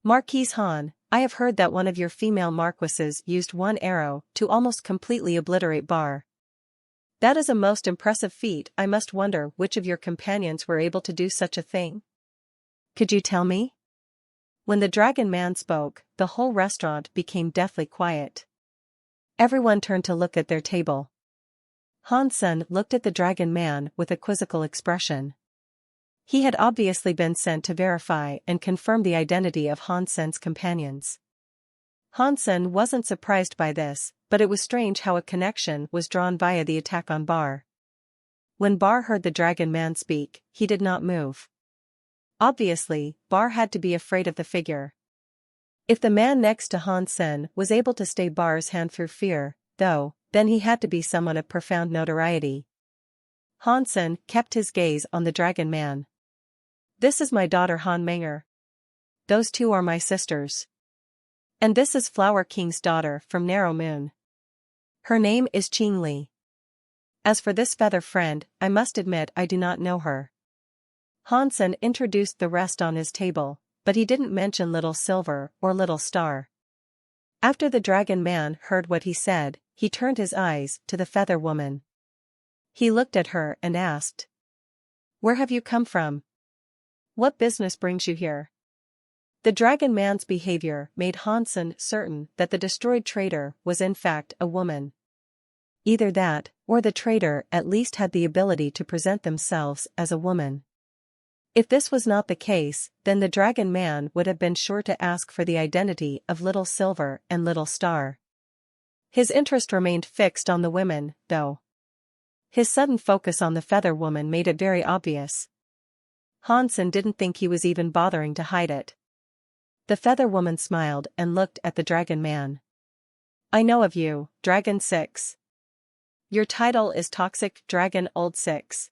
S1: Marquise Han, I have heard that one of your female marquises used one arrow to almost completely obliterate Bar. That is a most impressive feat. I must wonder which of your companions were able to do such a thing. Could you tell me? When the dragon man spoke, the whole restaurant became deathly quiet. Everyone turned to look at their table. Hansen looked at the dragon man with a quizzical expression. He had obviously been sent to verify and confirm the identity of Hansen's companions. Hansen wasn't surprised by this, but it was strange how a connection was drawn via the attack on Bar. When Bar heard the dragon man speak, he did not move. Obviously, Bar had to be afraid of the figure. If the man next to Hansen was able to stay Bar's hand through fear, though, then he had to be someone of profound notoriety. Hansen kept his gaze on the dragon man. This is my daughter Han Menger. Those two are my sisters. And this is Flower King's daughter from Narrow Moon. Her name is Qing Li. As for this feather friend, I must admit I do not know her. Hansen introduced the rest on his table, but he didn't mention Little Silver or Little Star. After the dragon man heard what he said, he turned his eyes to the feather woman. He looked at her and asked, "Where have you come from? What business brings you here?" The dragon man's behavior made Hansen certain that the destroyed traitor was in fact a woman. Either that, or the traitor at least had the ability to present themselves as a woman. If this was not the case, then the dragon man would have been sure to ask for the identity of Little Silver and Little Star. His interest remained fixed on the women, though. His sudden focus on the feather woman made it very obvious. Hansen didn't think he was even bothering to hide it. The feather woman smiled and looked at the dragon man. "I know of you, Dragon 6. Your title is Toxic Dragon Old 6.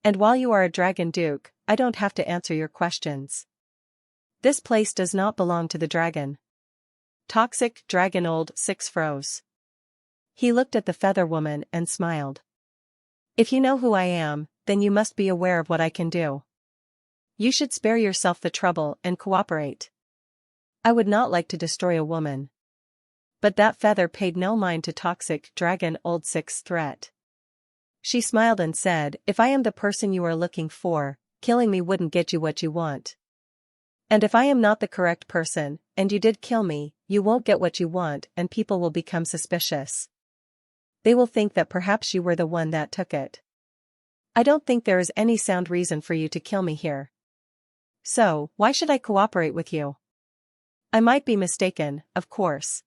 S1: And while you are a dragon duke, I don't have to answer your questions. This place does not belong to the dragon." Toxic Dragon Old 6 froze. He looked at the feather woman and smiled. "If you know who I am, then you must be aware of what I can do. You should spare yourself the trouble and cooperate. I would not like to destroy a woman." But that feather paid no mind to Toxic Dragon Old 6's threat. She smiled and said, "If I am the person you are looking for, killing me wouldn't get you what you want. And if I am not the correct person, and you did kill me, you won't get what you want and people will become suspicious. They will think that perhaps you were the one that took it. I don't think there is any sound reason for you to kill me here. So, why should I cooperate with you? I might be mistaken, of course.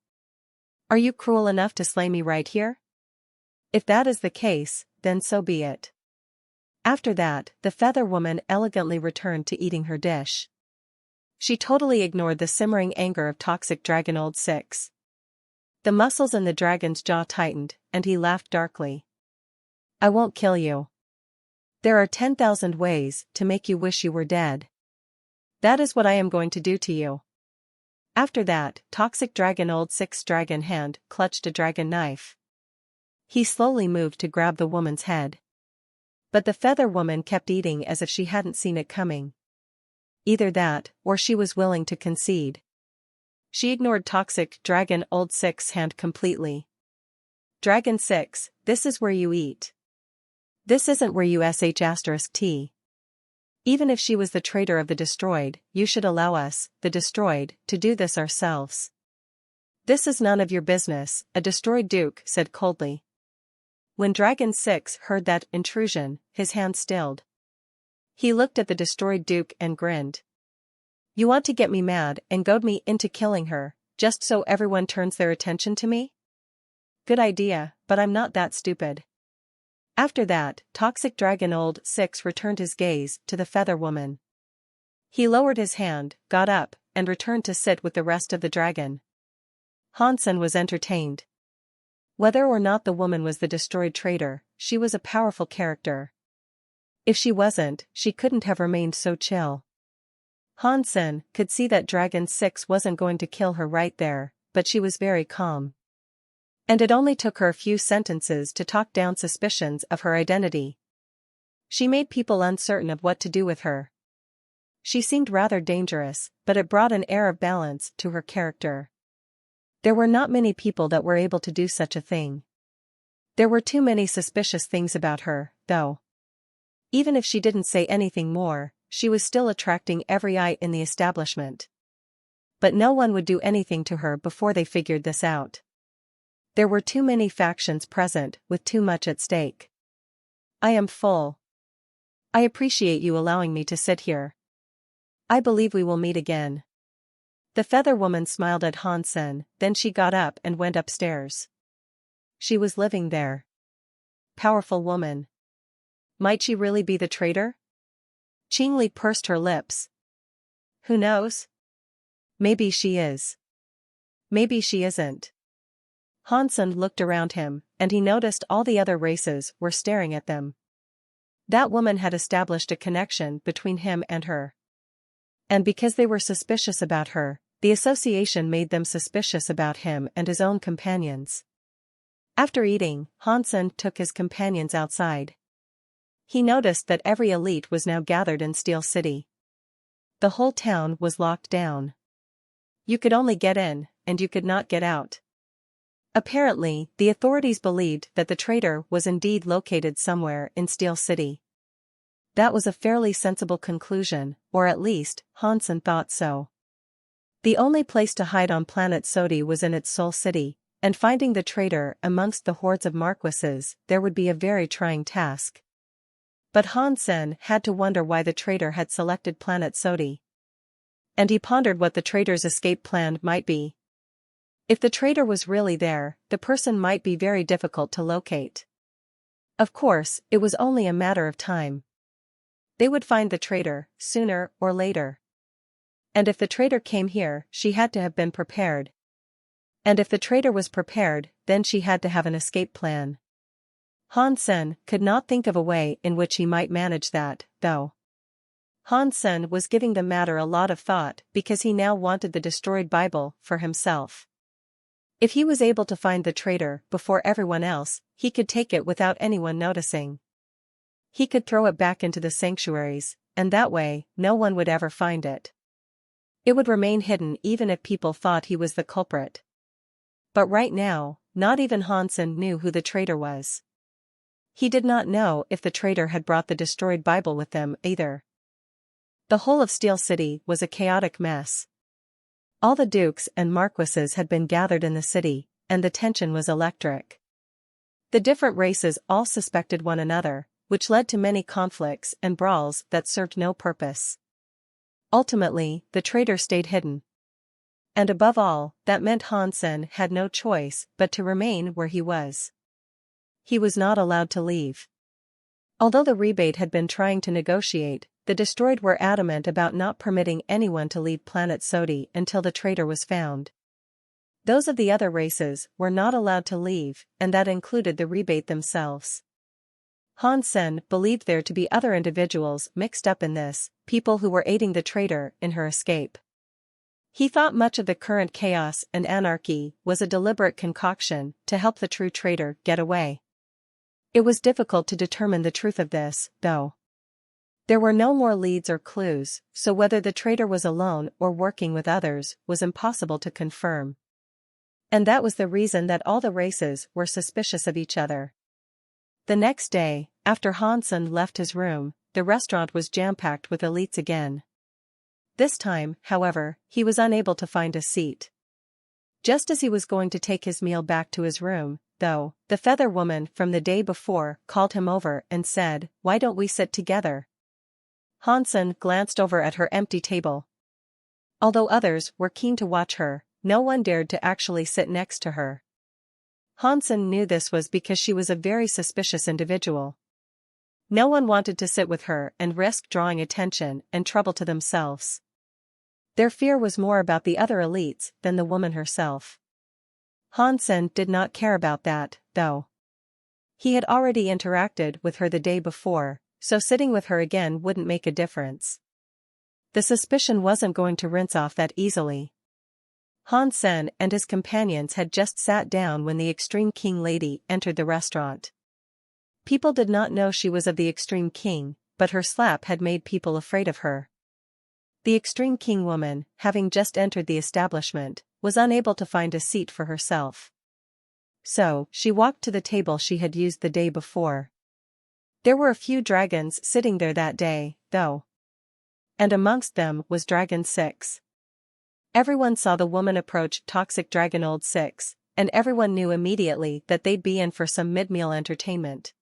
S1: Are you cruel enough to slay me right here? If that is the case, then so be it." After that, the feather woman elegantly returned to eating her dish. She totally ignored the simmering anger of Toxic Dragon Old 6. The muscles in the dragon's jaw tightened, and he laughed darkly. "I won't kill you. There are 10,000 ways to make you wish you were dead. That is what I am going to do to you." After that, Toxic Dragon Old 6's dragon hand clutched a dragon knife. He slowly moved to grab the woman's head. But the feather woman kept eating as if she hadn't seen it coming. Either that, or she was willing to concede. She ignored Toxic Dragon Old 6's hand completely. "Dragon 6, this is where you eat. This isn't where you sh*t. Even if she was the traitor of the destroyed, you should allow us, the destroyed, to do this ourselves." "This is none of your business," a destroyed duke said coldly. When Dragon 6 heard that intrusion, his hand stilled. He looked at the destroyed duke and grinned. "You want to get me mad and goad me into killing her, just so everyone turns their attention to me? good idea, but I'm not that stupid. After that, Toxic Dragon Old 6 returned his gaze to the Feather Woman. He lowered his hand, got up, and returned to sit with the rest of the dragon. Hansen was entertained. Whether or not the woman was the destroyed traitor, she was a powerful character. If she wasn't, she couldn't have remained so chill. Hansen could see that Dragon 6 wasn't going to kill her right there, but she was very calm. And it only took her a few sentences to talk down suspicions of her identity. She made people uncertain of what to do with her. She seemed rather dangerous, but it brought an air of balance to her character. There were not many people that were able to do such a thing. There were too many suspicious things about her, though. Even if she didn't say anything more, she was still attracting every eye in the establishment. But no one would do anything to her before they figured this out. There were too many factions present with too much at stake. I am full. I appreciate you allowing me to sit here. I believe we will meet again. The Feather Woman smiled at Hansen, then she got up and went upstairs. She was living there. Powerful woman. Might she really be the traitor? Qingli pursed her lips. Who knows? Maybe she is. Maybe she isn't. Hansen looked around him, and he noticed all the other races were staring at them. That woman had established a connection between him and her. And because they were suspicious about her, the association made them suspicious about him and his own companions. After eating, Hansen took his companions outside. He noticed that every elite was now gathered in Steel City. The whole town was locked down. You could only get in, and you could not get out. Apparently, the authorities believed that the traitor was indeed located somewhere in Steel City. That was a fairly sensible conclusion, or at least, Hansen thought so. The only place to hide on planet Sodi was in its Soul City, and finding the traitor amongst the hordes of Marquises, there would be a very trying task. But Hansen had to wonder why the traitor had selected planet Sodi. And he pondered what the traitor's escape plan might be. If the traitor was really there, the person might be very difficult to locate. Of course, it was only a matter of time. They would find the traitor, sooner or later. And if the traitor came here, she had to have been prepared. And if the traitor was prepared, then she had to have an escape plan. Hansen could not think of a way in which he might manage that, though. Hansen was giving the matter a lot of thought because he now wanted the destroyed Bible for himself. If he was able to find the traitor before everyone else, he could take it without anyone noticing. He could throw it back into the sanctuaries, and that way, no one would ever find it. It would remain hidden even if people thought he was the culprit. But right now, not even Hansen knew who the traitor was. He did not know if the traitor had brought the destroyed Bible with them either. The whole of Steel City was a chaotic mess. All the dukes and marquises had been gathered in the city, and the tension was electric. The different races all suspected one another, which led to many conflicts and brawls that served no purpose. Ultimately, the traitor stayed hidden. And above all, that meant Hansen had no choice but to remain where he was. He was not allowed to leave. Although the rebate had been trying to negotiate, the destroyed were adamant about not permitting anyone to leave planet Sodi until the traitor was found. Those of the other races were not allowed to leave, and that included the rebate themselves. Hansen believed there to be other individuals mixed up in this, people who were aiding the traitor in her escape. He thought much of the current chaos and anarchy was a deliberate concoction to help the true traitor get away. It was difficult to determine the truth of this, though. There were no more leads or clues, so whether the traitor was alone or working with others was impossible to confirm. And that was the reason that all the races were suspicious of each other. The next day, after Hansen left his room, the restaurant was jam-packed with elites again. This time, however, he was unable to find a seat. Just as he was going to take his meal back to his room, though, the Feather Woman from the day before called him over and said, "Why don't we sit together?" Hansen glanced over at her empty table. Although others were keen to watch her, no one dared to actually sit next to her. Hansen knew this was because she was a very suspicious individual. No one wanted to sit with her and risk drawing attention and trouble to themselves. Their fear was more about the other elites than the woman herself. Hansen did not care about that, though. He had already interacted with her the day before, so sitting with her again wouldn't make a difference. The suspicion wasn't going to rinse off that easily. Hansen and his companions had just sat down when the Extreme King lady entered the restaurant. People did not know she was of the Extreme King, but her slap had made people afraid of her. The Extreme King woman, having just entered the establishment, was unable to find a seat for herself. So, she walked to the table she had used the day before. There were a few dragons sitting there that day, though. And amongst them was Dragon 6. Everyone saw the woman approach Toxic Dragon Old 6, and everyone knew immediately that they'd be in for some mid-meal entertainment.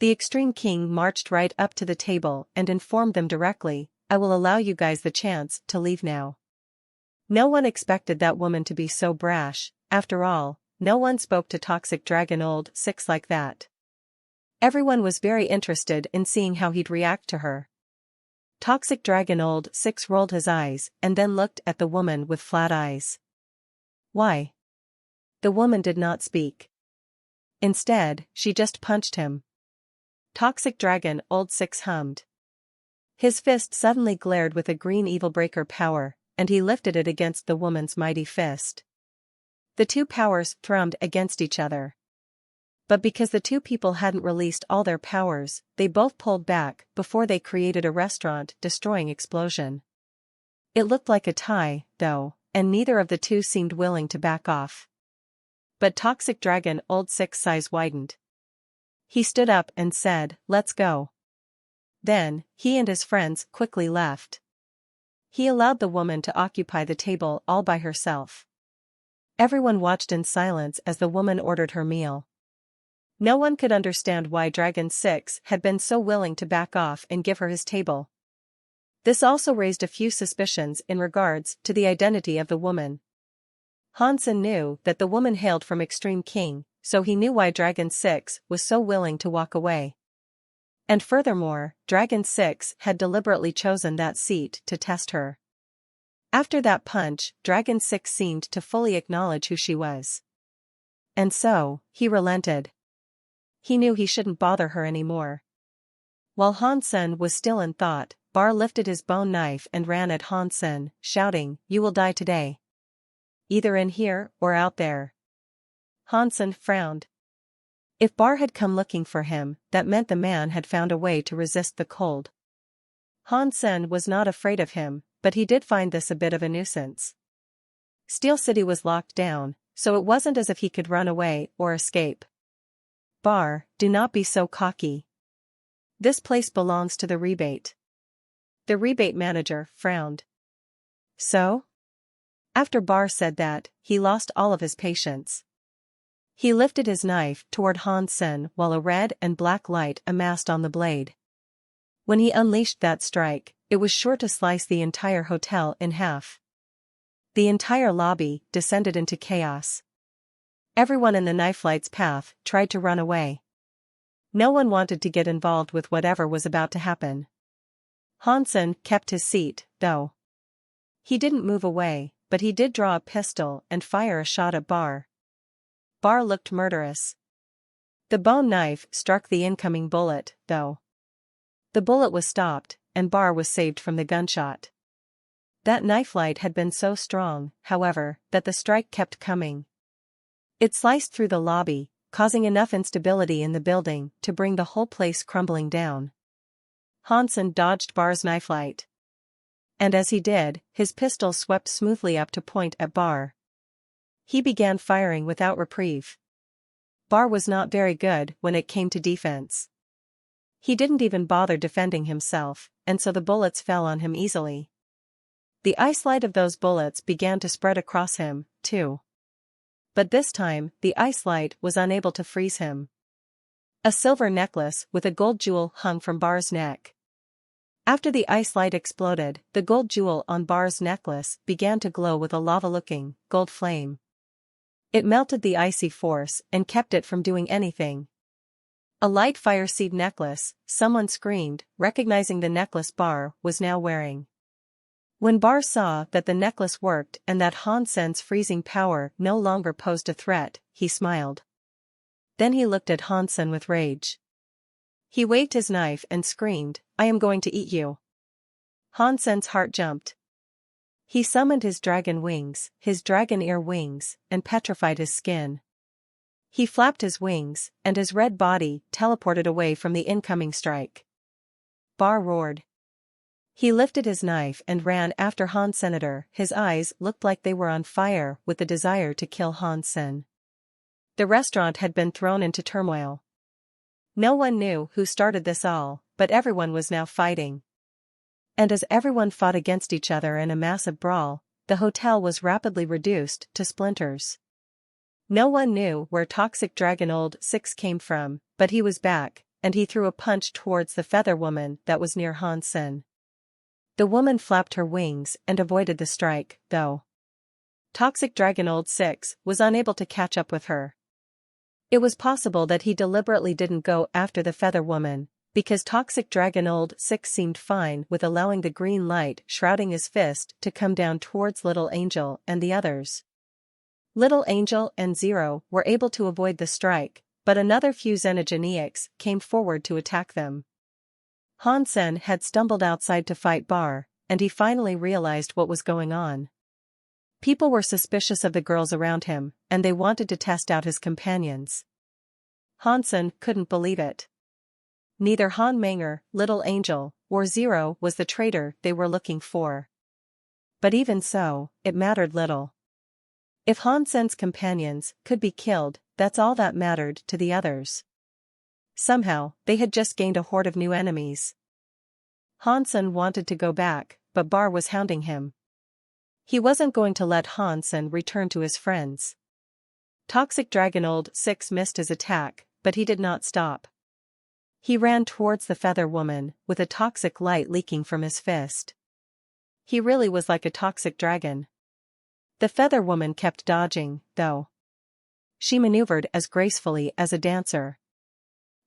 S1: The Extreme King marched right up to the table and informed them directly, "I will allow you guys the chance to leave now." No one expected that woman to be so brash. After all, no one spoke to Toxic Dragon Old 6 like that. Everyone was very interested in seeing how he'd react to her. Toxic Dragon Old 6 rolled his eyes and then looked at the woman with flat eyes. Why? The woman did not speak. Instead, she just punched him. Toxic Dragon Old 6 hummed. His fist suddenly glared with a green evil breaker power, and he lifted it against the woman's mighty fist. The two powers thrummed against each other. But because the two people hadn't released all their powers, they both pulled back before they created a restaurant-destroying explosion. It looked like a tie, though, and neither of the two seemed willing to back off. But Toxic Dragon Old 6's eyes widened. He stood up and said, "Let's go." Then, he and his friends quickly left. He allowed the woman to occupy the table all by herself. Everyone watched in silence as the woman ordered her meal. No one could understand why Dragon 6 had been so willing to back off and give her his table. This also raised a few suspicions in regards to the identity of the woman. Hansen knew that the woman hailed from Extreme King, so he knew why Dragon 6 was so willing to walk away. And furthermore, Dragon 6 had deliberately chosen that seat to test her. After that punch, Dragon 6 seemed to fully acknowledge who she was. And so, he relented. He knew he shouldn't bother her anymore. While Hansen was still in thought, Bar lifted his bone knife and ran at Hansen, shouting, "You will die today. Either in here or out there." Hansen frowned. If Bar had come looking for him, that meant the man had found a way to resist the cold. Hansen was not afraid of him, but he did find this a bit of a nuisance. Steel City was locked down, so it wasn't as if he could run away or escape. Bar, do not be so cocky. This place belongs to the rebate. The rebate manager frowned. So? After Bar said that, he lost all of his patience. He lifted his knife toward Hansen while a red and black light amassed on the blade. When he unleashed that strike, it was sure to slice the entire hotel in half. The entire lobby descended into chaos. Everyone in the knife light's path tried to run away. No one wanted to get involved with whatever was about to happen. Hansen kept his seat, though. He didn't move away, but he did draw a pistol and fire a shot at Bar. Bar looked murderous. The bone knife struck the incoming bullet, though. The bullet was stopped, and Bar was saved from the gunshot. That knife light had been so strong, however, that the strike kept coming. It sliced through the lobby, causing enough instability in the building to bring the whole place crumbling down. Hansen dodged Bar's knife light. And as he did, his pistol swept smoothly up to point at Bar. He began firing without reprieve. Bar was not very good when it came to defense. He didn't even bother defending himself, and so the bullets fell on him easily. The ice light of those bullets began to spread across him, too. But this time, the ice light was unable to freeze him. A silver necklace with a gold jewel hung from Bar's neck. After the ice light exploded, the gold jewel on Bar's necklace began to glow with a lava-looking, gold flame. It melted the icy force and kept it from doing anything. A light fire seed necklace, someone screamed, recognizing the necklace Bar was now wearing. When Bar saw that the necklace worked and that Hansen's freezing power no longer posed a threat, he smiled. Then he looked at Hansen with rage. He waved his knife and screamed, "I am going to eat you." Hansen's heart jumped. He summoned his dragon wings, his dragon ear wings, and petrified his skin. He flapped his wings, and his red body teleported away from the incoming strike. Bar roared. He lifted his knife and ran after Hansen. His eyes looked like they were on fire with the desire to kill Hansen. The restaurant had been thrown into turmoil. No one knew who started this all, but everyone was now fighting. And as everyone fought against each other in a massive brawl, the hotel was rapidly reduced to splinters. No one knew where Toxic Dragon Old 6 came from, but he was back, and he threw a punch towards the feather woman that was near Hansen. The woman flapped her wings and avoided the strike, though. Toxic Dragon Old 6 was unable to catch up with her. It was possible that he deliberately didn't go after the feather woman, because Toxic Dragon Old 6 seemed fine with allowing the green light shrouding his fist to come down towards Little Angel and the others. Little Angel and Zero were able to avoid the strike, but another few Xenogeneics came forward to attack them. Hansen had stumbled outside to fight Bar, and he finally realized what was going on. People were suspicious of the girls around him, and they wanted to test out his companions. Hansen couldn't believe it. Neither Han Menger, Little Angel, or Zero was the traitor they were looking for. But even so, it mattered little. If Hansen's companions could be killed, that's all that mattered to the others. Somehow, they had just gained a horde of new enemies. Hansen wanted to go back, but Bar was hounding him. He wasn't going to let Hansen return to his friends. Toxic Dragon Old 6 missed his attack, but he did not stop. He ran towards the feather woman, with a toxic light leaking from his fist. He really was like a toxic dragon. The feather woman kept dodging, though. She maneuvered as gracefully as a dancer.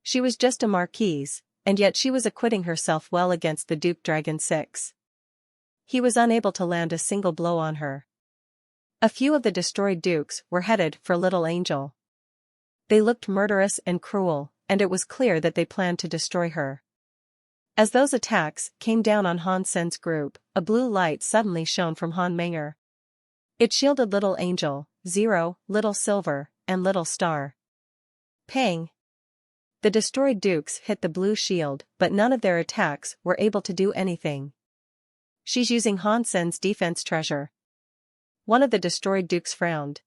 S1: She was just a marquise, and yet she was acquitting herself well against the Duke Dragon 6. He was unable to land a single blow on her. A few of the destroyed dukes were headed for Little Angel. They looked murderous and cruel, and it was clear that they planned to destroy her. As those attacks came down on Hansen's group, a blue light suddenly shone from Han Menger. It shielded Little Angel, Zero, Little Silver, and Little Star. Pang! The destroyed dukes hit the blue shield, but none of their attacks were able to do anything. She's using Hansen's defense treasure. One of the destroyed dukes frowned.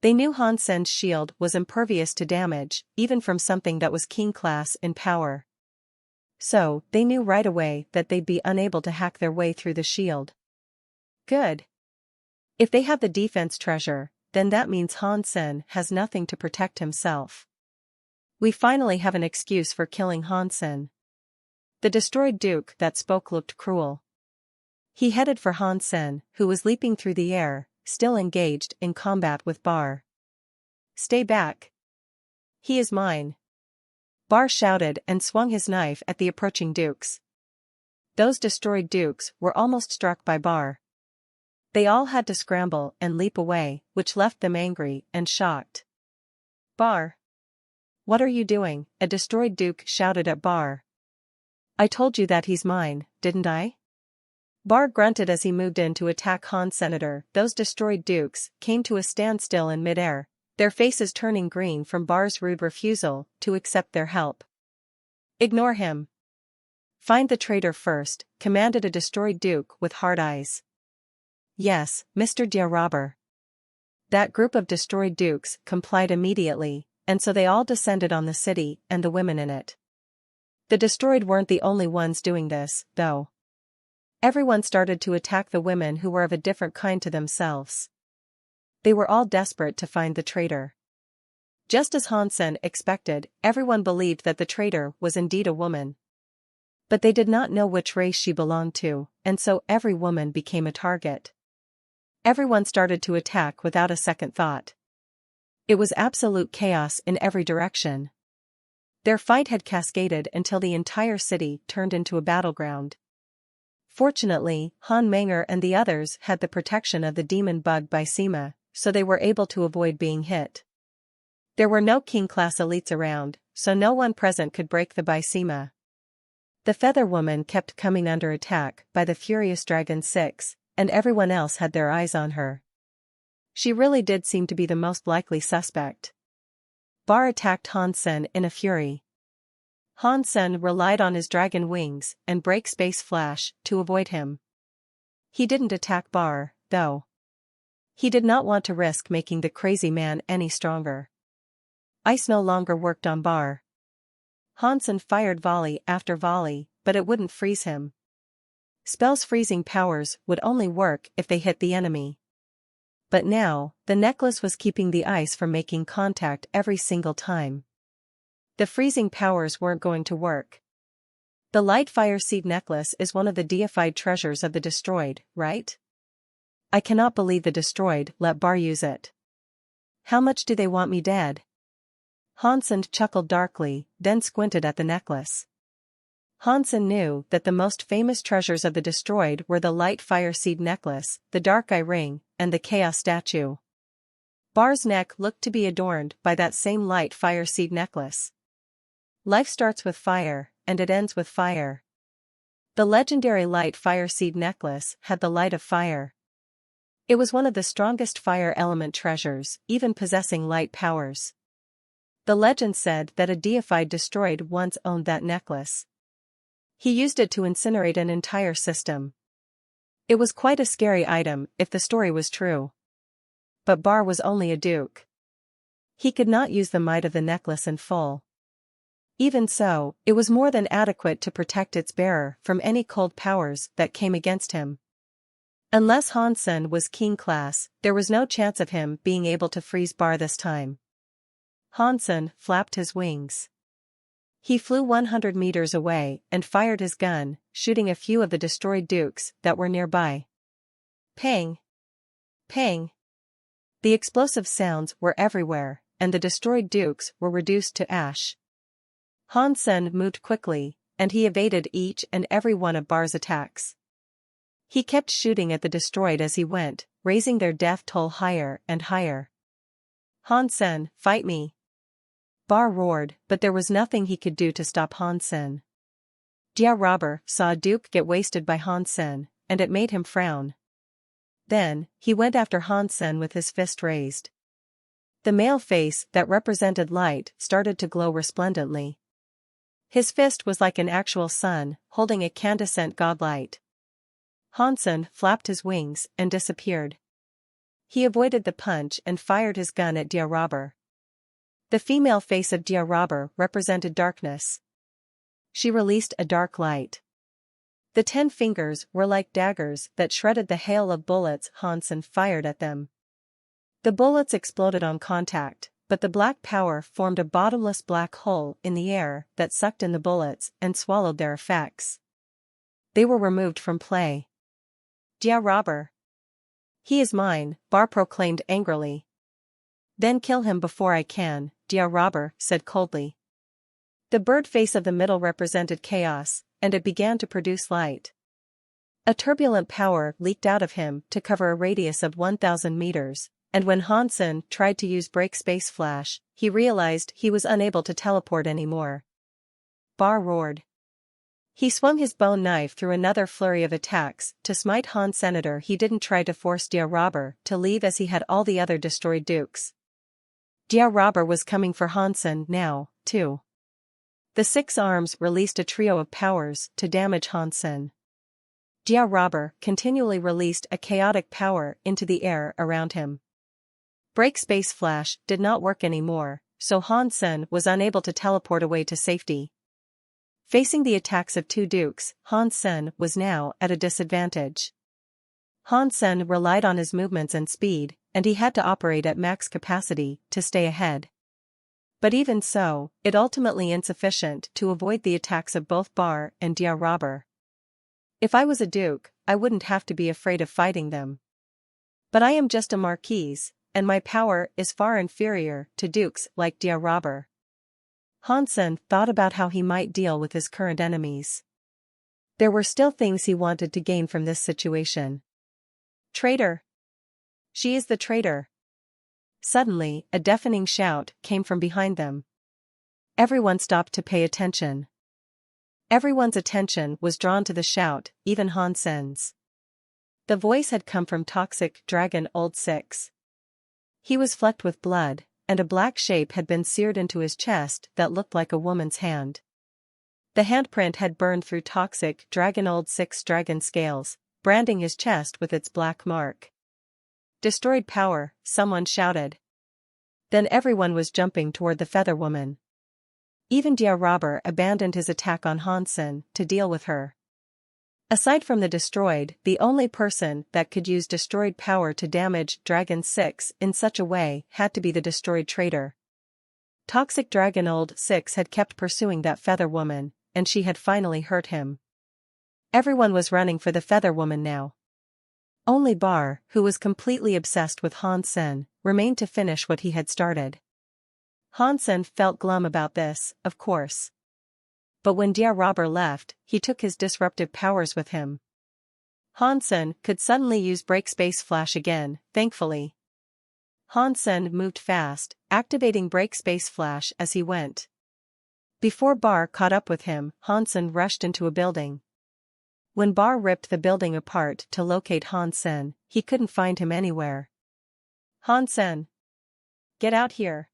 S1: They knew Hansen's shield was impervious to damage, even from something that was king class in power. So, they knew right away that they'd be unable to hack their way through the shield. Good. If they have the defense treasure, then that means Hansen has nothing to protect himself. We finally have an excuse for killing Hansen. The destroyed duke that spoke looked cruel. He headed for Hansen, who was leaping through the air, still engaged in combat with Bar. Stay back. He is mine. Bar shouted and swung his knife at the approaching dukes. Those destroyed dukes were almost struck by Bar. They all had to scramble and leap away, which left them angry and shocked. Bar! What are you doing? A destroyed duke shouted at Bar. I told you that he's mine, didn't I? Bar grunted as he moved in to attack Hansen. Those destroyed dukes came to a standstill in midair, their faces turning green from Bar's rude refusal to accept their help. Ignore him. Find the traitor first, commanded a destroyed duke with hard eyes. Yes, Mr. Dear Robber. That group of destroyed dukes complied immediately, and so they all descended on the city and the women in it. The destroyed weren't the only ones doing this, though. Everyone started to attack the women who were of a different kind to themselves. They were all desperate to find the traitor. Just as Hansen expected, everyone believed that the traitor was indeed a woman. But they did not know which race she belonged to, and so every woman became a target. Everyone started to attack without a second thought. It was absolute chaos in every direction. Their fight had cascaded until the entire city turned into a battleground. Fortunately, Han Manger and the others had the protection of the demon bug Bysema, so they were able to avoid being hit. There were no king-class elites around, so no one present could break the Bysema. The Feather Woman kept coming under attack by the furious Dragon 6, and everyone else had their eyes on her. She really did seem to be the most likely suspect. Bar attacked Han Sen in a fury. Han Sen relied on his dragon wings and break space flash to avoid him. He didn't attack Bar, though. He did not want to risk making the crazy man any stronger. Ice no longer worked on Bar. Han Sen fired volley after volley, but it wouldn't freeze him. Spells' freezing powers would only work if they hit the enemy. But now, the necklace was keeping the ice from making contact every single time. The freezing powers weren't going to work. The light fire seed necklace is one of the deified treasures of the destroyed, right? I cannot believe the destroyed let Bar use it. How much do they want me dead? Han Sen chuckled darkly, then squinted at the necklace. Han Sen knew that the most famous treasures of the destroyed were the light fire seed necklace, the dark eye ring, and the chaos statue. Bar's neck looked to be adorned by that same light fire seed necklace. Life starts with fire, and it ends with fire. The legendary light fire seed necklace had the light of fire. It was one of the strongest fire element treasures, even possessing light powers. The legend said that a deified destroyed once owned that necklace. He used it to incinerate an entire system. It was quite a scary item if the story was true. But Bar was only a duke. He could not use the might of the necklace in full. Even so, it was more than adequate to protect its bearer from any cold powers that came against him. Unless Han Sen was king class, there was no chance of him being able to freeze Bar this time. Han Sen flapped his wings. He flew 100 meters away and fired his gun, shooting a few of the destroyed dukes that were nearby. Pang! Pang! The explosive sounds were everywhere, and the destroyed dukes were reduced to ash. Han Sen moved quickly, and he evaded each and every one of Bar's attacks. He kept shooting at the destroyed as he went, raising their death toll higher and higher. Han Sen, fight me! Bar roared, but there was nothing he could do to stop Han Sen. Jia Robber saw a duke get wasted by Han Sen, and it made him frown. Then, he went after Han Sen with his fist raised. The male face that represented light started to glow resplendently. His fist was like an actual sun, holding a incandescent godlight. Han Sen flapped his wings and disappeared. He avoided the punch and fired his gun at Jia Robber. The female face of Jia Robber represented darkness. She released a dark light. The 10 fingers were like daggers that shredded the hail of bullets Han Sen fired at them. The bullets exploded on contact, but the black power formed a bottomless black hole in the air that sucked in the bullets and swallowed their effects. They were removed from play. Jia Robber. He is mine, Bar proclaimed angrily. Then kill him before I can, Jia Robber said coldly. The bird face of the middle represented chaos, and it began to produce light. A turbulent power leaked out of him to cover a radius of 1,000 meters, and when Han Sen tried to use break space flash, he realized he was unable to teleport anymore. Bar roared. He swung his bone knife through another flurry of attacks to smite Han Senator. He didn't try to force Jia Robber to leave as he had all the other destroyed dukes. Jia Robber was coming for Han Sen now, too. The 6 arms released a trio of powers to damage Han Sen. Jia Robber continually released a chaotic power into the air around him. Break space flash did not work anymore, so Han Sen was unable to teleport away to safety. Facing the attacks of 2 dukes, Han Sen was now at a disadvantage. Han Sen relied on his movements and speed, and he had to operate at max capacity to stay ahead. But even so, it ultimately insufficient to avoid the attacks of both Bar and Jia Robber. If I was a duke, I wouldn't have to be afraid of fighting them. But I am just a marquise, and my power is far inferior to dukes like Dia Robber. Hansen thought about how he might deal with his current enemies. There were still things he wanted to gain from this situation. Traitor! She is the traitor! Suddenly, a deafening shout came from behind them. Everyone stopped to pay attention. Everyone's attention was drawn to the shout, even Hansen's. The voice had come from Toxic Dragon Old 6. He was flecked with blood, and a black shape had been seared into his chest that looked like a woman's hand. The handprint had burned through Toxic Dragon Old 6's dragon scales, branding his chest with its black mark. Destroyed power, someone shouted. Then everyone was jumping toward the Feather Woman. Even Dia Robber abandoned his attack on Hansen to deal with her. Aside from the destroyed, the only person that could use destroyed power to damage Dragon 6 in such a way had to be the destroyed traitor. Toxic Dragon Old 6 had kept pursuing that Feather Woman, and she had finally hurt him. Everyone was running for the Feather Woman now. Only Bar, who was completely obsessed with Hansen, remained to finish what he had started. Hansen felt glum about this, of course. But when Dia Robber left, he took his disruptive powers with him. Hansen could suddenly use Break Space Flash again, thankfully. Hansen moved fast, activating Break Space Flash as he went. Before Bar caught up with him, Hansen rushed into a building. When Bar ripped the building apart to locate Hansen, he couldn't find him anywhere. Hansen! Get out here!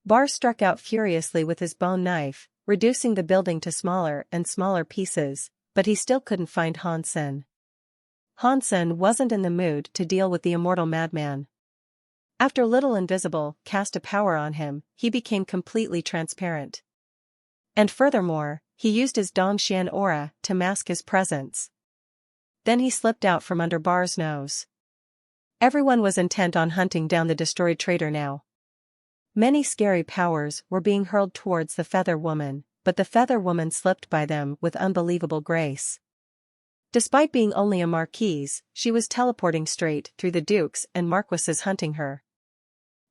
S1: Bar struck out furiously with his bone knife, reducing the building to smaller and smaller pieces, but he still couldn't find Hansen. Hansen wasn't in the mood to deal with the immortal madman. After Little Invisible cast a power on him, he became completely transparent. And furthermore, he used his Dongxian aura to mask his presence. Then he slipped out from under Bar's nose. Everyone was intent on hunting down the destroyed traitor now. Many scary powers were being hurled towards the Feather Woman, but the Feather Woman slipped by them with unbelievable grace. Despite being only a marquise, she was teleporting straight through the dukes and marquises hunting her.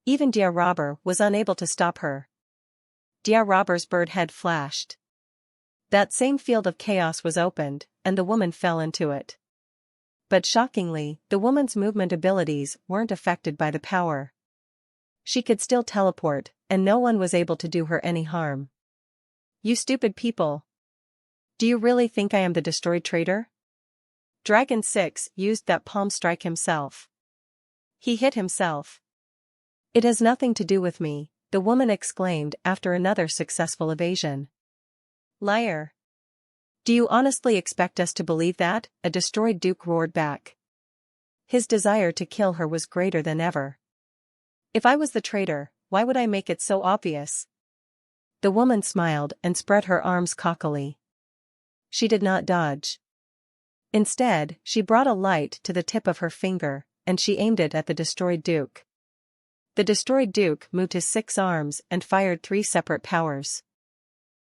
S1: Even Dia Robber was unable to stop her. Dia Robber's bird head flashed. That same field of chaos was opened, and the woman fell into it. But shockingly, the woman's movement abilities weren't affected by the power. She could still teleport, and no one was able to do her any harm. You stupid people! Do you really think I am the destroyed traitor? Dragon 6 used that palm strike himself. He hit himself. It has nothing to do with me, the woman exclaimed after another successful evasion. Liar! Do you honestly expect us to believe that? A destroyed duke roared back. His desire to kill her was greater than ever. If I was the traitor, why would I make it so obvious? The woman smiled and spread her arms cockily. She did not dodge. Instead, she brought a light to the tip of her finger, and she aimed it at the destroyed duke. The destroyed duke moved his 6 arms and fired 3 separate powers.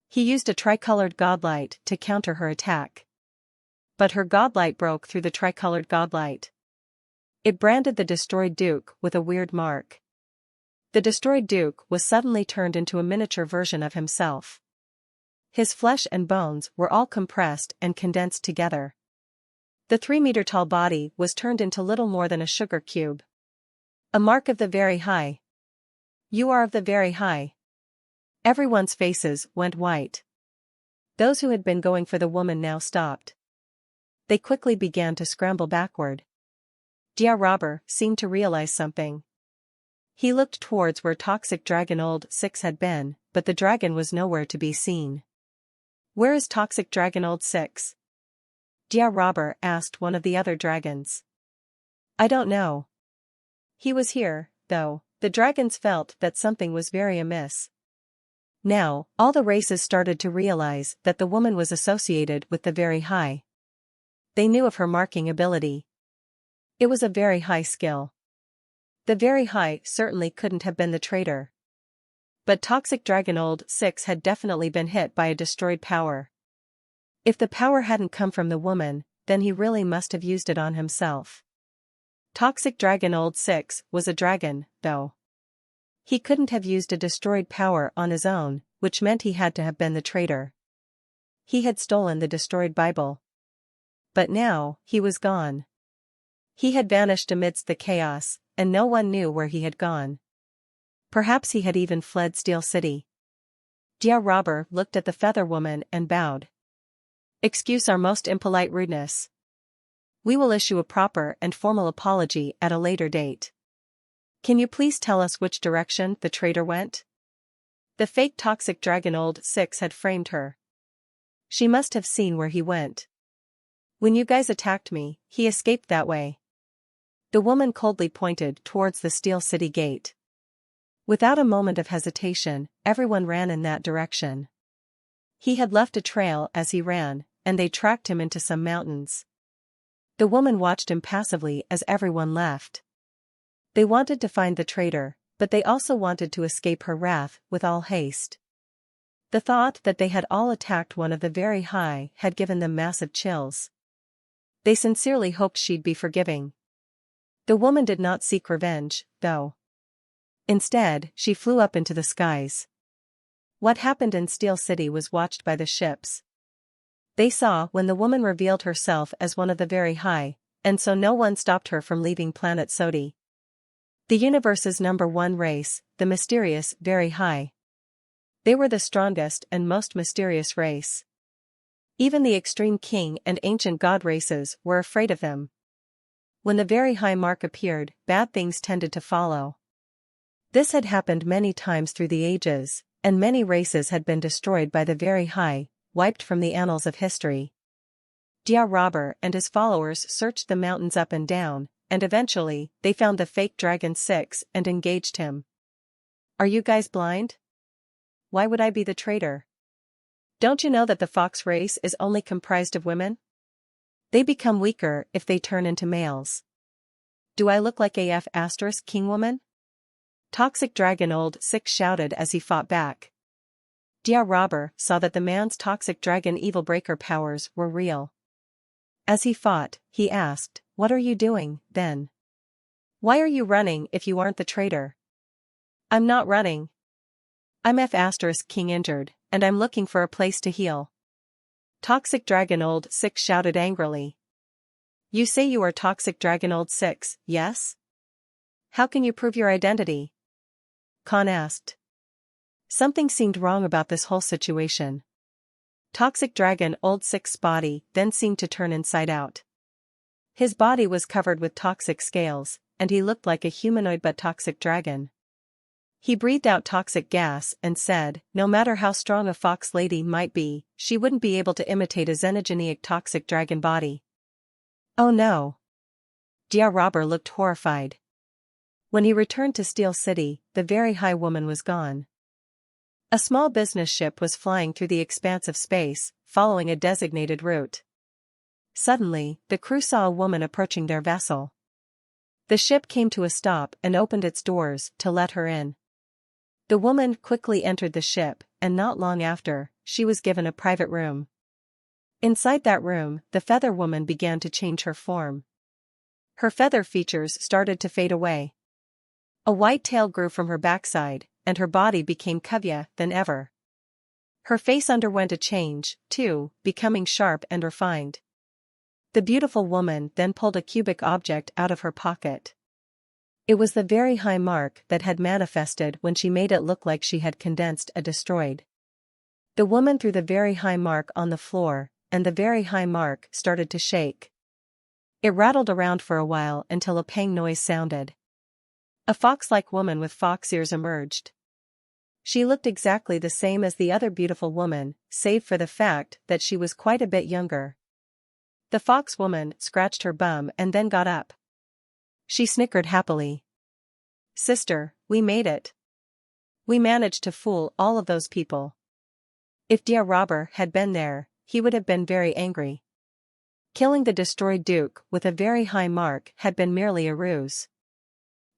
S1: He used a tricolored godlight to counter her attack. But her godlight broke through the tricolored godlight. It branded the destroyed duke with a weird mark. The destroyed duke was suddenly turned into a miniature version of himself. His flesh and bones were all compressed and condensed together. The 3-meter-tall body was turned into little more than a sugar cube. A mark of the very high. You are of the very high. Everyone's faces went white. Those who had been going for the woman now stopped. They quickly began to scramble backward. Dia Robber seemed to realize something. He looked towards where Toxic Dragon Old 6 had been, but the dragon was nowhere to be seen. Where is Toxic Dragon Old 6? Dia Robber asked one of the other dragons. I don't know. He was here, though. The dragons felt that something was very amiss. Now, all the races started to realize that the woman was associated with the very high. They knew of her marking ability. It was a very high skill. The very high certainly couldn't have been the traitor. But Toxic Dragon Old 6 had definitely been hit by a destroyed power. If the power hadn't come from the woman, then he really must have used it on himself. Toxic Dragon Old 6 was a dragon, though. He couldn't have used a destroyed power on his own, which meant he had to have been the traitor. He had stolen the destroyed Bible. But now, he was gone. He had vanished amidst the chaos, and no one knew where he had gone. Perhaps he had even fled Steel City. Dia Robber looked at the Feather Woman and bowed. Excuse our most impolite rudeness. We will issue a proper and formal apology at a later date. Can you please tell us which direction the traitor went? The fake Toxic Dragon Old 6 had framed her. She must have seen where he went. When you guys attacked me, he escaped that way. The woman coldly pointed towards the Steel City gate. Without a moment of hesitation, everyone ran in that direction. He had left a trail as he ran, and they tracked him into some mountains. The woman watched impassively as everyone left. They wanted to find the traitor, but they also wanted to escape her wrath with all haste. The thought that they had all attacked one of the very high had given them massive chills. They sincerely hoped she'd be forgiving. The woman did not seek revenge, though. Instead, she flew up into the skies. What happened in Steel City was watched by the ships. They saw when the woman revealed herself as one of the very high, and so no one stopped her from leaving planet Sodi. The universe's #1 race, the mysterious Very High. They were the strongest and most mysterious race. Even the extreme king and ancient god races were afraid of them. When the Very High mark appeared, bad things tended to follow. This had happened many times through the ages, and many races had been destroyed by the Very High, wiped from the annals of history. Dia Robber and his followers searched the mountains up and down, and eventually, they found the fake Dragon 6 and engaged him. Are you guys blind? Why would I be the traitor? Don't you know that the fox race is only comprised of women? They become weaker if they turn into males. Do I look like AF * King Woman? Toxic Dragon Old 6 shouted as he fought back. Dia Robber saw that the man's toxic dragon evil breaker powers were real. As he fought, he asked, "What are you doing, then? Why are you running if you aren't the traitor?" "I'm not running. I'm F* King injured, and I'm looking for a place to heal." Toxic Dragon Old 6 shouted angrily. "You say you are Toxic Dragon Old 6, yes? How can you prove your identity?" Khan asked. Something seemed wrong about this whole situation. Toxic Dragon Old 6's body then seemed to turn inside out. His body was covered with toxic scales, and he looked like a humanoid but toxic dragon. He breathed out toxic gas and said, no matter how strong a fox lady might be, she wouldn't be able to imitate a xenogenic toxic dragon body. Oh no. Dia Robber looked horrified. When he returned to Steel City, the Very High Woman was gone. A small business ship was flying through the expanse of space, following a designated route. Suddenly, the crew saw a woman approaching their vessel. The ship came to a stop and opened its doors to let her in. The woman quickly entered the ship, and not long after, she was given a private room. Inside that room, the Feather Woman began to change her form. Her feather features started to fade away. A white tail grew from her backside, and her body became curvier than ever. Her face underwent a change, too, becoming sharp and refined. The beautiful woman then pulled a cubic object out of her pocket. It was the Very High mark that had manifested when she made it look like she had condensed a destroyed. The woman threw the Very High mark on the floor, and the Very High mark started to shake. It rattled around for a while until a pang noise sounded. A fox-like woman with fox ears emerged. She looked exactly the same as the other beautiful woman, save for the fact that she was quite a bit younger. The fox woman scratched her bum and then got up. She snickered happily. "Sister, we made it. We managed to fool all of those people." If Dia Robber had been there, he would have been very angry. Killing the destroyed Duke with a Very High mark had been merely a ruse.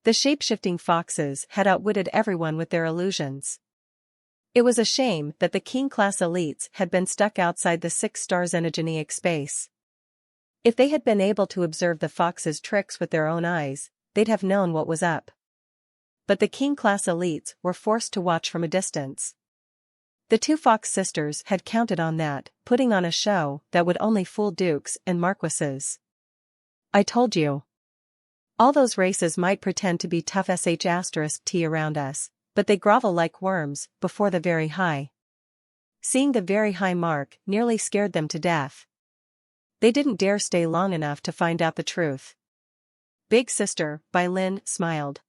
S1: The shape-shifting foxes had outwitted everyone with their illusions. It was a shame that the King-class elites had been stuck outside the 6-star xenogenic space. If they had been able to observe the fox's tricks with their own eyes, they'd have known what was up. But the king-class elites were forced to watch from a distance. The two Fox sisters had counted on that, putting on a show that would only fool dukes and marquises. I told you. All those races might pretend to be tough *T around us, but they grovel like worms before the very high. Seeing the very high mark nearly scared them to death. They didn't dare stay long enough to find out the truth. Big sister, Bai Lin, smiled.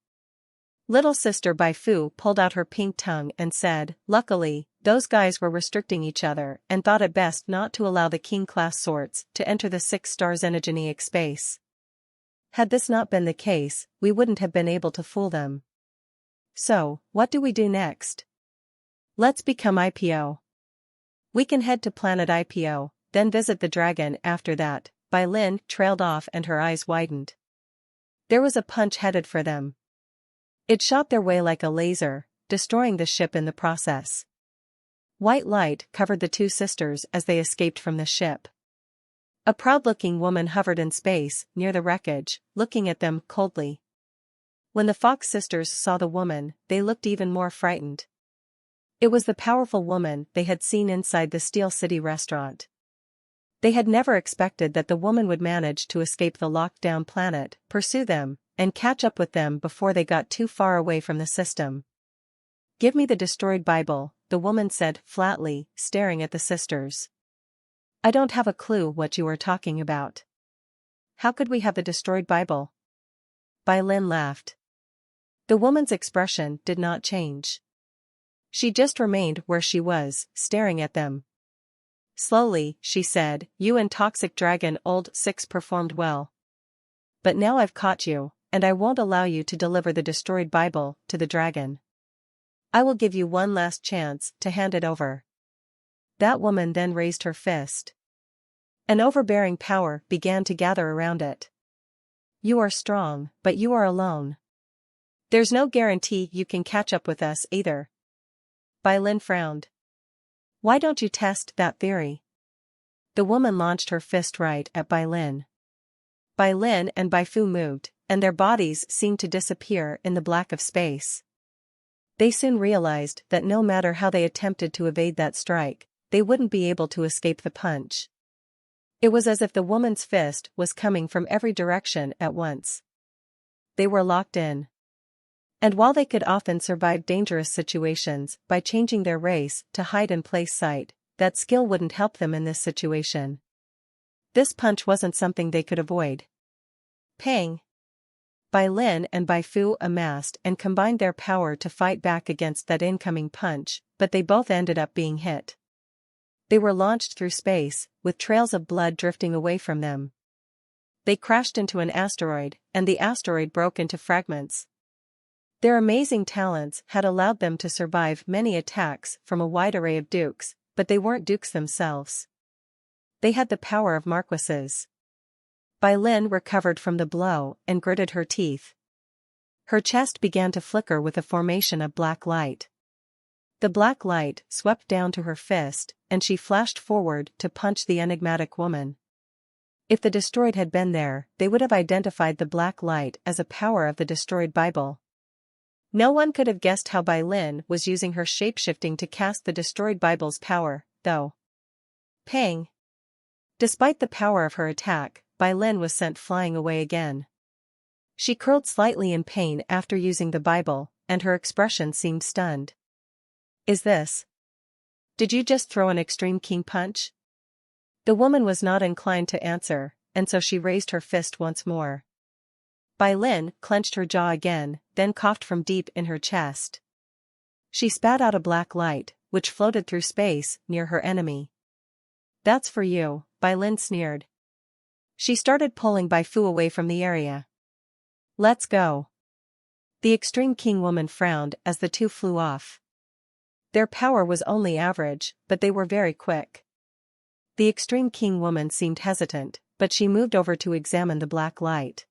S1: Little sister Bai Fu pulled out her pink tongue and said, luckily, those guys were restricting each other and thought it best not to allow the king-class sorts to enter the 6-star xenogenic space. Had this not been the case, we wouldn't have been able to fool them. So, what do we do next? Let's become IPO. We can head to planet IPO, then visit the dragon after that. Bai Lin trailed off and her eyes widened. There was a punch headed for them. It shot their way like a laser, destroying the ship in the process. White light covered the two sisters as they escaped from the ship. A proud-looking woman hovered in space near the wreckage, looking at them coldly. When the Fox sisters saw the woman, they looked even more frightened. It was the powerful woman they had seen inside the Steel City restaurant. They had never expected that the woman would manage to escape the locked-down planet, pursue them, and catch up with them before they got too far away from the system. Give me the destroyed Bible, the woman said flatly, staring at the sisters. I don't have a clue what you are talking about. How could we have the destroyed Bible? Bai Lin laughed. The woman's expression did not change. She just remained where she was, staring at them. Slowly, she said, you and Toxic Dragon Old 6 performed well. But now I've caught you, and I won't allow you to deliver the destroyed Bible to the dragon. I will give you one last chance to hand it over. That woman then raised her fist. An overbearing power began to gather around it. You are strong, but you are alone. There's no guarantee you can catch up with us either. Bai Lin frowned. Why don't you test that theory? The woman launched her fist right at Bai Lin. Bai Lin and Bai Fu moved, and their bodies seemed to disappear in the black of space. They soon realized that no matter how they attempted to evade that strike, they wouldn't be able to escape the punch. It was as if the woman's fist was coming from every direction at once. They were locked in. And while they could often survive dangerous situations by changing their race to hide in plain sight, that skill wouldn't help them in this situation. This punch wasn't something they could avoid. Pang! Bai Lin and Bai Fu amassed and combined their power to fight back against that incoming punch, but they both ended up being hit. They were launched through space, with trails of blood drifting away from them. They crashed into an asteroid, and the asteroid broke into fragments. Their amazing talents had allowed them to survive many attacks from a wide array of dukes, but they weren't dukes themselves. They had the power of marquises. Bai Lin recovered from the blow and gritted her teeth. Her chest began to flicker with a formation of black light. The black light swept down to her fist, and she flashed forward to punch the enigmatic woman. If the destroyed had been there, they would have identified the black light as a power of the destroyed Bible. No one could have guessed how Bai Lin was using her shapeshifting to cast the destroyed Bible's power, though. Pang! Despite the power of her attack, Bai Lin was sent flying away again. She curled slightly in pain after using the Bible, and her expression seemed stunned. Is this? Did you just throw an extreme king punch? The woman was not inclined to answer, and so she raised her fist once more. Bai Lin clenched her jaw again, then coughed from deep in her chest. She spat out a black light, which floated through space near her enemy. That's for you, Bai Lin sneered. She started pulling Bai Fu away from the area. Let's go. The Extreme King woman frowned as the two flew off. Their power was only average, but they were very quick. The Extreme King woman seemed hesitant, but she moved over to examine the black light.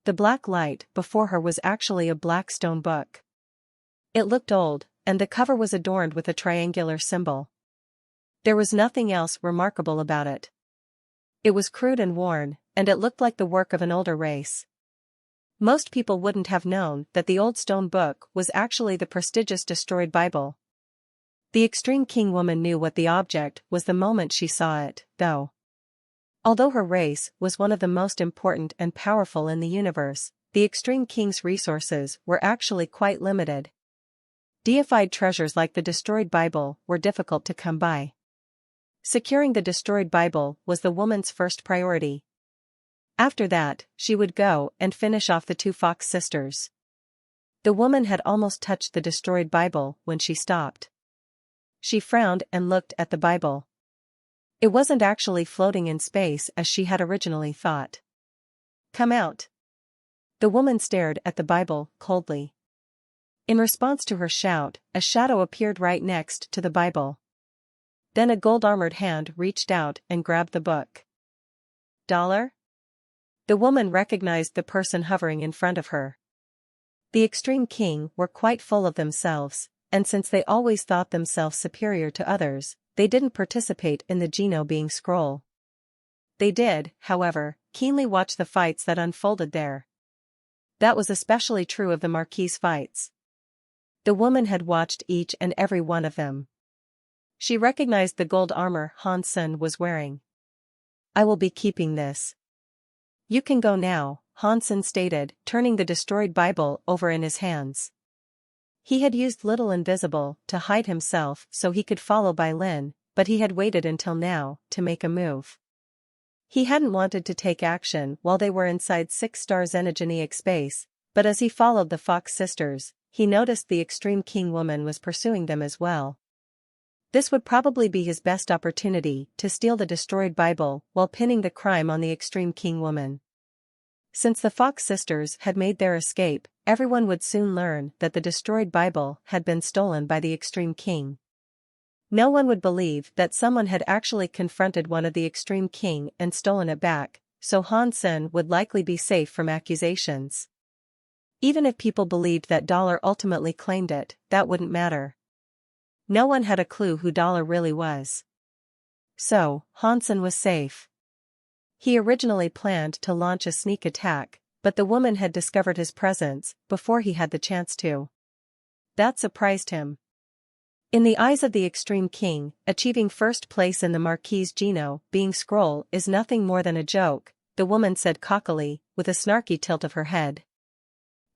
S1: The black light before her was actually a black stone book. It looked old, and the cover was adorned with a triangular symbol. There was nothing else remarkable about it. It was crude and worn, and it looked like the work of an older race. Most people wouldn't have known that the old stone book was actually the prestigious destroyed Bible. The extreme king woman knew what the object was the moment she saw it, though. Although her race was one of the most important and powerful in the universe, the extreme king's resources were actually quite limited. Deified treasures like the destroyed Bible were difficult to come by. Securing the destroyed Bible was the woman's first priority. After that, she would go and finish off the two Fox sisters. The woman had almost touched the destroyed Bible when she stopped. She frowned and looked at the Bible. It wasn't actually floating in space as she had originally thought. "Come out." The woman stared at the Bible coldly. In response to her shout, a shadow appeared right next to the Bible. Then a gold-armored hand reached out and grabbed the book. "Dollar?" The woman recognized the person hovering in front of her. The extreme king were quite full of themselves, and since they always thought themselves superior to others, they didn't participate in the Geno being scroll. They did, however, keenly watch the fights that unfolded there. That was especially true of the Marquis' fights. The woman had watched each and every one of them. She recognized the gold armor Hansen was wearing. "I will be keeping this." "You can go now," Hansen stated, turning the destroyed Bible over in his hands. He had used Little Invisible to hide himself so he could follow Lin, but he had waited until now to make a move. He hadn't wanted to take action while they were inside 6-star xenogenic space, but as he followed the Fox sisters, he noticed the extreme king woman was pursuing them as well. This would probably be his best opportunity to steal the destroyed Bible while pinning the crime on the extreme king woman. Since the Fox sisters had made their escape, everyone would soon learn that the destroyed Bible had been stolen by the extreme king. No one would believe that someone had actually confronted one of the extreme king and stolen it back, so Hansen would likely be safe from accusations. Even if people believed that Dollar ultimately claimed it, that wouldn't matter. No one had a clue who Dollar really was. So, Hansen was safe. He originally planned to launch a sneak attack, but the woman had discovered his presence before he had the chance to. That surprised him. In the eyes of the extreme king, achieving first place in the Marquis' Geno being scroll is nothing more than a joke, the woman said cockily, with a snarky tilt of her head.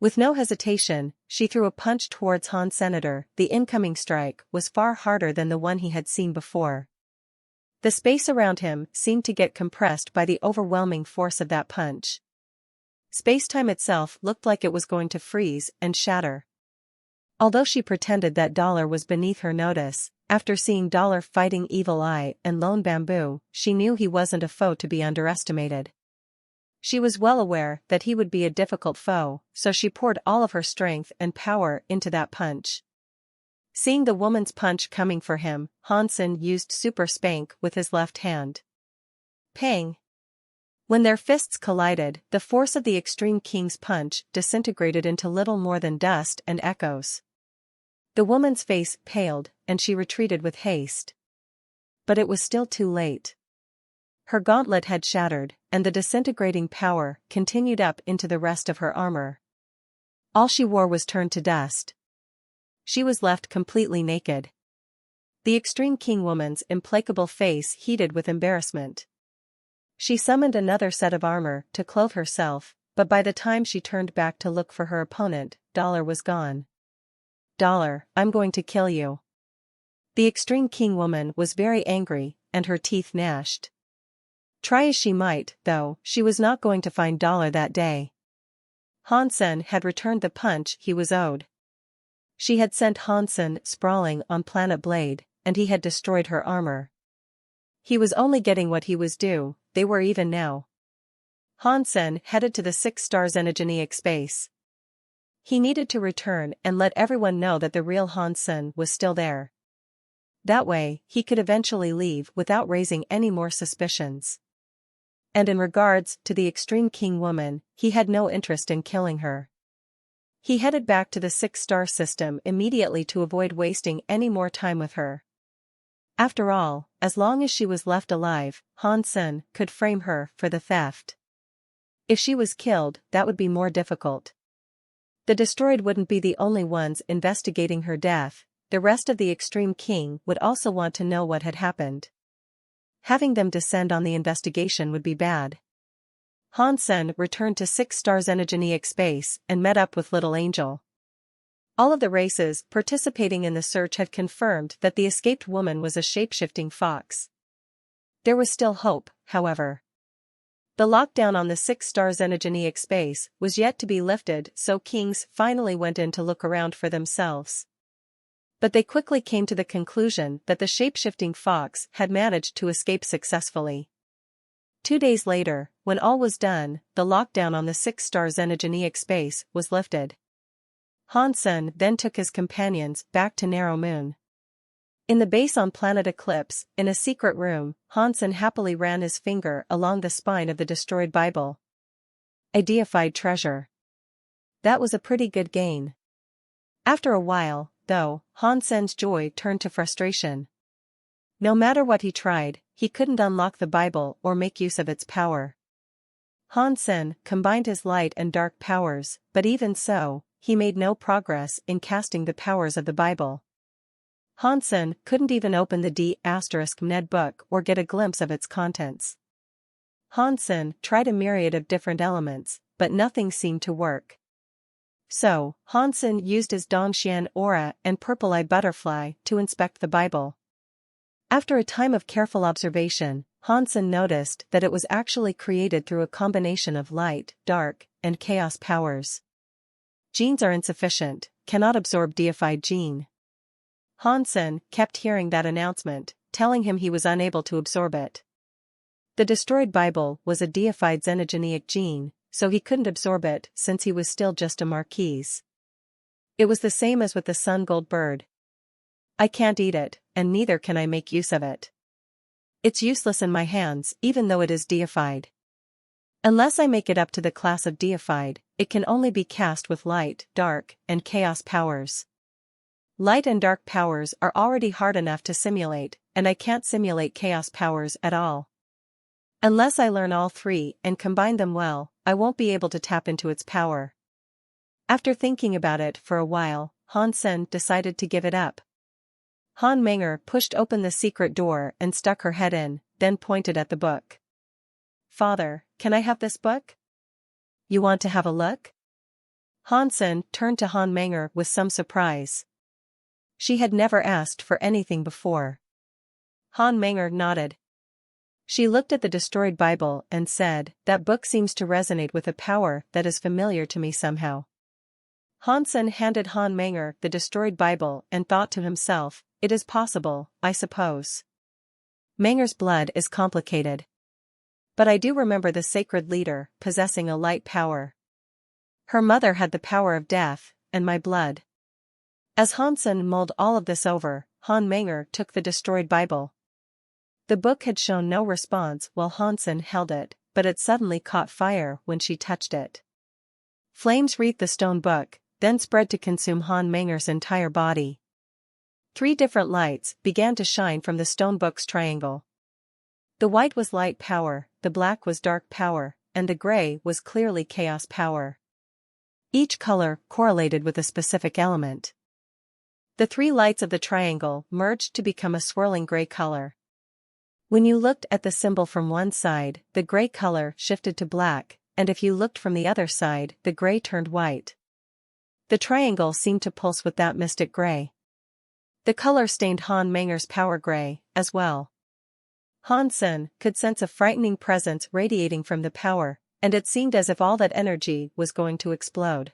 S1: With no hesitation, she threw a punch towards Han Senator. The incoming strike was far harder than the one he had seen before. The space around him seemed to get compressed by the overwhelming force of that punch. Space-time itself looked like it was going to freeze and shatter. Although she pretended that Dollar was beneath her notice, after seeing Dollar fighting Evil Eye and Lone Bamboo, she knew he wasn't a foe to be underestimated. She was well aware that he would be a difficult foe, so she poured all of her strength and power into that punch. Seeing the woman's punch coming for him, Hansen used Super Spank with his left hand. Pang! When their fists collided, the force of the extreme king's punch disintegrated into little more than dust and echoes. The woman's face paled, and she retreated with haste. But it was still too late. Her gauntlet had shattered, and the disintegrating power continued up into the rest of her armor. All she wore was turned to dust. She was left completely naked. The extreme king woman's implacable face heated with embarrassment. She summoned another set of armor to clothe herself, but by the time she turned back to look for her opponent, Dollar was gone. "Dollar, I'm going to kill you." The extreme king woman was very angry, and her teeth gnashed. Try as she might, though, she was not going to find Dollar that day. Hansen had returned the punch he was owed. She had sent Hansen sprawling on Planet Blade, and he had destroyed her armor. He was only getting what he was due. They were even now. Hansen headed to the 6-star xenogenic space. He needed to return and let everyone know that the real Hansen was still there. That way, he could eventually leave without raising any more suspicions. And in regards to the extreme king woman, he had no interest in killing her. He headed back to the 6-star system immediately to avoid wasting any more time with her. After all, as long as she was left alive, Han Sen could frame her for the theft. If she was killed, that would be more difficult. The destroyed wouldn't be the only ones investigating her death, the rest of the Extreme King would also want to know what had happened. Having them descend on the investigation would be bad. Han Sen returned to 6 Stars Energenic space and met up with Little Angel. All of the races participating in the search had confirmed that the escaped woman was a shape-shifting fox. There was still hope, however. The lockdown on the 6 Stars Energenic space was yet to be lifted, so kings finally went in to look around for themselves. But they quickly came to the conclusion that the shape-shifting fox had managed to escape successfully. 2 days later, when all was done, the lockdown on the 6 Stars Energenic space was lifted. Han Sen then took his companions back to Narrow Moon. In the base on planet Eclipse, in a secret room, Han Sen happily ran his finger along the spine of the destroyed Bible. A deified treasure. That was a pretty good gain. After a while, though, Han Sen's joy turned to frustration. No matter what he tried, he couldn't unlock the Bible or make use of its power. Han Sen combined his light and dark powers, but even so, he made no progress in casting the powers of the Bible. Han Sen couldn't even open the D*Ned book or get a glimpse of its contents. Han Sen tried a myriad of different elements, but nothing seemed to work. So, Han Sen used his Dongxian aura and Purple Eye Butterfly to inspect the Bible. After a time of careful observation, Han Sen noticed that it was actually created through a combination of light, dark, and chaos powers. Genes are insufficient, cannot absorb deified gene. Han Sen kept hearing that announcement, telling him he was unable to absorb it. The destroyed Bible was a deified xenogenic gene, so he couldn't absorb it since he was still just a marquise. It was the same as with the sun gold bird. I can't eat it, and neither can I make use of it. It's useless in my hands even though it is deified. Unless I make it up to the class of deified, it can only be cast with light, dark, and chaos powers. Light and dark powers are already hard enough to simulate, and I can't simulate chaos powers at all. Unless I learn all 3 and combine them well, I won't be able to tap into its power. After thinking about it for a while, Han Sen decided to give it up. Han Menger pushed open the secret door and stuck her head in, then pointed at the book. Father, can I have this book? You want to have a look? Han Sen turned to Han Menger with some surprise. She had never asked for anything before. Han Menger nodded. She looked at the destroyed Bible and said, "That book seems to resonate with a power that is familiar to me somehow." Han Sen handed Han Menger the destroyed Bible and thought to himself, "It is possible, I suppose. Menger's blood is complicated. But I do remember the sacred leader possessing a light power. Her mother had the power of death, and my blood." As Han Sen mulled all of this over, Han Menger took the destroyed Bible. The book had shown no response while Han Sen held it, but it suddenly caught fire when she touched it. Flames wreathed the stone book, then spread to consume Han Menger's entire body. 3 different lights began to shine from the stone book's triangle. The white was light power, the black was dark power, and the gray was clearly chaos power. Each color correlated with a specific element. The 3 lights of the triangle merged to become a swirling gray color. When you looked at the symbol from one side, the gray color shifted to black, and if you looked from the other side, the gray turned white. The triangle seemed to pulse with that mystic gray. The color stained Han Menger's power gray, as well. Han Sen could sense a frightening presence radiating from the power, and it seemed as if all that energy was going to explode.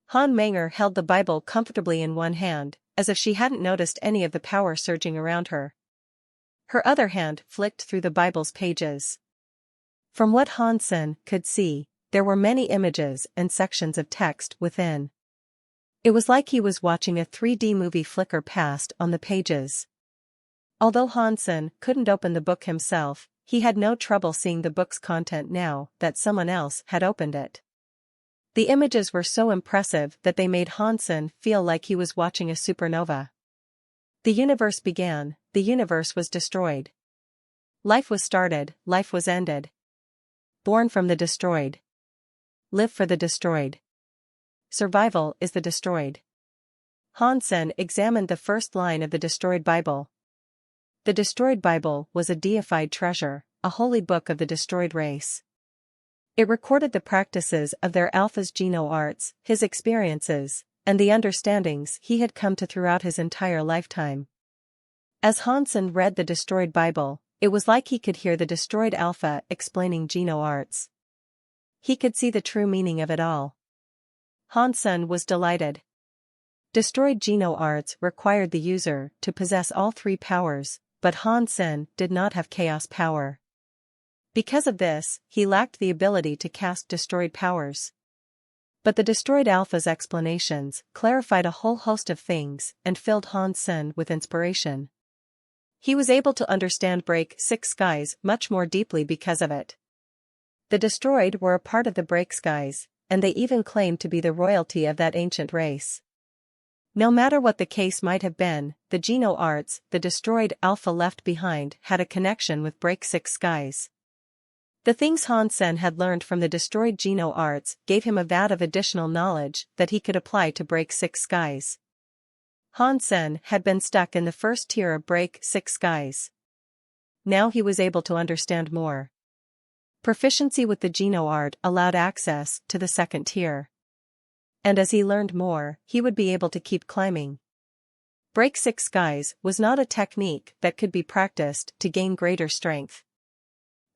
S1: Han Menger held the Bible comfortably in one hand, as if she hadn't noticed any of the power surging around her. Her other hand flicked through the Bible's pages. From what Han Sen could see, there were many images and sections of text within. It was like he was watching a 3D movie flicker past on the pages. Although Han Sen couldn't open the book himself, he had no trouble seeing the book's content now that someone else had opened it. The images were so impressive that they made Han Sen feel like he was watching a supernova. The universe began, the universe was destroyed. Life was started, life was ended. Born from the destroyed. Live for the destroyed. Survival is the destroyed. Hansen examined the first line of the destroyed Bible. The destroyed Bible was a deified treasure, a holy book of the destroyed race. It recorded the practices of their Alpha's geno-arts, his experiences, and the understandings he had come to throughout his entire lifetime. As Hansen read the destroyed Bible, it was like he could hear the destroyed Alpha explaining geno-arts. He could see the true meaning of it all. Hansen was delighted. Destroyed geno-arts required the user to possess all three powers, but Hansen did not have chaos power. Because of this, he lacked the ability to cast destroyed powers. But the destroyed Alpha's explanations clarified a whole host of things and filled Hansen with inspiration. He was able to understand Break 6 skies much more deeply because of it. The destroyed were a part of the Break skies, and they even claimed to be the royalty of that ancient race. No matter what the case might have been, the geno-arts the destroyed Alpha left behind had a connection with Break 6 skies. The things Hansen had learned from the destroyed geno-arts gave him a vat of additional knowledge that he could apply to Break 6 skies. Hansen had been stuck in the first tier of Break 6 skies. Now he was able to understand more. Proficiency with the geno-art allowed access to the second tier. And as he learned more, he would be able to keep climbing. Break 6 skies was not a technique that could be practiced to gain greater strength.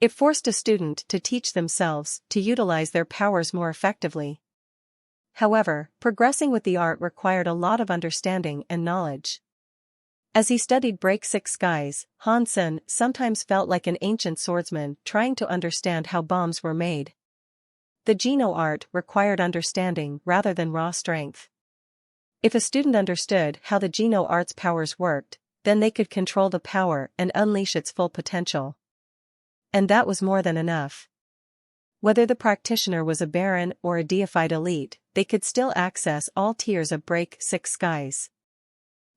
S1: It forced a student to teach themselves to utilize their powers more effectively. However, progressing with the art required a lot of understanding and knowledge. As he studied Break 6 skies, Hansen sometimes felt like an ancient swordsman trying to understand how bombs were made. The geno-art required understanding rather than raw strength. If a student understood how the geno-art's powers worked, then they could control the power and unleash its full potential. And that was more than enough. Whether the practitioner was a baron or a deified elite, they could still access all tiers of Break 6 skies.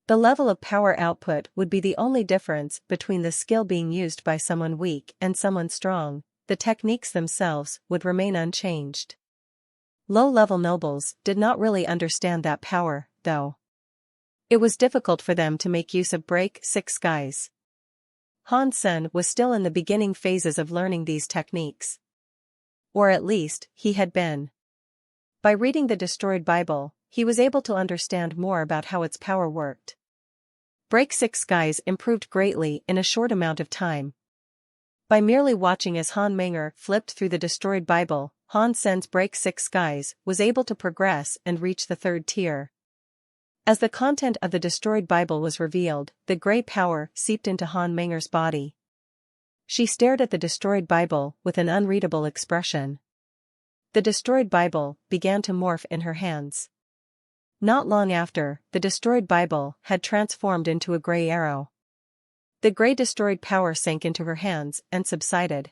S1: The level of power output would be the only difference between the skill being used by someone weak and someone strong. The techniques themselves would remain unchanged. Low-level nobles did not really understand that power, though. It was difficult for them to make use of Break 6 skies. Hansen was still in the beginning phases of learning these techniques. Or at least, he had been. By reading the destroyed Bible, he was able to understand more about how its power worked. Break 6 skies improved greatly in a short amount of time. By merely watching as Han Menger flipped through the destroyed Bible, Hansen's Break 6 skies was able to progress and reach the third tier. As the content of the destroyed Bible was revealed, the gray power seeped into Han Menger's body. She stared at the destroyed Bible with an unreadable expression. The destroyed Bible began to morph in her hands. Not long after, the destroyed Bible had transformed into a gray arrow. The gray destroyed power sank into her hands and subsided.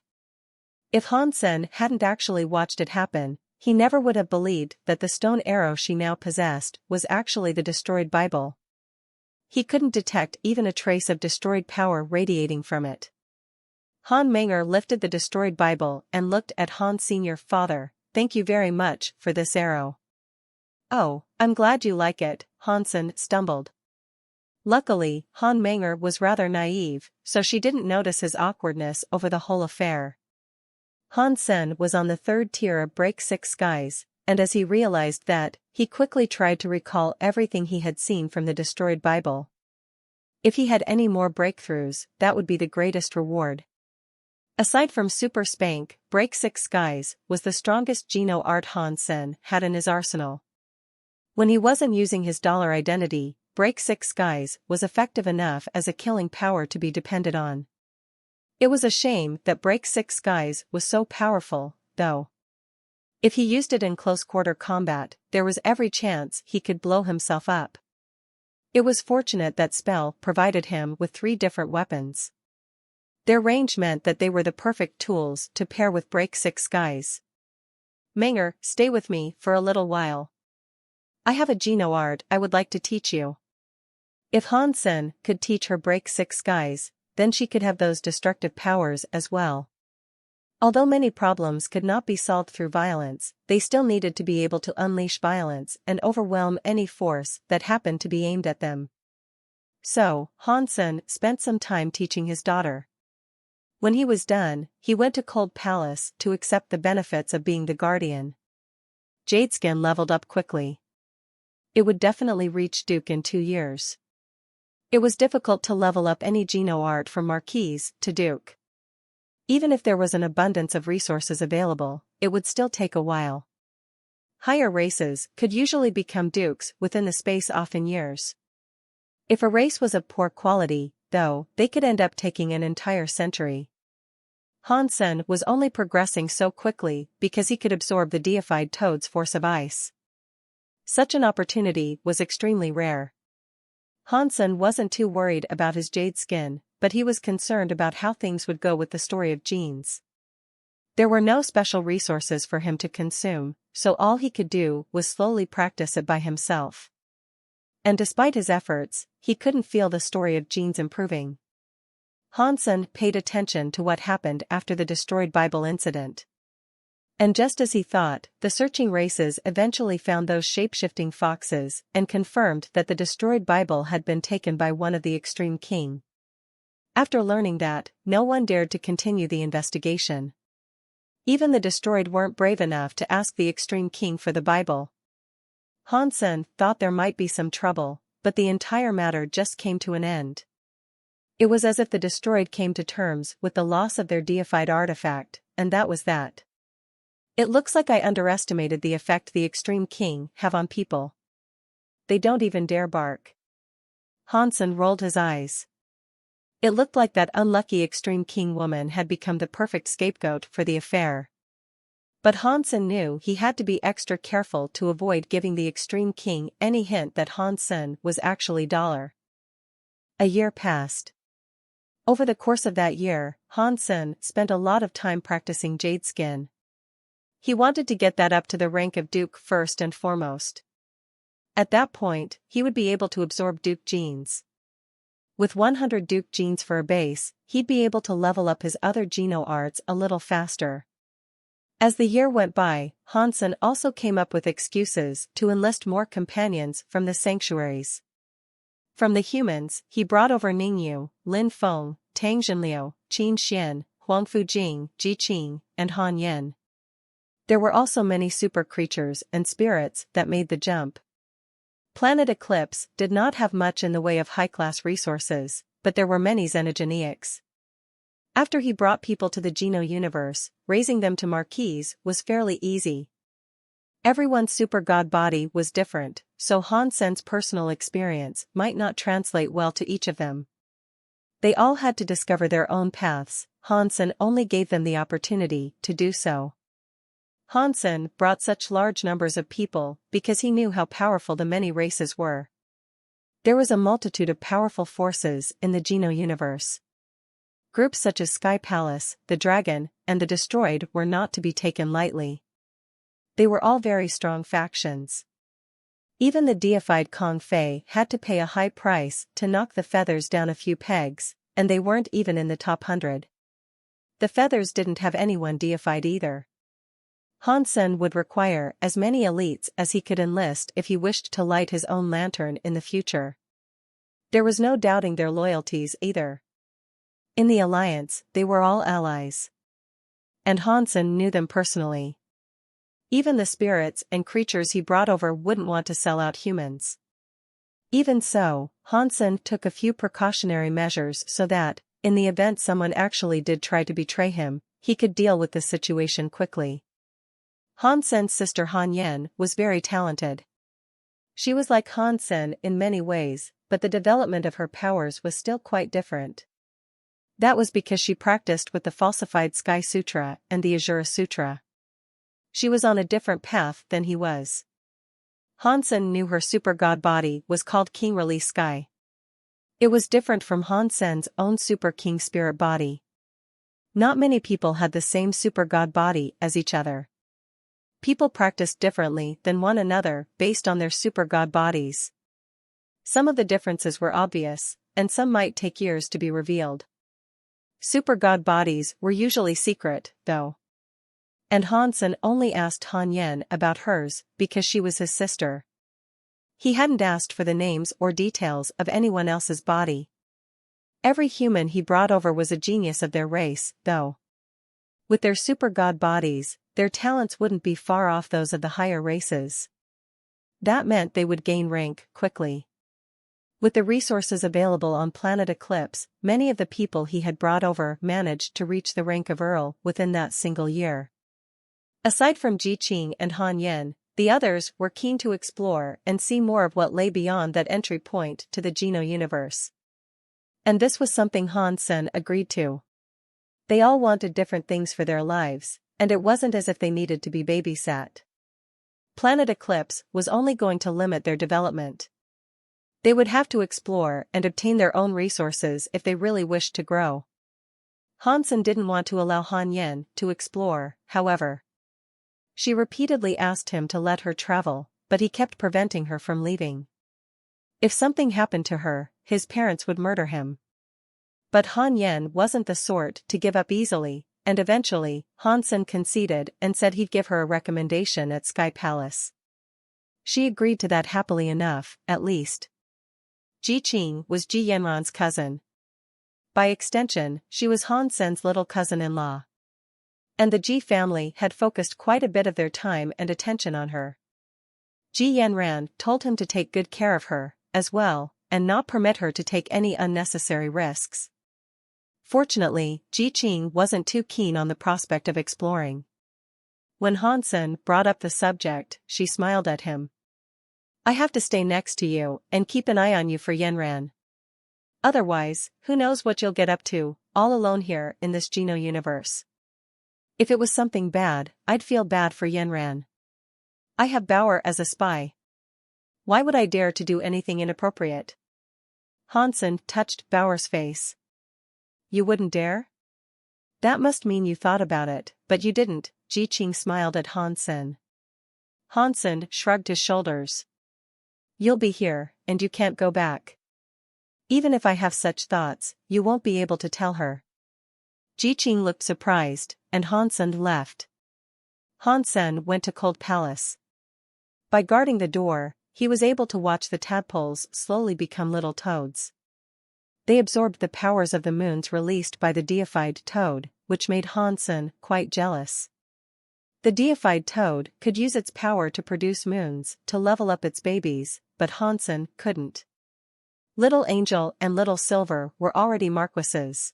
S1: If Hansen hadn't actually watched it happen, he never would have believed that the stone arrow she now possessed was actually the destroyed Bible. He couldn't detect even a trace of destroyed power radiating from it. Han Menger lifted the destroyed Bible and looked at Han Sr. Father, "Thank you very much for this arrow." "Oh, I'm glad you like it," Hansen stumbled. Luckily, Han Menger was rather naive, so she didn't notice his awkwardness over the whole affair. Hansen was on the third tier of Break 6 skies, and as he realized that, he quickly tried to recall everything he had seen from the destroyed Bible. If he had any more breakthroughs, that would be the greatest reward. Aside from Super Spank, Break 6 skies was the strongest geno-art Hansen had in his arsenal. When he wasn't using his dollar identity, Break 6 skies was effective enough as a killing power to be depended on. It was a shame that Break 6 skies was so powerful, though. If he used it in close-quarter combat, there was every chance he could blow himself up. It was fortunate that Spell provided him with 3 different weapons. Their range meant that they were the perfect tools to pair with Break 6 skies. "Menger, stay with me for a little while. I have a geno-art I would like to teach you." If Hansen could teach her break 6 skies, then she could have those destructive powers as well. Although many problems could not be solved through violence, they still needed to be able to unleash violence and overwhelm any force that happened to be aimed at them. So, Hansen spent some time teaching his daughter. When he was done, he went to Cold Palace to accept the benefits of being the guardian. Jadeskin leveled up quickly. It would definitely reach Duke in 2 years. It was difficult to level up any Geno art from Marquise to Duke. Even if there was an abundance of resources available, it would still take a while. Higher races could usually become dukes within the space of years. If a race was of poor quality, though, they could end up taking an entire century. Hansen was only progressing so quickly because he could absorb the deified toad's force of ice. Such an opportunity was extremely rare. Hansen wasn't too worried about his jade skin, but he was concerned about how things would go with the story of genes. There were no special resources for him to consume, so all he could do was slowly practice it by himself. And despite his efforts, he couldn't feel the story of genes improving. Hansen paid attention to what happened after the destroyed Bible incident. And just as he thought, the searching races eventually found those shape-shifting foxes and confirmed that the destroyed Bible had been taken by one of the Extreme King. After learning that, no one dared to continue the investigation. Even the destroyed weren't brave enough to ask the Extreme King for the Bible. Hansen thought there might be some trouble, but the entire matter just came to an end. It was as if the destroyed came to terms with the loss of their deified artifact, and that was that. It looks like I underestimated the effect the Extreme King have on people. They don't even dare bark. Hansen rolled his eyes. It looked like that unlucky Extreme King woman had become the perfect scapegoat for the affair. But Hansen knew he had to be extra careful to avoid giving the Extreme King any hint that Hansen was actually dollar. A year passed. Over the course of that year, Hansen spent a lot of time practicing jade skin. He wanted to get that up to the rank of Duke first and foremost. At that point, he would be able to absorb Duke genes. With 100 Duke genes for a base, he'd be able to level up his other Geno arts a little faster. As the year went by, Hansen also came up with excuses to enlist more companions from the sanctuaries. From the humans, he brought over Ningyu, Lin Feng, Tang Zhenliu, Qin Xian, Huang Fujing, Ji Qing, and Han Yen. There were also many super creatures and spirits that made the jump. Planet Eclipse did not have much in the way of high-class resources, but there were many xenogeneics. After he brought people to the Geno universe, raising them to Marquise was fairly easy. Everyone's super god body was different, so Hansen's personal experience might not translate well to each of them. They all had to discover their own paths. Hansen only gave them the opportunity to do so. Hansen brought such large numbers of people because he knew how powerful the many races were. There was a multitude of powerful forces in the Geno universe. Groups such as Sky Palace, the Dragon, and the Destroyed were not to be taken lightly. They were all very strong factions. Even the deified Kong Fei had to pay a high price to knock the Feathers down a few pegs, and they weren't even in the top 100. The Feathers didn't have anyone deified either. Hansen would require as many elites as he could enlist if he wished to light his own lantern in the future. There was no doubting their loyalties either. In the Alliance, they were all allies. And Hansen knew them personally. Even the spirits and creatures he brought over wouldn't want to sell out humans. Even so, Hansen took a few precautionary measures so that, in the event someone actually did try to betray him, he could deal with the situation quickly. Hansen's sister Han Yen was very talented. She was like Hansen in many ways, but the development of her powers was still quite different. That was because she practiced with the falsified Sky Sutra and the Azura Sutra. She was on a different path than he was. Hansen knew her super god body was called King Release Sky. It was different from Hansen's own super king spirit body. Not many people had the same super god body as each other. People practiced differently than one another based on their super god bodies. Some of the differences were obvious, and some might take years to be revealed. Super god bodies were usually secret, though. And Hansen only asked Han Yen about hers because she was his sister. He hadn't asked for the names or details of anyone else's body. Every human he brought over was a genius of their race, though. With their super god bodies, their talents wouldn't be far off those of the higher races. That meant they would gain rank quickly. With the resources available on planet Eclipse, many of the people he had brought over managed to reach the rank of Earl within that single year. Aside from Ji Qing and Han Yen, the others were keen to explore and see more of what lay beyond that entry point to the Geno universe. And this was something Hansen agreed to. They all wanted different things for their lives, and it wasn't as if they needed to be babysat. Planet Eclipse was only going to limit their development. They would have to explore and obtain their own resources if they really wished to grow. Hansen didn't want to allow Han Yen to explore, however. She repeatedly asked him to let her travel, but he kept preventing her from leaving. If something happened to her, his parents would murder him. But Han Yen wasn't the sort to give up easily, and eventually, Hansen conceded and said he'd give her a recommendation at Sky Palace. She agreed to that happily enough, at least. Ji Qing was Ji Yanran's cousin. By extension, she was Hansen's little cousin-in-law. And the Ji family had focused quite a bit of their time and attention on her. Ji Yanran told him to take good care of her, as well, and not permit her to take any unnecessary risks. Fortunately, Ji Qing wasn't too keen on the prospect of exploring. When Hansen brought up the subject, she smiled at him. "I have to stay next to you and keep an eye on you for Yanran. Otherwise, who knows what you'll get up to, all alone here in this Geno universe. If it was something bad, I'd feel bad for Yanran. I have Bauer as a spy. Why would I dare to do anything inappropriate?" Hansen touched Bauer's face. "You wouldn't dare? That must mean you thought about it, but you didn't." Ji Qing smiled at Hansen. Hansen shrugged his shoulders. "You'll be here, and you can't go back. Even if I have such thoughts, you won't be able to tell her." Ji Qing looked surprised, and Hansen left. Hansen went to Cold Palace. By guarding the door, he was able to watch the tadpoles slowly become little toads. They absorbed the powers of the moons released by the deified toad, which made Hansen quite jealous. The deified toad could use its power to produce moons to level up its babies, but Hansen couldn't. Little Angel and Little Silver were already marquises.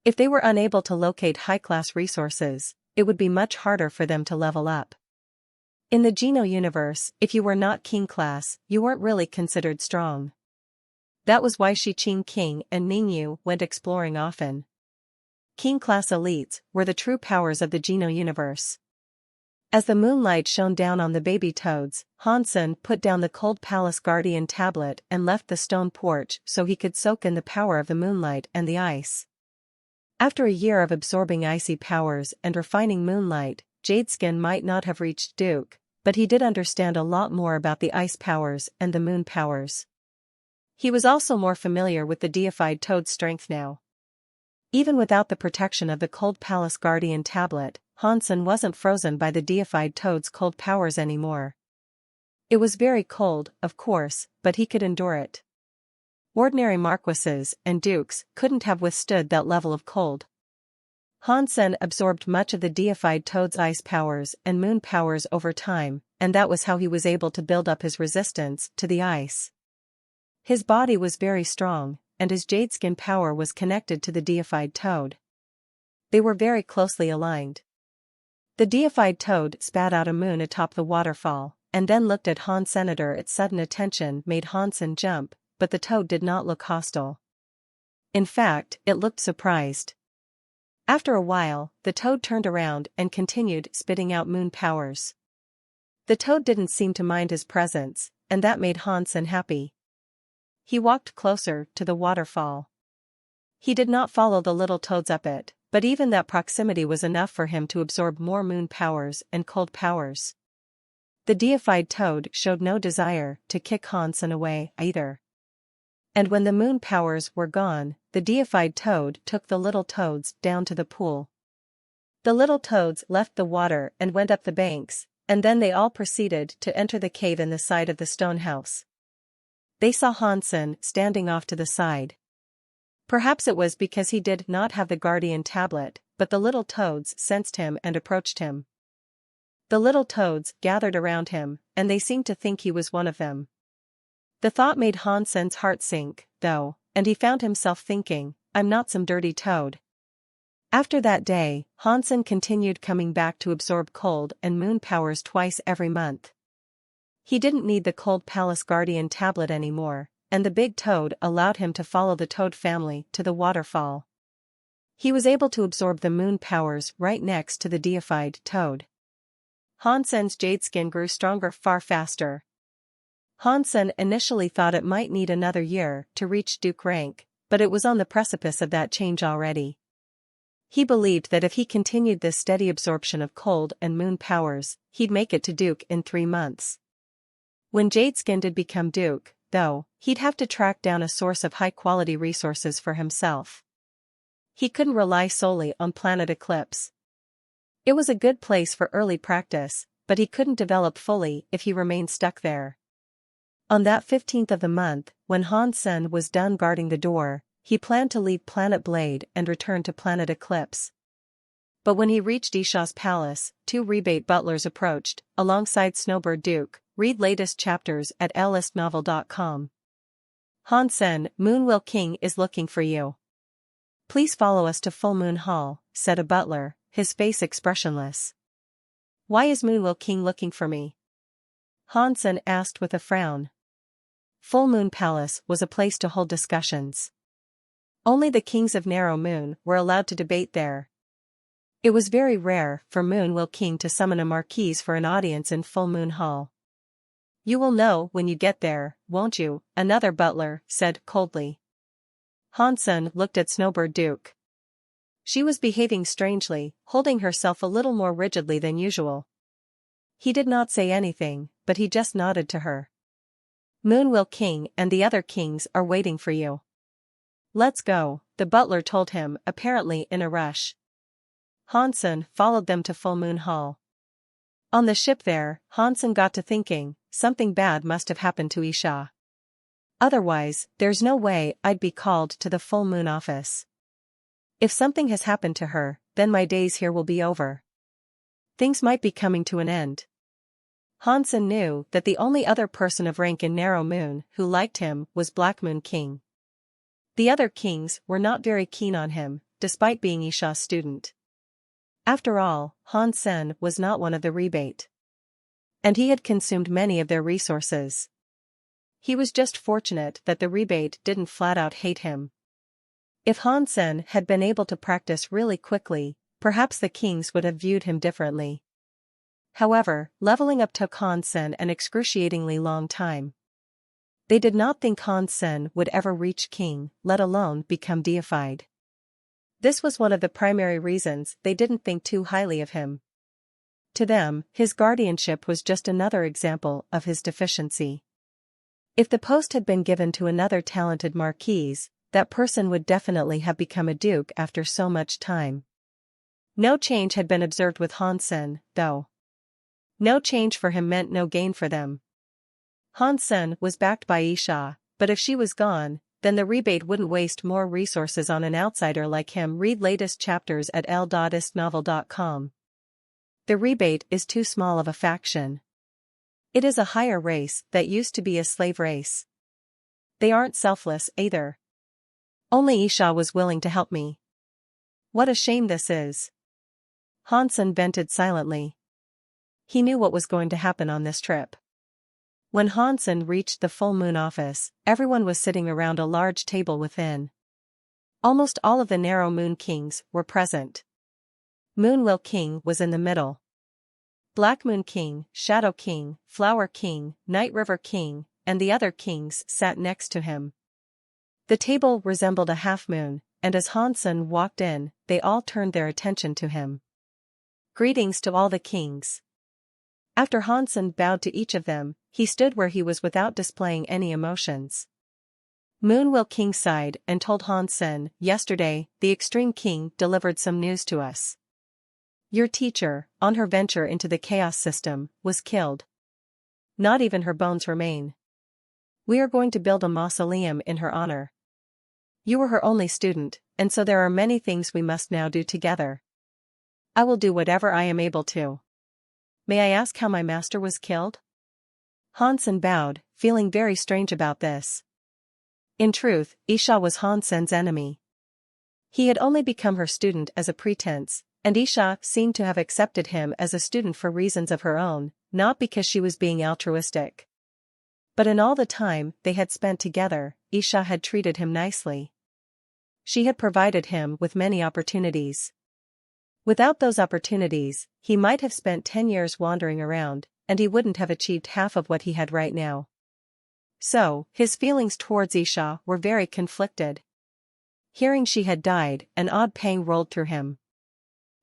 S1: If they were unable to locate high-class resources, it would be much harder for them to level up. In the Geno universe, if you were not king class, you weren't really considered strong. That was why Shi Qing King and Ningyu went exploring often. King class elites were the true powers of the Geno universe. As the moonlight shone down on the baby toads, Hansen put down the Cold Palace Guardian tablet and left the stone porch so he could soak in the power of the moonlight and the ice. After a year of absorbing icy powers and refining moonlight, Jadeskin might not have reached Duke, but he did understand a lot more about the ice powers and the moon powers. He was also more familiar with the deified toad's strength now. Even without the protection of the Cold Palace Guardian tablet, Hansen wasn't frozen by the deified toad's cold powers anymore. It was very cold, of course, but he could endure it. Ordinary marquises and dukes couldn't have withstood that level of cold. Hansen absorbed much of the deified toad's ice powers and moon powers over time, and that was how he was able to build up his resistance to the ice. His body was very strong, and his jadeskin power was connected to the deified toad. They were very closely aligned. The deified toad spat out a moon atop the waterfall, and then looked at Han Senator. Its sudden attention made Hansen jump, but the toad did not look hostile. In fact, it looked surprised. After a while, the toad turned around and continued spitting out moon powers. The toad didn't seem to mind his presence, and that made Hansen happy. He walked closer to the waterfall. He did not follow the little toads up it, but even that proximity was enough for him to absorb more moon powers and cold powers. The deified toad showed no desire to kick Hansen away either. And when the moon powers were gone, the deified toad took the little toads down to the pool. The little toads left the water and went up the banks, and then they all proceeded to enter the cave in the side of the stone house. They saw Hansen standing off to the side. Perhaps it was because he did not have the guardian tablet, but the little toads sensed him and approached him. The little toads gathered around him, and they seemed to think he was one of them. The thought made Hansen's heart sink, though, and he found himself thinking, "I'm not some dirty toad." After that day, Hansen continued coming back to absorb cold and moon powers twice every month. He didn't need the Cold Palace Guardian tablet anymore, and the big toad allowed him to follow the toad family to the waterfall. He was able to absorb the moon powers right next to the deified toad. Hansen's jade skin grew stronger far faster. Hansen initially thought it might need another year to reach Duke rank, but it was on the precipice of that change already. He believed that if he continued this steady absorption of cold and moon powers, he'd make it to Duke in 3 months. When Jadeskin did become Duke, though, he'd have to track down a source of high-quality resources for himself. He couldn't rely solely on Planet Eclipse. It was a good place for early practice, but he couldn't develop fully if he remained stuck there. On that 15th of the month, when Hansen was done guarding the door, he planned to leave Planet Blade and return to Planet Eclipse. But when he reached Isha's palace, 2 rebate butlers approached, alongside Snowbird Duke. Read latest chapters at listnovel.com. Hansen, Moonwell King is looking for you. Please follow us to Full Moon Hall, said a butler, his face expressionless. Why is Moonwell King looking for me? Hansen asked with a frown. Full Moon Palace was a place to hold discussions. Only the kings of Narrow Moon were allowed to debate there. It was very rare for Moonwell King to summon a marquise for an audience in Full Moon Hall. You will know when you get there, won't you? Another butler said coldly. Hansen looked at Snowbird Duke. She was behaving strangely, holding herself a little more rigidly than usual. He did not say anything, but he just nodded to her. Moonwell King and the other kings are waiting for you. Let's go, the butler told him, apparently in a rush. Hansen followed them to Full Moon Hall. On the ship there, Hansen got to thinking, something bad must have happened to Isha. Otherwise, there's no way I'd be called to the Full Moon office. If something has happened to her, then my days here will be over. Things might be coming to an end. Hansen knew that the only other person of rank in Narrow Moon who liked him was Black Moon King. The other kings were not very keen on him, despite being Isha's student. After all, Hansen was not one of the rebate. And he had consumed many of their resources. He was just fortunate that the rebate didn't flat out hate him. If Hansen had been able to practice really quickly, perhaps the kings would have viewed him differently. However, leveling up took Hansen an excruciatingly long time. They did not think Hansen would ever reach king, let alone become deified. This was one of the primary reasons they didn't think too highly of him. To them, his guardianship was just another example of his deficiency. If the post had been given to another talented marquise, that person would definitely have become a duke after so much time. No change had been observed with Hansen, though. No change for him meant no gain for them. Hansen was backed by Isha, but if she was gone, then the rebate wouldn't waste more resources on an outsider like him. Read latest chapters at l.istnovel.com. The rebate is too small of a faction. It is a higher race that used to be a slave race. They aren't selfless either. Only Isha was willing to help me. What a shame this is. Hansen vented silently. He knew what was going to happen on this trip. When Hansen reached the Full Moon office, everyone was sitting around a large table within. Almost all of the Narrow Moon kings were present. Moonwell King was in the middle. Black Moon King, Shadow King, Flower King, Night River King, and the other kings sat next to him. The table resembled a half-moon, and as Hansen walked in, they all turned their attention to him. Greetings to all the kings. After Hansen bowed to each of them, he stood where he was without displaying any emotions. Moonwell King sighed and told Hansen, "Yesterday, the Extreme King delivered some news to us. Your teacher, on her venture into the chaos system, was killed. Not even her bones remain. We are going to build a mausoleum in her honor. You were her only student, and so there are many things we must now do together. I will do whatever I am able to. May I ask how my master was killed?" Hansen bowed, feeling very strange about this. In truth, Isha was Hansen's enemy. He had only become her student as a pretense, and Isha seemed to have accepted him as a student for reasons of her own, not because she was being altruistic. But in all the time they had spent together, Isha had treated him nicely. She had provided him with many opportunities. Without those opportunities, he might have spent 10 years wandering around, and he wouldn't have achieved half of what he had right now. So, his feelings towards Isha were very conflicted. Hearing she had died, an odd pang rolled through him.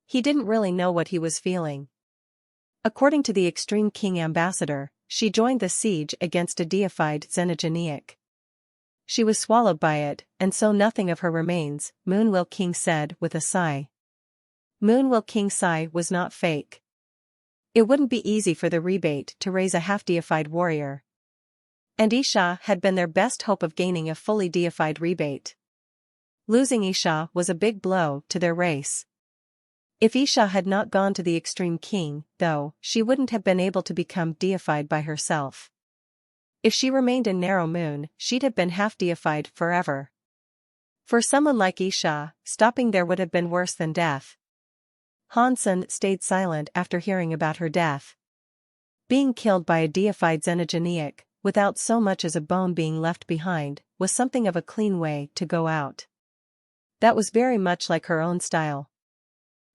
S1: He didn't really know what he was feeling. According to the Extreme King ambassador, she joined the siege against a deified Xenogeniac. She was swallowed by it, and so nothing of her remains, Moonwell King said with a sigh. Moonwell King's sigh was not fake. It wouldn't be easy for the rebate to raise a half-deified warrior. And Isha had been their best hope of gaining a fully deified rebate. Losing Isha was a big blow to their race. If Isha had not gone to the Extreme King, though, she wouldn't have been able to become deified by herself. If she remained in Narrow Moon, she'd have been half-deified forever. For someone like Isha, stopping there would have been worse than death. Hansen stayed silent after hearing about her death. Being killed by a deified Xenogeniac, without so much as a bone being left behind, was something of a clean way to go out. That was very much like her own style.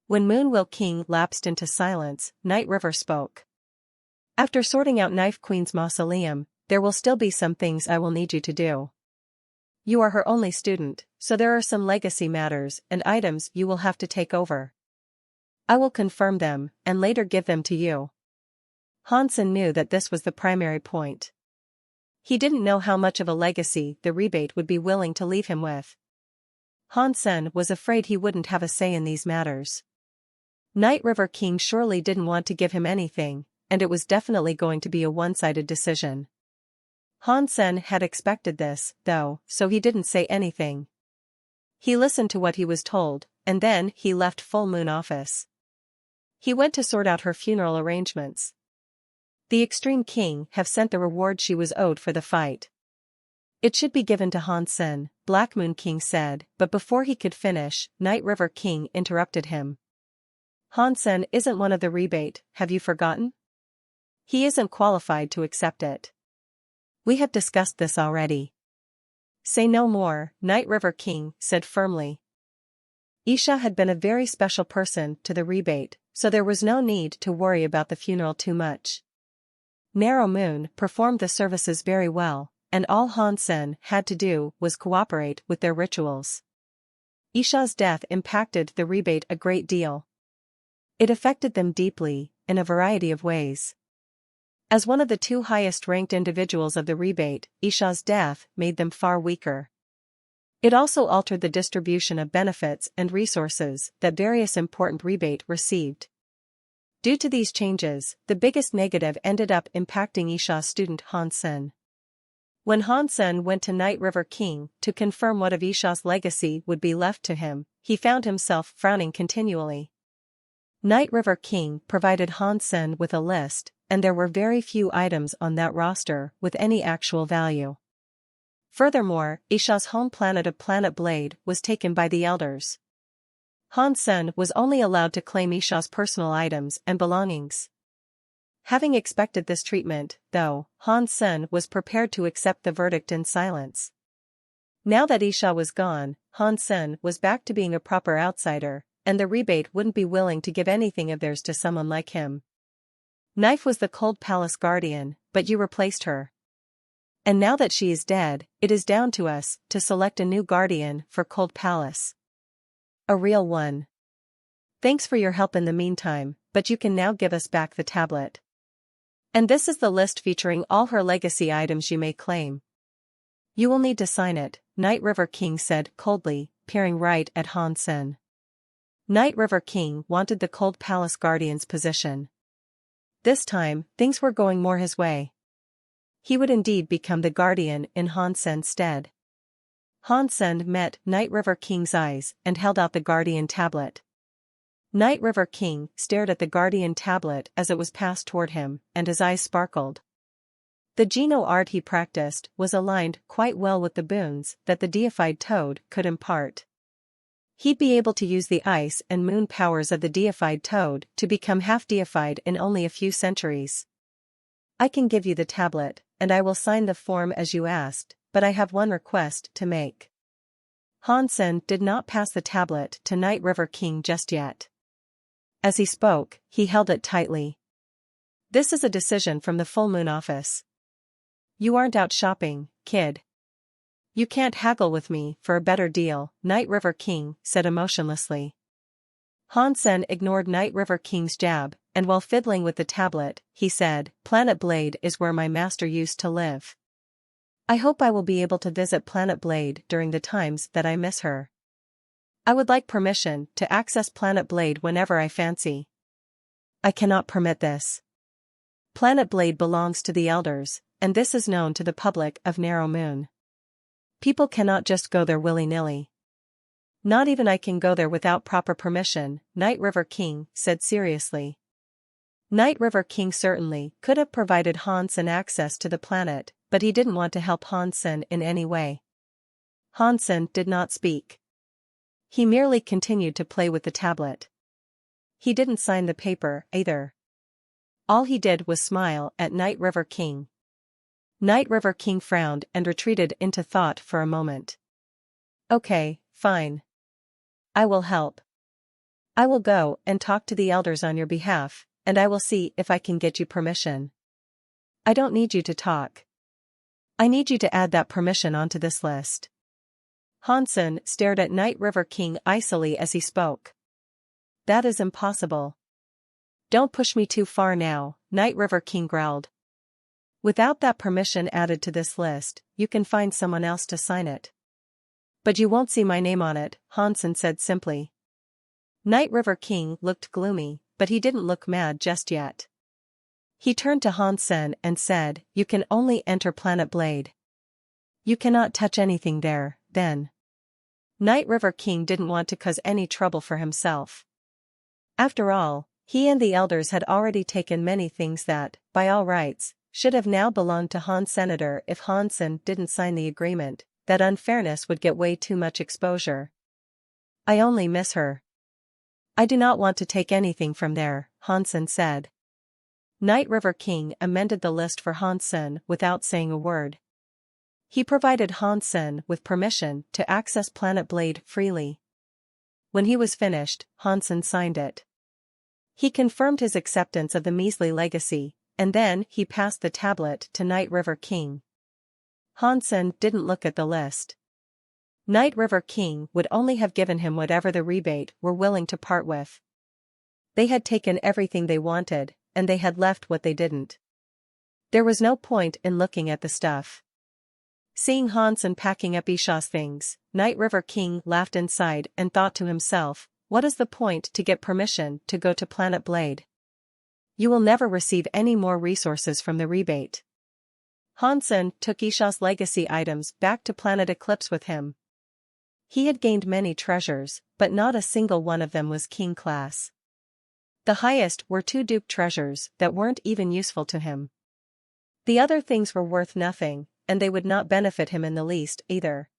S1: When Moonwell King lapsed into silence, Night River spoke. "After sorting out Knife Queen's mausoleum, there will still be some things I will need you to do. You are her only student, so there are some legacy matters and items you will have to take over. I will confirm them, and later give them to you." Hansen knew that this was the primary point. He didn't know how much of a legacy the rebate would be willing to leave him with. Hansen was afraid he wouldn't have a say in these matters. Night River King surely didn't want to give him anything, and it was definitely going to be a one-sided decision. Hansen had expected this, though, so he didn't say anything. He listened to what he was told, and then he left Full Moon office. He went to sort out her funeral arrangements. The Extreme King have sent the reward she was owed for the fight. It should be given to Hansen, Black Moon King said, but before he could finish, Night River King interrupted him. "Hansen isn't one of the rebate, have you forgotten? He isn't qualified to accept it. We have discussed this already." "Say no more," Night River King said firmly. Isha had been a very special person to the rebate, so there was no need to worry about the funeral too much. Narrow Moon performed the services very well, and all Hansen had to do was cooperate with their rituals. Isha's death impacted the rebate a great deal. It affected them deeply, in a variety of ways. As one of the two highest-ranked individuals of the rebate, Isha's death made them far weaker. It also altered the distribution of benefits and resources that various important rebate received. Due to these changes, the biggest negative ended up impacting Isha's student Hansen. When Hansen went to Night River King to confirm what of Isha's legacy would be left to him, he found himself frowning continually. Night River King provided Hansen with a list, and there were very few items on that roster with any actual value. Furthermore, Isha's home planet of Planet Blade was taken by the elders. Hansen was only allowed to claim Isha's personal items and belongings. Having expected this treatment, though, Hansen was prepared to accept the verdict in silence. Now that Isha was gone, Hansen was back to being a proper outsider, and the rebate wouldn't be willing to give anything of theirs to someone like him. Knife was the Cold Palace guardian, but you replaced her. And now that she is dead, it is down to us to select a new guardian for Cold Palace. A real one. Thanks for your help in the meantime, but you can now give us back the tablet. And this is the list featuring all her legacy items you may claim. You will need to sign it, Night River King said coldly, peering right at Han Sen. Night River King wanted the Cold Palace Guardian's position. This time, things were going more his way. He would indeed become the Guardian in Han Sen's stead. Han Sen met Night River King's eyes and held out the Guardian tablet. Night River King stared at the Guardian tablet as it was passed toward him, and his eyes sparkled. The Geno art he practiced was aligned quite well with the boons that the deified toad could impart. He'd be able to use the ice and moon powers of the deified toad to become half-deified in only a few centuries. I can give you the tablet, and I will sign the form as you asked, but I have one request to make. Han Sen did not pass the tablet to Night River King just yet. As he spoke, he held it tightly. This is a decision from the Full Moon office. You aren't out shopping, kid. You can't haggle with me for a better deal, Night River King said emotionlessly. Han Sen ignored Night River King's jab, and while fiddling with the tablet, he said, Planet Blade is where my master used to live. I hope I will be able to visit Planet Blade during the times that I miss her. I would like permission to access Planet Blade whenever I fancy. I cannot permit this. Planet Blade belongs to the elders, and this is known to the public of Narrow Moon. People cannot just go there willy-nilly. Not even I can go there without proper permission, Night River King said seriously. Night River King certainly could have provided Han Sen access to the planet, but he didn't want to help Han Sen in any way. Han Sen did not speak. He merely continued to play with the tablet. He didn't sign the paper, either. All he did was smile at Night River King. Night River King frowned and retreated into thought for a moment. Okay, fine. I will help. I will go and talk to the elders on your behalf, and I will see if I can get you permission. I don't need you to talk. I need you to add that permission onto this list. Han Sen stared at Night River King icily as he spoke. That is impossible. Don't push me too far now, Night River King growled. Without that permission added to this list, you can find someone else to sign it. But you won't see my name on it, Han Sen said simply. Night River King looked gloomy, but he didn't look mad just yet. He turned to Han Sen and said, You can only enter Planet Blade. You cannot touch anything there, then. Night River King didn't want to cause any trouble for himself. After all, he and the elders had already taken many things that, by all rights, should have now belonged to Han Senator. If Han Sen didn't sign the agreement, that unfairness would get way too much exposure. I only miss her. I do not want to take anything from there, Han Sen said. Night River King amended the list for Han Sen without saying a word. He provided Han Sen with permission to access Planet Blade freely. When he was finished, Han Sen signed it. He confirmed his acceptance of the measly legacy, and then he passed the tablet to Night River King. Han Sen didn't look at the list. Night River King would only have given him whatever the rebate were willing to part with. They had taken everything they wanted, and they had left what they didn't. There was no point in looking at the stuff. Seeing Han Sen packing up Isha's things, Night River King laughed inside and thought to himself, what is the point to get permission to go to Planet Blade? You will never receive any more resources from the rebate. Han Sen took Isha's legacy items back to Planet Eclipse with him. He had gained many treasures, but not a single one of them was king class. The highest were 2 dupe treasures that weren't even useful to him. The other things were worth nothing, and they would not benefit him in the least either.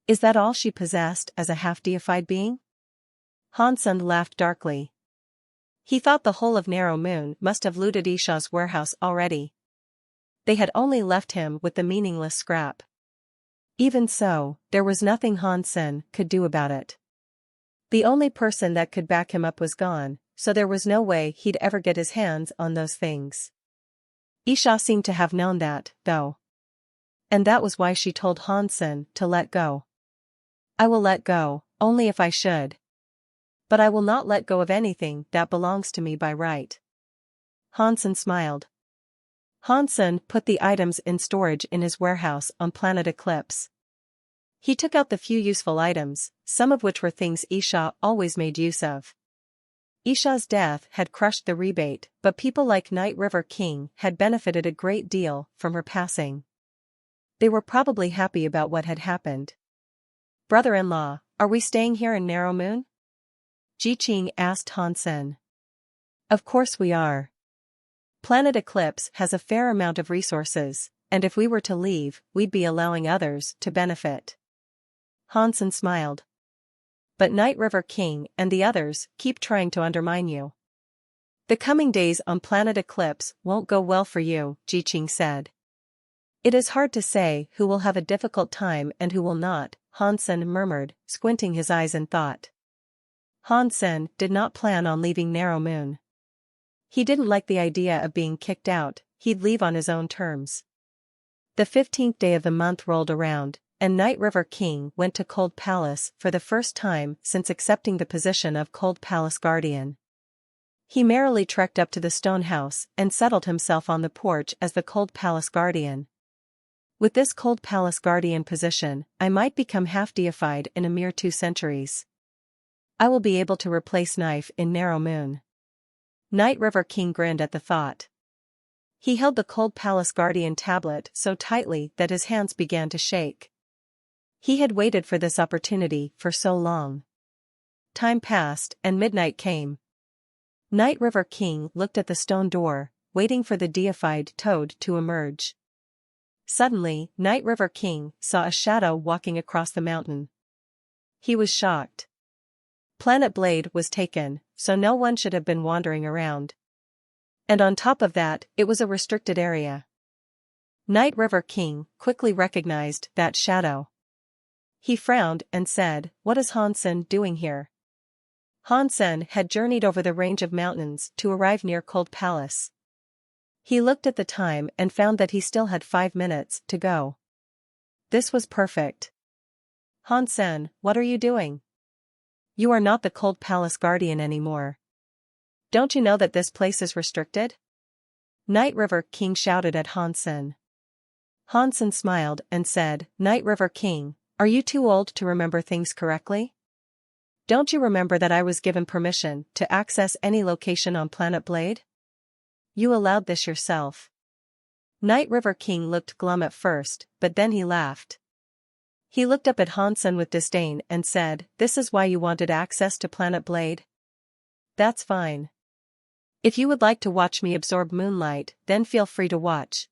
S1: Is that all she possessed as a half-deified being? Han Sen laughed darkly. He thought the whole of Narrow Moon must have looted Isha's warehouse already. They had only left him with the meaningless scrap. Even so, there was nothing Han Sen could do about it. The only person that could back him up was gone, so there was no way he'd ever get his hands on those things. Isha seemed to have known that, though. And that was why she told Han Sen to let go. I will let go, only if I should. But I will not let go of anything that belongs to me by right. Han Sen smiled. Hansen put the items in storage in his warehouse on planet Eclipse. He took out the few useful items, some of which were things Isha always made use of. Isha's death had crushed the rebate, but people like Night River King had benefited a great deal from her passing. They were probably happy about what had happened. "Brother-in-law, are we staying here in Narrow Moon?" Jiqing asked Hansen. "Of course we are. Planet Eclipse has a fair amount of resources, and if we were to leave, we'd be allowing others to benefit." Hansen smiled. "But Night River King and the others keep trying to undermine you. The coming days on Planet Eclipse won't go well for you," Jiqing said. "It is hard to say who will have a difficult time and who will not," Hansen murmured, squinting his eyes in thought. Hansen did not plan on leaving Narrow Moon. He didn't like the idea of being kicked out, he'd leave on his own terms. The 15th day of the month rolled around, and Night River King went to Cold Palace for the first time since accepting the position of Cold Palace Guardian. He merrily trekked up to the stone house and settled himself on the porch as the Cold Palace Guardian. "With this Cold Palace Guardian position, I might become half-deified in a mere 2 centuries. I will be able to replace Knife in Narrow Moon." Night River King grinned at the thought. He held the Cold Palace Guardian tablet so tightly that his hands began to shake. He had waited for this opportunity for so long. Time passed and midnight came. Night River King looked at the stone door, waiting for the deified toad to emerge. Suddenly, Night River King saw a shadow walking across the mountain. He was shocked. Planet Blade was taken, so no one should have been wandering around. And on top of that, it was a restricted area. Night River King quickly recognized that shadow. He frowned and said, "What is Hansen doing here?" Hansen had journeyed over the range of mountains to arrive near Cold Palace. He looked at the time and found that he still had 5 minutes to go. This was perfect. "Hansen, what are you doing? You are not the Cold Palace Guardian anymore. Don't you know that this place is restricted?" Night River King shouted at Hansen. Hansen smiled and said, "Night River King, are you too old to remember things correctly? Don't you remember that I was given permission to access any location on Planet Blade? You allowed this yourself." Night River King looked glum at first, but then he laughed. He looked up at Hansen with disdain and said, "This is why you wanted access to Planet Blade? That's fine. If you would like to watch me absorb moonlight, then feel free to watch.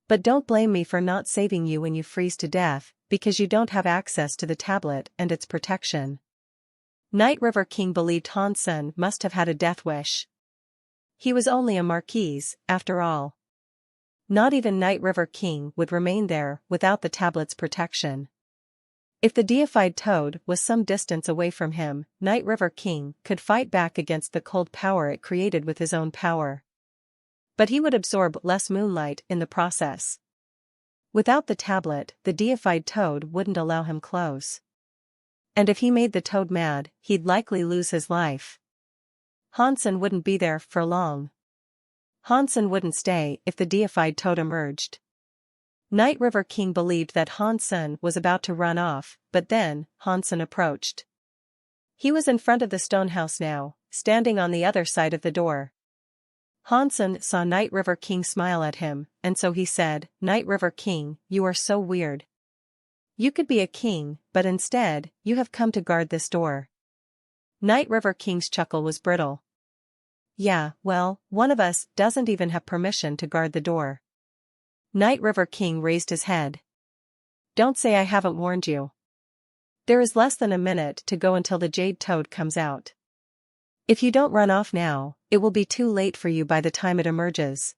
S1: But don't blame me for not saving you when you freeze to death, because you don't have access to the tablet and its protection." Night River King believed Hansen must have had a death wish. He was only a marquise, after all. Not even Night River King would remain there without the tablet's protection. If the deified toad was some distance away from him, Night River King could fight back against the cold power it created with his own power. But he would absorb less moonlight in the process. Without the tablet, the deified toad wouldn't allow him close. And if he made the toad mad, he'd likely lose his life. Hansen wouldn't be there for long. Hansen wouldn't stay if the deified toad emerged. Night River King believed that Hansen was about to run off, but then, Hansen approached. He was in front of the stone house now, standing on the other side of the door. Hansen saw Night River King smile at him, and so he said, "Night River King, you are so weird. You could be a king, but instead, you have come to guard this door." Night River King's chuckle was brittle. "Yeah, well, one of us doesn't even have permission to guard the door." Night River King raised his head. "Don't say I haven't warned you. There is less than a minute to go until the Jade Toad comes out. If you don't run off now, it will be too late for you by the time it emerges.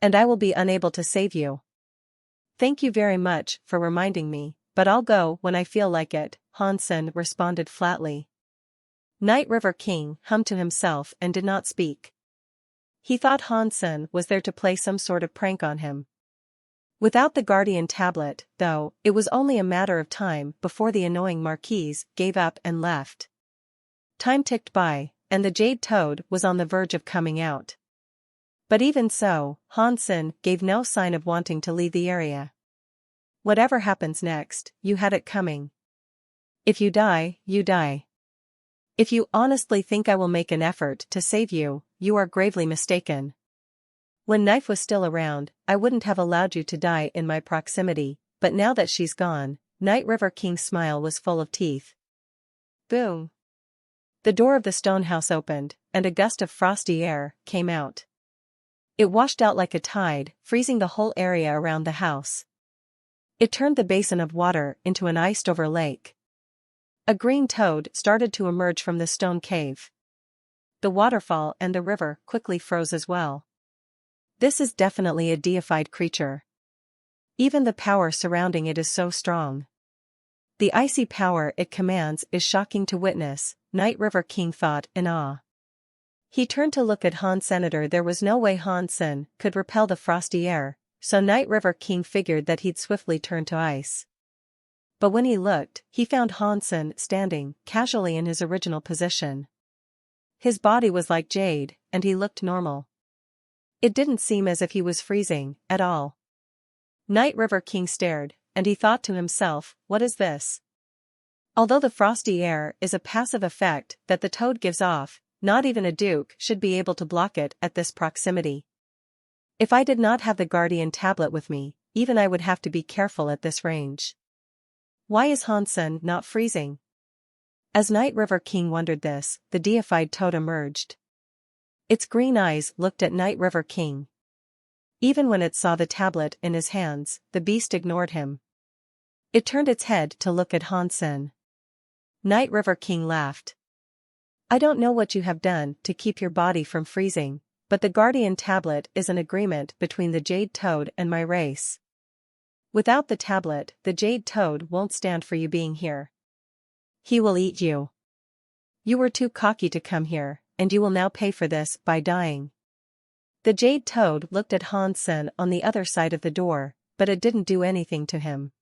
S1: And I will be unable to save you." "Thank you very much for reminding me, but I'll go when I feel like it," Hansen responded flatly. Night River King hummed to himself and did not speak. He thought Hansen was there to play some sort of prank on him. Without the Guardian tablet, though, it was only a matter of time before the annoying Marquise gave up and left. Time ticked by, and the Jade Toad was on the verge of coming out. But even so, Hansen gave no sign of wanting to leave the area. Whatever happens next, you had it coming. If you die, you die. If you honestly think I will make an effort to save you, you are gravely mistaken. When Knife was still around, I wouldn't have allowed you to die in my proximity, but now that she's gone, Night River King's smile was full of teeth. Boom! The door of the stone house opened, and a gust of frosty air came out. It washed out like a tide, freezing the whole area around the house. It turned the basin of water into an iced-over lake. A green toad started to emerge from the stone cave. The waterfall and the river quickly froze as well. This is definitely a deified creature. Even the power surrounding it is so strong. The icy power it commands is shocking to witness, Night River King thought in awe. He turned to look at Han Senator. There was no way Hansen could repel the frosty air, so Night River King figured that he'd swiftly turn to ice. But when he looked, he found Hansen standing casually in his original position. His body was like jade, and he looked normal. It didn't seem as if he was freezing at all. Night River King stared, and he thought to himself, what is this? Although the frosty air is a passive effect that the toad gives off, not even a duke should be able to block it at this proximity. If I did not have the guardian tablet with me, even I would have to be careful at this range. Why is Hansen not freezing? As Night River King wondered this, the deified toad emerged. Its green eyes looked at Night River King. Even when it saw the tablet in his hands, the beast ignored him. It turned its head to look at Hansen. Night River King laughed. I don't know what you have done to keep your body from freezing, but the guardian tablet is an agreement between the Jade Toad and my race. Without the tablet, the Jade Toad won't stand for you being here. He will eat you. You were too cocky to come here, and you will now pay for this by dying. The Jade Toad looked at Hansen on the other side of the door, but it didn't do anything to him.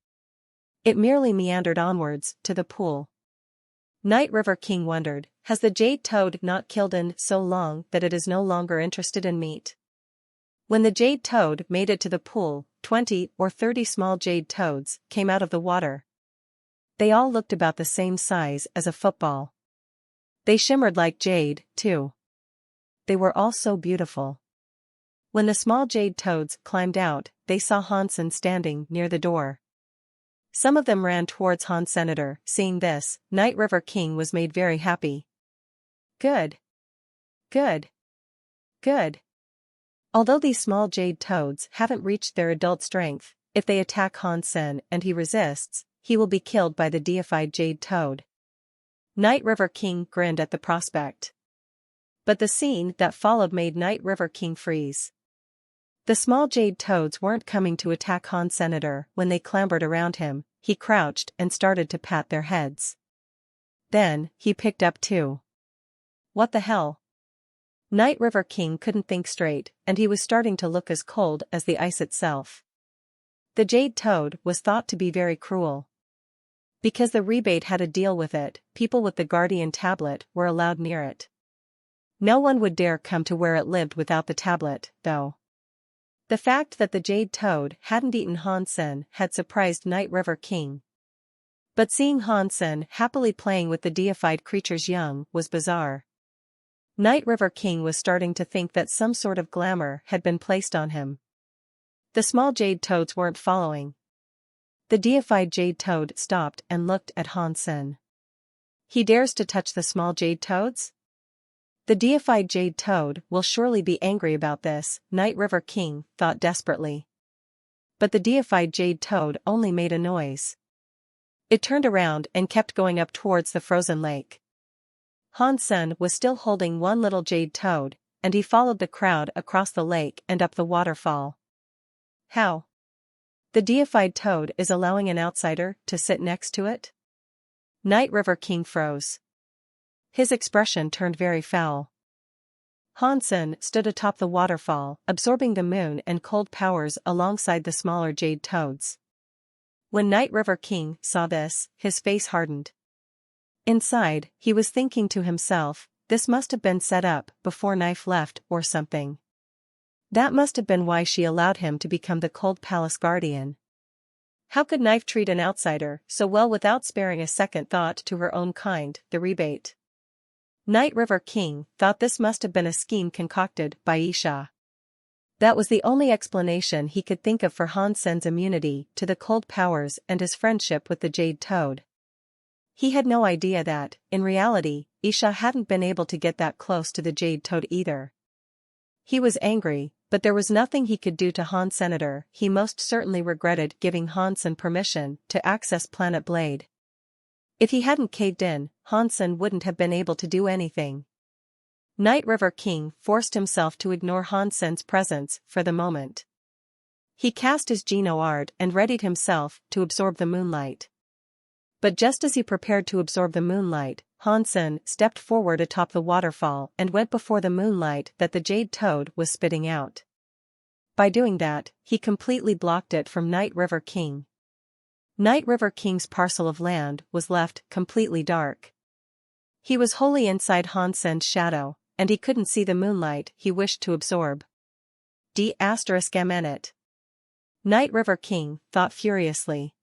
S1: It merely meandered onwards to the pool. Night River King wondered, has the Jade Toad not killed in so long that it is no longer interested in meat? When the Jade Toad made it to the pool, 20 or 30 small Jade Toads came out of the water. They all looked about the same size as a football. They shimmered like jade, too. They were all so beautiful. When the small Jade Toads climbed out, they saw Hansen standing near the door. Some of them ran towards Han Senator. Seeing this, Night River King was made very happy. Good. Good. Good. Although these small Jade Toads haven't reached their adult strength, if they attack Hansen and he resists, he will be killed by the deified Jade Toad. Night River King grinned at the prospect. But the scene that followed made Night River King freeze. The small Jade Toads weren't coming to attack Han Senator. When they clambered around him, he crouched and started to pat their heads. Then, he picked up two. What the hell? Night River King couldn't think straight, and he was starting to look as cold as the ice itself. The Jade Toad was thought to be very cruel. Because the rebate had a deal with it, people with the guardian tablet were allowed near it. No one would dare come to where it lived without the tablet, though. The fact that the Jade Toad hadn't eaten Hansen had surprised Night River King. But seeing Hansen happily playing with the deified creature's young was bizarre. Night River King was starting to think that some sort of glamour had been placed on him. The small Jade Toads weren't following. The deified Jade Toad stopped and looked at Hansen. He dares to touch the small Jade Toads? The deified Jade Toad will surely be angry about this, Night River King thought desperately. But the deified Jade Toad only made a noise. It turned around and kept going up towards the frozen lake. Hansen was still holding one little Jade Toad, and he followed the crowd across the lake and up the waterfall. How? The deified toad is allowing an outsider to sit next to it? Night River King froze. His expression turned very foul. Hansen stood atop the waterfall, absorbing the moon and cold powers alongside the smaller Jade Toads. When Night River King saw this, his face hardened. Inside, he was thinking to himself, this must have been set up before Knife left or something. That must have been why she allowed him to become the Cold Palace Guardian. How could Knife treat an outsider so well without sparing a second thought to her own kind, the rebate? Night River King thought this must have been a scheme concocted by Isha. That was the only explanation he could think of for Han Sen's immunity to the cold powers and his friendship with the Jade Toad. He had no idea that, in reality, Isha hadn't been able to get that close to the Jade Toad either. He was angry, but there was nothing he could do to Han Senator. He most certainly regretted giving Han Sen permission to access Planet Blade. If he hadn't caved in, Han Sen wouldn't have been able to do anything. Night River King forced himself to ignore Han Sen's presence for the moment. He cast his Geno Art and readied himself to absorb the moonlight. But just as he prepared to absorb the moonlight, Han Sen stepped forward atop the waterfall and went before the moonlight that the Jade Toad was spitting out. By doing that, he completely blocked it from Night River King. Night River King's parcel of land was left completely dark. He was wholly inside Han Sen's shadow, and he couldn't see the moonlight he wished to absorb. D***it. Night River King thought furiously.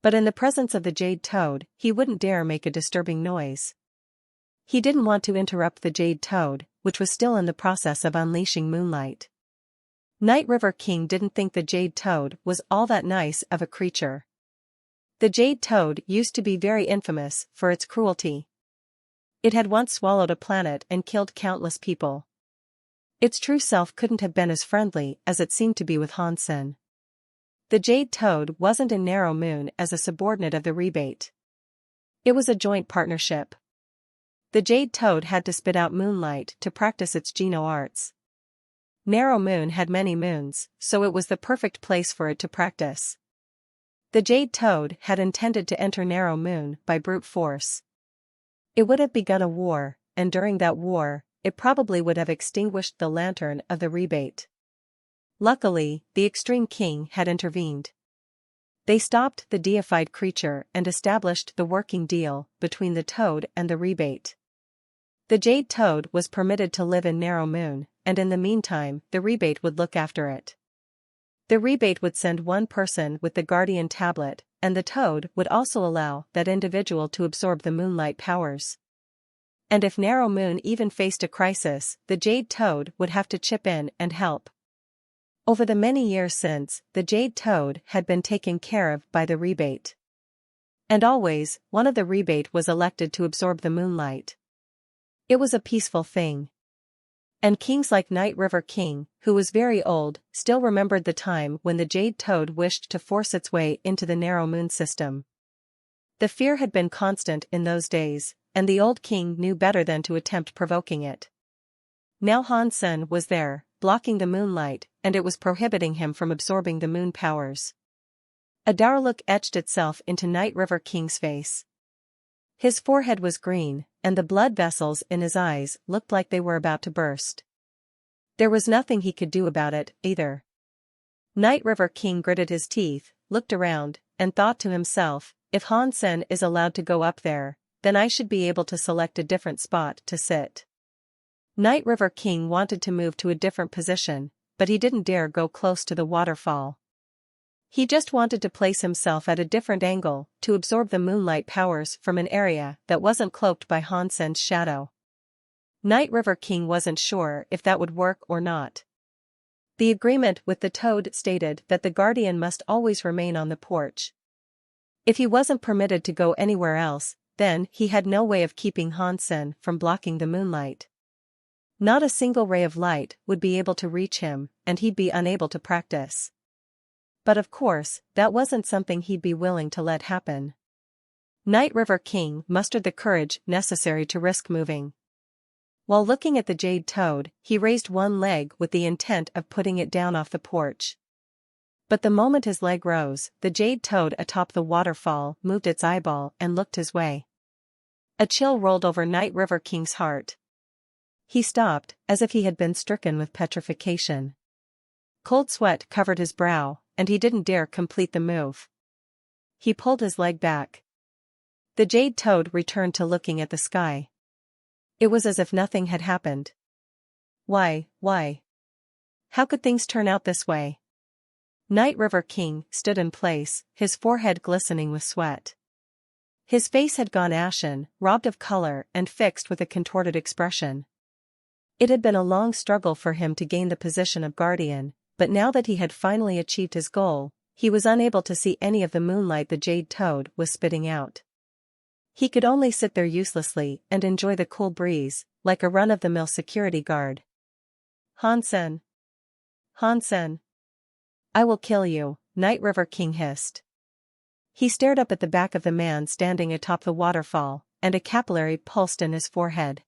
S1: But in the presence of the Jade Toad, he wouldn't dare make a disturbing noise. He didn't want to interrupt the Jade Toad, which was still in the process of unleashing moonlight. Night River King didn't think the Jade Toad was all that nice of a creature. The Jade Toad used to be very infamous for its cruelty. It had once swallowed a planet and killed countless people. Its true self couldn't have been as friendly as it seemed to be with Han Sen. The Jade Toad wasn't in Narrow Moon as a subordinate of the rebate. It was a joint partnership. The Jade Toad had to spit out moonlight to practice its Geno Arts. Narrow Moon had many moons, so it was the perfect place for it to practice. The Jade Toad had intended to enter Narrow Moon by brute force. It would have begun a war, and during that war, it probably would have extinguished the lantern of the rebate. Luckily, the Extreme King had intervened. They stopped the deified creature and established the working deal between the Toad and the rebate. The Jade Toad was permitted to live in Narrow Moon, and in the meantime, the rebate would look after it. The rebate would send one person with the Guardian Tablet, and the Toad would also allow that individual to absorb the moonlight powers. And if Narrow Moon even faced a crisis, the Jade Toad would have to chip in and help. Over the many years since, the Jade Toad had been taken care of by the rebate. And always, one of the rebate was elected to absorb the moonlight. It was a peaceful thing. And kings like Night River King, who was very old, still remembered the time when the Jade Toad wished to force its way into the Narrow Moon system. The fear had been constant in those days, and the old king knew better than to attempt provoking it. Now Han Sen was there, blocking the moonlight, and it was prohibiting him from absorbing the moon powers. A dour look etched itself into Night River King's face. His forehead was green, and the blood vessels in his eyes looked like they were about to burst. There was nothing he could do about it, either. Night River King gritted his teeth, looked around, and thought to himself, if Han Sen is allowed to go up there, then I should be able to select a different spot to sit. Night River King wanted to move to a different position, but he didn't dare go close to the waterfall. He just wanted to place himself at a different angle to absorb the moonlight powers from an area that wasn't cloaked by Han Sen's shadow. Night River King wasn't sure if that would work or not. The agreement with the Toad stated that the Guardian must always remain on the porch. If he wasn't permitted to go anywhere else, then he had no way of keeping Han Sen from blocking the moonlight. Not a single ray of light would be able to reach him, and he'd be unable to practice. But of course, that wasn't something he'd be willing to let happen. Night River King mustered the courage necessary to risk moving. While looking at the Jade Toad, he raised one leg with the intent of putting it down off the porch. But the moment his leg rose, the Jade Toad atop the waterfall moved its eyeball and looked his way. A chill rolled over Night River King's heart. He stopped, as if he had been stricken with petrification. Cold sweat covered his brow, and he didn't dare complete the move. He pulled his leg back. The Jade Toad returned to looking at the sky. It was as if nothing had happened. Why? How could things turn out this way? Night River King stood in place, his forehead glistening with sweat. His face had gone ashen, robbed of color and fixed with a contorted expression. It had been a long struggle for him to gain the position of guardian, but now that he had finally achieved his goal, he was unable to see any of the moonlight the jade toad was spitting out. He could only sit there uselessly and enjoy the cool breeze, like a run-of-the-mill security guard. Hansen! Hansen! I will kill you, Night River King hissed. He stared up at the back of the man standing atop the waterfall, and a capillary pulsed in his forehead.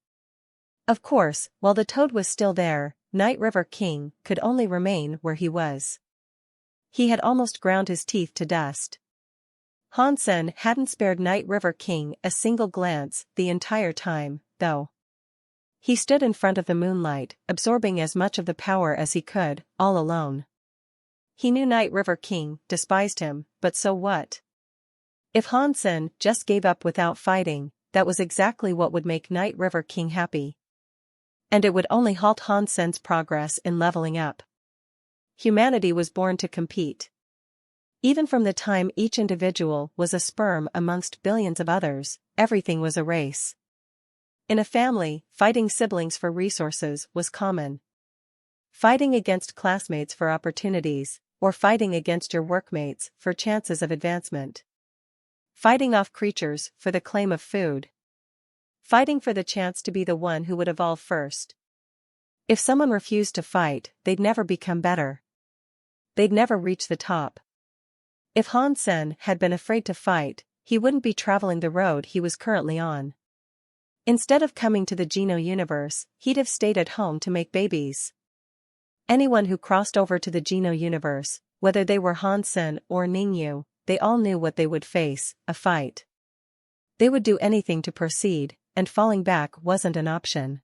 S1: Of course, while the toad was still there, Night River King could only remain where he was. He had almost ground his teeth to dust. Hansen hadn't spared Night River King a single glance the entire time, though. He stood in front of the moonlight, absorbing as much of the power as he could, all alone. He knew Night River King despised him, but so what? If Hansen just gave up without fighting, that was exactly what would make Night River King happy. And it would only halt Hansen's progress in leveling up. Humanity was born to compete. Even from the time each individual was a sperm amongst billions of others, everything was a race. In a family, fighting siblings for resources was common. Fighting against classmates for opportunities, or fighting against your workmates for chances of advancement. Fighting off creatures for the claim of food. Fighting for the chance to be the one who would evolve first. If someone refused to fight, they'd never become better. They'd never reach the top. If Hansen had been afraid to fight, he wouldn't be traveling the road he was currently on. Instead of coming to the Geno universe, he'd have stayed at home to make babies. Anyone who crossed over to the Geno universe, whether they were Hansen or Ningyu, they all knew what they would face, a fight. They would do anything to proceed, and falling back wasn't an option.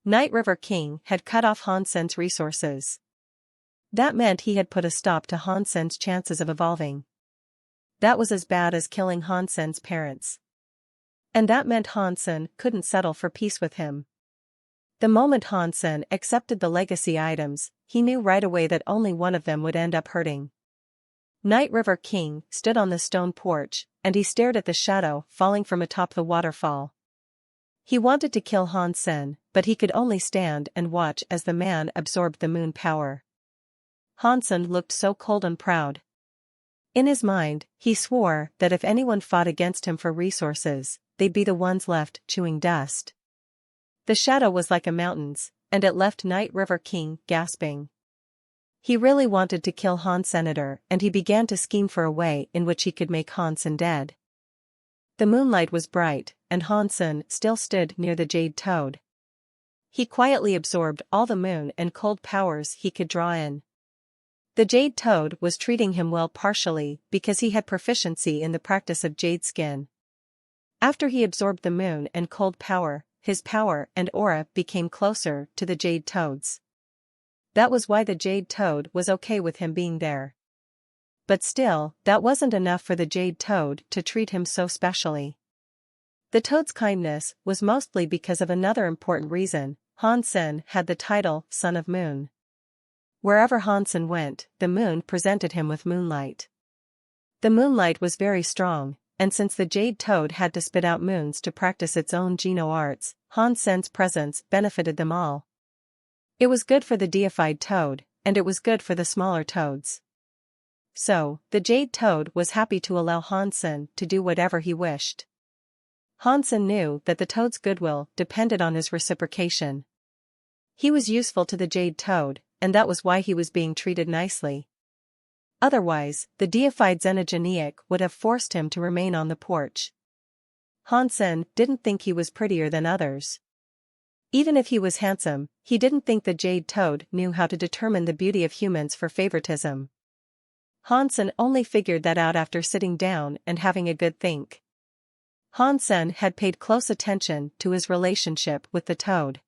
S1: Night River King had cut off Hansen's resources. That meant he had put a stop to Hansen's chances of evolving. That was as bad as killing Hansen's parents. And that meant Hansen couldn't settle for peace with him. The moment Hansen accepted the legacy items, he knew right away that only one of them would end up hurting. Night River King stood on the stone porch, and he stared at the shadow falling from atop the waterfall. He wanted to kill Hansen, but he could only stand and watch as the man absorbed the moon power. Hansen looked so cold and proud. In his mind, he swore that if anyone fought against him for resources, they'd be the ones left chewing dust. The shadow was like a mountain's, and it left Night River King gasping. He really wanted to kill Hansen, and he began to scheme for a way in which he could make Hansen dead. The moonlight was bright, and Hansen still stood near the jade toad. He quietly absorbed all the moon and cold powers he could draw in. The jade toad was treating him well partially because he had proficiency in the practice of jade skin. After he absorbed the moon and cold power, his power and aura became closer to the jade toad's. That was why the jade toad was okay with him being there. But still, that wasn't enough for the jade toad to treat him so specially. The toad's kindness was mostly because of another important reason: Hansen had the title Son of Moon. Wherever Hansen went, the moon presented him with moonlight. The moonlight was very strong, and since the jade toad had to spit out moons to practice its own Geno arts, Hansen's presence benefited them all. It was good for the deified toad, and it was good for the smaller toads. So, the jade toad was happy to allow Hansen to do whatever he wished. Hansen knew that the toad's goodwill depended on his reciprocation. He was useful to the jade toad, and that was why he was being treated nicely. Otherwise, the deified Xenogeneic would have forced him to remain on the porch. Hansen didn't think he was prettier than others. Even if he was handsome, he didn't think the jade toad knew how to determine the beauty of humans for favoritism. Hansen only figured that out after sitting down and having a good think. Hansen had paid close attention to his relationship with the toad.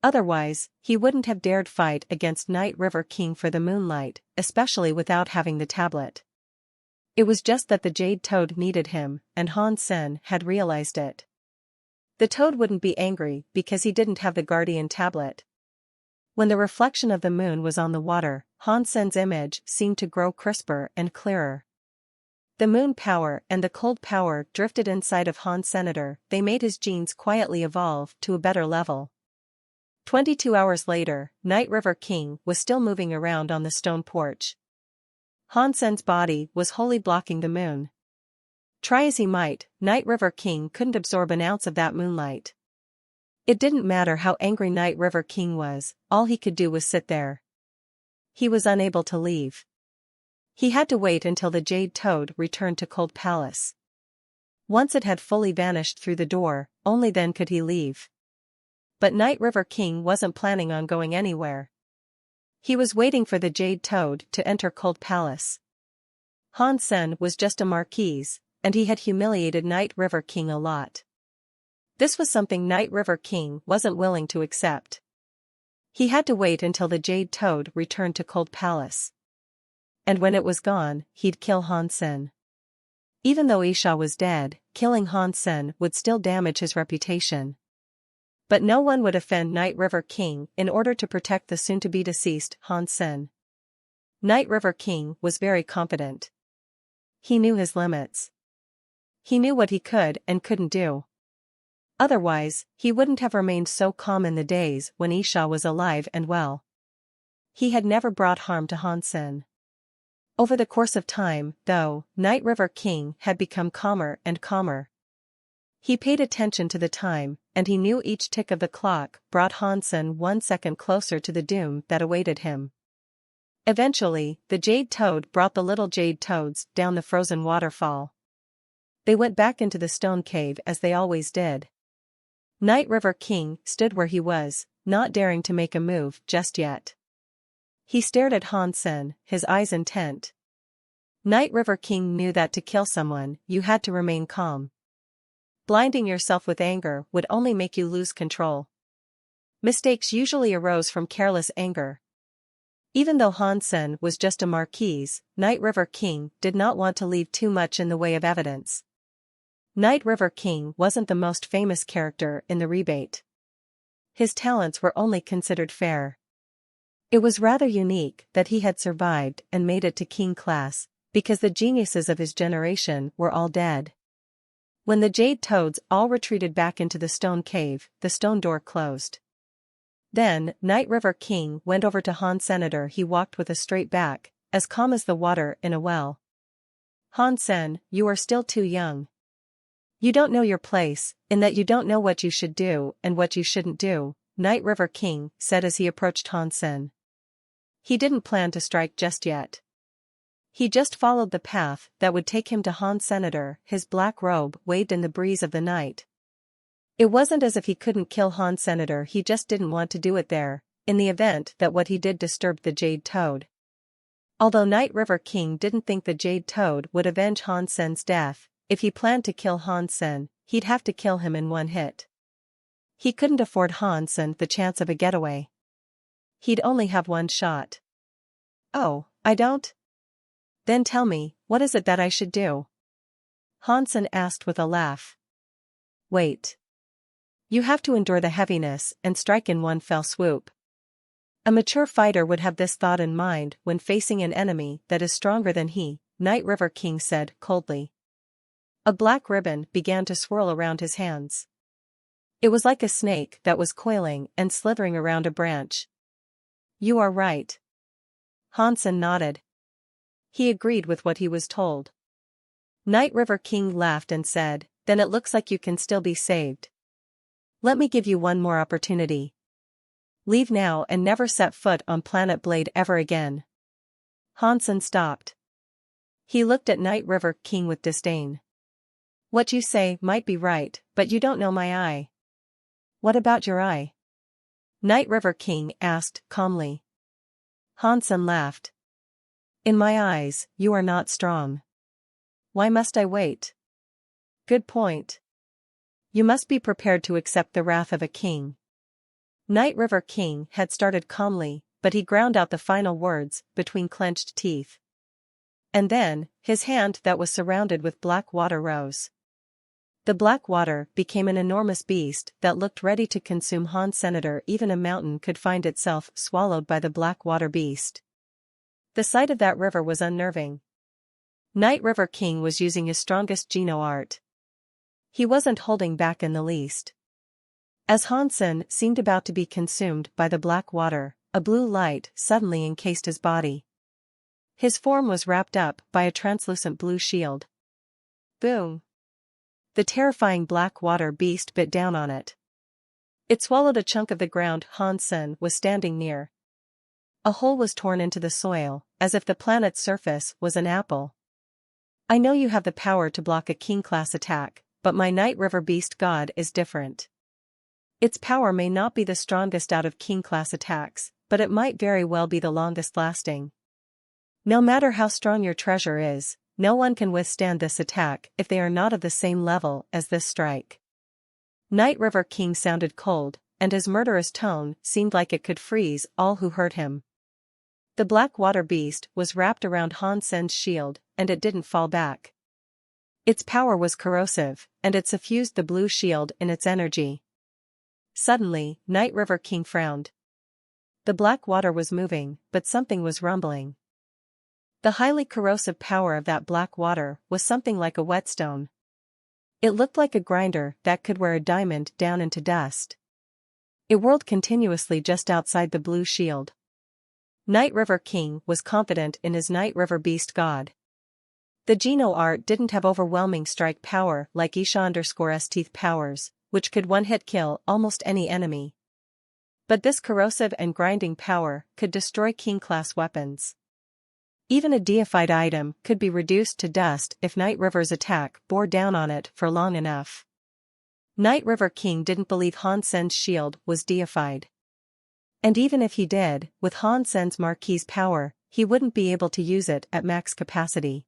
S1: Otherwise, he wouldn't have dared fight against Night River King for the moonlight, especially without having the tablet. It was just that the jade toad needed him, and Hansen had realized it. The toad wouldn't be angry because he didn't have the guardian tablet. When the reflection of the moon was on the water, Hansen's image seemed to grow crisper and clearer. The moon power and the cold power drifted inside of Han Senator. They made his genes quietly evolve to a better level. 22 hours later, Night River King was still moving around on the stone porch. Hansen's body was wholly blocking the moon. Try as he might, Night River King couldn't absorb an ounce of that moonlight. It didn't matter how angry Night River King was, all he could do was sit there. He was unable to leave. He had to wait until the Jade Toad returned to Cold Palace. Once it had fully vanished through the door, only then could he leave. But Night River King wasn't planning on going anywhere. He was waiting for the Jade Toad to enter Cold Palace. Hansen was just a marquise, and he had humiliated Night River King a lot. This was something Night River King wasn't willing to accept. He had to wait until the Jade Toad returned to Cold Palace. And when it was gone, he'd kill Hansen. Even though Isha was dead, killing Hansen would still damage his reputation. But no one would offend Night River King in order to protect the soon-to-be-deceased Hansen. Night River King was very confident. He knew his limits. He knew what he could and couldn't do. Otherwise, he wouldn't have remained so calm in the days when Isha was alive and well. He had never brought harm to Hansen. Over the course of time, though, Night River King had become calmer and calmer. He paid attention to the time, and he knew each tick of the clock brought Hansen 1 second closer to the doom that awaited him. Eventually, the Jade Toad brought the little Jade Toads down the frozen waterfall. They went back into the stone cave as they always did. Night River King stood where he was, not daring to make a move just yet. He stared at Hansen, his eyes intent. Night River King knew that to kill someone, you had to remain calm. Blinding yourself with anger would only make you lose control. Mistakes usually arose from careless anger. Even though Hansen was just a marquise, Night River King did not want to leave too much in the way of evidence. Night River King wasn't the most famous character in the rebate. His talents were only considered fair. It was rather unique that he had survived and made it to king class, because the geniuses of his generation were all dead. When the Jade Toads all retreated back into the stone cave, the stone door closed. Then, Night River King went over to Han Senator. He walked with a straight back, as calm as the water in a well. Hansen, you are still too young. You don't know your place, in that you don't know what you should do and what you shouldn't do, Night River King said as he approached Hansen. He didn't plan to strike just yet. He just followed the path that would take him to Han Senator. His black robe waved in the breeze of the night. It wasn't as if he couldn't kill Han Senator, he just didn't want to do it there, in the event that what he did disturbed the Jade Toad. Although Night River King didn't think the Jade Toad would avenge Hansen's death, if he planned to kill Hansen, he'd have to kill him in one hit. He couldn't afford Hansen the chance of a getaway. He'd only have one shot. Oh, I don't? Then tell me, what is it that I should do? Hansen asked with a laugh. Wait. You have to endure the heaviness and strike in one fell swoop. A mature fighter would have this thought in mind when facing an enemy that is stronger than he, Night River King said coldly. A black ribbon began to swirl around his hands. It was like a snake that was coiling and slithering around a branch. You are right. Hansen nodded. He agreed with what he was told. Night River King laughed and said, Then it looks like you can still be saved. Let me give you one more opportunity. Leave now and never set foot on Planet Blade ever again. Hansen stopped. He looked at Night River King with disdain. What you say might be right, but you don't know my eye. What about your eye? Night River King asked calmly. Hansen laughed. In my eyes, you are not strong. Why must I wait? Good point. You must be prepared to accept the wrath of a king. Night River King had started calmly, but he ground out the final words between clenched teeth. And then, his hand that was surrounded with black water rose. The black water became an enormous beast that looked ready to consume Han Senator. Even a mountain could find itself swallowed by the black water beast. The sight of that river was unnerving. Night River King was using his strongest Geno art. He wasn't holding back in the least. As Han Sen seemed about to be consumed by the black water, a blue light suddenly encased his body. His form was wrapped up by a translucent blue shield. Boom! The terrifying black water beast bit down on it. It swallowed a chunk of the ground Han Sen was standing near. A hole was torn into the soil, as if the planet's surface was an apple. I know you have the power to block a king-class attack, but my Night River Beast God is different. Its power may not be the strongest out of king-class attacks, but it might very well be the longest-lasting. No matter how strong your treasure is, no one can withstand this attack if they are not of the same level as this strike. Night River King sounded cold, and his murderous tone seemed like it could freeze all who heard him. The black water beast was wrapped around Han Sen's shield, and it didn't fall back. Its power was corrosive, and it suffused the blue shield in its energy. Suddenly, Night River King frowned. The black water was moving, but something was rumbling. The highly corrosive power of that black water was something like a whetstone. It looked like a grinder that could wear a diamond down into dust. It whirled continuously just outside the blue shield. Night River King was confident in his Night River Beast God. The Geno art didn't have overwhelming strike power like Isha_S teeth powers, which could one-hit kill almost any enemy. But this corrosive and grinding power could destroy king-class weapons. Even a deified item could be reduced to dust if Night River's attack bore down on it for long enough. Night River King didn't believe Han Sen's shield was deified. And even if he did, with Han Sen's Marquis power, he wouldn't be able to use it at max capacity.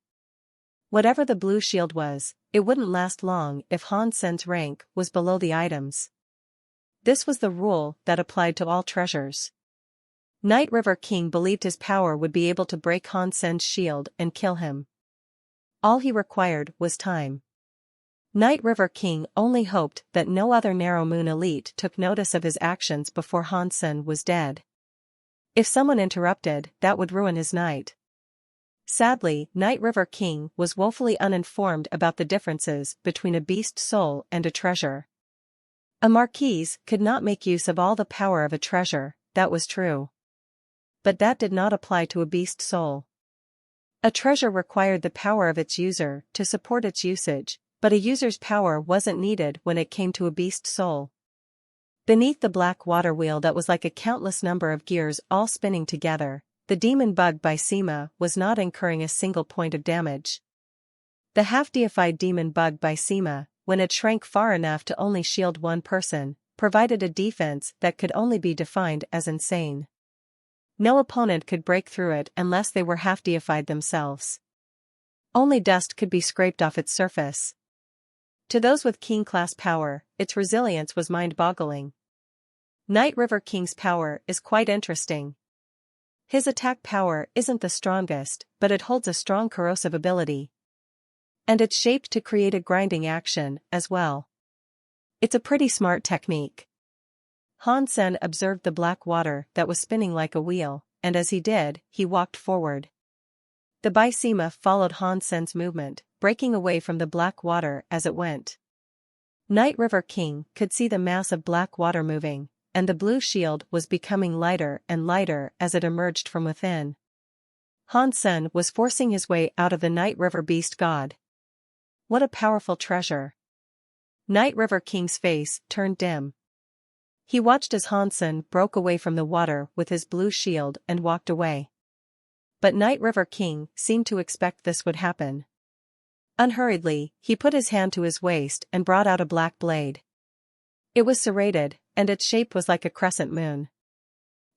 S1: Whatever the blue shield was, it wouldn't last long if Han Sen's rank was below the items. This was the rule that applied to all treasures. Night River King believed his power would be able to break Han Sen's shield and kill him. All he required was time. Night River King only hoped that no other Narrow Moon elite took notice of his actions before Han Sen was dead. If someone interrupted, that would ruin his night. Sadly, Night River King was woefully uninformed about the differences between a beast soul and a treasure. A marquis could not make use of all the power of a treasure, that was true. But that did not apply to a beast soul. A treasure required the power of its user to support its usage, but a user's power wasn't needed when it came to a beast soul. Beneath the black water wheel that was like a countless number of gears all spinning together, the demon bug by Sema was not incurring a single point of damage. The half-deified demon bug by Sema, when it shrank far enough to only shield one person, provided a defense that could only be defined as insane. No opponent could break through it unless they were half-deified themselves. Only dust could be scraped off its surface. To those with king-class power, its resilience was mind-boggling. Night River King's power is quite interesting. His attack power isn't the strongest, but it holds a strong corrosive ability. And it's shaped to create a grinding action as well. It's a pretty smart technique. Han Sen observed the black water that was spinning like a wheel, and as he did, he walked forward. The Bai Sema followed Han Sen's movement, breaking away from the black water as it went. Night River King could see the mass of black water moving, and the blue shield was becoming lighter and lighter as it emerged from within. Han Sen was forcing his way out of the Night River Beast God. What a powerful treasure! Night River King's face turned dim. He watched as Han Sen broke away from the water with his blue shield and walked away. But Night River King seemed to expect this would happen. Unhurriedly, he put his hand to his waist and brought out a black blade. It was serrated, and its shape was like a crescent moon.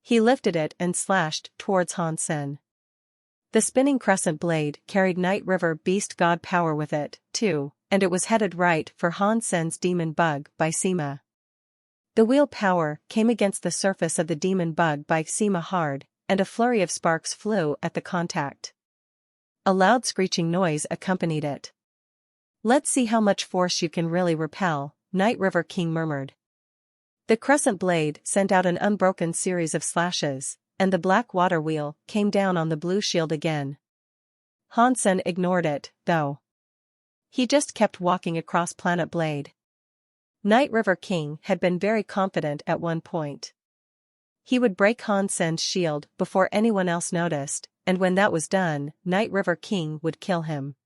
S1: He lifted it and slashed towards Han Sen. The spinning crescent blade carried Night River Beast God power with it, too, and it was headed right for Han Sen's demon bug by Sema. The wheel power came against the surface of the demon bug by Sema hard, and a flurry of sparks flew at the contact. A loud screeching noise accompanied it. Let's see how much force you can really repel, Night River King murmured. The crescent blade sent out an unbroken series of slashes, and the black water wheel came down on the blue shield again. Hansen ignored it, though. He just kept walking across Planet Blade. Night River King had been very confident at one point. He would break Hansen's shield before anyone else noticed, and when that was done, Night River King would kill him.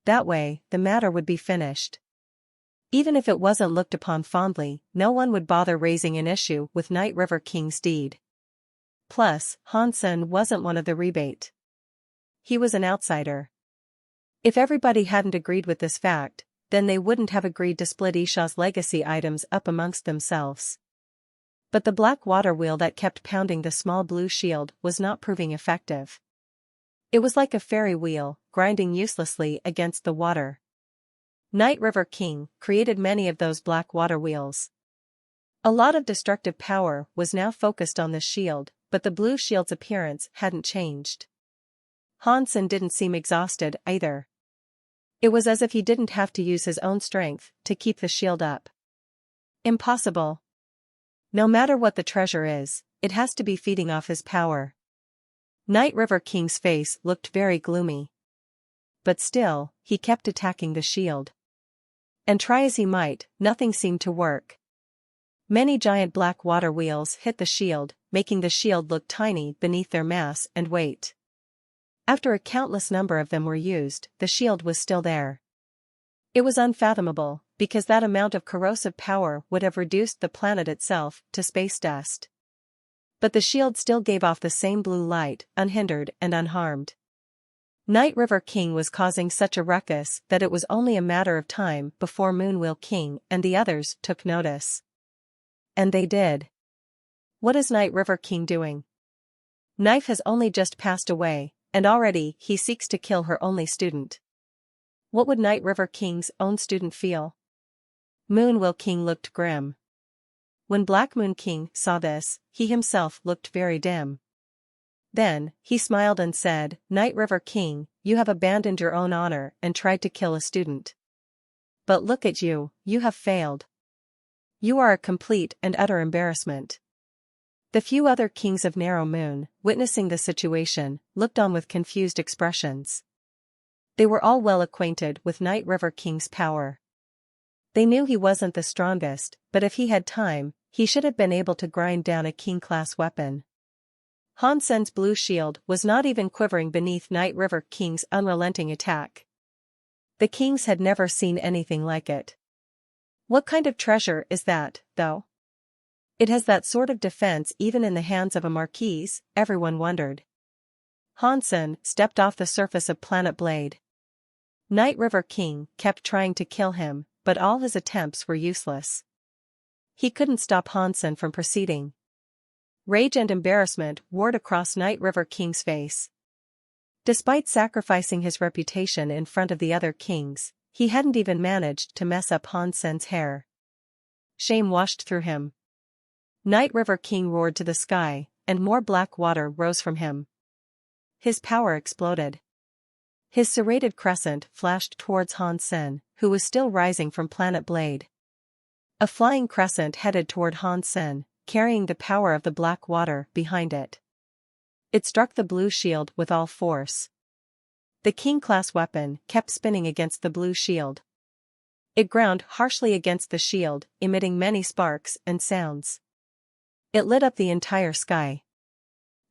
S1: That way, the matter would be finished. Even if it wasn't looked upon fondly, no one would bother raising an issue with Night River King's deed. Plus, Hansen wasn't one of the rebate. He was an outsider. If everybody hadn't agreed with this fact, then they wouldn't have agreed to split Isha's legacy items up amongst themselves. But the black water wheel that kept pounding the small blue shield was not proving effective. It was like a ferry wheel, grinding uselessly against the water. Night River King created many of those black water wheels. A lot of destructive power was now focused on the shield, but the blue shield's appearance hadn't changed. Hansen didn't seem exhausted either. It was as if he didn't have to use his own strength to keep the shield up. Impossible. No matter what the treasure is, it has to be feeding off his power. Night River King's face looked very gloomy. But still, he kept attacking the shield. And try as he might, nothing seemed to work. Many giant black water wheels hit the shield, making the shield look tiny beneath their mass and weight. After a countless number of them were used, the shield was still there. It was unfathomable, because that amount of corrosive power would have reduced the planet itself to space dust. But the shield still gave off the same blue light, unhindered and unharmed. Night River King was causing such a ruckus that it was only a matter of time before Moonwheel King and the others took notice. And they did. What is Night River King doing? Knife has only just passed away, and already he seeks to kill her only student. What would Night River King's own student feel? Moonwheel King looked grim. When Black Moon King saw this, he himself looked very dim. Then, he smiled and said, Night River King, you have abandoned your own honor and tried to kill a student. But look at you, you have failed. You are a complete and utter embarrassment. The few other kings of Narrow Moon, witnessing the situation, looked on with confused expressions. They were all well acquainted with Night River King's power. They knew he wasn't the strongest, but if he had time, he should have been able to grind down a king-class weapon. Hansen's blue shield was not even quivering beneath Night River King's unrelenting attack. The kings had never seen anything like it. What kind of treasure is that, though? It has that sort of defense even in the hands of a marquise, everyone wondered. Hansen stepped off the surface of Planet Blade. Night River King kept trying to kill him, but all his attempts were useless. He couldn't stop Hansen from proceeding. Rage and embarrassment warred across Night River King's face. Despite sacrificing his reputation in front of the other kings, he hadn't even managed to mess up Hansen's hair. Shame washed through him. Night River King roared to the sky, and more black water rose from him. His power exploded. His serrated crescent flashed towards Hansen, who was still rising from Planet Blade. A flying crescent headed toward Hansen, carrying the power of the black water behind it. It struck the blue shield with all force. The king-class weapon kept spinning against the blue shield. It ground harshly against the shield, emitting many sparks and sounds. It lit up the entire sky.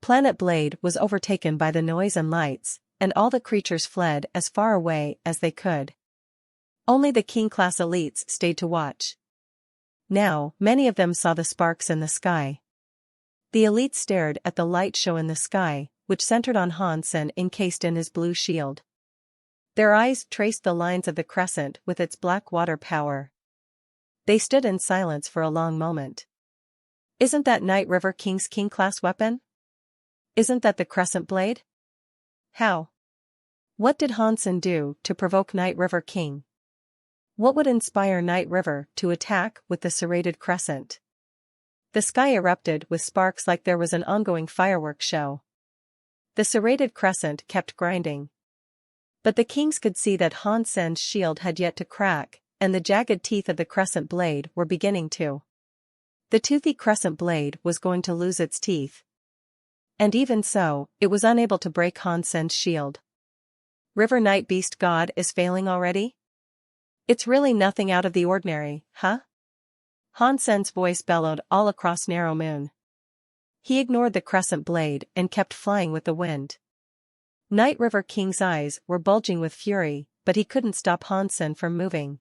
S1: Planet Blade was overtaken by the noise and lights, and all the creatures fled as far away as they could. Only the king-class elites stayed to watch. Now, many of them saw the sparks in the sky. The elites stared at the light show in the sky, which centered on Hansen encased in his blue shield. Their eyes traced the lines of the crescent with its black water power. They stood in silence for a long moment. Isn't that Night River King's king-class weapon? Isn't that the crescent blade? How? What did Hansen do to provoke Night River King? What would inspire Night River to attack with the serrated crescent? The sky erupted with sparks like there was an ongoing fireworks show. The serrated crescent kept grinding. But the kings could see that Han Sen's shield had yet to crack, and the jagged teeth of the crescent blade were beginning to. The toothy crescent blade was going to lose its teeth. And even so, it was unable to break Han Sen's shield. River Knight Beast God is failing already? It's really nothing out of the ordinary, huh? Han Sen's voice bellowed all across Narrow Moon. He ignored the crescent blade and kept flying with the wind. Night River King's eyes were bulging with fury, but he couldn't stop Han Sen from moving.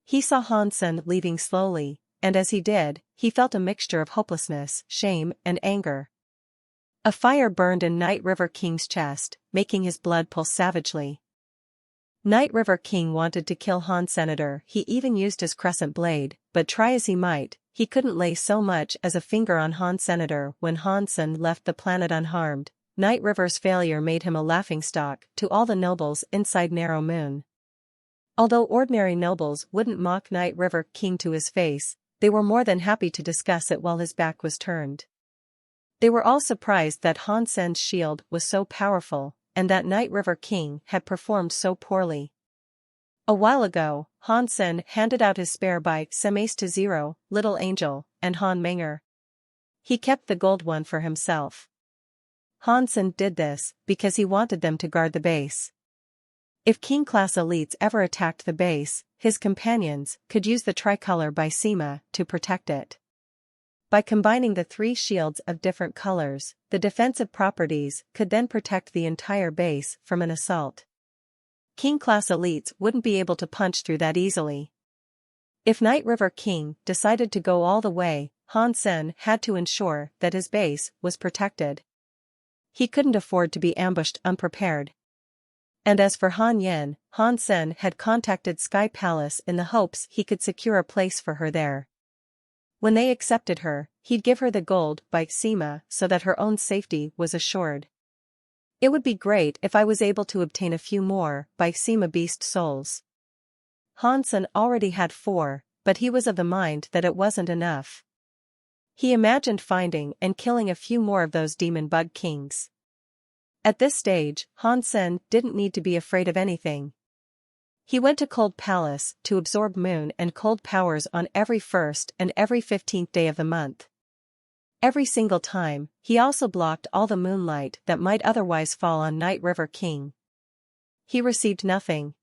S1: He saw Han Sen leaving slowly, and as he did, he felt a mixture of hopelessness, shame, and anger. A fire burned in Night River King's chest, making his blood pulse savagely. Night River King wanted to kill Han Senator. He even used his crescent blade, but try as he might, he couldn't lay so much as a finger on Han Senator when Han Sen left the planet unharmed. Night River's failure made him a laughingstock to all the nobles inside Narrow Moon. Although ordinary nobles wouldn't mock Night River King to his face, they were more than happy to discuss it while his back was turned. They were all surprised that Han Sen's shield was so powerful, and that Night River King had performed so poorly. A while ago, Han Sen handed out his spare bike Semace to Zero, Little Angel, and Han Menger. He kept the gold one for himself. Han Sen did this because he wanted them to guard the base. If King-class elites ever attacked the base, his companions could use the tricolor by Sema to protect it. By combining the three shields of different colors, the defensive properties could then protect the entire base from an assault. King-class elites wouldn't be able to punch through that easily. If Night River King decided to go all the way, Han Sen had to ensure that his base was protected. He couldn't afford to be ambushed unprepared. And as for Han Yen, Han Sen had contacted Sky Palace in the hopes he could secure a place for her there. When they accepted her, he'd give her the gold by Sema so that her own safety was assured. It would be great if I was able to obtain a few more by Sema beast souls. Han Sen already had 4, but he was of the mind that it wasn't enough. He imagined finding and killing a few more of those demon bug kings. At this stage, Han Sen didn't need to be afraid of anything. He went to Cold Palace to absorb moon and cold powers on every 1st and every 15th day of the month. Every single time, he also blocked all the moonlight that might otherwise fall on Night River King. He received nothing.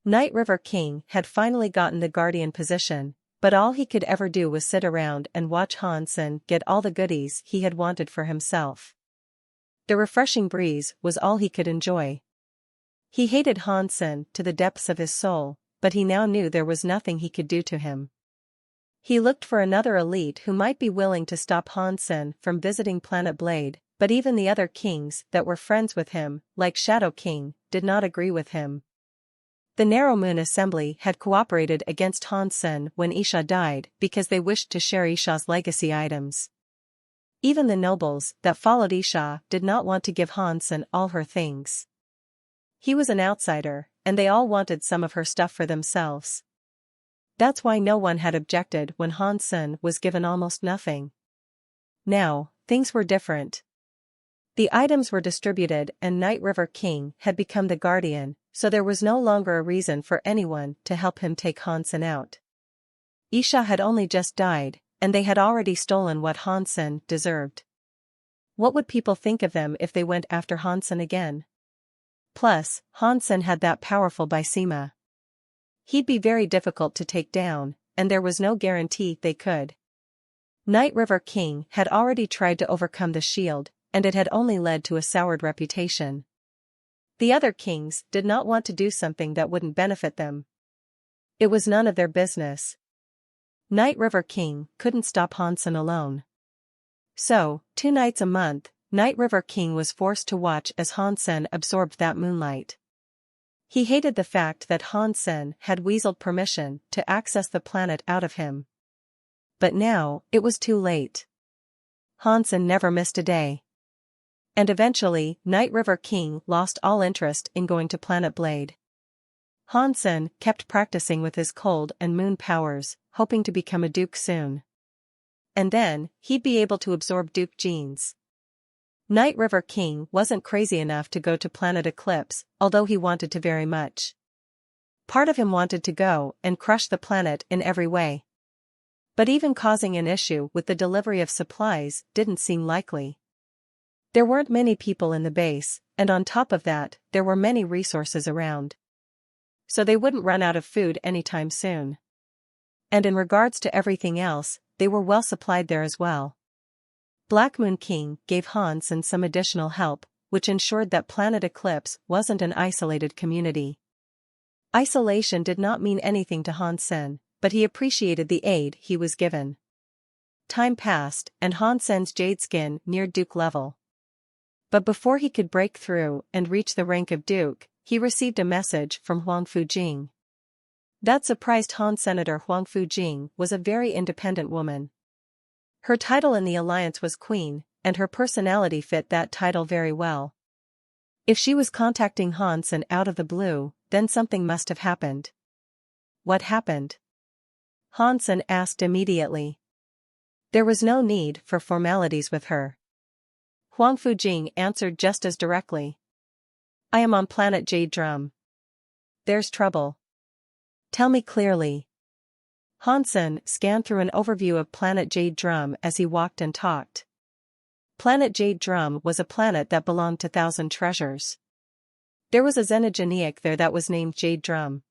S1: Night River King had finally gotten the guardian position, but all he could ever do was sit around and watch Han Sen get all the goodies he had wanted for himself. The refreshing breeze was all he could enjoy. He hated Han Sen to the depths of his soul, but he now knew there was nothing he could do to him. He looked for another elite who might be willing to stop Han Sen from visiting Planet Blade, but even the other kings that were friends with him, like Shadow King, did not agree with him. The Narrow Moon Assembly had cooperated against Han Sen when Isha died because they wished to share Isha's legacy items. Even the nobles that followed Isha did not want to give Han Sen all her things. He was an outsider, and they all wanted some of her stuff for themselves. That's why no one had objected when Han Sen was given almost nothing. Now, things were different. The items were distributed and Night River King had become the guardian, so there was no longer a reason for anyone to help him take Han Sen out. Isha had only just died, and they had already stolen what Han Sen deserved. What would people think of them if they went after Han Sen again? Plus, Han Sen had that powerful by Sema. He'd be very difficult to take down, and there was no guarantee they could. Night River King had already tried to overcome the shield, and it had only led to a soured reputation. The other kings did not want to do something that wouldn't benefit them. It was none of their business. Night River King couldn't stop Han Sen alone. So, 2 nights a month, Night River King was forced to watch as Han Sen absorbed that moonlight. He hated the fact that Han Sen had weaseled permission to access the planet out of him. But now, it was too late. Han Sen never missed a day. And eventually, Night River King lost all interest in going to Planet Blade. Han Sen kept practicing with his cold and moon powers, hoping to become a duke soon. And then, he'd be able to absorb duke genes. Night River King wasn't crazy enough to go to Planet Eclipse, although he wanted to very much. Part of him wanted to go and crush the planet in every way. But even causing an issue with the delivery of supplies didn't seem likely. There weren't many people in the base, and on top of that, there were many resources around. So they wouldn't run out of food anytime soon. And in regards to everything else, they were well supplied there as well. Black Moon King gave Hansen some additional help, which ensured that Planet Eclipse wasn't an isolated community. Isolation did not mean anything to Hansen, but he appreciated the aid he was given. Time passed, and Hansen's jade skin neared Duke level. But before he could break through and reach the rank of Duke, he received a message from Huang Fujing. That surprised Han. Senator Huang Fujing was a very independent woman. Her title in the alliance was Queen, and her personality fit that title very well. If she was contacting Hansen out of the blue, then something must have happened. What happened? Hansen asked immediately. There was no need for formalities with her. Huang Fujing answered just as directly. I am on planet Jade Drum. There's trouble. Tell me clearly. Hansen scanned through an overview of Planet Jade Drum as he walked and talked. Planet Jade Drum was a planet that belonged to Thousand Treasures. There was a xenogeneic there that was named Jade Drum.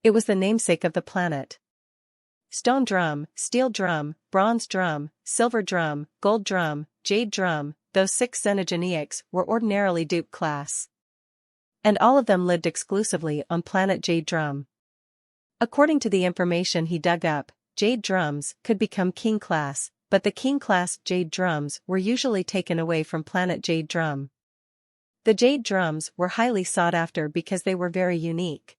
S1: It was the namesake of the planet. Stone Drum, Steel Drum, Bronze Drum, Silver Drum, Gold Drum, Jade Drum, those 6 xenogeneics were ordinarily Duke class. And all of them lived exclusively on Planet Jade Drum. According to the information he dug up, Jade Drums could become King class, but the King class Jade Drums were usually taken away from Planet Jade Drum. The Jade Drums were highly sought after because they were very unique.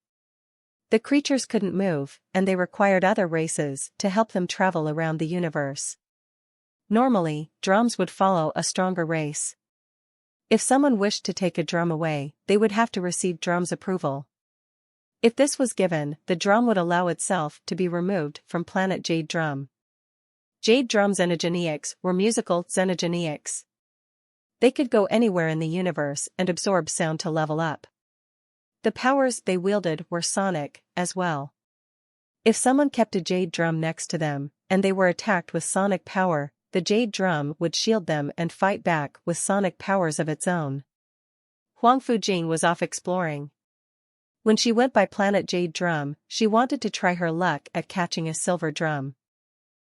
S1: The creatures couldn't move, and they required other races to help them travel around the universe. Normally, drums would follow a stronger race. If someone wished to take a drum away, they would have to receive drum's approval. If this was given, the drum would allow itself to be removed from Planet Jade Drum. Jade Drum xenogeneics were musical xenogeneics. They could go anywhere in the universe and absorb sound to level up. The powers they wielded were sonic, as well. If someone kept a Jade Drum next to them, and they were attacked with sonic power, the Jade Drum would shield them and fight back with sonic powers of its own. Huang Fujing was off exploring. When she went by Planet Jade Drum, she wanted to try her luck at catching a silver drum.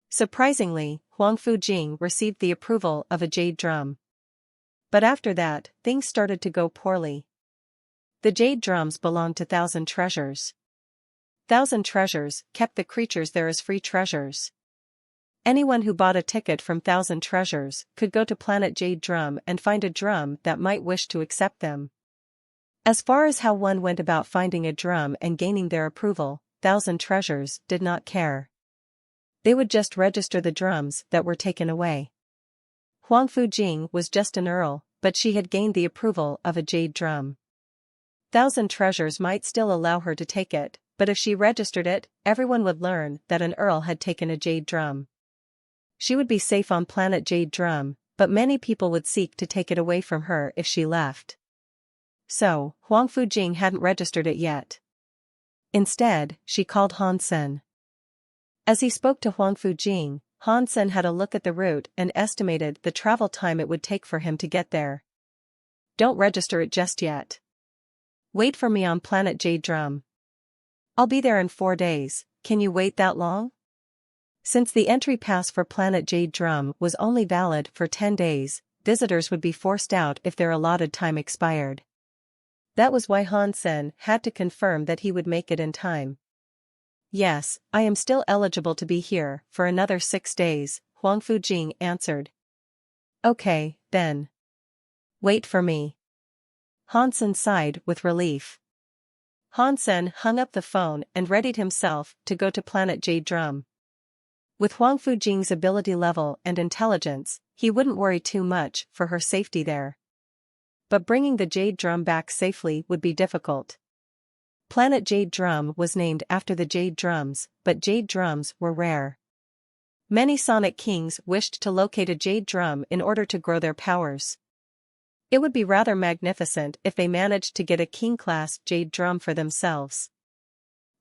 S1: Surprisingly, Huang Fujing received the approval of a Jade Drum. But after that, things started to go poorly. The Jade Drums belonged to Thousand Treasures. Thousand Treasures kept the creatures there as free treasures. Anyone who bought a ticket from Thousand Treasures could go to Planet Jade Drum and find a drum that might wish to accept them. As far as how one went about finding a drum and gaining their approval, Thousand Treasures did not care. They would just register the drums that were taken away. Huang Fujing was just an earl, but she had gained the approval of a Jade Drum. Thousand Treasures might still allow her to take it, but if she registered it, everyone would learn that an earl had taken a Jade Drum. She would be safe on Planet Jade Drum, but many people would seek to take it away from her if she left. So, Huang Fujing hadn't registered it yet. Instead, she called Hansen. As he spoke to Huang Fujing, Hansen had a look at the route and estimated the travel time it would take for him to get there. Don't register it just yet. Wait for me on Planet Jade Drum. I'll be there in 4 days, can you wait that long? Since the entry pass for Planet Jade Drum was only valid for 10 days, visitors would be forced out if their allotted time expired. That was why Hansen had to confirm that he would make it in time. Yes, I am still eligible to be here for another 6 days, Huang Fujing answered. Okay, then. Wait for me. Hansen sighed with relief. Hansen hung up the phone and readied himself to go to Planet Jade Drum. With Huang Fujing's ability level and intelligence, he wouldn't worry too much for her safety there. But bringing the Jade Drum back safely would be difficult. Planet Jade Drum was named after the Jade Drums, but Jade Drums were rare. Many Sonic Kings wished to locate a Jade Drum in order to grow their powers. It would be rather magnificent if they managed to get a king-class jade drum for themselves.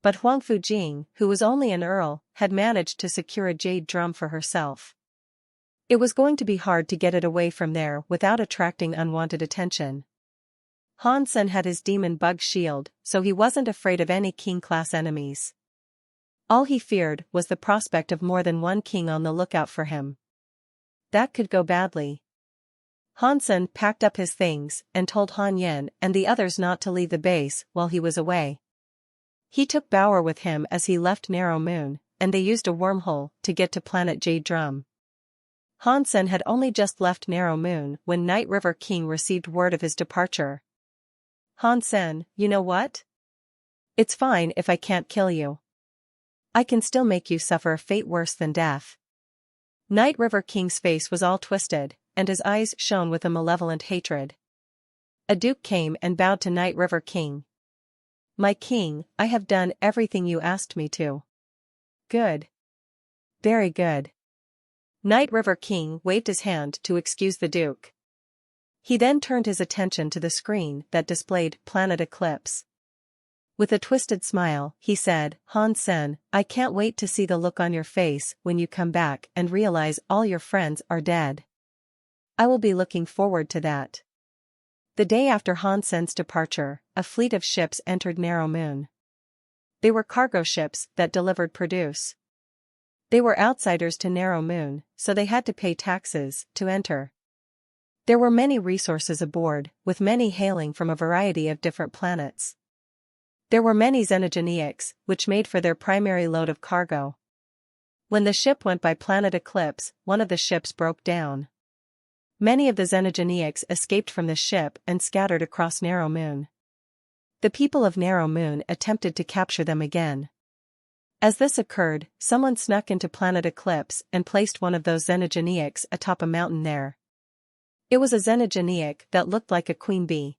S1: But Huang Fujing, who was only an earl, had managed to secure a jade drum for herself. It was going to be hard to get it away from there without attracting unwanted attention. Han Sen had his demon bug shield, so he wasn't afraid of any king-class enemies. All he feared was the prospect of more than one king on the lookout for him. That could go badly. Han Sen packed up his things and told Han Yen and the others not to leave the base while he was away. He took Bauer with him as he left Narrow Moon, and they used a wormhole to get to planet Jade Drum. Han Sen had only just left Narrow Moon when Night River King received word of his departure. Han Sen, you know what? It's fine if I can't kill you. I can still make you suffer a fate worse than death. Night River King's face was all twisted, and his eyes shone with a malevolent hatred. A duke came and bowed to Night River King. My king, I have done everything you asked me to. Good. Very good. Night River King waved his hand to excuse the duke. He then turned his attention to the screen that displayed Planet Eclipse. With a twisted smile, he said, Han Sen, I can't wait to see the look on your face when you come back and realize all your friends are dead. I will be looking forward to that. The day after Han Sen's departure, a fleet of ships entered Narrow Moon. They were cargo ships that delivered produce. They were outsiders to Narrow Moon, so they had to pay taxes to enter. There were many resources aboard, with many hailing from a variety of different planets. There were many xenogeneics, which made for their primary load of cargo. When the ship went by Planet Eclipse, one of the ships broke down. Many of the xenogeneics escaped from the ship and scattered across Narrow Moon. The people of Narrow Moon attempted to capture them again. As this occurred, someone snuck into Planet Eclipse and placed one of those xenogeneics atop a mountain there. It was a xenogeneic that looked like a queen bee.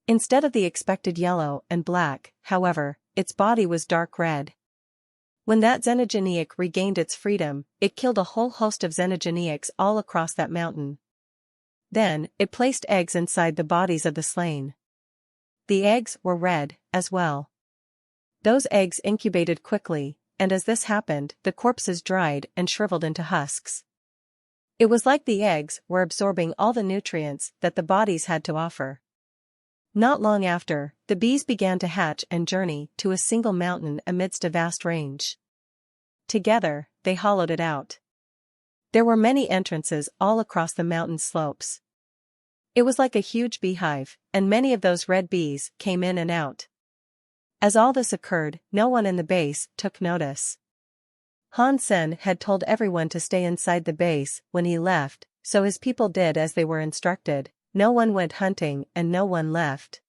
S1: Instead of the expected yellow and black, however, its body was dark red. When that xenogeneic regained its freedom, it killed a whole host of xenogeneics all across that mountain. Then, it placed eggs inside the bodies of the slain. The eggs were red, as well. Those eggs incubated quickly, and as this happened, the corpses dried and shriveled into husks. It was like the eggs were absorbing all the nutrients that the bodies had to offer. Not long after, the bees began to hatch and journey to a single mountain amidst a vast range. Together, they hollowed it out. There were many entrances all across the mountain slopes. It was like a huge beehive, and many of those red bees came in and out. As all this occurred, no one in the base took notice. Han Sen had told everyone to stay inside the base when he left, so his people did as they were instructed. No one went hunting and no one left.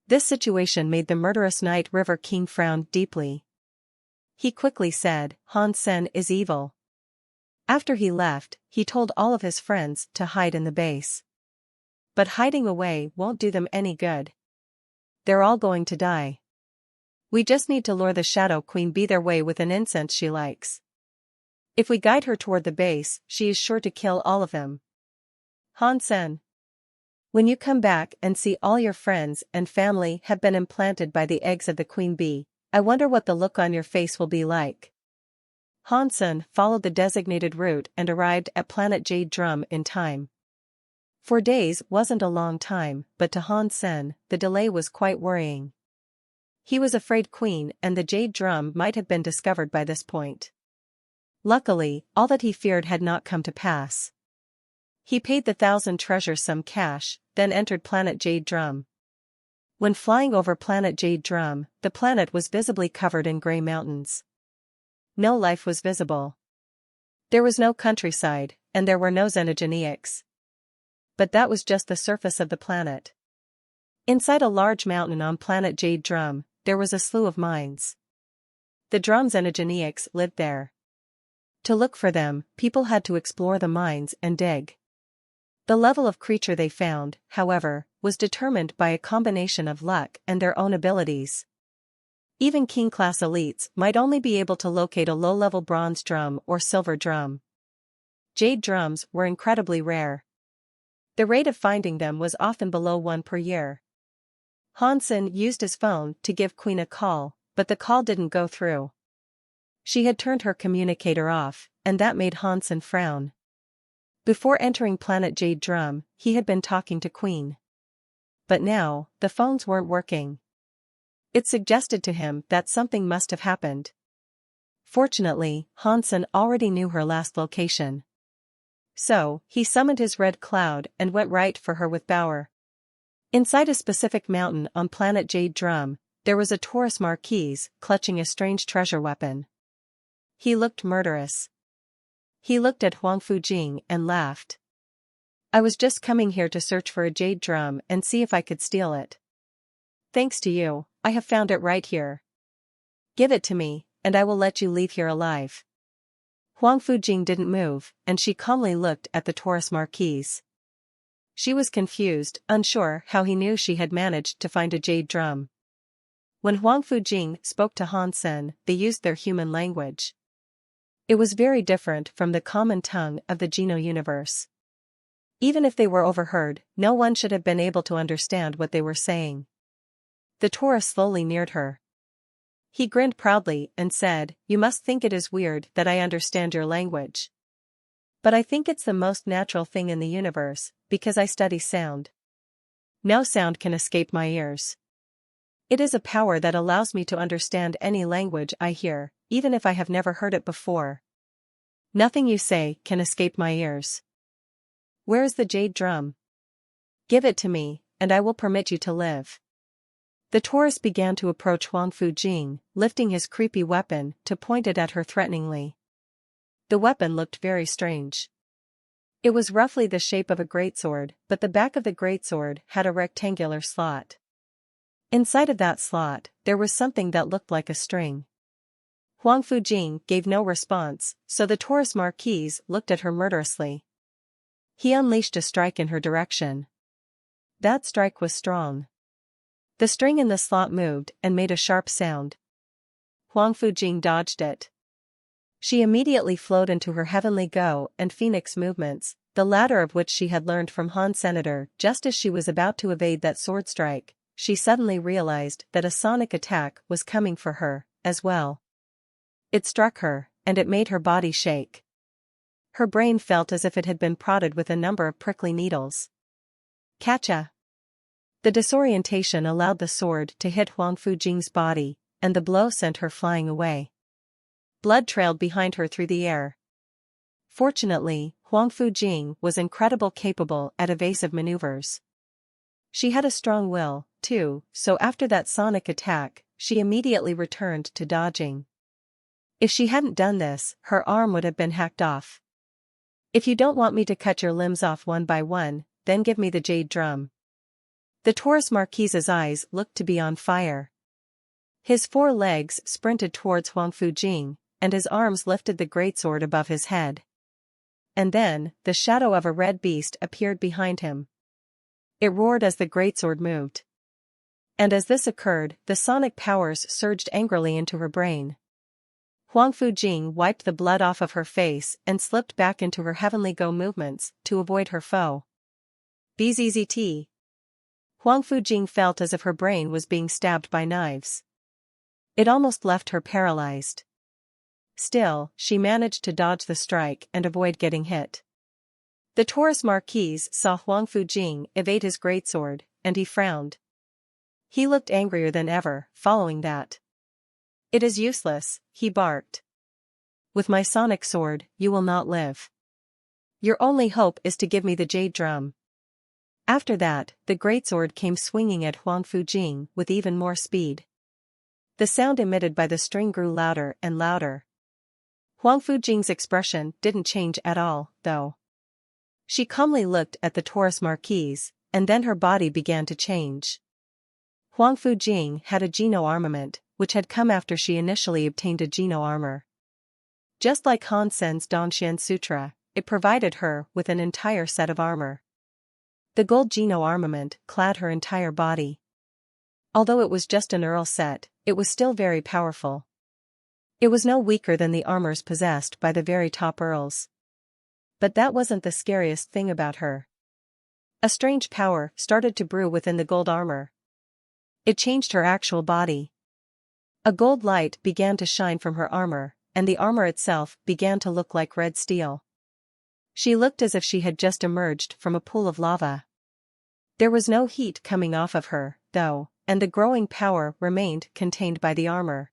S1: This situation made the murderous Night River King frown deeply. He quickly said, Han Sen is evil. After he left, he told all of his friends to hide in the base. But hiding away won't do them any good. They're all going to die. We just need to lure the Shadow Queen Bee their way with an incense she likes. If we guide her toward the base, she is sure to kill all of them. Han Sen. When you come back and see all your friends and family have been implanted by the eggs of the queen bee, I wonder what the look on your face will be like. Han Sen followed the designated route and arrived at Planet Jade Drum in time. 4 days wasn't a long time, but to Han Sen, the delay was quite worrying. He was afraid Queen and the Jade Drum might have been discovered by this point. Luckily, all that he feared had not come to pass. He paid the 1,000 treasures some cash, then entered Planet Jade Drum. When flying over Planet Jade Drum, the planet was visibly covered in gray mountains. No life was visible. There was no countryside, and there were no xenogeneics. But that was just the surface of the planet. Inside a large mountain on Planet Jade Drum, there was a slew of mines. The Drum xenogeneics lived there. To look for them, people had to explore the mines and dig. The level of creature they found, however, was determined by a combination of luck and their own abilities. Even king-class elites might only be able to locate a low-level bronze drum or silver drum. Jade drums were incredibly rare. The rate of finding them was often below one per year. Hansen used his phone to give Queen a call, but the call didn't go through. She had turned her communicator off, and that made Hansen frown. Before entering Planet Jade Drum, he had been talking to Queen. But now, the phones weren't working. It suggested to him that something must have happened. Fortunately, Hansen already knew her last location. So, he summoned his red cloud and went right for her with Bauer. Inside a specific mountain on Planet Jade Drum, there was a Taurus Marquise clutching a strange treasure weapon. He looked murderous. He looked at Huang Fujing and laughed. I was just coming here to search for a jade drum and see if I could steal it. Thanks to you, I have found it right here. Give it to me, and I will let you leave here alive. Huang Fujing didn't move, and she calmly looked at the Taurus Marquise. She was confused, unsure how he knew she had managed to find a jade drum. When Huang Fujing spoke to Hansen, they used their human language. It was very different from the common tongue of the Geno universe. Even if they were overheard, no one should have been able to understand what they were saying. The Taurus slowly neared her. He grinned proudly and said, "You must think it is weird that I understand your language. But I think it's the most natural thing in the universe, because I study sound. No sound can escape my ears. It is a power that allows me to understand any language I hear, even if I have never heard it before. Nothing you say can escape my ears. Where is the jade drum? Give it to me, and I will permit you to live." The Taurus began to approach Huang Fujing, lifting his creepy weapon to point it at her threateningly. The weapon looked very strange. It was roughly the shape of a greatsword, but the back of the greatsword had a rectangular slot. Inside of that slot, there was something that looked like a string. Huang Fujing gave no response, so the Taurus Marquise looked at her murderously. He unleashed a strike in her direction. That strike was strong. The string in the slot moved and made a sharp sound. Huang Fujing dodged it. She immediately flowed into her heavenly go and phoenix movements, the latter of which she had learned from Han Senator. Just as she was about to evade that sword strike, she suddenly realized that a sonic attack was coming for her, as well. It struck her, and it made her body shake. Her brain felt as if it had been prodded with a number of prickly needles. Catcha! The disorientation allowed the sword to hit Huang Fujing's body, and the blow sent her flying away. Blood trailed behind her through the air. Fortunately, Huang Fujing was incredibly capable at evasive maneuvers. She had a strong will, too, so after that sonic attack, she immediately returned to dodging. If she hadn't done this, her arm would have been hacked off. If you don't want me to cut your limbs off one by one, then give me the jade drum. The Taurus Marquise's eyes looked to be on fire. His 4 legs sprinted towards Huang Fujing, and his arms lifted the greatsword above his head. And then, the shadow of a red beast appeared behind him. It roared as the greatsword moved. And as this occurred, the sonic powers surged angrily into her brain. Huang Fujing wiped the blood off of her face and slipped back into her heavenly go movements to avoid her foe. Bzzzt. Huang Fujing felt as if her brain was being stabbed by knives. It almost left her paralyzed. Still, she managed to dodge the strike and avoid getting hit. The Taurus Marquise saw Huang Fujing evade his greatsword, and he frowned. He looked angrier than ever, following that. "It is useless," he barked. "With my sonic sword, you will not live. Your only hope is to give me the jade drum." After that, the greatsword came swinging at Huang Fujing with even more speed. The sound emitted by the string grew louder and louder. Huang Fujing's expression didn't change at all, though. She calmly looked at the Taurus Marquise, and then her body began to change. Huang Fujing had a Geno armament, which had come after she initially obtained a Geno armor. Just like Han Sen's Donxian Sutra, it provided her with an entire set of armor. The gold Geno armament clad her entire body. Although it was just an Earl set, it was still very powerful. It was no weaker than the armors possessed by the very top Earls. But that wasn't the scariest thing about her. A strange power started to brew within the gold armor. It changed her actual body. A gold light began to shine from her armor, and the armor itself began to look like red steel. She looked as if she had just emerged from a pool of lava. There was no heat coming off of her, though, and the growing power remained contained by the armor.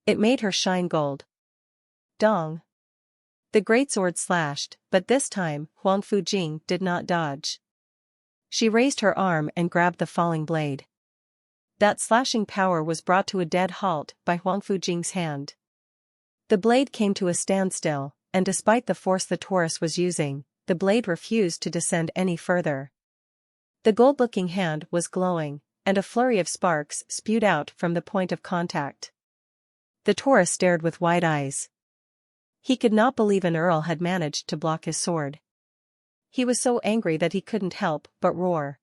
S1: It made her shine gold. Dong. The greatsword slashed, but this time, Huang Fujing did not dodge. She raised her arm and grabbed the falling blade. That slashing power was brought to a dead halt by Huang Fujing's hand. The blade came to a standstill, and despite the force the Taurus was using, the blade refused to descend any further. The gold-looking hand was glowing, and a flurry of sparks spewed out from the point of contact. The Taurus stared with wide eyes. He could not believe an earl had managed to block his sword. He was so angry that he couldn't help but roar.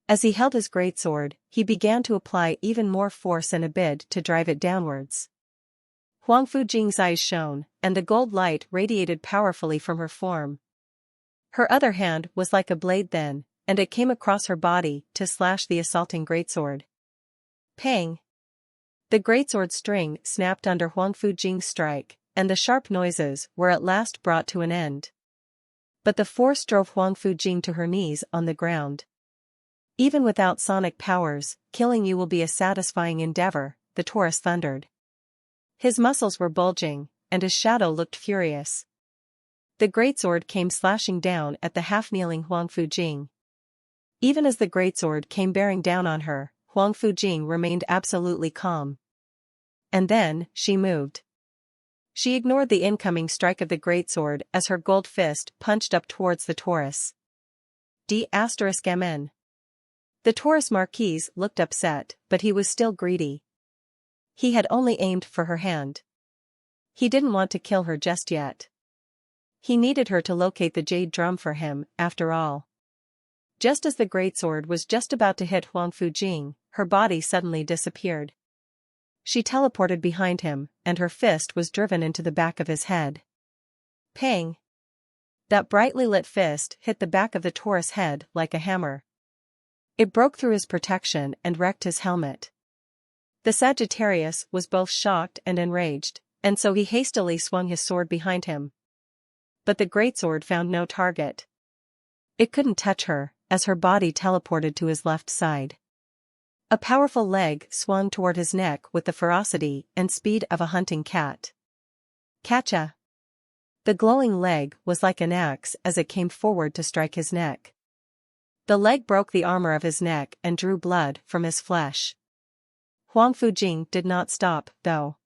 S1: As he held his greatsword, he began to apply even more force in a bid to drive it downwards. Huang Fujing's eyes shone, and the gold light radiated powerfully from her form. Her other hand was like a blade then, and it came across her body to slash the assaulting greatsword. Pang! The greatsword string snapped under Huang Fujing's strike, and the sharp noises were at last brought to an end. But the force drove Huang Fujing to her knees on the ground. Even without sonic powers, killing you will be a satisfying endeavor, the Taurus thundered. His muscles were bulging, and his shadow looked furious. The greatsword came slashing down at the half-kneeling Huang Fujing. Even as the greatsword came bearing down on her, Huang Fujing remained absolutely calm. And then, she moved. She ignored the incoming strike of the greatsword as her gold fist punched up towards the Taurus. D***MN. The Taurus Marquis looked upset, but he was still greedy. He had only aimed for her hand. He didn't want to kill her just yet. He needed her to locate the jade drum for him, after all. Just as the greatsword was just about to hit Huang Fujing, her body suddenly disappeared. She teleported behind him, and her fist was driven into the back of his head. Pang! That brightly lit fist hit the back of the Taurus head like a hammer. It broke through his protection and wrecked his helmet. The Sagittarius was both shocked and enraged, and so he hastily swung his sword behind him. But the greatsword found no target. It couldn't touch her, as her body teleported to his left side. A powerful leg swung toward his neck with the ferocity and speed of a hunting cat. Catcha! The glowing leg was like an axe as it came forward to strike his neck. The leg broke the armor of his neck and drew blood from his flesh. Huang Fujing did not stop, though.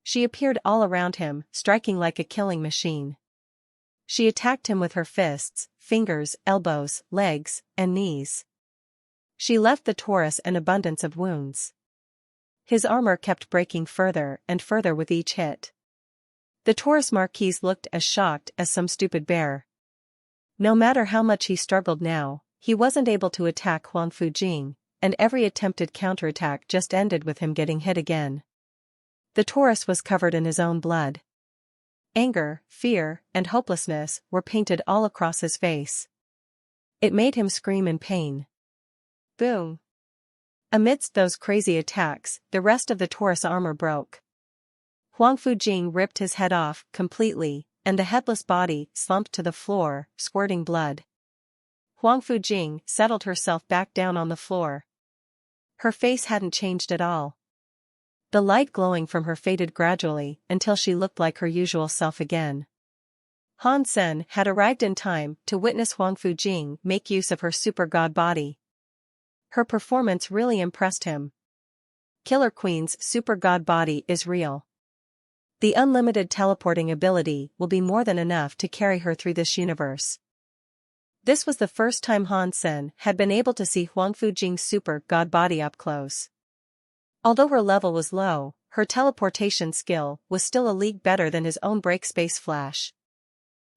S1: She appeared all around him, striking like a killing machine. She attacked him with her fists, fingers, elbows, legs, and knees. She left the Taurus an abundance of wounds. His armor kept breaking further and further with each hit. The Taurus Marquis looked as shocked as some stupid bear. No matter how much he struggled now, he wasn't able to attack Huang Fujing, and every attempted counterattack just ended with him getting hit again. The Taurus was covered in his own blood. Anger, fear, and hopelessness were painted all across his face. It made him scream in pain. Boom! Amidst those crazy attacks, the rest of the Taurus armor broke. Huang Fujing ripped his head off completely, and the headless body slumped to the floor, squirting blood. Huang Fujing settled herself back down on the floor. Her face hadn't changed at all. The light glowing from her faded gradually until she looked like her usual self again. Han Sen had arrived in time to witness Huang Fujing make use of her super god body. Her performance really impressed him. Killer Queen's super god body is real. The unlimited teleporting ability will be more than enough to carry her through this universe. This was the first time Han Sen had been able to see Huang Fujing's super god body up close. Although her level was low, her teleportation skill was still a league better than his own break space flash.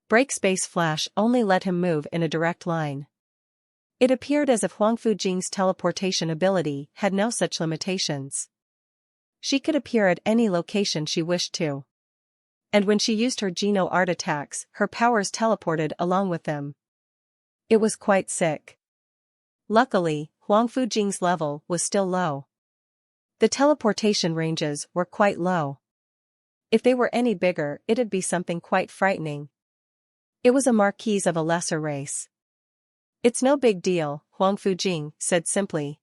S1: Break space flash only let him move in a direct line. It appeared as if Huang Fujing's teleportation ability had no such limitations. She could appear at any location she wished to. And when she used her Geno art attacks, her powers teleported along with them. It was quite sick. Luckily, Huang Fujing's level was still low. The teleportation ranges were quite low. If they were any bigger, it'd be something quite frightening. It was a marquise of a lesser race. It's no big deal, Huang Fujing said simply.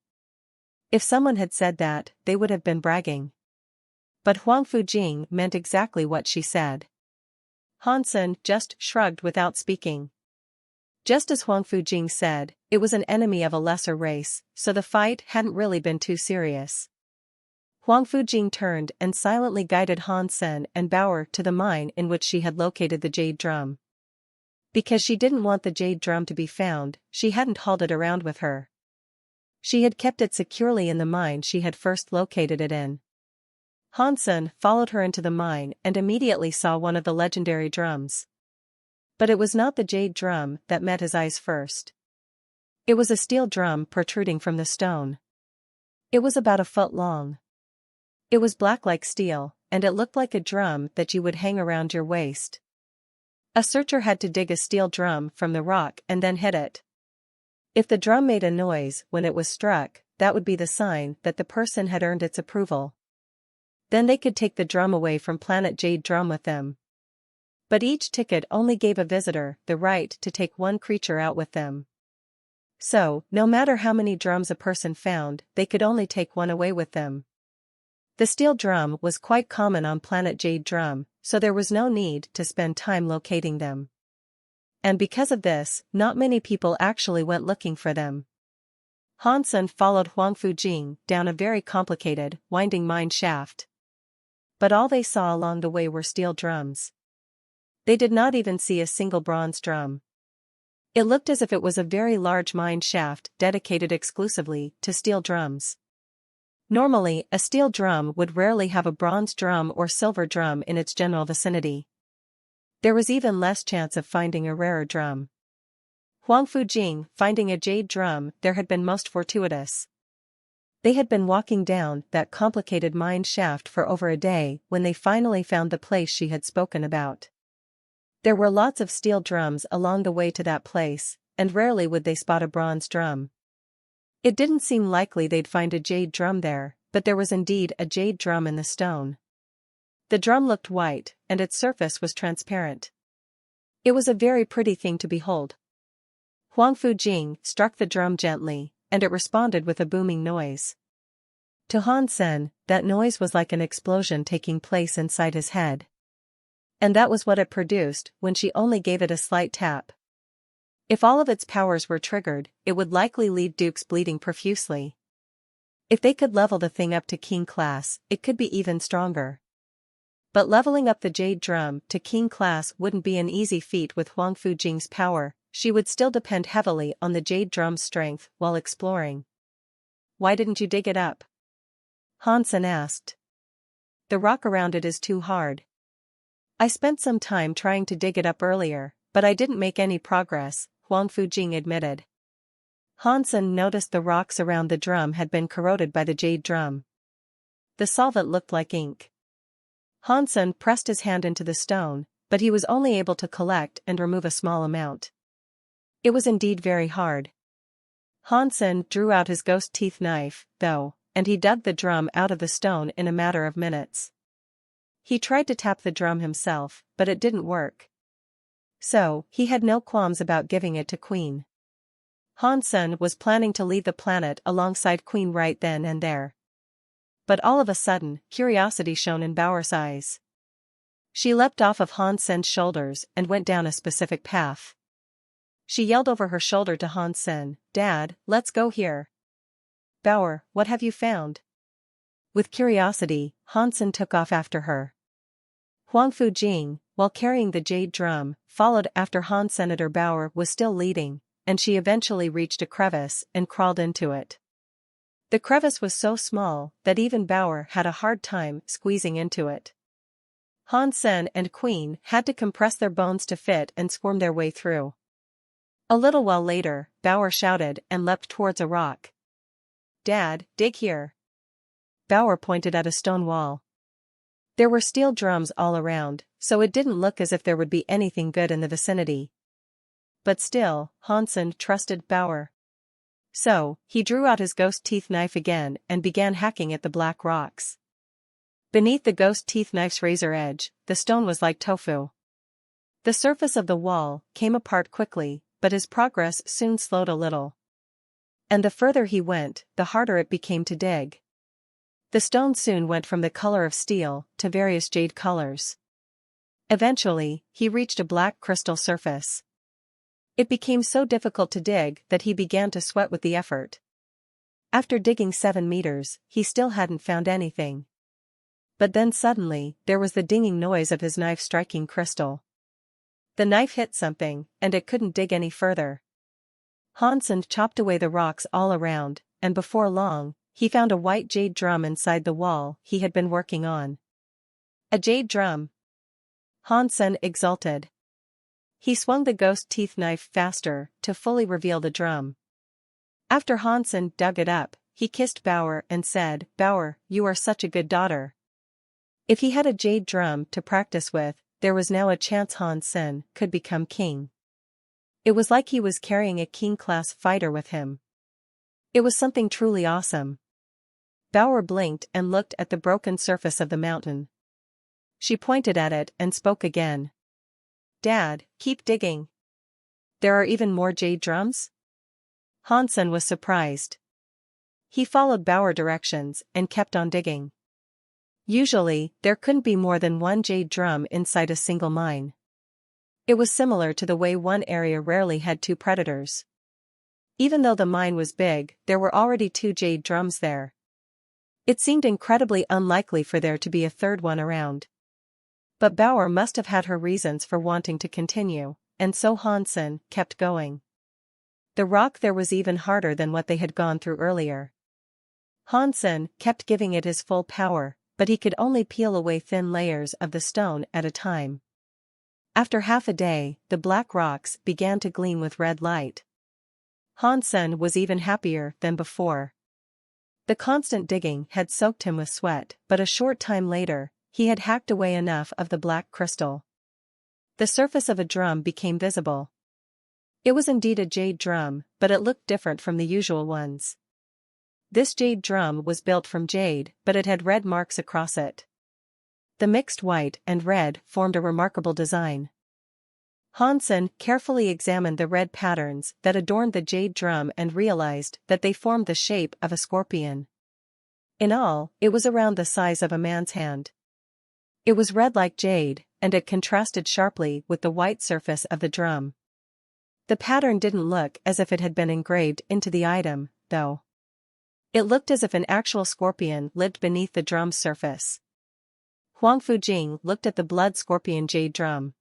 S1: If someone had said that, they would have been bragging. But Huang Fujing meant exactly what she said. Hansen just shrugged without speaking. Just as Huang Fujing said, it was an enemy of a lesser race, so the fight hadn't really been too serious. Huang Fujing turned and silently guided Hansen and Bauer to the mine in which she had located the jade drum. Because she didn't want the jade drum to be found, she hadn't hauled it around with her. She had kept it securely in the mine she had first located it in. Hansen followed her into the mine and immediately saw one of the legendary drums. But it was not the jade drum that met his eyes first. It was a steel drum protruding from the stone. It was about a foot long. It was black like steel, and it looked like a drum that you would hang around your waist. A searcher had to dig a steel drum from the rock and then hit it. If the drum made a noise when it was struck, that would be the sign that the person had earned its approval. Then they could take the drum away from Planet Jade Drum with them. But each ticket only gave a visitor the right to take one creature out with them. So, no matter how many drums a person found, they could only take one away with them. The steel drum was quite common on Planet Jade Drum, so there was no need to spend time locating them. And because of this, not many people actually went looking for them. Hansen followed Huang Fujing down a very complicated, winding mine shaft. But all they saw along the way were steel drums. They did not even see a single bronze drum. It looked as if it was a very large mine shaft dedicated exclusively to steel drums. Normally, a steel drum would rarely have a bronze drum or silver drum in its general vicinity. There was even less chance of finding a rarer drum. Huang Fujing finding a jade drum there had been most fortuitous. They had been walking down that complicated mine shaft for over a day when they finally found the place she had spoken about. There were lots of steel drums along the way to that place, and rarely would they spot a bronze drum. It didn't seem likely they'd find a jade drum there, but there was indeed a jade drum in the stone. The drum looked white, and its surface was transparent. It was a very pretty thing to behold. Huang Fujing struck the drum gently, and it responded with a booming noise. To Hansen, that noise was like an explosion taking place inside his head. And that was what it produced when she only gave it a slight tap. If all of its powers were triggered, it would likely leave Dukes bleeding profusely. If they could level the thing up to King class, it could be even stronger. But leveling up the jade drum to King class wouldn't be an easy feat with Huang Fujing's power. She would still depend heavily on the jade drum's strength while exploring. Why didn't you dig it up? Hansen asked. The rock around it is too hard. I spent some time trying to dig it up earlier, but I didn't make any progress, Huang Fujing admitted. Hansen noticed the rocks around the drum had been corroded by the jade drum. The solvent looked like ink. Hansen pressed his hand into the stone, but he was only able to collect and remove a small amount. It was indeed very hard. Hansen drew out his ghost teeth knife, though, and he dug the drum out of the stone in a matter of minutes. He tried to tap the drum himself, but it didn't work. So, he had no qualms about giving it to Queen. Hansen was planning to leave the planet alongside Queen right then and there. But all of a sudden, curiosity shone in Bauer's eyes. She leapt off of Hansen's shoulders and went down a specific path. She yelled over her shoulder to Hansen, "Dad, let's go here." "Bauer, what have you found?" With curiosity, Hansen took off after her. Huang Fujing, while carrying the jade drum, followed after Senator Bauer was still leading, and she eventually reached a crevice and crawled into it. The crevice was so small that even Bauer had a hard time squeezing into it. Hansen and Queen had to compress their bones to fit and squirm their way through. A little while later, Bauer shouted and leapt towards a rock. "Dad, dig here." Bauer pointed at a stone wall. There were steel drums all around, so it didn't look as if there would be anything good in the vicinity. But still, Hansen trusted Bauer. So, he drew out his ghost teeth knife again and began hacking at the black rocks. Beneath the ghost teeth knife's razor edge, the stone was like tofu. The surface of the wall came apart quickly, but his progress soon slowed a little. And the further he went, the harder it became to dig. The stone soon went from the color of steel to various jade colors. Eventually, he reached a black crystal surface. It became so difficult to dig that he began to sweat with the effort. After digging 7 meters, he still hadn't found anything. But then suddenly, there was the dinging noise of his knife striking crystal. The knife hit something, and it couldn't dig any further. Hansen chopped away the rocks all around, and before long, he found a white jade drum inside the wall he had been working on. A jade drum! Hansen exulted. He swung the ghost teeth knife faster to fully reveal the drum. After Hansen dug it up, he kissed Bauer and said, "Bauer, you are such a good daughter." If he had a jade drum to practice with, there was now a chance Hansen could become king. It was like he was carrying a king-class fighter with him. It was something truly awesome. Bauer blinked and looked at the broken surface of the mountain. She pointed at it and spoke again. "Dad, keep digging. There are even more jade drums?" Hansen was surprised. He followed Bauer directions and kept on digging. Usually, there couldn't be more than one jade drum inside a single mine. It was similar to the way one area rarely had 2 predators. Even though the mine was big, there were already 2 jade drums there. It seemed incredibly unlikely for there to be a third one around. But Bauer must have had her reasons for wanting to continue, and so Hansen kept going. The rock there was even harder than what they had gone through earlier. Hansen kept giving it his full power, but he could only peel away thin layers of the stone at a time. After half a day, the black rocks began to gleam with red light. Hansen was even happier than before. The constant digging had soaked him with sweat, but a short time later, he had hacked away enough of the black crystal. The surface of a drum became visible. It was indeed a jade drum, but it looked different from the usual ones. This jade drum was built from jade, but it had red marks across it. The mixed white and red formed a remarkable design. Hansen carefully examined the red patterns that adorned the jade drum and realized that they formed the shape of a scorpion. In all, it was around the size of a man's hand. It was red like jade, and it contrasted sharply with the white surface of the drum. The pattern didn't look as if it had been engraved into the item, though. It looked as if an actual scorpion lived beneath the drum's surface. Huang Fujing looked at the blood scorpion jade drum.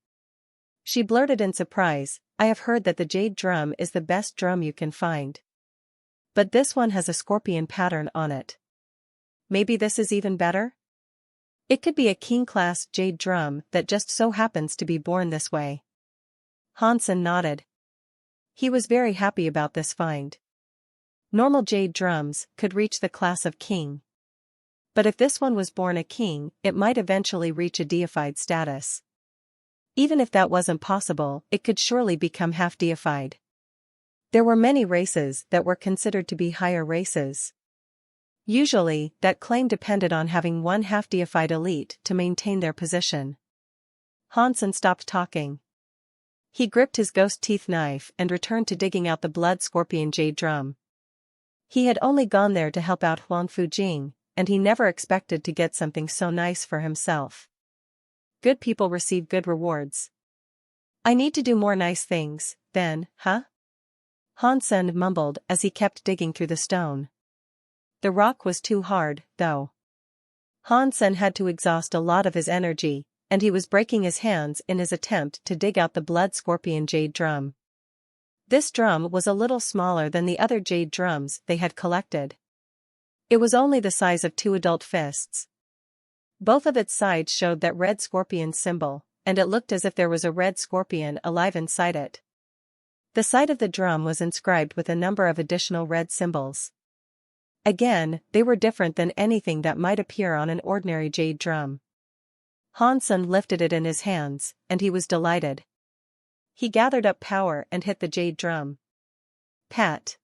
S1: She blurted in surprise, "I have heard that the jade drum is the best drum you can find. But this one has a scorpion pattern on it. Maybe this is even better? It could be a king-class jade drum that just so happens to be born this way." Hansen nodded. He was very happy about this find. Normal jade drums could reach the class of king. But if this one was born a king, it might eventually reach a deified status. Even if that wasn't possible, it could surely become half-deified. There were many races that were considered to be higher races. Usually, that claim depended on having one half-deified elite to maintain their position. Hansen stopped talking. He gripped his ghost teeth knife and returned to digging out the blood scorpion jade drum. He had only gone there to help out Huang Fujing, and he never expected to get something so nice for himself. Good people receive good rewards. I need to do more nice things, then, huh? Hansen mumbled as he kept digging through the stone. The rock was too hard, though. Hansen had to exhaust a lot of his energy, and he was breaking his hands in his attempt to dig out the blood scorpion jade drum. This drum was a little smaller than the other jade drums they had collected. It was only the size of 2 adult fists. Both of its sides showed that red scorpion symbol, and it looked as if there was a red scorpion alive inside it. The side of the drum was inscribed with a number of additional red symbols. Again, they were different than anything that might appear on an ordinary jade drum. Hansen lifted it in his hands, and he was delighted. He gathered up power and hit the jade drum. Pat.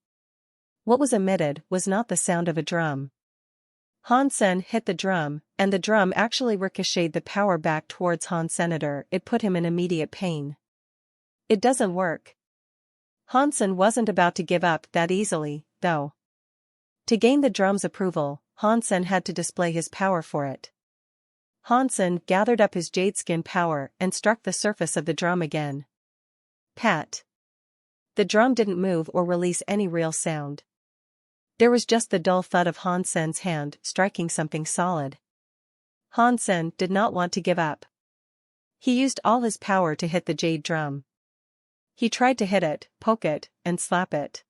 S1: What was emitted was not the sound of a drum. Hansen hit the drum, and the drum actually ricocheted the power back towards Han Senator. It put him in immediate pain. It doesn't work. Hansen wasn't about to give up that easily, though. To gain the drum's approval, Hansen had to display his power for it. Hansen gathered up his jade skin power and struck the surface of the drum again. Pat. The drum didn't move or release any real sound. There was just the dull thud of Hansen's hand striking something solid. Hansen did not want to give up. He used all his power to hit the jade drum. He tried to hit it, poke it, and slap it.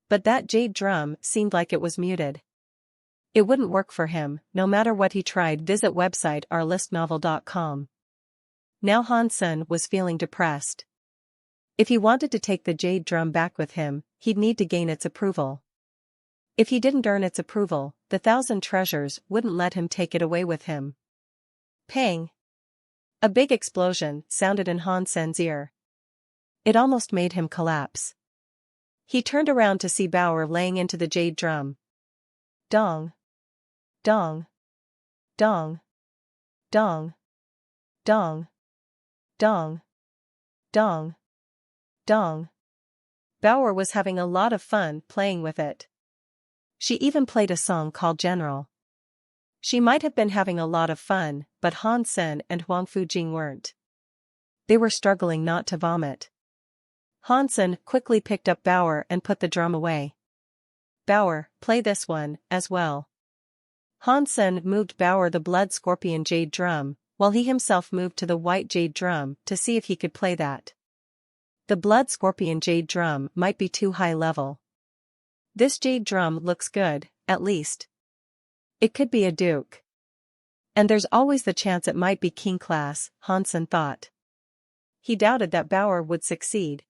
S1: But that jade drum seemed like it was muted. It wouldn't work for him, no matter what he tried. Visit website ourlistnovel.com. Now Hansen was feeling depressed. If he wanted to take the jade drum back with him, he'd need to gain its approval. If he didn't earn its approval, the 1,000 treasures wouldn't let him take it away with him. Pang! A big explosion sounded in Hansen's ear. It almost made him collapse. He turned around to see Bauer laying into the jade drum. Dong. Dong. Dong. Dong. Dong. Dong. Dong. Dong. Bauer was having a lot of fun playing with it. She even played a song called General. She might have been having a lot of fun, but Hansen and Huang Fujing weren't. They were struggling not to vomit. Hansen quickly picked up Bauer and put the drum away. Bauer, play this one, as well. Hansen moved Bauer the blood scorpion jade drum, while he himself moved to the white jade drum to see if he could play that. The blood scorpion jade drum might be too high level. This jade drum looks good, at least. It could be a duke. And there's always the chance it might be king class, Hansen thought. He doubted that Bauer would succeed.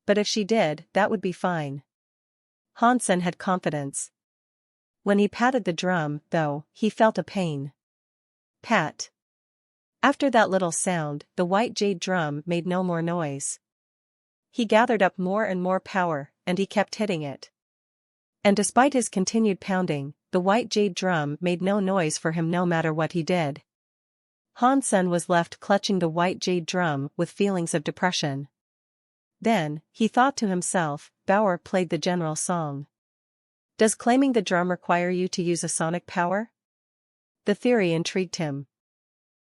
S1: But if she did, that would be fine. Hansen had confidence. When he patted the drum, though, he felt a pain. Pat. After that little sound, the white jade drum made no more noise. He gathered up more and more power, and he kept hitting it. And despite his continued pounding, the white jade drum made no noise for him no matter what he did. Hansen was left clutching the white jade drum with feelings of depression. Then, he thought to himself, Bauer played the general song. Does claiming the drum require you to use a sonic power? The theory intrigued him.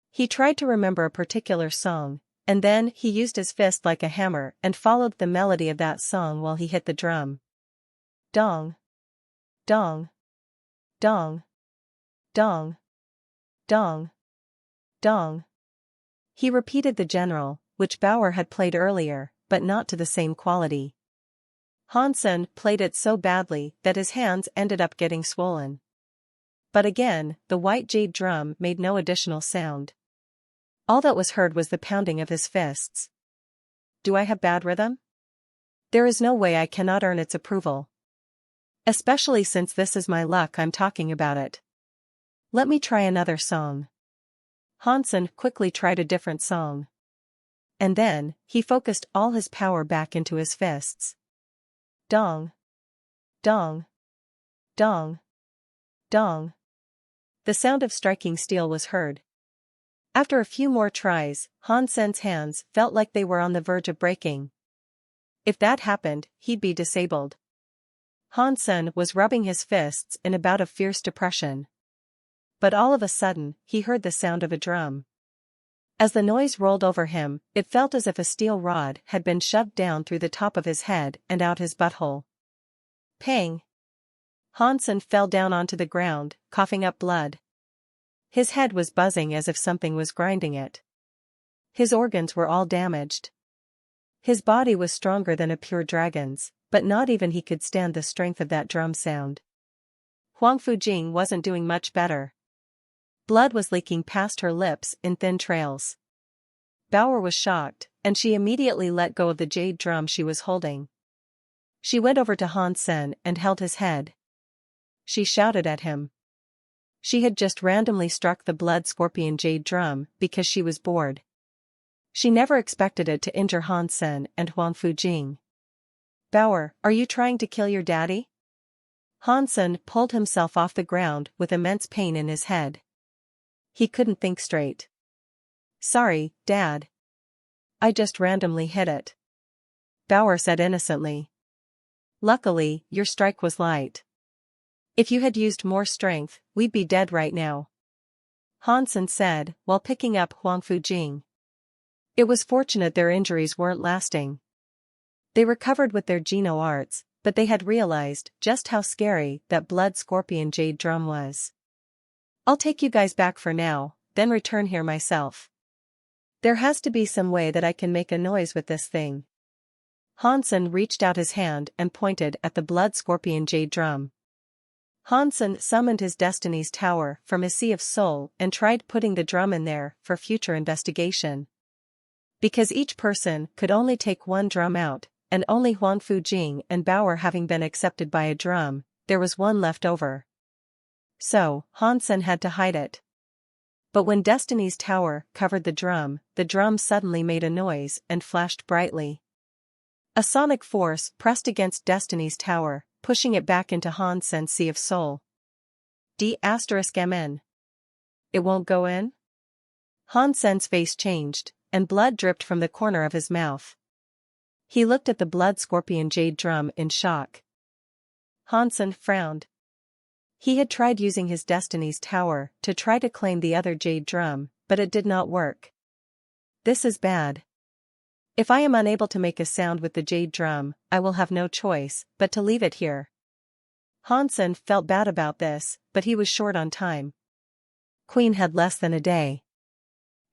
S1: He tried to remember a particular song, and then he used his fist like a hammer and followed the melody of that song while he hit the drum. Dong. Dong. Dong. Dong. Dong. Dong. He repeated the general, which Bauer had played earlier, but not to the same quality. Hansen played it so badly that his hands ended up getting swollen. But again, the white jade drum made no additional sound. All that was heard was the pounding of his fists. Do I have bad rhythm? There is no way I cannot earn its approval. Especially since this is my luck I'm talking about it. Let me try another song. Hansen quickly tried a different song. And then, he focused all his power back into his fists. Dong. Dong. Dong. Dong. The sound of striking steel was heard. After a few more tries, Hansen's hands felt like they were on the verge of breaking. If that happened, he'd be disabled. Hansen was rubbing his fists in a bout of fierce depression. But all of a sudden, he heard the sound of a drum. As the noise rolled over him, it felt as if a steel rod had been shoved down through the top of his head and out his butthole. Pang! Hansen fell down onto the ground, coughing up blood. His head was buzzing as if something was grinding it. His organs were all damaged. His body was stronger than a pure dragon's, but not even he could stand the strength of that drum sound. Huang Fujing wasn't doing much better. Blood was leaking past her lips in thin trails. Bauer was shocked, and she immediately let go of the jade drum she was holding. She went over to Hansen and held his head. She shouted at him. She had just randomly struck the blood scorpion jade drum because she was bored. She never expected it to injure Han Sen and Huang Fujing. Bauer, are you trying to kill your daddy? Han Sen pulled himself off the ground with immense pain in his head. He couldn't think straight. Sorry, Dad. I just randomly hit it. Bauer said innocently. Luckily, your strike was light. If you had used more strength, we'd be dead right now. Han Sen said, while picking up Huang Fujing. It was fortunate their injuries weren't lasting. They recovered with their Geno arts, but they had realized just how scary that blood scorpion jade drum was. I'll take you guys back for now, then return here myself. There has to be some way that I can make a noise with this thing. Han Sen reached out his hand and pointed at the blood scorpion jade drum. Han Sen summoned his Destiny's Tower from his Sea of Soul and tried putting the drum in there for future investigation. Because each person could only take one drum out, and only Huang Fujing and Bauer having been accepted by a drum, there was one left over. So, Han Sen had to hide it. But when Destiny's Tower covered the drum suddenly made a noise and flashed brightly. A sonic force pressed against Destiny's Tower, pushing it back into Han Sen's Sea of Soul. D*MN. It won't go in? Han Sen's face changed, and blood dripped from the corner of his mouth. He looked at the blood scorpion jade drum in shock. Han Sen frowned. He had tried using his Destiny's Tower to try to claim the other jade drum, but it did not work. This is bad. If I am unable to make a sound with the jade drum, I will have no choice but to leave it here. Han Sen felt bad about this, but he was short on time. Queen had less than a day.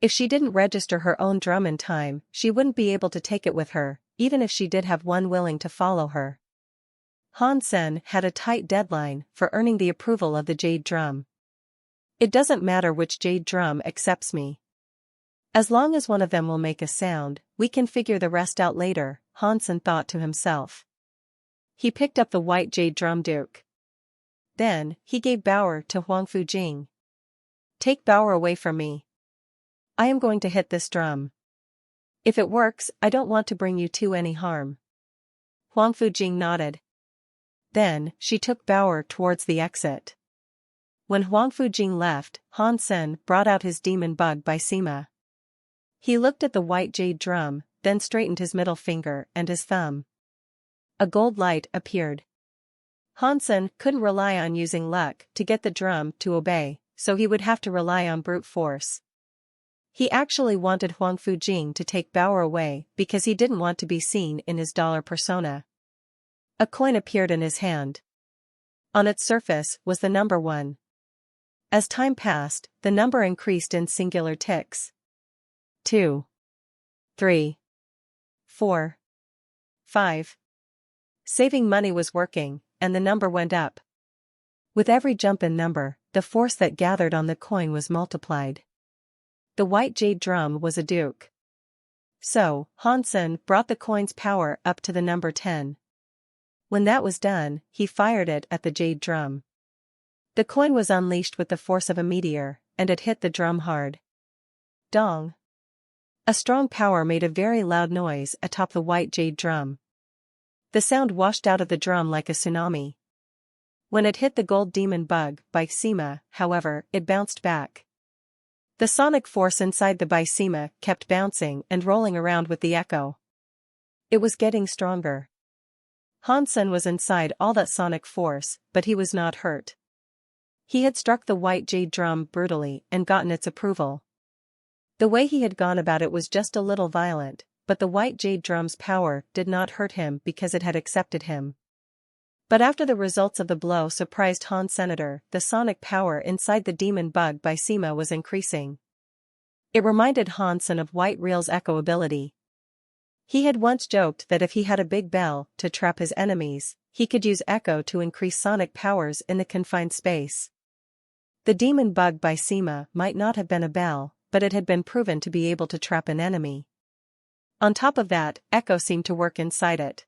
S1: If she didn't register her own drum in time, she wouldn't be able to take it with her, even if she did have one willing to follow her. Han Sen had a tight deadline for earning the approval of the jade drum. It doesn't matter which jade drum accepts me. As long as one of them will make a sound, we can figure the rest out later, Han Sen thought to himself. He picked up the white jade drum duke. Then, he gave Bauer to Huang Fujing. Take Bauer away from me. I am going to hit this drum. If it works, I don't want to bring you two any harm. Huang Fujing nodded. Then, she took Bauer towards the exit. When Huang Fujing left, Han Sen brought out his demon bug by Sima. He looked at the white jade drum, then straightened his middle finger and his thumb. A gold light appeared. Han Sen couldn't rely on using luck to get the drum to obey, so he would have to rely on brute force. He actually wanted Huang Fujing to take Bauer away because he didn't want to be seen in his dollar persona. A coin appeared in his hand. On its surface was the number 1. As time passed, the number increased in singular ticks. 2, 3, 4, 5. Saving money was working, and the number went up. With every jump in number, the force that gathered on the coin was multiplied. The white jade drum was a duke. So, Han Sen brought the coin's power up to the number 10. When that was done, he fired it at the jade drum. The coin was unleashed with the force of a meteor, and it hit the drum hard. Dong! A strong power made a very loud noise atop the white jade drum. The sound washed out of the drum like a tsunami. When it hit the gold demon bug by Sima, however, it bounced back. The sonic force inside the Bysema kept bouncing and rolling around with the echo. It was getting stronger. Han Sen was inside all that sonic force, but he was not hurt. He had struck the white jade drum brutally and gotten its approval. The way he had gone about it was just a little violent, but the white jade drum's power did not hurt him because it had accepted him. But after the results of the blow surprised Han Senator, the sonic power inside the demon bug by Sima was increasing. It reminded Han Sen of White Real's echo ability. He had once joked that if he had a big bell to trap his enemies, he could use echo to increase sonic powers in the confined space. The demon bug by Sima might not have been a bell, but it had been proven to be able to trap an enemy. On top of that, echo seemed to work inside it.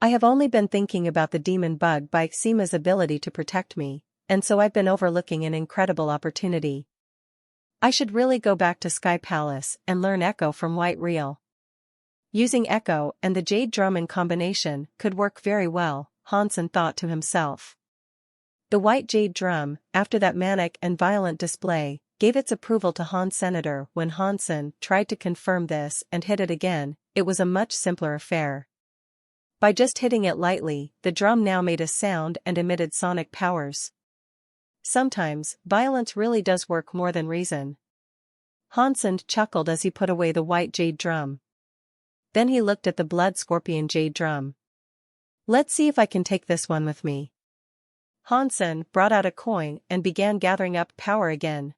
S1: I have only been thinking about the demon bug by Sima's ability to protect me, and so I've been overlooking an incredible opportunity. I should really go back to Sky Palace and learn Echo from White Reel. Using Echo and the Jade Drum in combination could work very well, Hansen thought to himself. The White Jade Drum, after that manic and violent display, gave its approval to Han Senator. When Hansen tried to confirm this and hit it again, it was a much simpler affair. By just hitting it lightly, the drum now made a sound and emitted sonic powers. Sometimes, violence really does work more than reason. Hansen chuckled as he put away the White Jade Drum. Then he looked at the Blood Scorpion Jade Drum. Let's see if I can take this one with me. Hansen brought out a coin and began gathering up power again.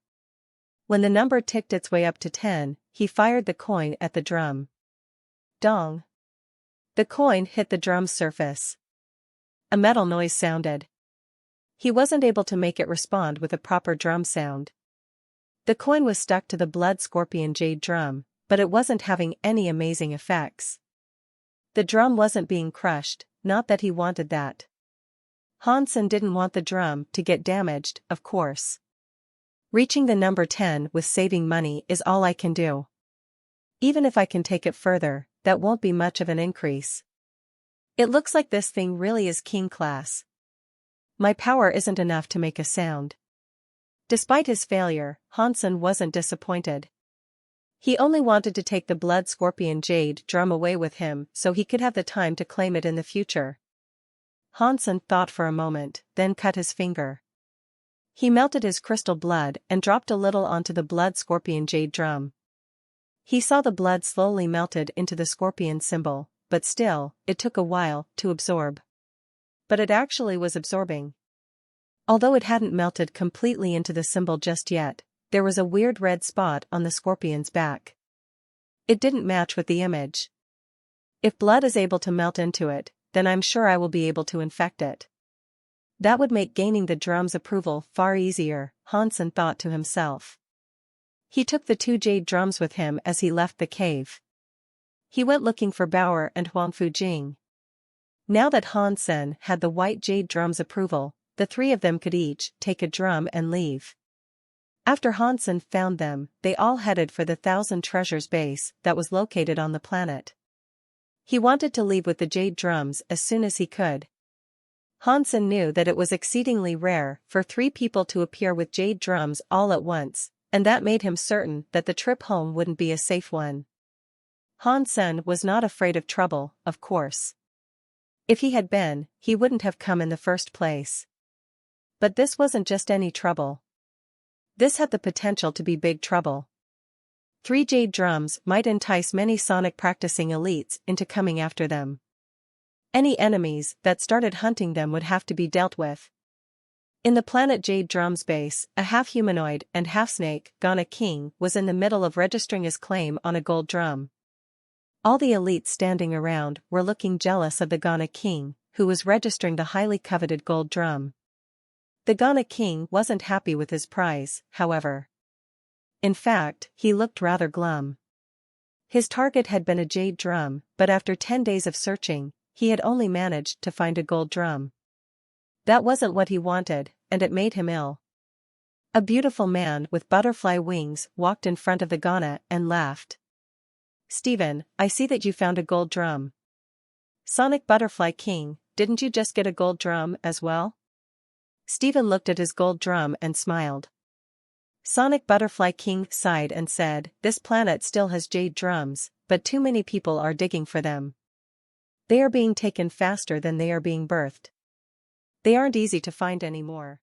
S1: When the number ticked its way up to 10, he fired the coin at the drum. Dong! The coin hit the drum's surface. A metal noise sounded. He wasn't able to make it respond with a proper drum sound. The coin was stuck to the Blood Scorpion Jade Drum, but it wasn't having any amazing effects. The drum wasn't being crushed, not that he wanted that. Hansen didn't want the drum to get damaged, of course. Reaching the number 10 with saving money is all I can do. Even if I can take it further, that won't be much of an increase. It looks like this thing really is king class. My power isn't enough to make a sound. Despite his failure, Hansen wasn't disappointed. He only wanted to take the Blood Scorpion Jade Drum away with him so he could have the time to claim it in the future. Hansen thought for a moment, then cut his finger. He melted his crystal blood and dropped a little onto the Blood Scorpion Jade Drum. He saw the blood slowly melted into the scorpion symbol, but still, it took a while to absorb. But it actually was absorbing. Although it hadn't melted completely into the symbol just yet, there was a weird red spot on the scorpion's back. It didn't match with the image. If blood is able to melt into it, then I'm sure I will be able to infect it. That would make gaining the drum's approval far easier, Hansen thought to himself. He took the 2 jade drums with him as he left the cave. He went looking for Bauer and Huang Fujing. Now that Hansen had the White Jade Drum's approval, the 3 of them could each take a drum and leave. After Hansen found them, they all headed for the 1,000 Treasures base that was located on the planet. He wanted to leave with the jade drums as soon as he could. Hansen knew that it was exceedingly rare for 3 people to appear with jade drums all at once, and that made him certain that the trip home wouldn't be a safe one. Hansen was not afraid of trouble, of course. If he had been, he wouldn't have come in the first place. But this wasn't just any trouble. This had the potential to be big trouble. 3 jade drums might entice many sonic practicing elites into coming after them. Any enemies that started hunting them would have to be dealt with. In the planet Jade Drum's base, a half-humanoid and half-snake, Ghana King, was in the middle of registering his claim on a gold drum. All the elites standing around were looking jealous of the Ghana King, who was registering the highly coveted gold drum. The Ghana King wasn't happy with his prize, however. In fact, he looked rather glum. His target had been a jade drum, but after 10 days of searching, he had only managed to find a gold drum. That wasn't what he wanted, and it made him ill. A beautiful man with butterfly wings walked in front of the Ghana and laughed. "Stephen, I see that you found a gold drum. Sonic Butterfly King, didn't you just get a gold drum as well?" Stephen looked at his gold drum and smiled. Sonic Butterfly King sighed and said, "This planet still has jade drums, but too many people are digging for them. They are being taken faster than they are being birthed. They aren't easy to find anymore."